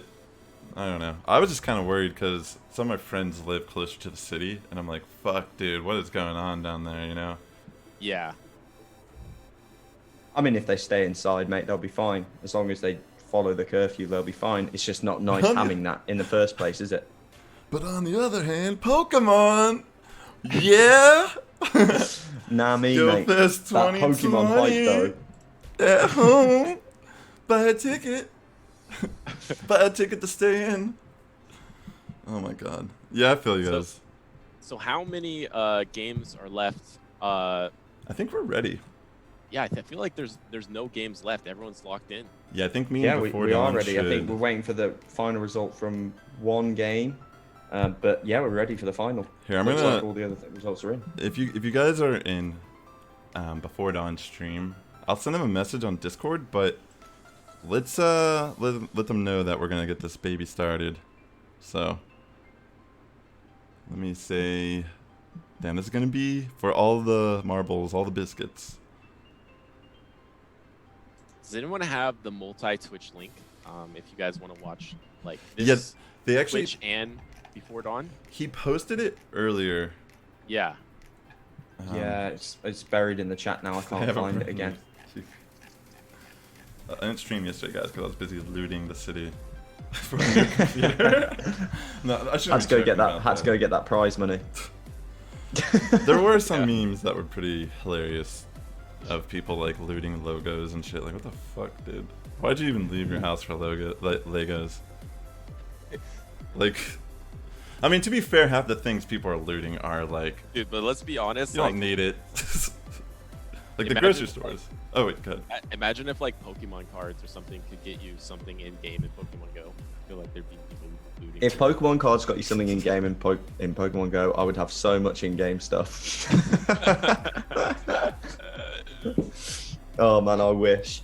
I don't know. I was just kind of worried because some of my friends live closer to the city, and I'm like, fuck, dude, what is going on down there, you know? Yeah. I mean, if they stay inside, mate, they'll be fine. As long as they follow the curfew, they'll be fine. It's just not nice having that in the first place, is it? But on the other hand, Pokemon, yeah. Nah, me, Yo, mate. there's That Pokemon hype, though. At home. Buy a ticket. Buy a ticket to stay in. Oh my god. Yeah, I feel you guys. So how many games are left? I think we're ready. Yeah, I feel like there's no games left. Everyone's locked in. Yeah, I think me and BeforeDawn we are ready. should... I think we're waiting for the final result from one game. But yeah, we're ready for the final. Here, I'm Looks gonna... like all the other results are in. If you guys are in BeforeDawn stream, I'll send them a message on Discord, but let's let them know that we're gonna get this baby started. So let me say, damn, this is gonna be for all the marbles, all the biscuits. Does anyone have the multi-Twitch link? If you guys want to watch like this, yes, they actually Twitch and BeforeDawn. He posted it earlier. Yeah. Yeah, it's buried in the chat now. I can't find it again. I didn't stream yesterday, guys, because I was busy looting the city from your computer. No, I shouldn't. Had to go get that. Had to go get that prize money. There were some memes that were pretty hilarious, of people like looting logos and shit. Like, what the fuck, dude? Why'd you even leave your house for Legos? Like, I mean, to be fair, half the things people are looting are like, dude, but let's be honest, you don't need it. Like the grocery stores. Oh wait, good. Imagine if like Pokemon cards or something could get you something in game in Pokemon Go. I feel like there'd be people looting. If Pokemon cards got you something in game in Pokemon Go, I would have so much in game stuff. Oh man, I wish.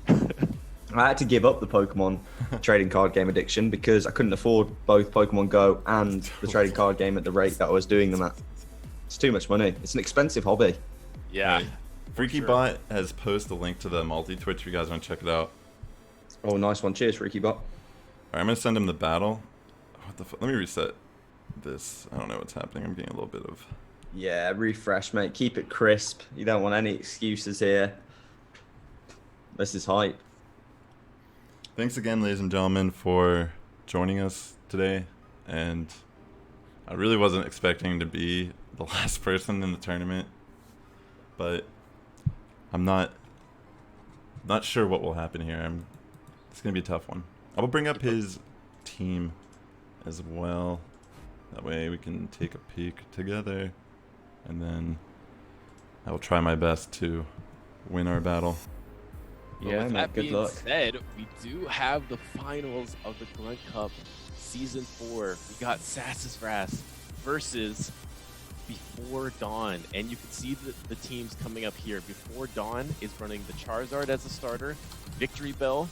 I had to give up the Pokemon trading card game addiction because I couldn't afford both Pokemon Go and the trading card game at the rate that I was doing them at. It's too much money. It's an expensive hobby. Yeah. Hey, FreakyBot has posted a link to the multi-Twitch if you guys want to check it out. Oh, nice one. Cheers, FreakyBot. Alright, I'm going to send him the battle. What the fuck? Let me reset this. I don't know what's happening. I'm getting a little bit of... Yeah, refresh, mate. Keep it crisp. You don't want any excuses here. This is hype. Thanks again, ladies and gentlemen, for joining us today. And I really wasn't expecting to be the last person in the tournament, but I'm not sure what will happen here. It's gonna be a tough one. I will bring up his team as well. That way we can take a peek together, and then I will try my best to win our battle. Yeah, mate, good luck. That being said, we do have the finals of the Grunt Cup Season 4. We got Sassifrass versus BeforeDawn, and you can see the teams coming up here. BeforeDawn is running the Charizard as a starter, Victory Bell,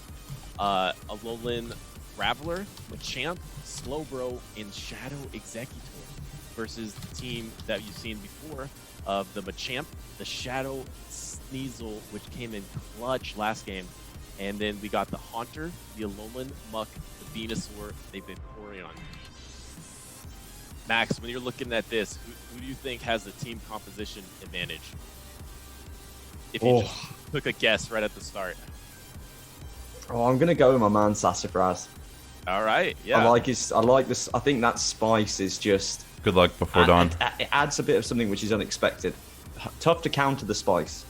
Alolan Graveler, Machamp, Slowbro, and Shadow Executor versus the team that you've seen before of the Machamp, the Shadow Sneasel, which came in clutch last game, and then we got the Haunter, the Alolan Muck, the Venusaur, the Vaporeon. Max, when you're looking at this, who do you think has the team composition advantage? If you just took a guess right at the start. Oh, I'm gonna go with my man Sassifrass. All right, yeah. I like this. I think that spice is just Good luck BeforeDawn. It adds a bit of something which is unexpected. Tough to counter the spice.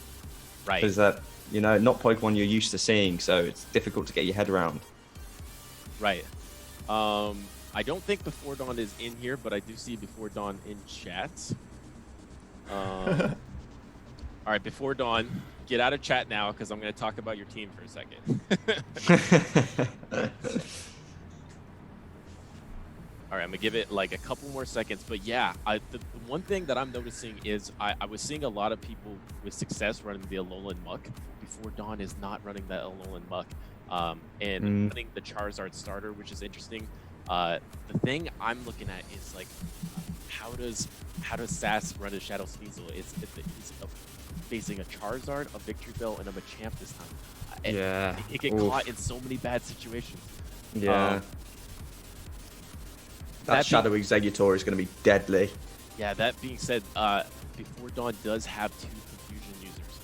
Right. Because that, not Pokemon you're used to seeing, so it's difficult to get your head around. Right. I don't think BeforeDawn is in here, but I do see BeforeDawn in chat. All right, BeforeDawn, get out of chat now because I'm going to talk about your team for a second. All right, I'm going to give it like a couple more seconds. But yeah, the one thing that I'm noticing is I was seeing a lot of people with success running the Alolan Muck. BeforeDawn is not running that Alolan Muck. And running the Charizard starter, which is interesting. The thing I'm looking at is like, how does Sass run his Shadow Sneasel? He's facing a Charizard, a Victory Bell, and a Machamp this time. Yeah. He get caught in so many bad situations. Yeah. That Shadow Executor is going to be deadly. Yeah, that being said, BeforeDawn does have 2 Confusion users.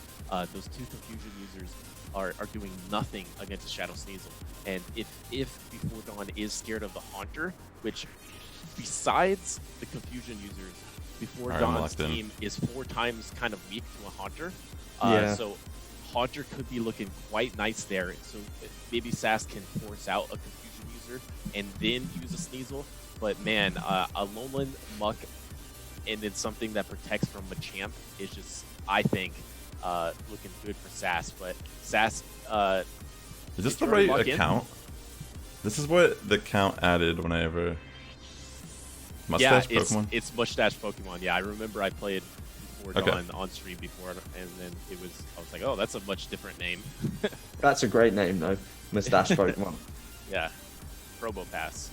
Those 2 Confusion users are doing nothing against the Shadow Sneasel. And if BeforeDawn is scared of the Haunter, which besides the Confusion users, BeforeDawn's team is 4 times kind of weak to a Haunter. So Haunter could be looking quite nice there. So maybe Sass can force out a Confusion user and then use a Sneasel. But man, a Lowland Muck and then something that protects from Machamp is just, I think, looking good for Sass. But Sass, is this the right account? This is what the count added whenever Mustache Pokemon? It's Mustache Pokemon. Yeah, I remember I played BeforeDawn on stream before, and then I was like, oh, that's a much different name. That's a great name, though. Mustache Pokemon. Yeah. Probopass.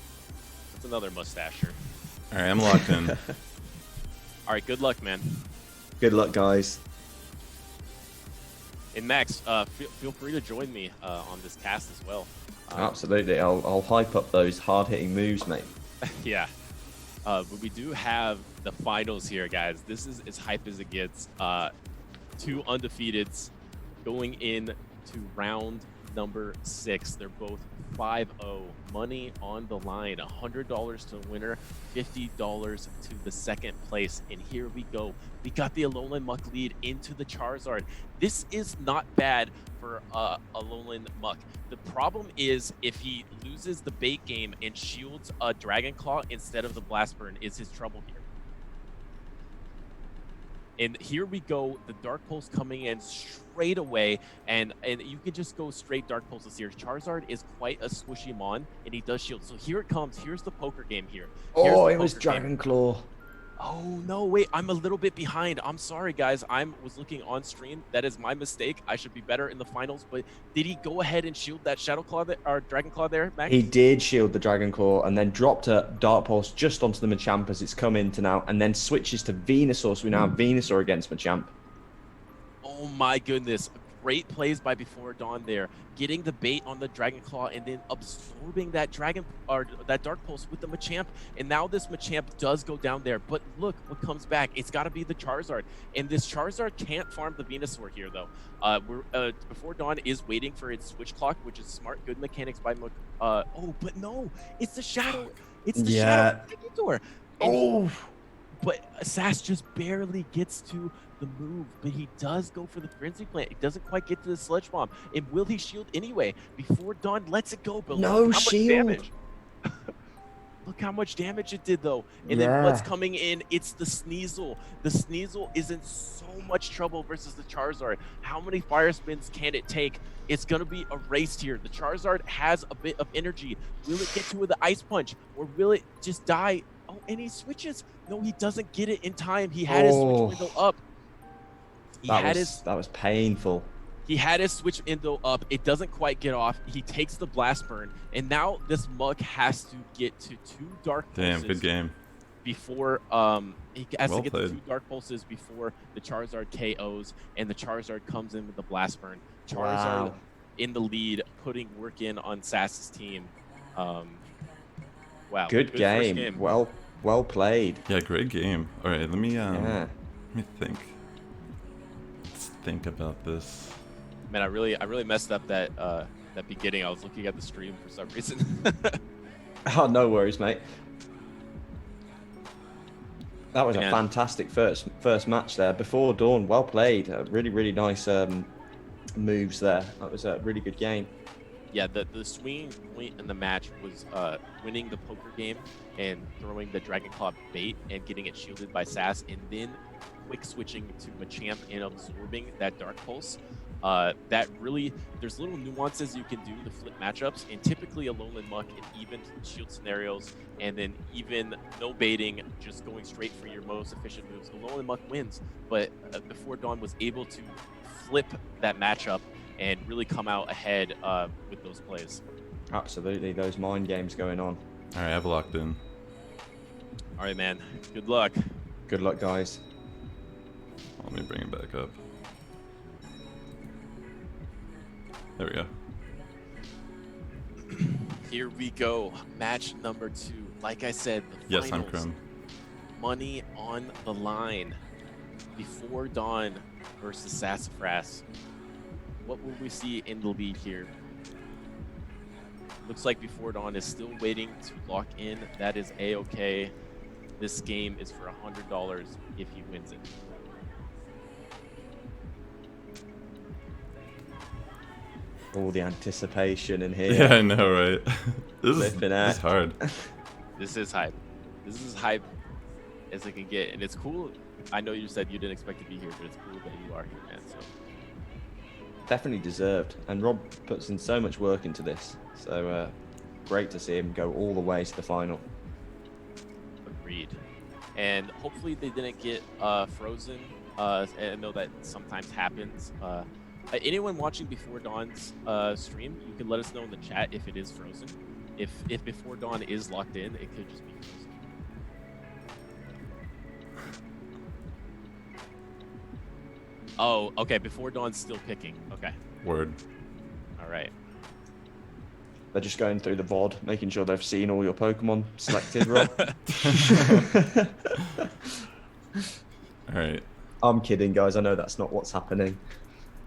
That's another mustacher. All right, I'm locked in. All right, good luck, man. Good luck, guys. And Max, feel free to join me on this cast as well. Absolutely. I'll hype up those hard-hitting moves, mate. Yeah. But we do have the finals here, guys. This is as hype as it gets. 2 undefeateds going in to round number 6. They're both 5-0. Money on the line. $100 to the winner, $50 to the second place. And here we go. We got the Alolan Muck lead into the Charizard. This is not bad for Alolan Muck. The problem is if he loses the bait game and shields a Dragon Claw instead of the Blast Burn is his trouble here. And here we go, the Dark Pulse coming in straight away, and you can just go straight Dark Pulses here. Charizard is quite a squishy mon, and he does shield. So here it comes. Here's the poker game here. Oh, it was Dragon Claw. Oh, no, wait, I'm a little bit behind. I'm sorry, guys. I was looking on stream. That is my mistake. I should be better in the finals. But did he go ahead and shield that Shadow Claw or Dragon Claw there, Max? He did shield the Dragon Claw and then dropped a Dark Pulse just onto the Machamp as it's come into now, and then switches to Venusaur. So we now have Venusaur against Machamp. Oh, my goodness. Great plays by BeforeDawn there, getting the bait on the Dragon Claw and then absorbing that that Dark Pulse with the Machamp. And now this Machamp does go down there, but look what comes back. It's got to be the Charizard, and this Charizard can't farm the Venusaur here though. BeforeDawn is waiting for its Switch Clock, which is smart, good mechanics by oh, but no, it's the Shadow. It's the Shadow Venusaur. Oh. But Sass just barely gets to the move, but he does go for the Frenzy Plant. It doesn't quite get to the Sludge Bomb. And will he shield anyway? BeforeDawn lets it go, but no shield. Look how much damage it did, though. And then what's coming in? It's the Sneasel. The Sneasel is in so much trouble versus the Charizard. How many Fire Spins can it take? It's going to be erased here. The Charizard has a bit of energy. Will it get to with the Ice Punch, or will it just die? Oh, and he switches. No, he doesn't get it in time. He had his switch window up. That was painful. He had his switch window up. It doesn't quite get off. He takes the Blast Burn, and now this Mug has to get to 2 Dark Pulses. Damn, good game. Before he has to get to 2 Dark Pulses before the Charizard KOs, and the Charizard comes in with the Blast Burn. Charizard in the lead, putting work in on Sass's team. Wow. Good game. Well played. Yeah, great game. All right, let me think. Let's think about this. Man, I really messed up that beginning. I was looking at the stream for some reason. Oh, no worries, mate. That was a fantastic first match there. BeforeDawn, well played. Really nice moves there. That was a really good game. Yeah, the swinging point in the match was winning the poker game and throwing the Dragon Claw bait and getting it shielded by Sass, and then quick switching to Machamp and absorbing that Dark Pulse. That really, there's little nuances you can do to flip matchups, and typically Alolan Muck in even shield scenarios, and then even no baiting, just going straight for your most efficient moves, Alolan Muck wins. But BeforeDawn was able to flip that matchup and really come out ahead with those plays. Absolutely, those mind games going on. All right, I've locked in. All right, man. Good luck. Good luck, guys. Let me bring it back up. There we go. Here we go. Match number 2. Like I said, the finals. Yes, ImChrome. Money on the line. BeforeDawn versus Sassifrass. What will we see in the lead here? Looks like BeforeDawn is still waiting to lock in. That is A-okay. This game is for $100 if he wins it. All the anticipation in here. Yeah, I know, right? This is hard. This is hype. This is as hype as it can get, and it's cool. I know you said you didn't expect to be here, but it's cool that you are here, man. So definitely deserved, and Rob puts in so much work into this. So great to see him go all the way to the final. Agreed. And hopefully they didn't get frozen. I know that sometimes happens. Anyone watching Before Dawn's stream, you can let us know in the chat if it is frozen. If Before Dawn is locked in, it could just be frozen. Oh, okay. Before Dawn's still picking. Okay. Word. All right. They're just going through the VOD, making sure they've seen all your Pokemon selected, Rob. All right. I'm kidding, guys. I know that's not what's happening.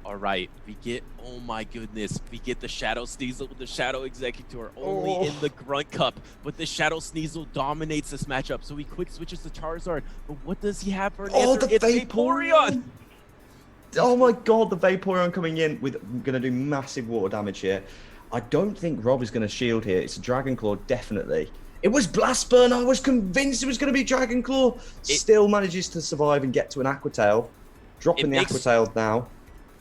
All right. We get, oh my goodness, we get the Shadow Sneasel with the Shadow Executor only in the Grunt Cup. But the Shadow Sneasel dominates this matchup. So he quick switches to Charizard. But what does he have for an answer? The it's Vaporeon! Oh my god, the Vaporeon coming in with going to do massive water damage here. I don't think Rob is going to shield here. It's a Dragon Claw, definitely. It was Blast Burn. I was convinced it was going to be Dragon Claw. Still manages to survive and get to an Aqua Tail. Dropping the Aqua Tail now.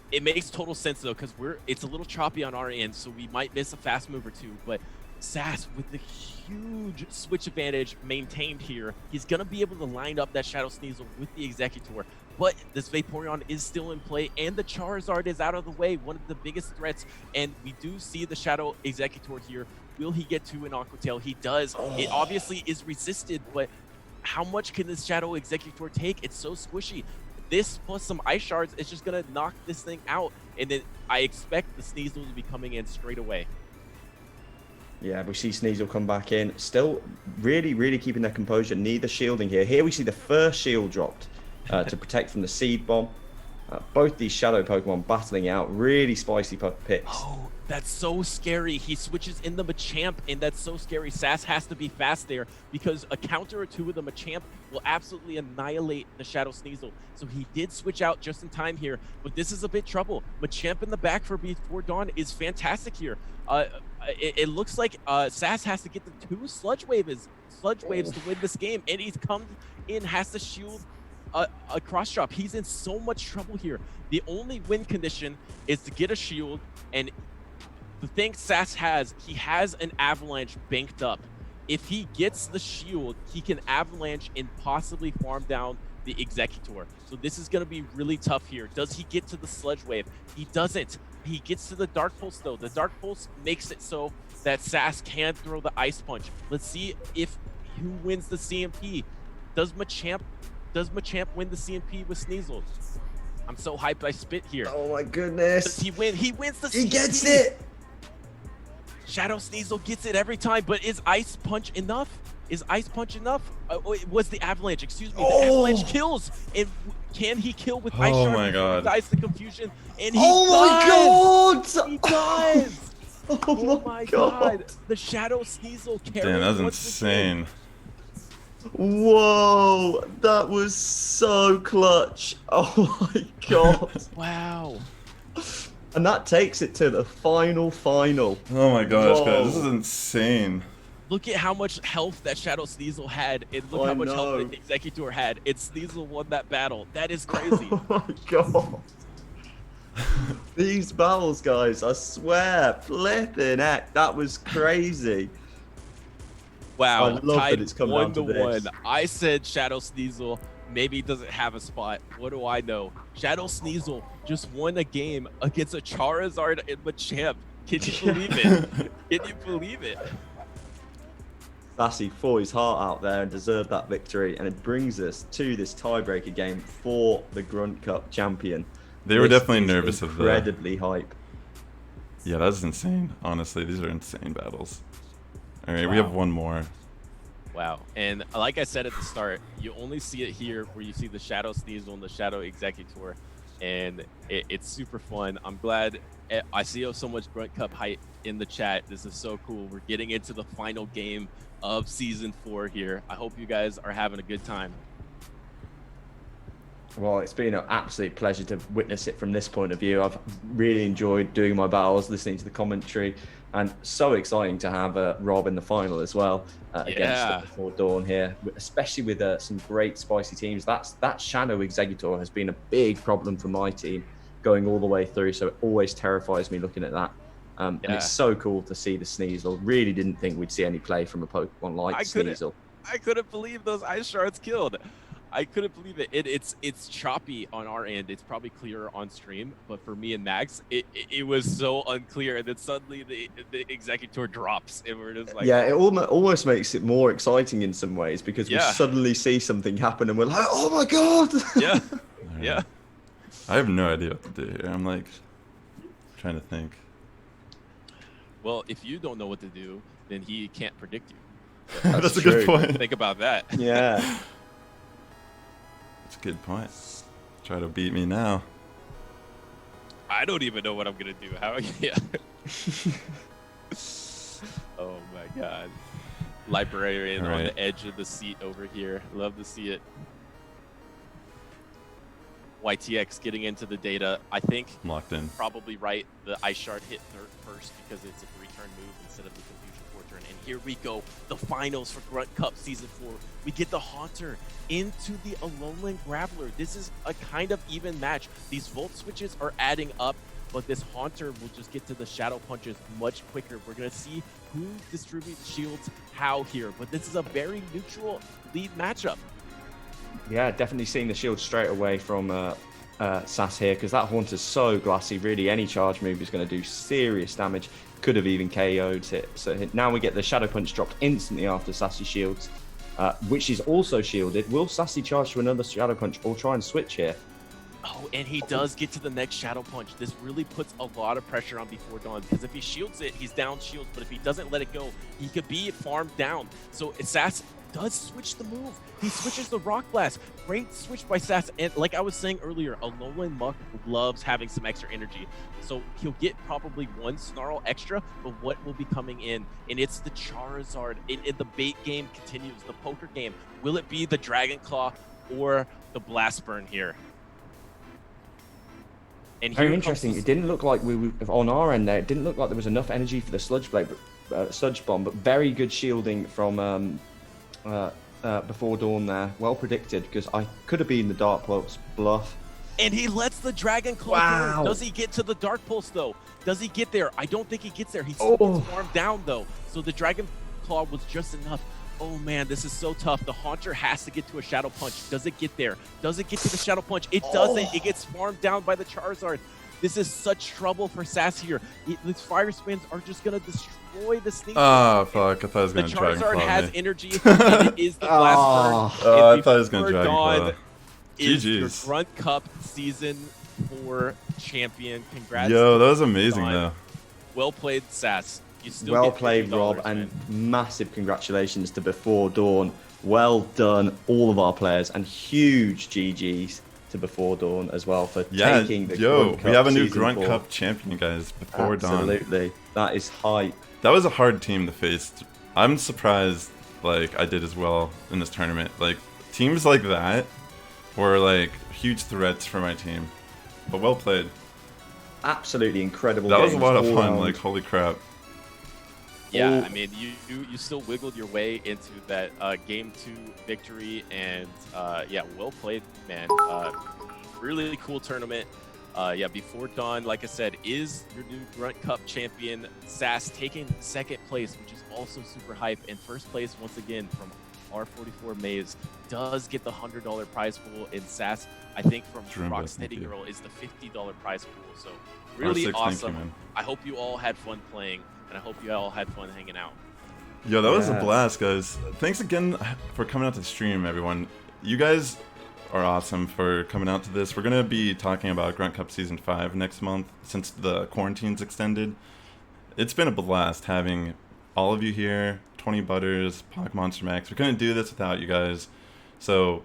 It makes total sense though, because it's a little choppy on our end, so we might miss a fast move or two. But Sass, with the huge switch advantage maintained here, he's going to be able to line up that Shadow Sneasel with the Executor. But this Vaporeon is still in play, and the Charizard is out of the way, one of the biggest threats. And we do see the Shadow Executor here. Will he get to an Aqua Tail? He does. It obviously is resisted, but how much can this Shadow Executor take? It's so squishy. This plus some Ice Shards is just going to knock this thing out. And then I expect the Sneasel to be coming in straight away. Yeah, we see Sneasel come back in. Still really, really keeping their composure. Neither shielding here. Here we see the first shield dropped to protect from the Seed Bomb. Both these Shadow Pokemon battling out. Really spicy picks. Oh, that's so scary. He switches in the Machamp, and that's so scary. Sass has to be fast there because a counter or two with the Machamp will absolutely annihilate the Shadow Sneasel. So he did switch out just in time here, but this is a bit trouble. Machamp in the back for Before Dawn is fantastic here. It looks like Sass has to get the 2 Sludge Waves to win this game, and he's come in, has to shield a cross drop. He's in so much trouble here. The only win condition is to get a shield, and the thing Sass has, he has an Avalanche banked up. If he gets the shield, he can Avalanche and possibly farm down the Executor. So this is going to be really tough here. Does he get to the Sludge Wave? He doesn't. He gets to the Dark Pulse though. The Dark Pulse makes it so that Sass can throw the Ice Punch. Let's see who wins the CMP. Does Machamp win the CMP with Sneasel? I'm so hyped I spit here. Oh my goodness. Does he win? He wins the CMP. He gets it. Shadow Sneasel gets it every time, but is Ice Punch enough? Is Ice Punch enough? It was the Avalanche, excuse me. The Avalanche kills. And can he kill with Ice Shard? Oh my god. Dies the confusion. And he does! He does! Oh my god. The Shadow Sneasel carries. Damn, that's insane. Whoa, that was so clutch. Oh my god. Wow. And that takes it to the final. Oh my gosh, Whoa. guys, this is insane. Look at how much health that Shadow Sneasel had, and look how much health the Executor had. And Sneasel won that battle. That is crazy. Oh my god. These battles, guys, I swear, flipping heck, that was crazy. Wow, I love that it's come down to 1-1. this. I said Shadow Sneasel maybe doesn't have a spot. What do I know? Shadow Sneasel just won a game against a Charizard and Machamp. Can you believe it? Can you believe it? Sassy fought his heart out there and deserved that victory, and it brings us to this tiebreaker game for the Grunt Cup champion. They were definitely nervous of that. Incredibly hype. Yeah, that's insane. Honestly, these are insane battles. All right, Wow. we have one more. Wow. And like I said at the start, you only see it here where you see the Shadow Sneasel and the Shadow Executor. and it's super fun. I'm glad. I see so much Grunt Cup hype in the chat. This is so cool. We're getting into the final game of Season 4 here. I hope you guys are having a good time. Well, it's been an absolute pleasure to witness it from this point of view. I've really enjoyed doing my battles, listening to the commentary, and so exciting to have Rob in the final as well against Before Dawn here, especially with some great spicy teams. That Shadow Executor has been a big problem for my team going all the way through, so it always terrifies me looking at that. And it's so cool to see the Sneasel. Really didn't think we'd see any play from a Pokemon like Sneasel. I couldn't believe those ice shards killed. I couldn't believe it. It's choppy on our end. It's probably clearer on stream, but for me and Max, it was so unclear. And then suddenly the Executor drops, and we're just like, yeah, it almost makes it more exciting in some ways because we suddenly see something happen and we're like, oh my god! Yeah, yeah. I have no idea what to do here. I'm like trying to think. Well, if you don't know what to do, then he can't predict you. That's a good point. Think about that. Yeah. That's a good point. Try to beat me now. I don't even know what I'm gonna do. How? Yeah. Oh my god. Librarian on the edge of the seat over here. Love to see it. YTX getting into the data. I think I'm locked in. Probably right. The Ice Shard hit first because it's a 3-turn move instead of the Confusion 4-turn. And here we go. The finals for Grunt Cup Season 4. We get the Haunter into the Alolan Graveler. This is a kind of even match. These Volt switches are adding up, but this Haunter will just get to the Shadow Punches much quicker. We're going to see who distributes shields how here, but this is a very neutral lead matchup. Yeah, definitely seeing the shield straight away from Sass here, because that Haunter's so glassy. Really, any charge move is going to do serious damage. Could have even KO'd it. So now we get the Shadow Punch dropped instantly after Sassy shields, which is also shielded. Will Sassy charge to another Shadow Punch or try and switch here? Oh, and he does get to the next Shadow Punch. This really puts a lot of pressure on Before Dawn, because if he shields it, he's down shields, but if he doesn't let it go, he could be farmed down. So Sass does switch the move. He switches the Rock Blast. Great switch by Sass. And like I was saying earlier, Alolan Muck loves having some extra energy. So he'll get probably one Snarl extra, but what will be coming in? And it's the Charizard. In the bait game continues, the poker game. Will it be the Dragon Claw or the Blast Burn here? And very interesting. It didn't look like on our end there. It didn't look like there was enough energy for the Sludge Bomb, but very good shielding from Before Dawn there. Well predicted, because I could have been the Dark Pulse bluff. And he lets the Dragon Claw through. Does he get to the Dark Pulse though? Does he get there? I don't think he gets there. He's still farmed down though. So the Dragon Claw was just enough. Oh man, this is so tough. The Haunter has to get to a Shadow Punch. Does it get there? Does it get to the Shadow Punch? It doesn't. It gets farmed down by the Charizard. This is such trouble for Sass here. These Fire Spins are just going to destroy the Sneak. Oh, fuck. I thought I was going to Dragon Claw. The Charizard has energy, and it is the Blast Burn. Oh, I thought I was going to Dragon Claw. Is your Grunt Cup Season 4 champion. Congrats. Yo, that was amazing, though. Well played, Sass. Well played, Rob, and massive congratulations to Before Dawn. Well done, all of our players, and huge GGs to Before Dawn as well for taking the Grunt Cup. We have a new Grunt Cup champion, guys. Before Dawn. Absolutely, that is hype. That was a hard team to face. I'm surprised, like, I did as well in this tournament. Like, teams like that were like huge threats for my team, but well played. Absolutely incredible. That was a lot of fun. Like, holy crap. Yeah, I mean, you still wiggled your way into that Game 2 victory, and yeah, well played, man. Really cool tournament. Yeah, Before Dawn, like I said, is your new Grunt Cup champion. Sass taking second place, which is also super hype, and first place once again from R44 Maze does get the $100 prize pool, and Sass, I think from Jerumba, Rocksteady Girl, is the $50 prize pool. So really awesome. I hope you all had fun playing. And I hope you all had fun hanging out. Yo, that was a blast, guys. Thanks again for coming out to the stream, everyone. You guys are awesome for coming out to this. We're going to be talking about Grunt Cup Season 5 next month, since the quarantine's extended. It's been a blast having all of you here, 20 Butters, PocketMonsterMax. We couldn't do this without you guys. So,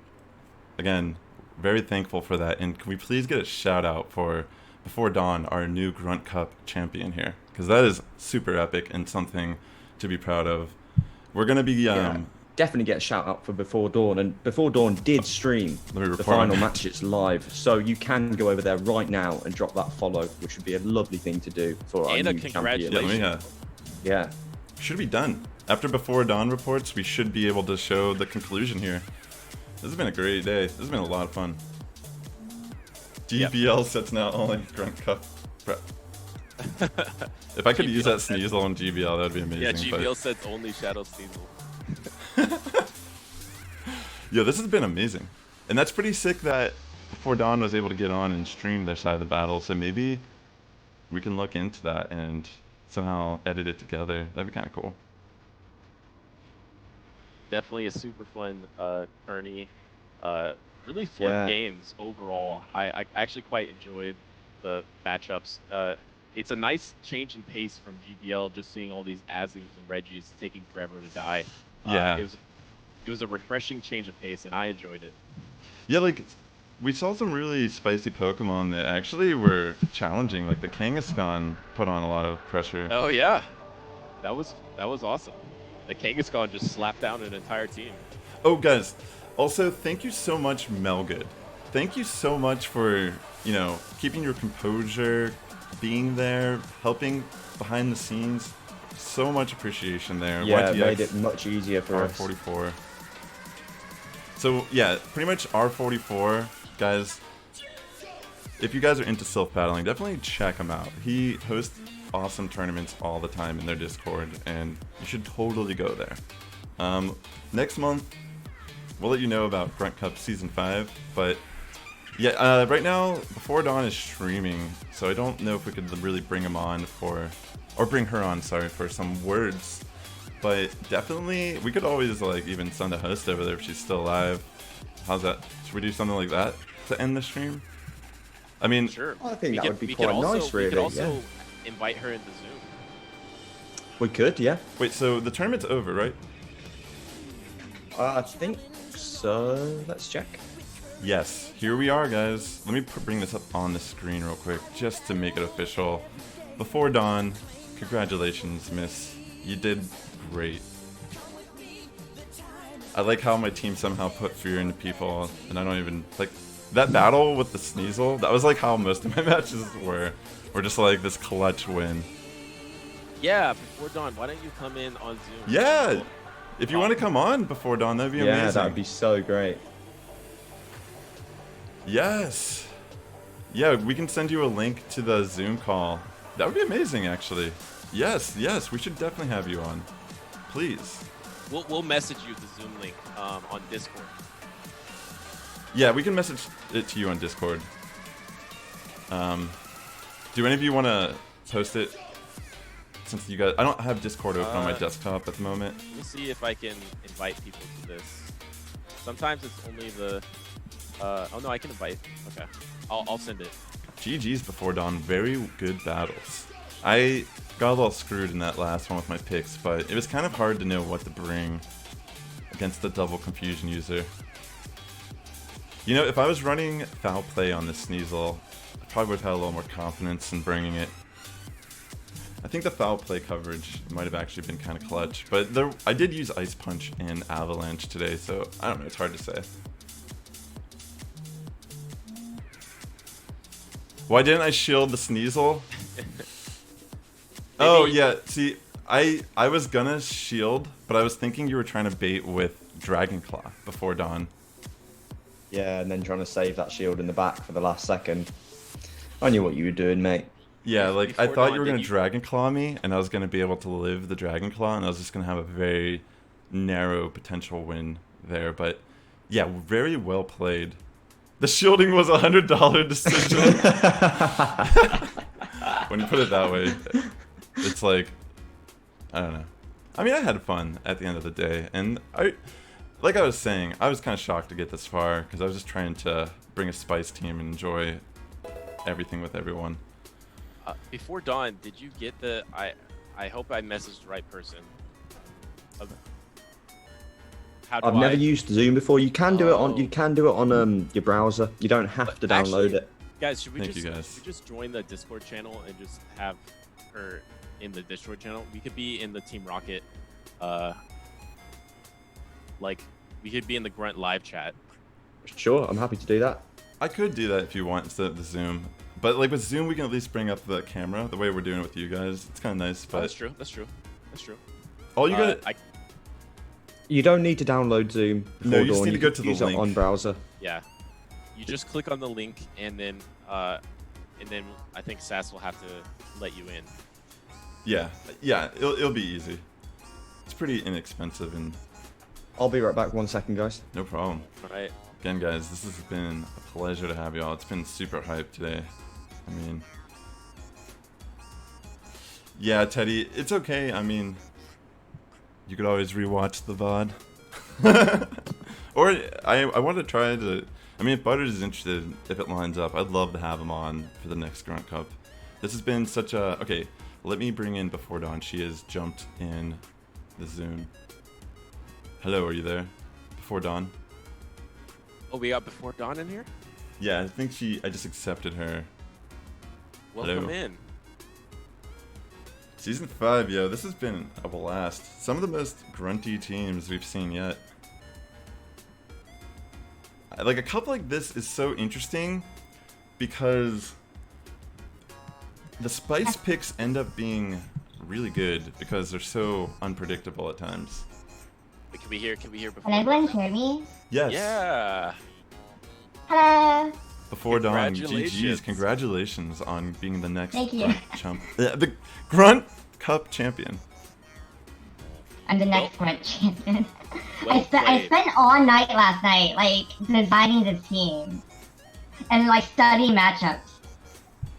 again, very thankful for that. And can we please get a shout out for BeforeDawn, our new Grunt Cup champion here? Because that is super epic and something to be proud of. We're going to be... definitely get a shout out for BeforeDawn. And BeforeDawn did stream the final matches live. So you can go over there right now and drop that follow, which would be a lovely thing to do for our new champion. Yeah. Should be done. After BeforeDawn reports, we should be able to show the conclusion here. This has been a great day. This has been a lot of fun. GBL sets now only Grunt Cup. If I could use that Sneasel on GBL, that would be amazing. Yeah, GBL sets only Shadow Sneasel. Yo, this has been amazing. And that's pretty sick that BeforeDawn was able to get on and stream their side of the battle. So maybe we can look into that and somehow edit it together. That'd be kind of cool. Definitely a super fun tourney. Really fun games overall. I actually quite enjoyed the matchups. It's a nice change in pace from GBL, just seeing all these Azus and Regis taking forever to die. It was a refreshing change of pace, and I enjoyed it. Yeah, like, we saw some really spicy Pokemon that actually were challenging. Like, the Kangaskhan put on a lot of pressure. Oh, yeah. That was awesome. The Kangaskhan just slapped down an entire team. Oh, guys. Also, thank you so much, Melgood. Thank you so much for, you know, keeping your composure, being there, helping behind the scenes. So much appreciation there. Yeah, it made it much easier for us. R44. So, yeah, pretty much R44, guys. If you guys are into self-battling, definitely check him out. He hosts awesome tournaments all the time in their Discord, and you should totally go there. Next month, we'll let you know about Grunt Cup Season 5, but yeah, right now, BeforeDawn is streaming, so I don't know if we could really bring him on for, or bring her on, sorry, for some words. But definitely, we could always like even send a host over there if she's still alive. How's that? Should we do something like that to end the stream? I mean, sure. I think that would be quite nice, really. We could also invite her into Zoom. We could, yeah. Wait, so the tournament's over, right? I think so. Let's check. Yes, here we are, guys. Let me bring this up on the screen real quick, just to make it official. BeforeDawn, congratulations, miss. You did great. I like how my team somehow put fear into people, and I don't even, like, that battle with the Sneasel, that was like how most of my matches were just like this clutch win. Yeah, BeforeDawn, why don't you come in on Zoom? Yeah, if you want to come on BeforeDawn, that'd be amazing. Yeah, that'd be so great. Yes. Yeah, we can send you a link to the Zoom call. That would be amazing, actually. Yes, we should definitely have you on. Please. We'll message you the Zoom link on Discord. Yeah, we can message it to you on Discord. Do any of you want to post it? Since you guys, I don't have Discord open on my desktop at the moment. Let me see if I can invite people to this. Sometimes it's only the. Oh no, I can invite. Okay, I'll send it. GG's BeforeDawn, very good battles. I got a little screwed in that last one with my picks, but it was kind of hard to know what to bring against the double confusion user. You know, if I was running foul play on this Sneasel, I probably would have had a little more confidence in bringing it. I think the foul play coverage might have actually been kind of clutch, but I did use Ice Punch and Avalanche today, so I don't know, it's hard to say. Why didn't I shield the Sneasel? Oh yeah, see, I was gonna shield, but I was thinking you were trying to bait with Dragon Claw BeforeDawn. Yeah, and then trying to save that shield in the back for the last second. I knew what you were doing, mate. Yeah, like I thought you were gonna Dragon Claw me, and I was gonna be able to live the Dragon Claw, and I was just gonna have a very narrow potential win there. But yeah, very well played. The shielding was $100 decision. When you put it that way, it's like, I don't know. I mean, I had fun at the end of the day, and like I was saying, I was kind of shocked to get this far because I was just trying to bring a spice team and enjoy everything with everyone. BeforeDawn, did you get the? I hope I messaged the right person. I've never used Zoom before. You can do it on your browser. You don't have to download it. Guys, should we just join the Discord channel and just have her in the Discord channel? We could be in the Team Rocket, we could be in the Grunt live chat. Sure, I'm happy to do that. I could do that if you want instead of the Zoom. But like with Zoom, we can at least bring up the camera the way we're doing it with you guys. It's kind of nice. But that's true. Oh, you got it. You don't need to download Zoom. No, you just need to go to the link on browser. Yeah, you just click on the link and then I think Sass will have to let you in. Yeah, it'll be easy. It's pretty inexpensive and. I'll be right back. 1 second, guys. No problem. All right. Again, guys, this has been a pleasure to have y'all. It's been super hype today. I mean, yeah, Teddy, it's okay. I mean, you could always rewatch the VOD. Or I want to try to. I mean, if Butters is interested, if it lines up, I'd love to have him on for the next Grunt Cup. This has been such a. Okay, let me bring in BeforeDawn. She has jumped in the Zoom. Hello, are you there? BeforeDawn. Oh, we got BeforeDawn in here? Yeah, I think I just accepted her. Welcome in. Season 5, yo, this has been a blast. Some of the most grunty teams we've seen yet. Like, a cup like this is so interesting because the spice picks end up being really good because they're so unpredictable at times. Can we hear before? Can everyone hear me? Yes. Yeah. Hello. BeforeDawn, GG's, congratulations on being the next the Grunt Cup champion. I'm the next Grunt champion. I spent all night last night, like, designing the team. And, like, studying matchups.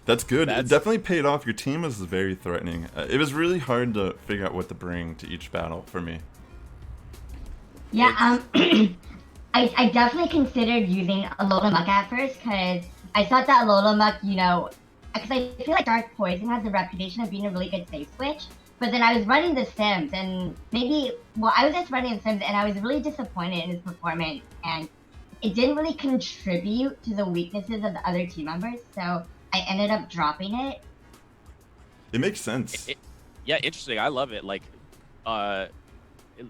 That's good. It definitely paid off. Your team was very threatening. It was really hard to figure out what to bring to each battle for me. Yeah, I definitely considered using Alola at first, because I thought that Alola, you know, because I feel like Dark Poison has the reputation of being a really good safe switch, but then I was running the Sims, and I was just running the Sims, and I was really disappointed in his performance, and it didn't really contribute to the weaknesses of the other team members, so I ended up dropping it. It makes sense. Yeah, interesting. I love it. Like,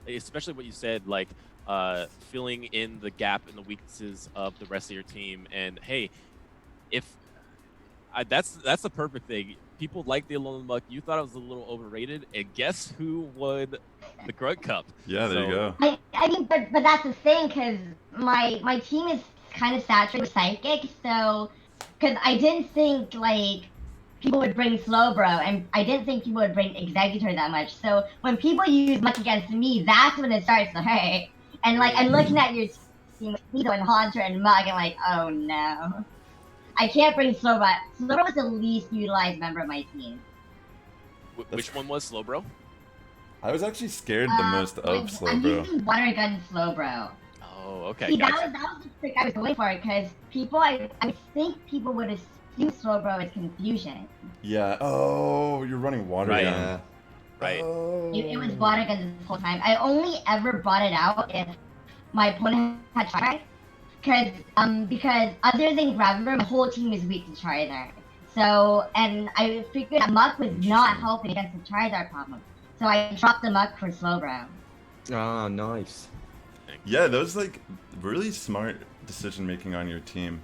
especially what you said, like filling in the gap and the weaknesses of the rest of your team. And hey, that's the perfect thing. People like the Alolan Muck. You thought it was a little overrated, and guess who won the Grunt Cup? Yeah, there you go. I mean, but that's the thing, because my team is kind of saturated with Psychic, so because I didn't think like people would bring Slowbro, and I didn't think people would bring Executor that much. So when people use Muck against me, that's when it starts to hurt. And like I'm looking at your team with Nido and Haunter and Mug, and like, oh no. I can't bring Slowbro. Slowbro was the least utilized member of my team. Which one was Slowbro? I was actually scared the most of Slowbro. I'm using Water Gun Slowbro. Oh, okay. See, gotcha. that was the trick I was going for, because people, I think people would assume Slowbro is Confusion. Yeah. Oh, you're running Water Gun. Yeah. Right. Oh. It was Water Gun this whole time. I only ever brought it out if my opponent had Charizard. Because other than Graveler, my whole team is weak to Charizard. So, and I figured that Muck was not helping against the Charizard problem. So I dropped the Muck for Slowbro. Ah, nice. Yeah, that was like really smart decision making on your team.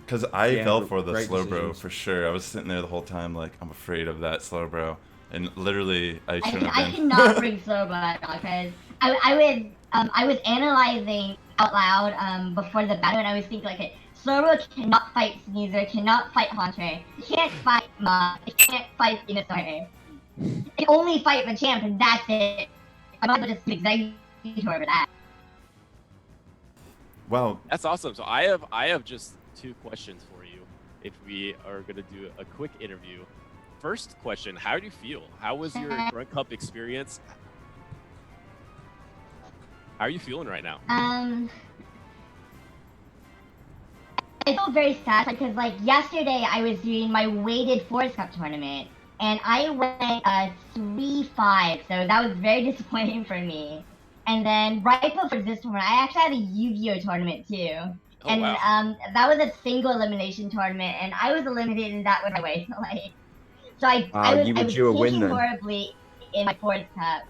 Because I fell for the Slowbro for sure. I was sitting there the whole time like, I'm afraid of that Slowbro. And literally, I shouldn't have been. I cannot bring Slowbro at all, because I was analyzing out loud before the battle, and I was thinking like, okay, Slowbro cannot fight Sneasel, cannot fight Haunter, it can't fight Muck, it can't fight Venusaur. It can only fight Machamp, and that's it. I'm not gonna just Executor over that. Wow. That's awesome. So I have just 2 questions for you if we are gonna do a quick interview. First question, how do you feel? How was your Grunt Cup experience? How are you feeling right now? I feel very sad because like yesterday I was doing my weighted Forest Cup tournament and I went 3-5, so that was very disappointing for me. And then right before this tournament, I actually had a Yu-Gi-Oh tournament too. Oh, And wow. that was a single elimination tournament, and I was eliminated in that one away. So I was tanking horribly in my fourth cup,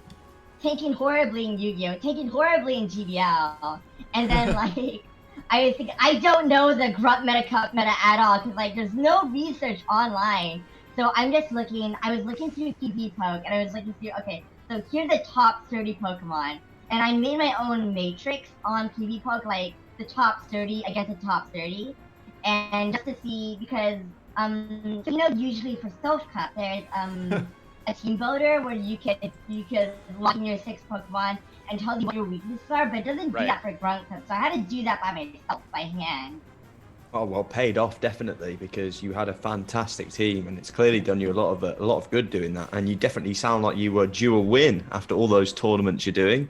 tanking horribly in Yu-Gi-Oh, tanking horribly in GBL, and then like I was thinking, I don't know the Grunt Meta Cup meta at all because like there's no research online. So I'm just looking. I was looking through PB Poke, and I was looking through. Okay, so here's the top 30 Pokemon, and I made my own matrix on PB Poke, like the top 30 against the top 30, and just to see because usually for Self Cup there's a team builder where you could lock in your 6 Pokemon and tell you what your weaknesses are, but it doesn't do that for Grunt Cup, so I had to do that by myself, by hand. Oh well, paid off definitely because you had a fantastic team, and it's clearly done you a lot of good doing that. And you definitely sound like you were due a win after all those tournaments you're doing.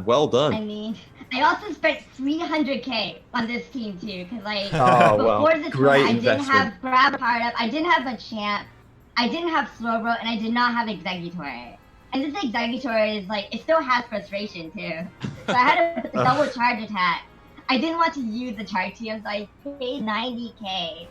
Well done. I mean, I also spent 300k on this team too, because like before the great tournament, I didn't investment. have Grab Powered Up, I didn't have Machamp, I didn't have Slowbro, and I did not have Exeggutor. And this Exeggutor is like, it still has frustration too. So I had to put the double charge attack. I didn't want to use the charge TM, so I paid 90k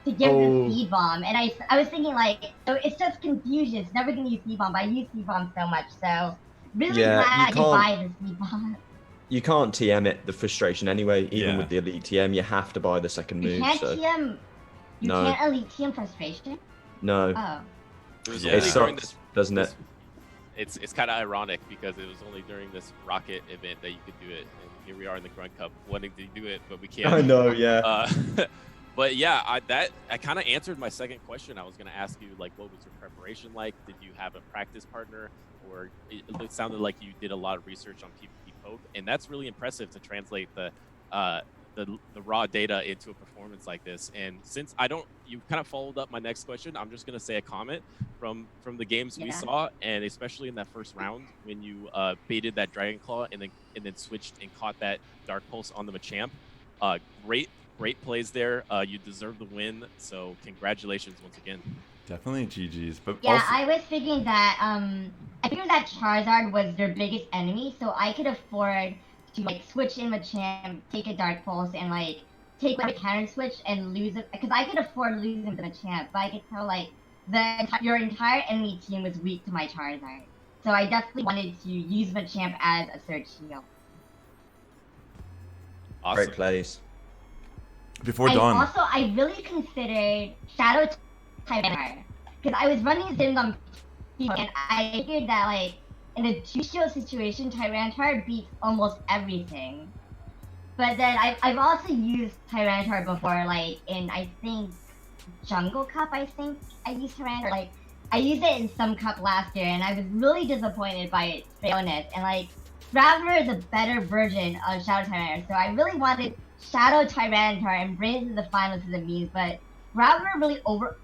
to give the Speed Bomb. And I was thinking like, so it's just confusion. It's never gonna use Speed Bomb, but I use Speed Bomb so much, so really glad I could buy the Speed Bomb. You can't TM it, the frustration anyway, even with the Elite TM, you have to buy the second move. You can't TM, you can't Elite TM frustration? No. Oh. It sucks, doesn't it? It's kind of ironic because it was only during this Rocket event that you could do it, and here we are in the Grunt Cup wanting to do it, but we can't. I know, yeah. But yeah, I kind of answered my second question. I was gonna ask you like, what was your preparation like? Did you have a practice partner, or it sounded like you did a lot of research on PvP Poke, and that's really impressive to translate the raw data into a performance like this. And since you kind of followed up my next question, I'm just gonna say a comment from the games we saw, and especially in that first round when you baited that Dragon Claw and then switched and caught that Dark Pulse on the Machamp. Great plays there. You deserve the win, so congratulations once again. Definitely GG's. But yeah, also... I was thinking that I figured that Charizard was their biggest enemy, so I could afford to like switch in Machamp, take a Dark Pulse, and like take my counter switch and lose it, because I could afford losing the Machamp, but I could tell like your entire enemy team was weak to my Charizard, so I definitely wanted to use Machamp as a search shield. Awesome. Great plays. BeforeDawn. Also, I really considered Shadow Tyranitar because I was running Sim on people, and I figured that like in a 2-shield situation, Tyranitar beats almost everything. But then I've also used Tyranitar before, like in I think Jungle Cup. I think I used Tyranitar. Like I used it in some cup last year, and I was really disappointed by its failness. And like Graveler is a better version of Shadow Tyranitar, so I really wanted Shadow Tyranitar and bring it to the finals of the memes, but Graveler really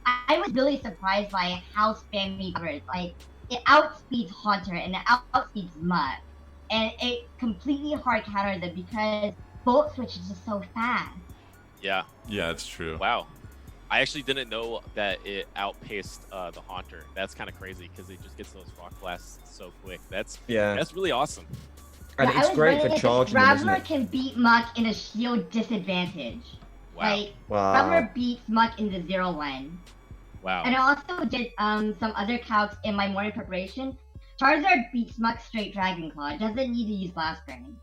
I was really surprised by how spammy Graveler is. Like, it outspeeds Haunter and it outspeeds Mutt, and it completely hard counters it because Volt Switch is just so fast. Yeah. Yeah, it's true. Wow. I actually didn't know that it outpaced the Haunter. That's kind of crazy because it just gets those Rock Blasts so quick. That's really awesome. And yeah, it's great for charging them, isn't Graveler it? can beat Muck in a shield disadvantage. Wow. Like, Graveler beats Muck in the 0-1. Wow. And I also did some other calcs in my morning preparation. Charizard beats Muck straight Dragon Claw. It doesn't need to use Blast Burn.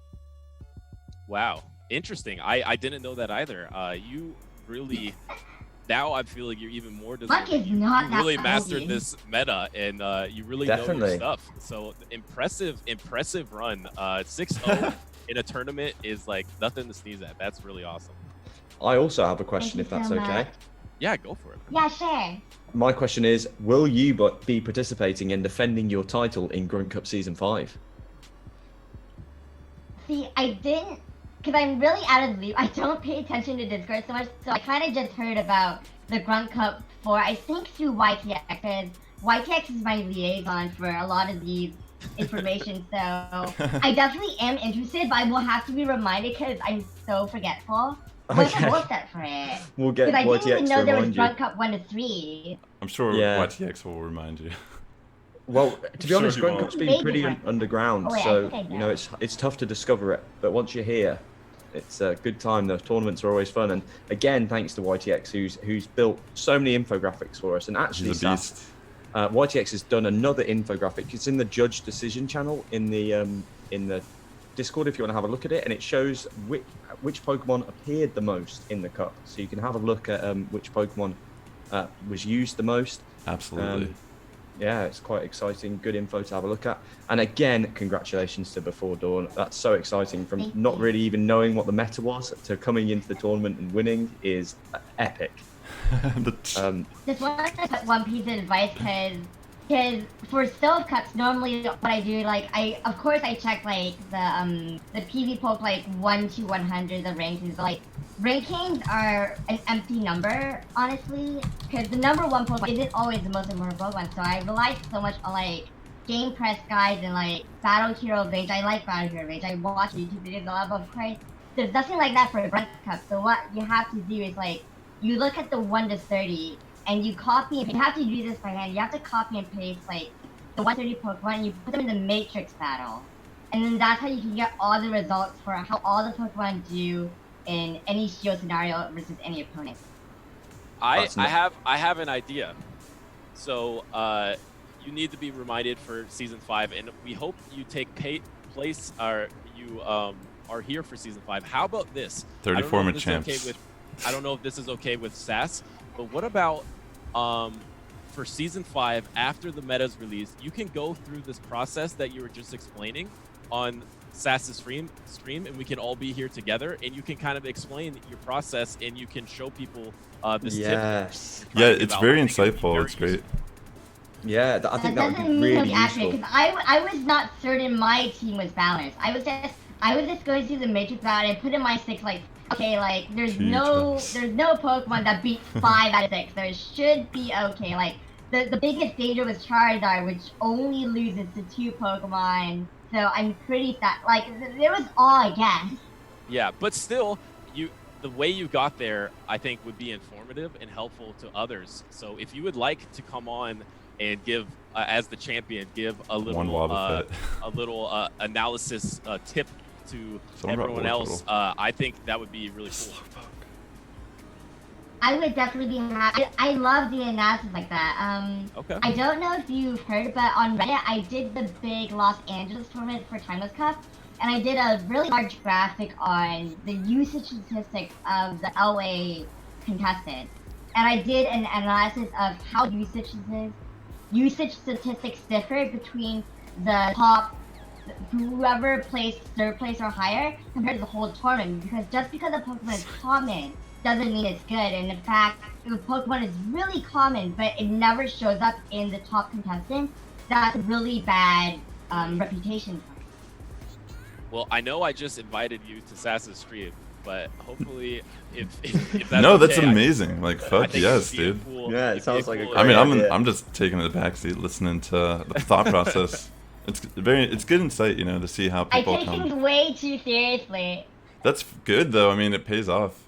Wow. Interesting. I didn't know that either. You really... Now I feel like you're even more deserving. Muck is not you really that mastered OP. this meta, and you really know your stuff. So impressive run. 6-0 in a tournament is like nothing to sneeze at. That's really awesome. I also have a question, if that's okay. Yeah, go for it. Yeah, sure. My question is, will you be participating in defending your title in Grunt Cup Season 5? See, I didn't, because I'm really out of the loop. I don't pay attention to Discord so much, so I kind of just heard about the Grunt Cup 4, I think through YTX, because YTX is my liaison for a lot of these information, so I definitely am interested, but I will have to be reminded because I'm so forgetful. What's the goal set for it? We'll get Because I YTX didn't even know to there was remind you. Grunt Cup 1 to 3. I'm sure YTX will remind you. Well, to be honest, he Grunt won't. Cup's been pretty underground, Oh, wait, I so think I you know it's tough to discover it. But once you're here, it's a good time. The tournaments are always fun, and again, thanks to YTX, who's built so many infographics for us. And actually, He's a beast. YTX has done another infographic. It's in the Judge Decision channel in the Discord if you want to have a look at it, and it shows which Pokemon appeared the most in the cup. So you can have a look at which Pokemon was used the most. Absolutely. Yeah, it's quite exciting. Good info to have a look at. And again, congratulations to BeforeDawn. That's so exciting. From not really even knowing what the meta was to coming into the tournament and winning is epic. Just wanted to put one piece of advice because for Stove Cups, normally what I do, like of course I check like the PV poke like 1 to 100 the rankings, but like rankings are an empty number, honestly, because the number 1 Pokemon isn't always the most important Pokemon. So I rely so much on like game press guides and like Battle Hero Rage. I like Battle Hero Rage. I watch YouTube videos a lot, but of course there's nothing like that for a Grunt Cup. So what you have to do is like you look at the 1 to 30 and you copy. You have to do this by hand. You have to copy and paste like the 130 Pokemon and you put them in the Matrix battle, and then that's how you can get all the results for how all the Pokemon do in any shield scenario versus any opponent. I have an idea. So you need to be reminded for season 5, and we hope you take place or you are here for season 5. How about this? 34 Machamps. I don't know if this is okay with Sass, but what about for season 5 after the meta's released, you can go through this process that you were just explaining on Sass's stream, and we can all be here together, and you can kind of explain your process, and you can show people this tip. Yeah, it's very insightful. It's great. Yeah, I think that would be really useful. Because I was not certain my team was balanced. I was just going through the Matrix battle and put in my 6 like, okay, like there's no Pokemon that beats 5 out of 6, so it should be okay. Like the biggest danger was Charizard, which only loses to 2 Pokemon. So I'm pretty like it was all I guess. Yeah, but still, the way you got there, I think, would be informative and helpful to others. So if you would like to come on and give, as the champion, give a little analysis tip to everyone else, I think that would be really cool. I would definitely be happy. I love doing analysis like that. Okay. I don't know if you've heard, but on Reddit, I did the big Los Angeles tournament for Timeless Cup, and I did a really large graphic on the usage statistics of the LA contestant. And I did an analysis of how usage statistics differ between the top, whoever placed 3rd place or higher, compared to the whole tournament. Because just because a Pokemon is common doesn't mean it's good. And in fact, if a Pokemon is really common, but it never shows up in the top contestant, that's a really bad reputation for it. Well, I know I just invited you to Sass's stream, but hopefully, if that's no, okay, that's amazing. Like, fuck yes, dude. Yeah, it sounds like a great I mean, idea. I'm just taking the backseat, listening to the thought process. It's good insight, you know, to see how people I take things way too seriously. That's good though. I mean, it pays off.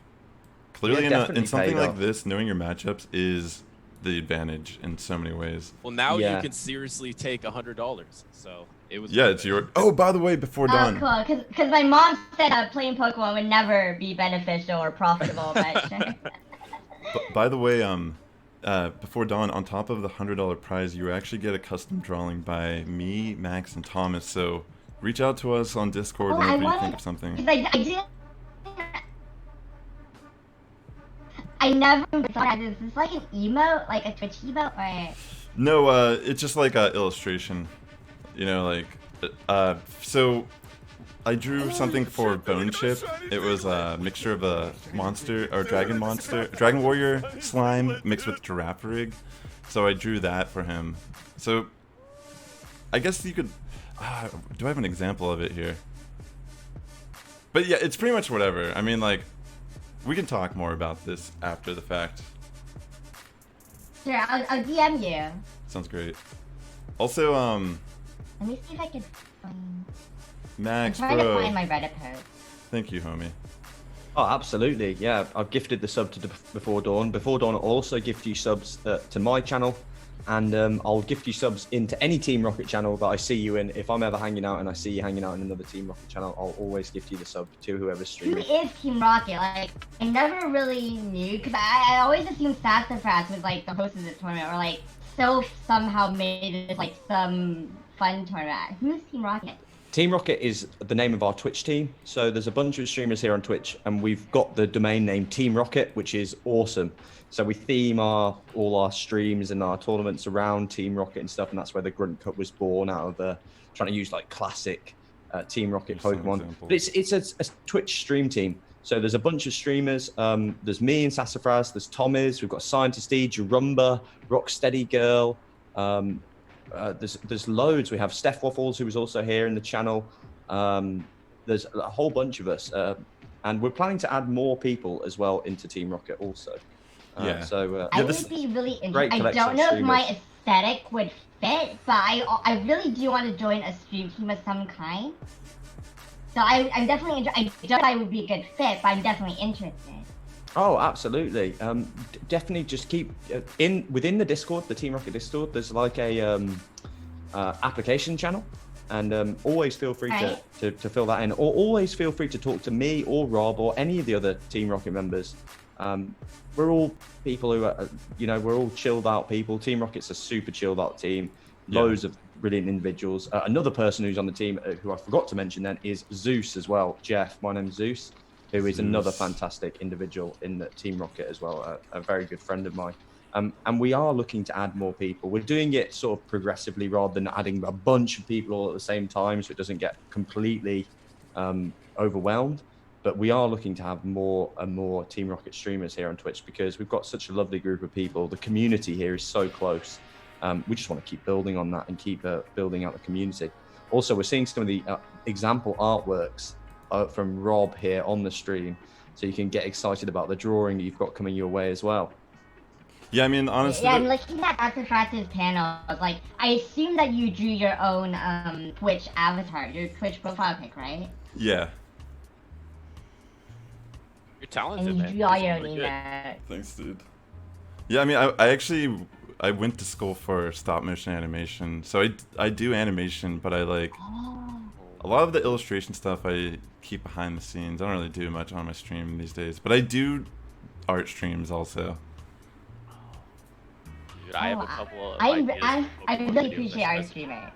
Clearly, Yeah, in something like off. this, knowing your matchups is the advantage in so many ways. Well, now you can seriously take $100. So it was. Yeah, it's your. Oh, by the way, BeforeDawn. Oh, cool. Because my mom said playing Pokemon would never be beneficial or profitable, but sure. By the way, BeforeDawn, on top of the $100 prize, you actually get a custom drawing by me, Max, and Thomas. So reach out to us on Discord whenever you think of something. I never thought of this. Is this like an emote, like a Twitch emote, or? No, it's just like an illustration. You know, like, so I drew something for Bone Chip. It was a mixture of a Dragon Warrior slime mixed with Giraffe Rig. So I drew that for him. So I guess you could. Do I have an example of it here? But yeah, it's pretty much whatever. I mean, like, we can talk more about this after the fact. Sure, I'll DM you. Sounds great. Also, let me see if I can find. Max, I'm trying bro. to find my Reddit post. Thank you, homie. Oh, absolutely. Yeah, I've gifted the sub to BeforeDawn. BeforeDawn will also gift you subs to my channel. and I'll gift you subs into any Team Rocket channel that I see you in. If I'm ever hanging out and I see you hanging out in another Team Rocket channel, I'll always gift you the sub to whoever's streaming. Who is Team Rocket? Like, I never really knew, because I always assumed Sassifrass was like the host of this tournament, or like Soph somehow made it like some fun tournament. Who's Team Rocket? Team Rocket is the name of our Twitch team. So there's a bunch of streamers here on Twitch, and we've got the domain name Team Rocket, which is awesome. So we theme all our streams and our tournaments around Team Rocket and stuff, and that's where the Grunt Cup was born, out of trying to use like classic Team Rocket Pokemon. But it's a Twitch stream team. So there's a bunch of streamers. There's me and Sassifrass. There's Tommy's. We've got Scientist E, Jerumba, Rocksteady Girl. There's loads. We have Steph Waffles, who was also here in the channel. There's a whole bunch of us, and we're planning to add more people as well into Team Rocket also. So I would be really interested. I don't know if my aesthetic would fit, but I really do want to join a stream team of some kind. So I'm definitely I don't know if I would be a good fit, but I'm definitely interested. Oh, absolutely. Definitely just keep within the Discord, the Team Rocket Discord. There's like a application channel, and always feel free to fill that in, or always feel free to talk to me or Rob or any of the other Team Rocket members. We're all people who are, we're all chilled out people. Team Rocket's a super chilled out team. Loads of brilliant individuals. Another person who's on the team, who I forgot to mention then, is Zeus as well. Jeff, my name's Zeus, who is another fantastic individual in the Team Rocket as well, a very good friend of mine. And we are looking to add more people. We're doing it sort of progressively rather than adding a bunch of people all at the same time, so it doesn't get completely overwhelmed. But we are looking to have more and more Team Rocket streamers here on Twitch, because we've got such a lovely group of people. The community here is so close. We just want to keep building on that and keep building out the community. Also, we're seeing some of the example artworks from Rob here on the stream, so you can get excited about the drawing you've got coming your way as well. Yeah, I mean, honestly... Yeah, I'm looking at Sassifrass's panel. Like, I assume that you drew your own Twitch avatar, your Twitch profile pic, right? Yeah. You're talented, and you man. drew all your own emotes. Thanks, dude. Yeah, I mean, I went to school for stop motion animation, so I do animation, but I like... A lot of the illustration stuff I keep behind the scenes. I don't really do much on my stream these days, but I do art streams also. Dude, I have a couple of I really appreciate art streamers.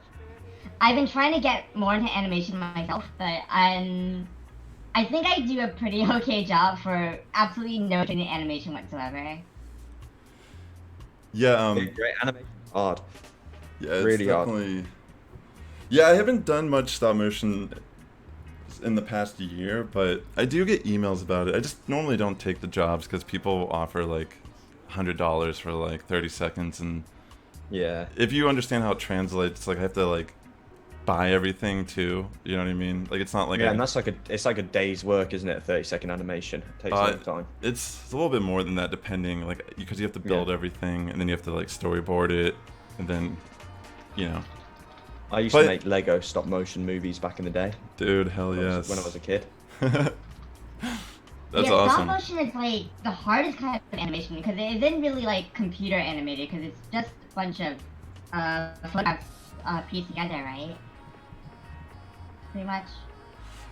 I've been trying to get more into animation myself, but I think I do a pretty okay job for absolutely no training animation whatsoever. Yeah, great animation. Hard. Yeah, it's really definitely hard. Yeah, I haven't done much stop motion in the past year, but I do get emails about it. I just normally don't take the jobs because people offer like $100 for like 30 seconds, and yeah, if you understand how it translates, it's like I have to like buy everything too. You know what I mean? Like it's not like and that's like it's like a day's work, isn't it? A 30-second animation. It takes a long time. It's a little bit more than that, depending, like because you have to build everything, and then you have to like storyboard it, and then I used to make Lego stop motion movies back in the day. Dude, hell yes. When I was a kid. That's awesome. Stop motion is like the hardest kind of animation because it isn't really like computer animated, because it's just a bunch of photographs pieced together, right? Pretty much.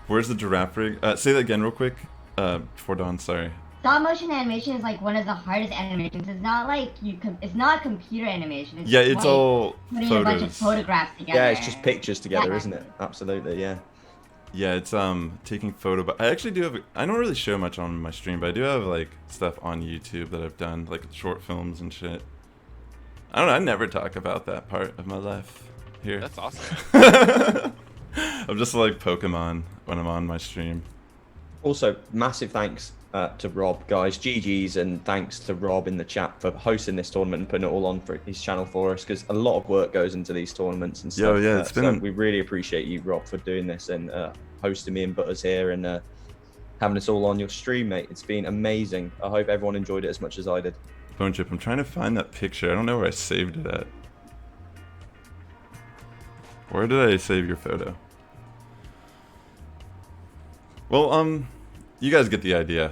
Where's the giraffe rig? Say that again real quick. BeforeDawn, sorry. Stop motion animation is like one of the hardest animations. It's not like it's not computer animation. It's it's like all putting photos. a bunch of photographs together. Yeah, it's just pictures together, isn't it? Absolutely, yeah. Yeah, it's taking photo, but I actually do have. I don't really show much on my stream, but I do have like stuff on YouTube that I've done, like short films and shit. I don't know. I never talk about that part of my life here. That's awesome. I'm just like Pokemon when I'm on my stream. Also, massive thanks to Rob, guys. GG's, and thanks to Rob in the chat for hosting this tournament and putting it all on for his channel for us, because a lot of work goes into these tournaments and stuff. Yeah, it's been. We really appreciate you, Rob, for doing this and hosting me and Butters here and having us all on your stream, mate. It's been amazing. I hope everyone enjoyed it as much as I did. Bone Chip, I'm trying to find that picture. I don't know where I saved it at. Where did I save your photo? Well, you guys get the idea.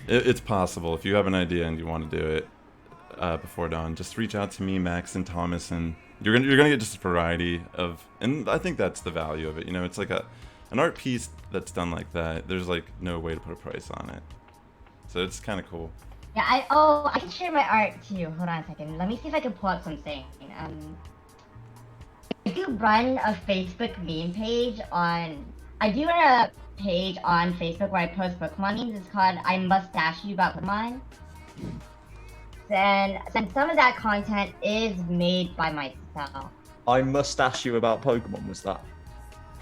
It's possible if you have an idea and you want to do it. BeforeDawn, just reach out to me, Max, and Thomas, and you're gonna get just a variety of, and I think that's the value of it. You know, it's like an art piece that's done like that. There's like no way to put a price on it, so it's kind of cool. Yeah, I can share my art too. Hold on a second. Let me see if I can pull up something. I do run a Facebook meme page on. I do run a page on Facebook where I post Pokemon memes. It's called "I Mustache You About Pokemon." And some of that content is made by myself. I mustache you about Pokemon, was that?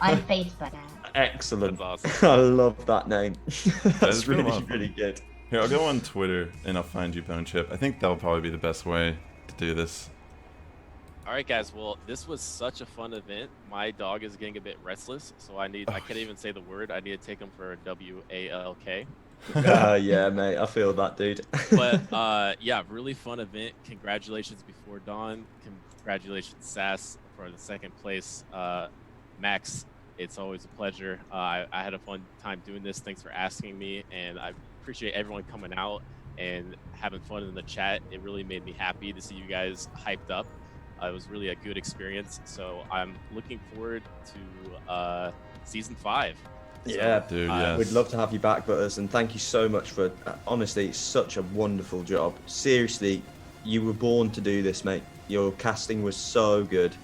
On Facebook. Excellent. That's awesome. I love that name. That's been a really, lot. really good. Here, I'll go on Twitter and I'll find you, Bone Chip. I think that'll probably be the best way to do this. All right, guys. Well, this was such a fun event. My dog is getting a bit restless, so I can't even say the word. I need to take him for a WALK. Yeah, mate. I feel that, dude. But yeah, really fun event. Congratulations BeforeDawn. Congratulations Sass for the second place. Max, it's always a pleasure. I had a fun time doing this. Thanks for asking me, and I appreciate everyone coming out and having fun in the chat. It really made me happy to see you guys hyped up. It was really a good experience. So I'm looking forward to season 5. Yeah, dude, yes. We'd love to have you back, Butters, and thank you so much for, honestly, such a wonderful job. Seriously, you were born to do this, mate. Your casting was so good.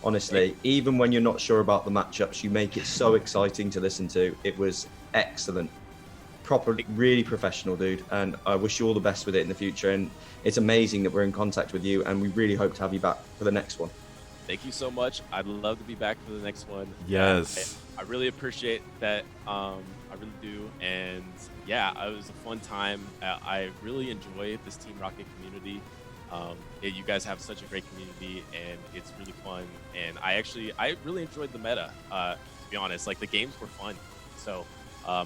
Honestly, even when you're not sure about the matchups, you make it so exciting to listen to. It was excellent. Really professional, dude, and I wish you all the best with it in the future. And it's amazing that we're in contact with you, and we really hope to have you back for the next one. Thank you so much. I'd love to be back for the next one. Yes. I really appreciate that. I really do. And yeah, it was a fun time. I really enjoy this Team Rocket community. You guys have such a great community, and it's really fun. And I really enjoyed the meta, to be honest. Like, the games were fun. So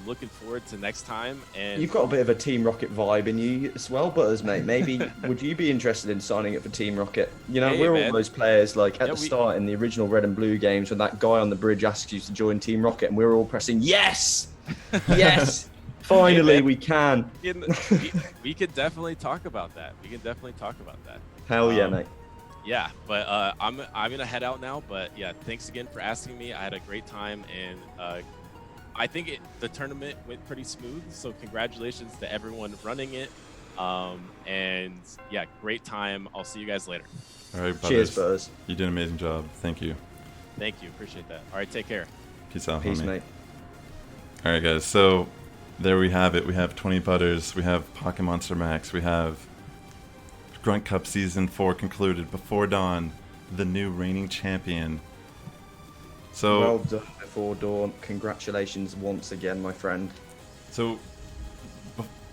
looking forward to next time. And you've got a bit of a Team Rocket vibe in you as well, Butters, mate. Maybe would you be interested in signing up for Team Rocket? You know, we're all those players like at the start in the original Red and Blue games when that guy on the bridge asks you to join Team Rocket, and we're all pressing yes, yes. Finally, we can. We could definitely talk about that. Hell yeah, mate. Yeah, but I'm gonna head out now. But yeah, thanks again for asking me. I had a great time, and I think the tournament went pretty smooth. So congratulations to everyone running it. And yeah, great time. I'll see you guys later. All right, Butters. Cheers, Butters. You did an amazing job. Thank you. Thank you. Appreciate that. All right, take care. Peace out, Peace, homie. mate. All right, guys. So there we have it. We have 20 Butters. We have PocketMonsterMax. We have Grunt Cup Season 4 concluded. BeforeDawn, the new reigning champion. So well done, BeforeDawn. Congratulations once again, my friend. So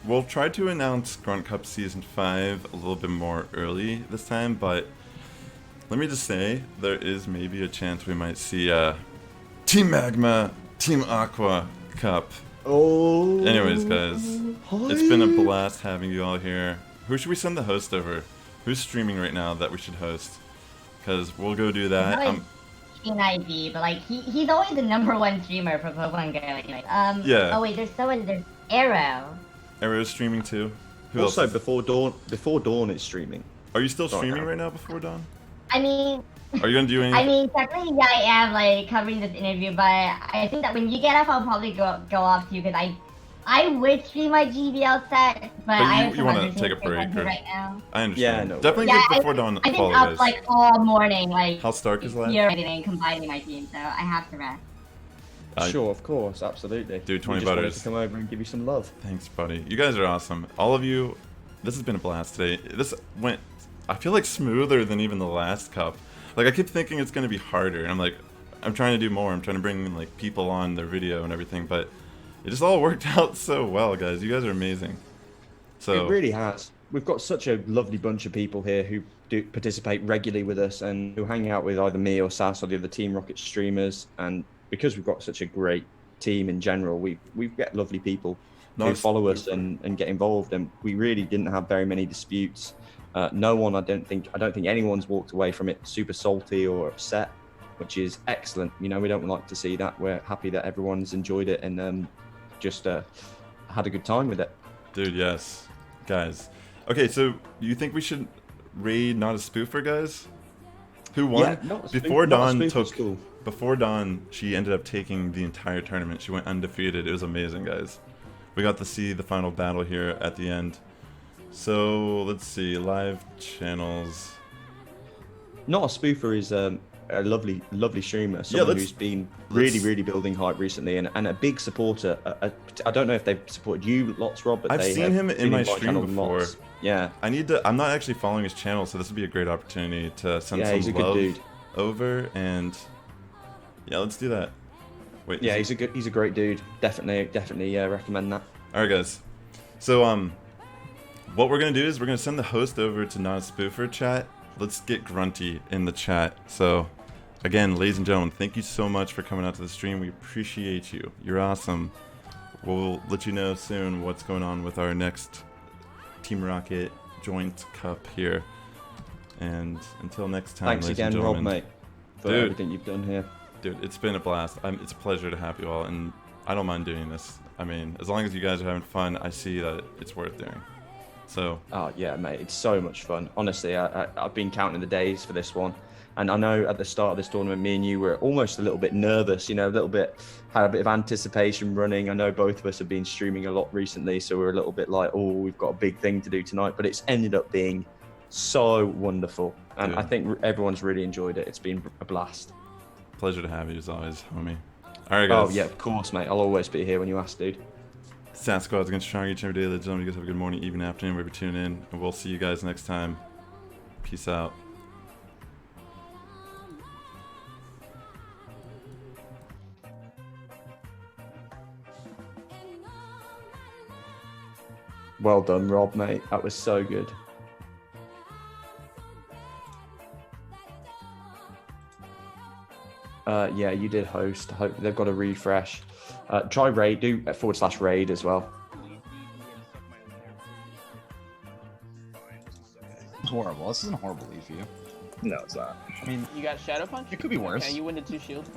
we'll try to announce Grunt Cup Season 5 a little bit more early this time, but let me just say there is maybe a chance we might see Team Magma, Team Aqua Cup. Oh. Anyways, guys, it's been a blast having you all here. Who should we send the host over? Who's streaming right now that we should host? Because we'll go do that. ID, but like he's always the #1 streamer for Pokemon Go. Anyway. Yeah. Oh wait, there's Arrow. Arrow's streaming too. Who also, else? BeforeDawn is streaming. Are you still streaming right now, BeforeDawn? I mean. Are you gonna do anything? I mean, technically, yeah, I am like covering this interview, but I think that when you get off, I'll probably go off too, because I would stream my GBL set, but you want to take a break right now. I understand. Yeah, no. Definitely give BeforeDawn a follow, I've been guys. up like all morning, like How Stark is live? and combining my team, so I have to rest. Sure, of course, absolutely. Dude, 20 we just wanted Butters. to come over and give you some love. Thanks, buddy. You guys are awesome. All of you, this has been a blast today. This went, I feel like, smoother than even the last cup. Like, I keep thinking it's going to be harder, and I'm trying to do more. I'm trying to bring, like, people on their video and everything, but it just all worked out so well, guys. You guys are amazing. So it really has. We've got such a lovely bunch of people here who do participate regularly with us and who hang out with either me or Sass or the other Team Rocket streamers. And because we've got such a great team in general, we get lovely people who follow us and get involved. And we really didn't have very many disputes. No one, I don't think anyone's walked away from it super salty or upset, which is excellent. You know, we don't like to see that. We're happy that everyone's enjoyed it and just had a good time with it. Dude, yes. Guys. Okay, so you think we should raid Not a Spoofer, guys? Who won? Yeah, BeforeDawn took. Cool. BeforeDawn, she ended up taking the entire tournament. She went undefeated. It was amazing, guys. We got to see the final battle here at the end. So let's see, live channels. Not a Spoofer is a lovely streamer. Someone who's been really building hype recently, and a big supporter. I don't know if they've supported you lots, Rob, but I've seen him in my stream before. Lots. Yeah. I need to. I'm not actually following his channel, so this would be a great opportunity to send some he's a love good dude. over, and yeah, let's do that. Wait. Yeah, he's a great dude. Definitely recommend that. All right, guys. So what we're gonna do is we're gonna send the host over to Not a Spoofer chat. Let's get Grunty in the chat. So again, ladies and gentlemen, thank you so much for coming out to the stream. We appreciate you. You're awesome. We'll let you know soon what's going on with our next Team Rocket joint cup here. And until next time, thanks ladies again, and gentlemen, Rob, mate, for everything you've done here. Dude, it's been a blast. It's a pleasure to have you all, and I don't mind doing this. I mean, as long as you guys are having fun, I see that it's worth doing. So. Oh yeah, mate, it's so much fun. Honestly, I've been counting the days for this one. And I know at the start of this tournament, me and you were almost a little bit nervous, you know, had a bit of anticipation running. I know both of us have been streaming a lot recently, so we're a little bit like, oh, we've got a big thing to do tonight. But it's ended up being so wonderful. And I think everyone's really enjoyed it. It's been a blast. Pleasure to have you as always, homie. All right, guys. Oh, yeah, of course, mate. I'll always be here when you ask, dude. Sass Squad's against Strong each and every day. Ladies and gentlemen, you guys have a good morning, evening, afternoon, wherever you tune in. And we'll see you guys next time. Peace out. Well done, Rob, mate. That was so good. Yeah, you did host. Hope they've got a refresh. Try raid, do /raid as well. Horrible. This isn't horrible lead for you. No, it's not. I mean, you got Shadow Punch? It could be worse. Okay, you win the 2 shields.